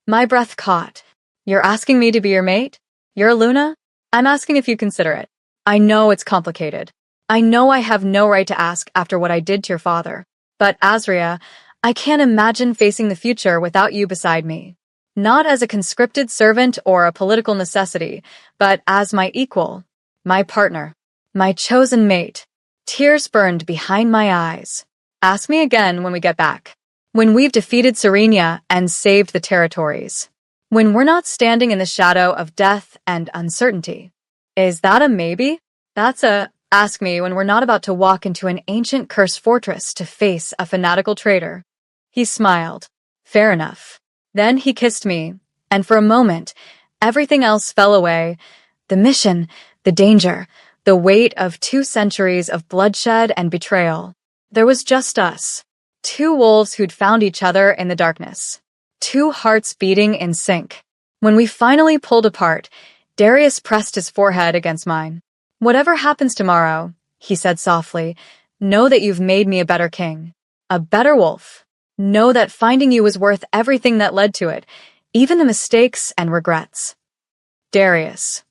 A: My breath caught. "You're asking me to be your mate? You're Luna? I'm asking if you consider it. I know it's complicated. I know I have no right to ask after what I did to your father. But Azria, I can't imagine facing the future without you beside me. Not as a conscripted servant or a political necessity, but as my equal, my partner, my chosen mate." Tears burned behind my eyes. "Ask me again when we get back. When we've defeated Serenia and saved the territories. When we're not standing in the shadow of death and uncertainty." "Is that a maybe?" "That's a ask me when we're not about to walk into an ancient cursed fortress to face a fanatical traitor." He smiled. "Fair enough." Then he kissed me, and for a moment, everything else fell away. The mission, the danger, the weight of 2 centuries of bloodshed and betrayal. There was just us. 2 wolves who'd found each other in the darkness. 2 hearts beating in sync. When we finally pulled apart, Darius pressed his forehead against mine. "Whatever happens tomorrow," he said softly, "know that you've made me a better king. A better wolf. Know that finding you was worth everything that led to it, even the mistakes and regrets." "Darius,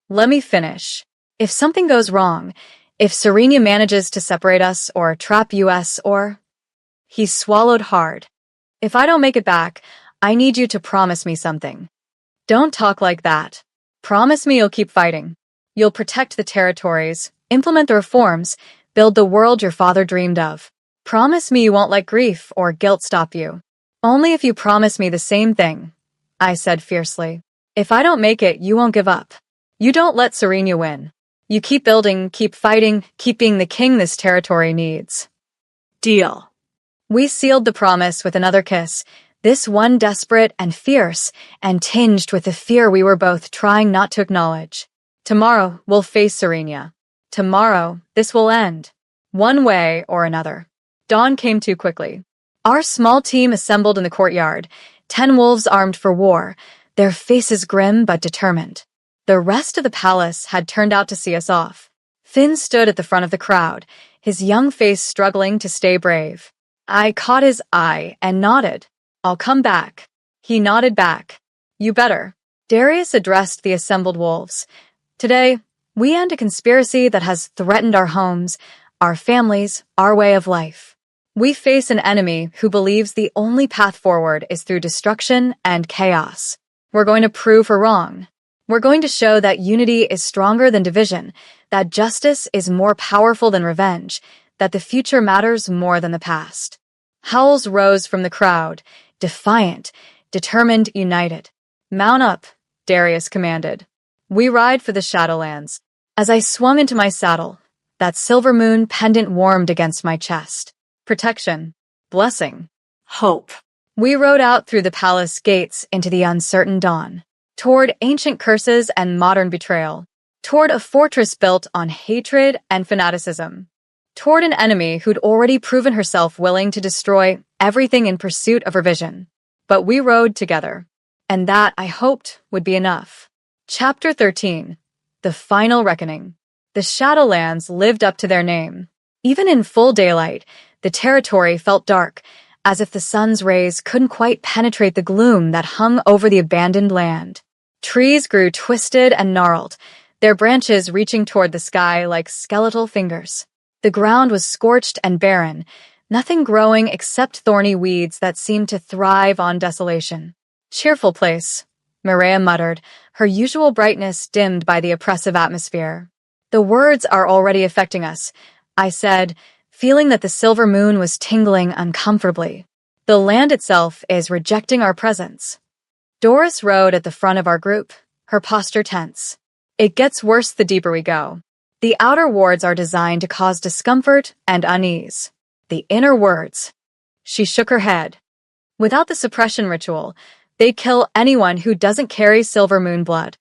A: let me finish. If something goes wrong, if Serenia manages to separate us or trap us or..." He swallowed hard. "If I don't make it back, I need you to promise me something." "Don't talk like that." Promise me you'll keep fighting. You'll protect the territories, implement the reforms, build the world your father dreamed of. Promise me you won't let grief or guilt stop you. Only if you promise me the same thing, I said fiercely. If I don't make it, you won't give up. You don't let Serenia win. You keep building, keep fighting, keep being the king this territory needs.
B: Deal.
A: We sealed the promise with another kiss, this one desperate and fierce, and tinged with the fear we were both trying not to acknowledge. Tomorrow, we'll face Serenia. Tomorrow, this will end. One way or another. Dawn came too quickly. Our small team assembled in the courtyard, 10 wolves armed for war, their faces grim but determined. The rest of the palace had turned out to see us off. Finn stood at the front of the crowd, his young face struggling to stay brave. I caught his eye and nodded. I'll come back. He nodded back. You better. Darius addressed the assembled wolves. Today, we end a conspiracy that has threatened our homes, our families, our way of life. We face an enemy who believes the only path forward is through destruction and chaos. We're going to prove her wrong. We're going to show that unity is stronger than division, that justice is more powerful than revenge, that the future matters more than the past. Howls rose from the crowd, defiant, determined, united. Mount up, Darius commanded. We ride for the Shadowlands. As I swung into my saddle, that silver moon pendant warmed against my chest. Protection. Blessing.
B: Hope.
A: We rode out through the palace gates into the uncertain dawn, toward ancient curses and modern betrayal, toward a fortress built on hatred and fanaticism, toward an enemy who'd already proven herself willing to destroy everything in pursuit of her vision. But we rode together, and that, I hoped, would be enough. Chapter 13. The Final Reckoning. The Shadowlands lived up to their name. Even in full daylight, the territory felt dark, as if the sun's rays couldn't quite penetrate the gloom that hung over the abandoned land. Trees grew twisted and gnarled, their branches reaching toward the sky like skeletal fingers. The ground was scorched and barren, nothing growing except thorny weeds that seemed to thrive on desolation. Cheerful place, Mireia muttered, her usual brightness dimmed by the oppressive atmosphere. The words are already affecting us, I said, feeling that the silver moon was tingling uncomfortably. The land itself is rejecting our presence. Doris rode at the front of our group, her posture tense. It gets worse the deeper we go. The outer wards are designed to cause discomfort and unease. The inner wards. She shook her head. Without the suppression ritual, they'd kill anyone who doesn't carry silver moon blood.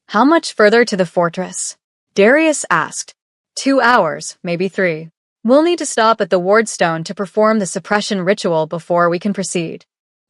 A: How much further to the fortress? Darius asked. 2 hours, maybe 3. We'll need to stop at the wardstone to perform the suppression ritual before we can proceed.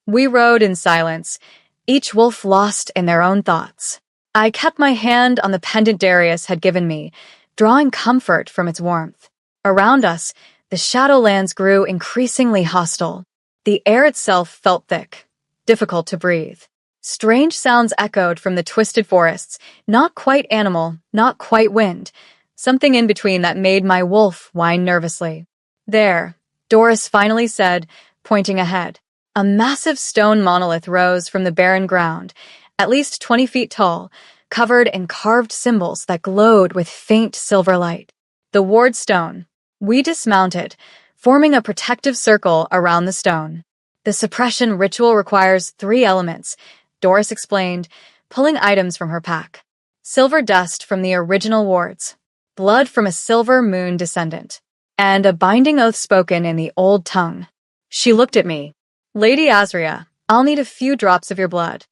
A: We rode in silence, each wolf lost in their own thoughts. I kept my hand on the pendant Darius had given me, drawing comfort from its warmth. Around us, the Shadowlands grew increasingly hostile. The air itself felt thick, difficult to breathe. Strange sounds echoed from the twisted forests, not quite animal, not quite wind, something in between that made my wolf whine nervously. There, Doris finally said, pointing ahead. A massive stone monolith rose from the barren ground, at least 20 feet tall, covered in carved symbols that glowed with faint silver light. The wardstone. We dismounted, forming a protective circle around the stone. The suppression ritual requires 3 elements, Doris explained, pulling items from her pack. Silver dust from the original wards, blood from a silver moon descendant, and a binding oath spoken in the old tongue. She looked at me. Lady Azria, I'll need a few drops of your blood.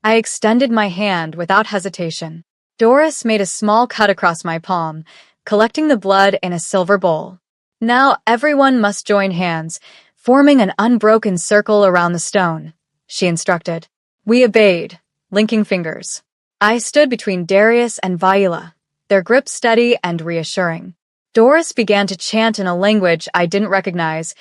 A: I extended my hand without hesitation. Doris made a small cut across my palm, collecting the blood in a silver bowl. Now everyone must join hands, forming an unbroken circle around the stone, she instructed. We obeyed, linking fingers. I stood between Darius and Vaila, their grip steady and reassuring. Doris began to chant in a language I didn't recognize,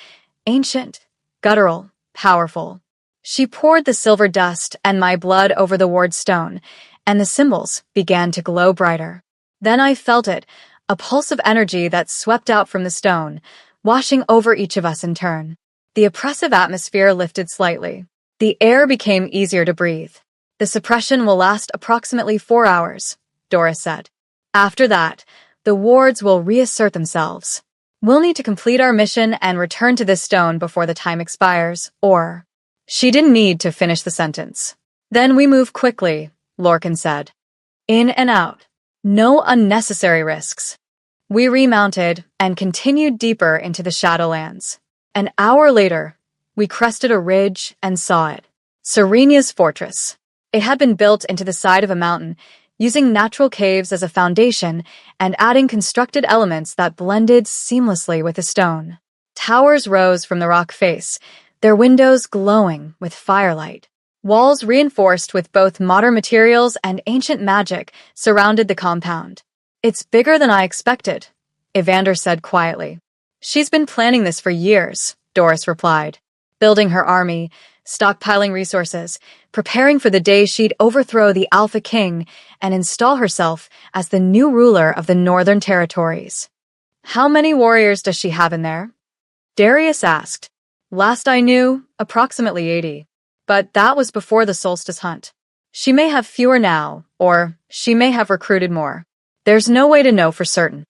A: ancient, guttural, powerful. She poured the silver dust and my blood over the wardstone, and the symbols began to glow brighter. Then I felt it, a pulse of energy that swept out from the stone, washing over each of us in turn. The oppressive atmosphere lifted slightly. The air became easier to breathe. The suppression will last approximately 4 hours, Doris said. After that, the wards will reassert themselves. We'll need to complete our mission and return to this stone before the time expires, or... She didn't need to finish the sentence. Then we move quickly, Lorcan said. In and out. No unnecessary risks. We remounted and continued deeper into the Shadowlands. An hour later, we crested a ridge and saw it. Serenia's fortress. It had been built into the side of a mountain, using natural caves as a foundation and adding constructed elements that blended seamlessly with the stone. Towers rose from the rock face, their windows glowing with firelight. Walls reinforced with both modern materials and ancient magic surrounded the compound. It's bigger than I expected, Evander said quietly. She's been planning this for years, Doris replied, building her army, stockpiling resources, preparing for the day she'd overthrow the Alpha King and install herself as the new ruler of the Northern Territories. How many warriors does she have in there? Darius asked. Last I knew, approximately 80. But that was before the solstice hunt. She may have fewer now, or she may have recruited more. There's no way to know for certain.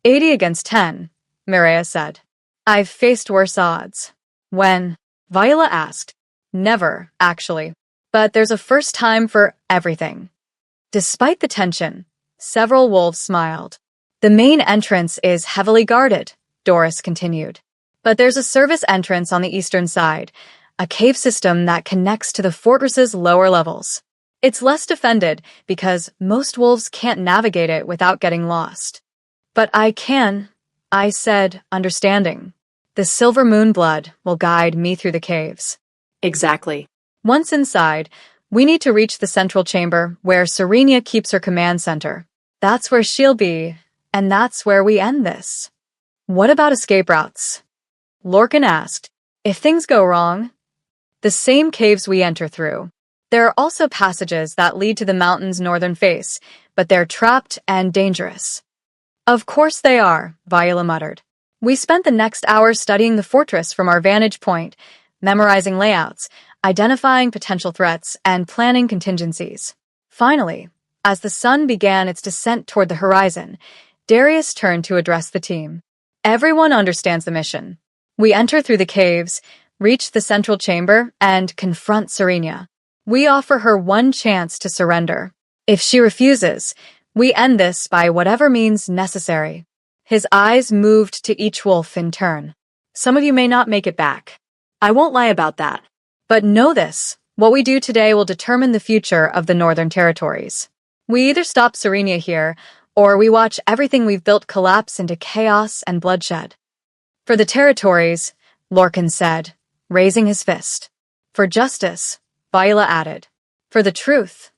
A: 80 against 10, Mireia said. I've faced worse odds. When? Viola asked. Never, actually. But there's a first time for everything. Despite the tension, several wolves smiled. The main entrance is heavily guarded, Doris continued. But there's a service entrance on the eastern side, a cave system that connects to the fortress's lower levels. It's less defended because most wolves can't navigate it without getting lost. But I can, I said, understanding. The silver moon blood will guide me through the caves.
B: Exactly.
A: Once inside, we need to reach the central chamber where Serenia keeps her command center. That's where she'll be, and that's where we end this. What about escape routes? Lorcan asked. If things go wrong, the same caves we enter through. There are also passages that lead to the mountain's northern face, but they're trapped and dangerous. Of course they are, Viola muttered. We spent the next hour studying the fortress from our vantage point, memorizing layouts, identifying potential threats, and planning contingencies. Finally, as the sun began its descent toward the horizon, Darius turned to address the team. Everyone understands the mission. We enter through the caves, reach the central chamber, and confront Serenia. We offer her one chance to surrender. If she refuses, we end this by whatever means necessary. His eyes moved to each wolf in turn. Some of you may not make it back.
B: I won't lie about that.
A: But know this, what we do today will determine the future of the Northern Territories. We either stop Serenia here, or we watch everything we've built collapse into chaos and bloodshed. For the territories, Lorcan said, raising his fist. For justice, Viola added. For the truth,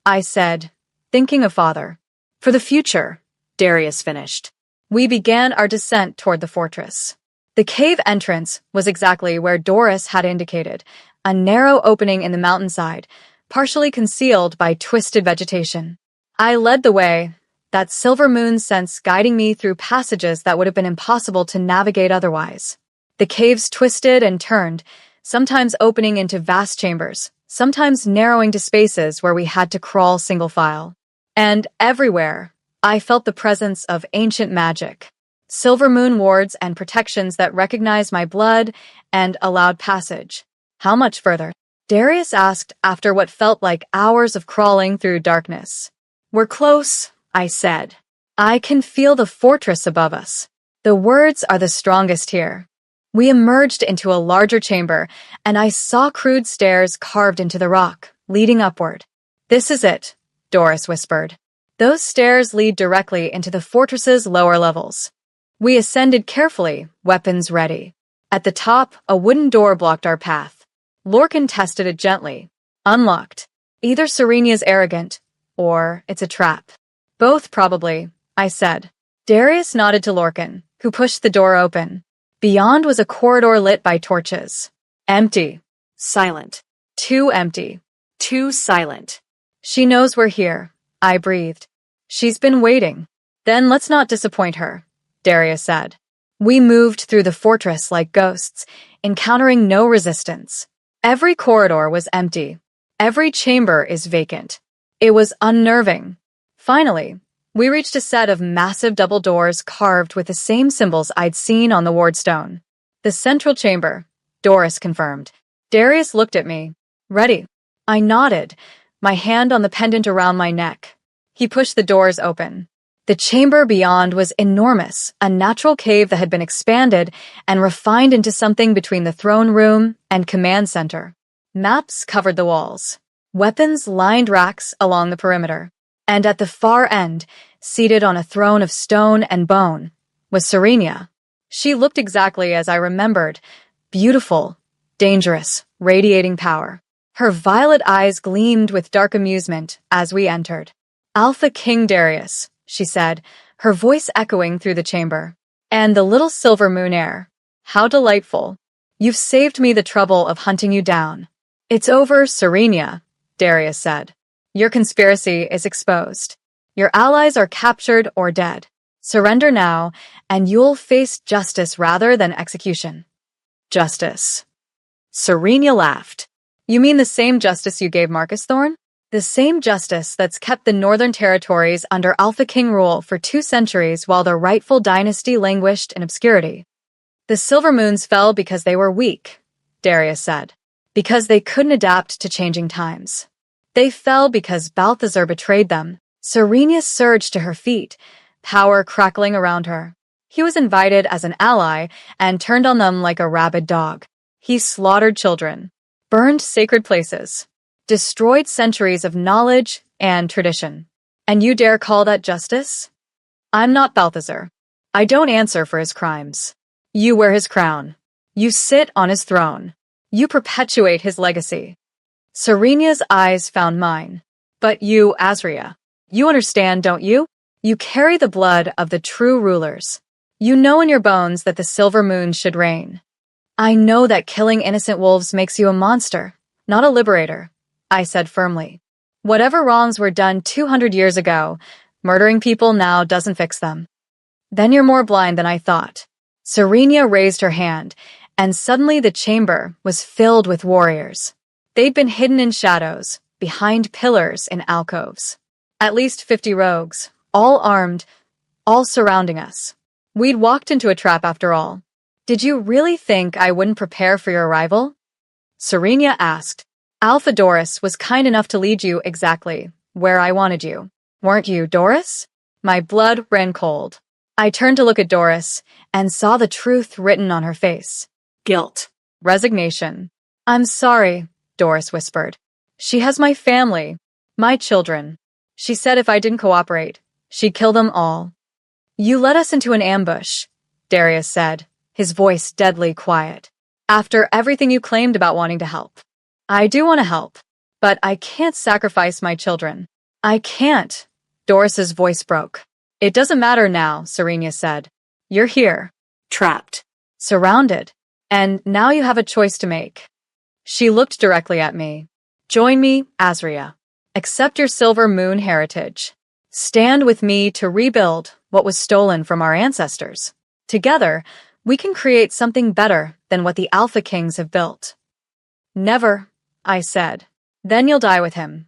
A: I said, thinking of father. For the future, Darius finished. We began our descent toward the fortress. The cave entrance was exactly where Doris had indicated, a narrow opening in the mountainside, partially concealed by twisted vegetation. I led the way, that silver moon sense guiding me through passages that would have been impossible to navigate otherwise. The caves twisted and turned, sometimes opening into vast chambers, sometimes narrowing to spaces where we had to crawl single file. And everywhere, I felt the presence of ancient magic. Silver moon wards and protections that recognized my blood and allowed passage. How much further? Darius asked after what felt like hours of crawling through darkness. We're close, I said. I can feel the fortress above us. The words are the strongest here. We emerged into a larger chamber, and I saw crude stairs carved into the rock, leading upward. This is it, Doris whispered. Those stairs lead directly into the fortress's lower levels. We ascended carefully, weapons ready. At the top, a wooden door blocked our path. Lorcan tested it gently. Unlocked. Either Serenia's arrogant, or it's a trap. Both, probably, I said. Darius nodded to Lorcan, who pushed the door open. Beyond was a corridor lit by torches. Empty.
B: Silent.
A: Too empty.
B: Too silent.
A: She knows we're here, I breathed. She's been waiting. Then let's not disappoint her, Darius said. We moved through the fortress like ghosts, encountering no resistance. Every corridor was empty. Every chamber is vacant. It was unnerving. Finally, we reached a set of massive double doors carved with the same symbols I'd seen on the ward stone. The central chamber, Doris confirmed. Darius looked at me. Ready. I nodded, my hand on the pendant around my neck. He pushed the doors open. The chamber beyond was enormous, a natural cave that had been expanded and refined into something between the throne room and command center. Maps covered the walls. Weapons lined racks along the perimeter. And at the far end, seated on a throne of stone and bone, was Serenia. She looked exactly as I remembered, beautiful, dangerous, radiating power. Her violet eyes gleamed with dark amusement as we entered. Alpha King Darius, she said, her voice echoing through the chamber. And the little silver moon heir. How delightful. You've saved me the trouble of hunting you down. It's over, Serenia, Darius said. Your conspiracy is exposed. Your allies are captured or dead. Surrender now, and you'll face justice rather than execution. Justice. Serenia laughed. You mean the same justice you gave Marcus Thorn? The same justice that's kept the Northern Territories under Alpha King rule for 2 centuries while their rightful dynasty languished in obscurity. The Silver Moons fell because they were weak, Darius said, because they couldn't adapt to changing times. They fell because Balthazar betrayed them. Serenia surged to her feet, power crackling around her. He was invited as an ally and turned on them like a rabid dog. He slaughtered children, burned sacred places, destroyed centuries of knowledge and tradition. And you dare call that justice? I'm not Balthazar. I don't answer for his crimes. You wear his crown. You sit on his throne. You perpetuate his legacy. Serenia's eyes found mine. But you, Azria, you understand, don't you? You carry the blood of the true rulers. You know in your bones that the Silver Moon should reign. I know that killing innocent wolves makes you a monster, not a liberator, I said firmly. Whatever wrongs were done 200 years ago, murdering people now doesn't fix them. Then you're more blind than I thought. Serenia raised her hand, and suddenly the chamber was filled with warriors. They'd been hidden in shadows, behind pillars in alcoves. At least 50 rogues, all armed, all surrounding us. We'd walked into a trap after all. Did you really think I wouldn't prepare for your arrival? Serenia asked. Alpha Doris was kind enough to lead you exactly where I wanted you. Weren't you, Doris? My blood ran cold. I turned to look at Doris and saw the truth written on her face.
B: Guilt.
A: Resignation. I'm sorry, Doris whispered. She has my family, my children. She said if I didn't cooperate, she'd kill them all. You led us into an ambush, Darius said, his voice deadly quiet. After everything you claimed about wanting to help. I do want to help, but I can't sacrifice my children. I can't. Doris's voice broke. It doesn't matter now, Serenia said. You're here.
B: Trapped.
A: Surrounded. And now you have a choice to make. She looked directly at me. Join me, Azria. Accept your Silver Moon heritage. Stand with me to rebuild what was stolen from our ancestors. Together, we can create something better than what the Alpha Kings have built. Never, I said. Then you'll die with him.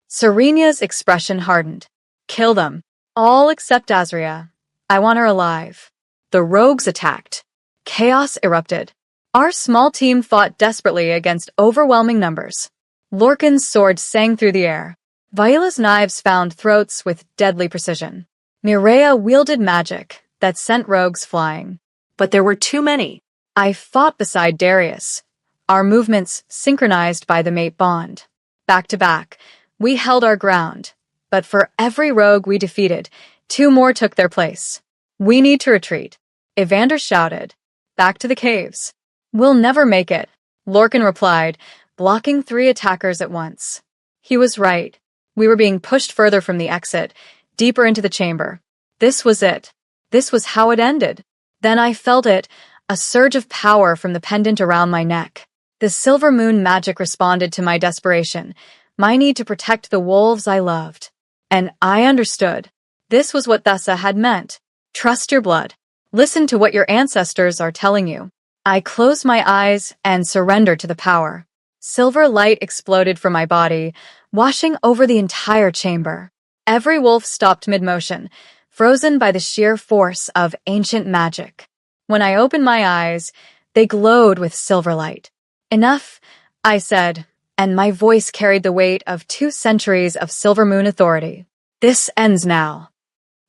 A: Serenia's expression hardened. Kill them. All except Azria. I want her alive. The rogues attacked. Chaos erupted. Our small team fought desperately against overwhelming numbers. Lorcan's sword sang through the air. Viola's knives found throats with deadly precision. Mireia wielded magic that sent rogues flying.
B: But there were too many.
A: I fought beside Darius, our movements synchronized by the mate bond. Back to back, we held our ground, but for every rogue we defeated, 2 more took their place. We need to retreat. Evander shouted. Back to the caves. We'll never make it, Lorcan replied, blocking 3 attackers at once. He was right. We were being pushed further from the exit, deeper into the chamber. This was it. This was how it ended. Then I felt it, a surge of power from the pendant around my neck. The Silver Moon magic responded to my desperation, my need to protect the wolves I loved. And I understood. This was what Thessa had meant. Trust your blood. Listen to what your ancestors are telling you. I closed my eyes and surrendered to the power. Silver light exploded from my body, washing over the entire chamber. Every wolf stopped mid-motion, frozen by the sheer force of ancient magic. When I opened my eyes, they glowed with silver light. "Enough," I said, and my voice carried the weight of 2 centuries of Silver Moon authority. "This ends now."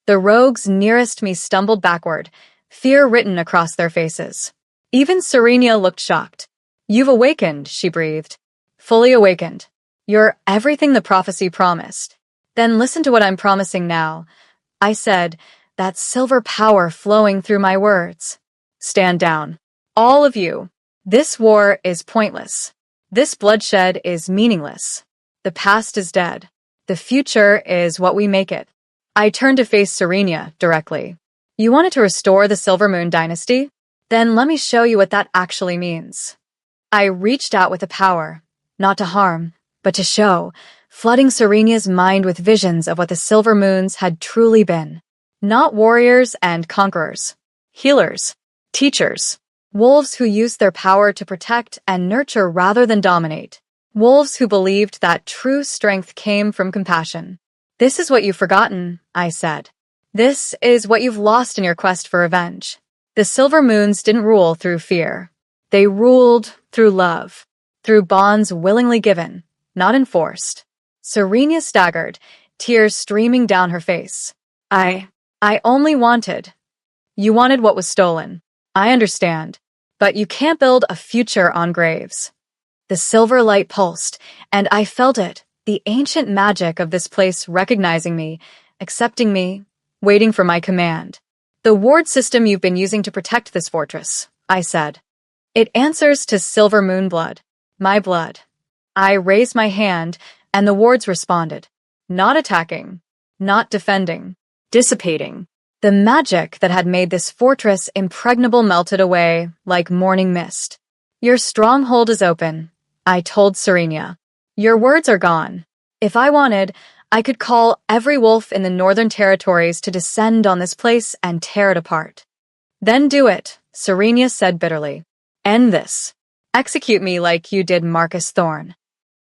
A: The rogues nearest me stumbled backward, fear written across their faces. Even Serenia looked shocked. "You've awakened," she breathed. "Fully awakened. You're everything the prophecy promised." "Then listen to what I'm promising now," I said, that silver power flowing through my words. "Stand down. All of you. This war is pointless. This bloodshed is meaningless. The past is dead. The future is what we make it." I turned to face Serenia directly. "You wanted to restore the Silver Moon dynasty? Then let me show you what that actually means." I reached out with a power, not to harm, but to show, flooding Serenia's mind with visions of what the Silver Moons had truly been. Not warriors and conquerors. Healers. Teachers. Wolves who used their power to protect and nurture rather than dominate. Wolves who believed that true strength came from compassion. "This is what you've forgotten," I said. "This is what you've lost in your quest for revenge." The Silver Moons didn't rule through fear. They ruled through love, through bonds willingly given, not enforced. Serenia staggered, tears streaming down her face. I only wanted. You wanted what was stolen. I understand. But you can't build a future on graves." The silver light pulsed, and I felt it, the ancient magic of this place recognizing me, accepting me, waiting for my command. "The ward system you've been using to protect this fortress," I said. "It answers to Silver Moon blood. My blood." I raised my hand, and the wards responded. Not attacking, not defending, dissipating. The magic that had made this fortress impregnable melted away like morning mist. "Your stronghold is open," I told Serenia. "Your words are gone. If I wanted, I could call every wolf in the Northern Territories to descend on this place and tear it apart." "Then do it," Serenia said bitterly. "End this. Execute me like you did Marcus Thorne."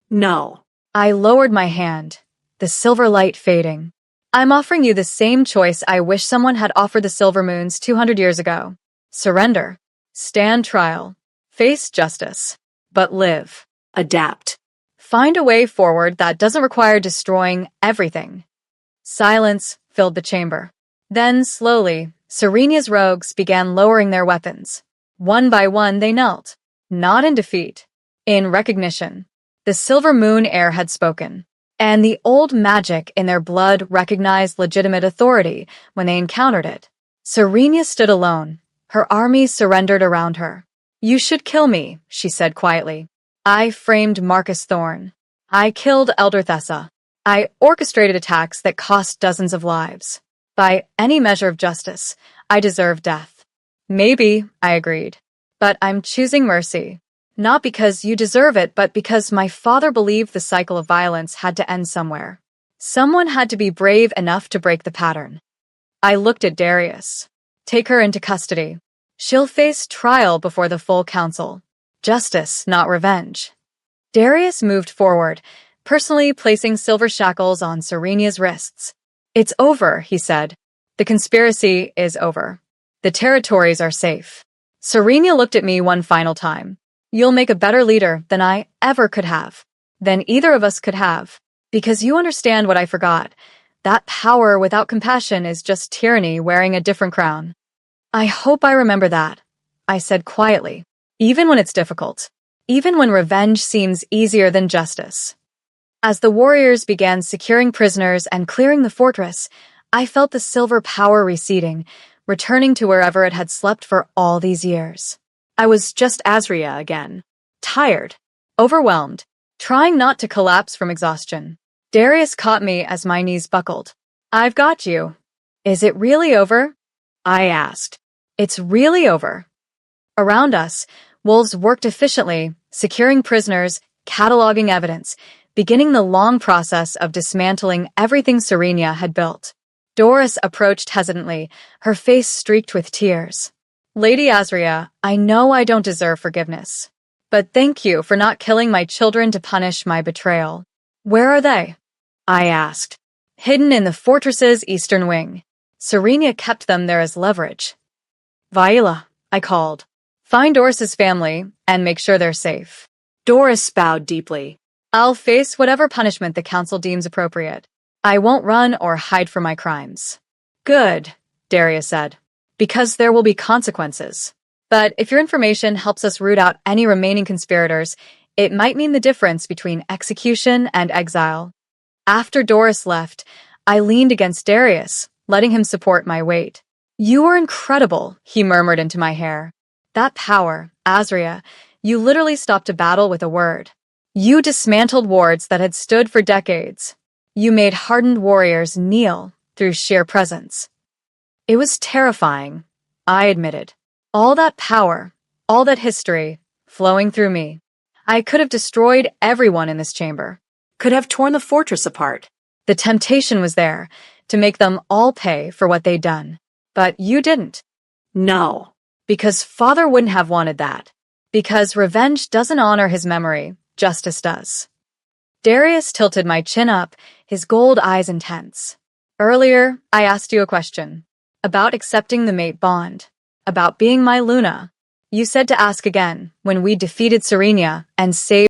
B: No.
A: I lowered my hand, the silver light fading. "I'm offering you the same choice I wish someone had offered the Silver Moons 200 years ago. Surrender. Stand trial. Face justice. But live.
B: Adapt.
A: Find a way forward that doesn't require destroying everything." Silence filled the chamber. Then, slowly, Serenia's rogues began lowering their weapons. One by one, they knelt. Not in defeat. In recognition. The Silver Moon heir had spoken. And the old magic in their blood recognized legitimate authority when they encountered it. Serenia stood alone. Her army surrendered around her. "You should kill me," she said quietly. "I framed Marcus Thorne. I killed Elder Thessa. I orchestrated attacks that cost dozens of lives. By any measure of justice, I deserve death." "Maybe," I agreed. "But I'm choosing mercy. Not because you deserve it, but because my father believed the cycle of violence had to end somewhere. Someone had to be brave enough to break the pattern." I looked at Darius. "Take her into custody. She'll face trial before the full council. Justice, not revenge." Darius moved forward, personally placing silver shackles on Serenia's wrists. "It's over," he said. "The conspiracy is over. The territories are safe." Serenia looked at me one final time. "You'll make a better leader than I ever could have. Than either of us could have. Because you understand what I forgot. That power without compassion is just tyranny wearing a different crown." "I hope I remember that," I said quietly. "Even when it's difficult. Even when revenge seems easier than justice." As the warriors began securing prisoners and clearing the fortress, I felt the silver power receding, returning to wherever it had slept for all these years. I was just Azria again. Tired. Overwhelmed. Trying not to collapse from exhaustion. Darius caught me as my knees buckled. "I've got you." "Is it really over?" I asked. "It's really over." Around us, wolves worked efficiently, securing prisoners, cataloging evidence, beginning the long process of dismantling everything Serenia had built. Doris approached hesitantly, her face streaked with tears. "Lady Azria, I know I don't deserve forgiveness. But thank you for not killing my children to punish my betrayal. Where are they? I asked. Hidden in the fortress's eastern wing. Serenia kept them there as leverage. Vaila, I called. Find Doris's family and make sure they're safe.
B: Doris bowed deeply.
A: I'll face whatever punishment the council deems appropriate. I won't run or hide from my crimes. Good, Darius said, because there will be consequences. But if your information helps us root out any remaining conspirators, it might mean the difference between execution and exile. After Doris left, I leaned against Darius, letting him support my weight. You are incredible, he murmured into my hair. That power, Azria, you literally stopped a battle with a word. You dismantled wards that had stood for decades. You made hardened warriors kneel through sheer presence. It was terrifying, I admitted. All that power, all that history, flowing through me. I could have destroyed everyone in this chamber.
B: Could have torn the fortress apart.
A: The temptation was there, to make them all pay for what they'd done. But you didn't.
B: No.
A: Because Father wouldn't have wanted that. Because revenge doesn't honor his memory, justice does. Darius tilted my chin up, his gold eyes intense. Earlier, I asked you a question. About accepting the mate bond. About being my Luna. You said to ask again when we defeated Serenia and saved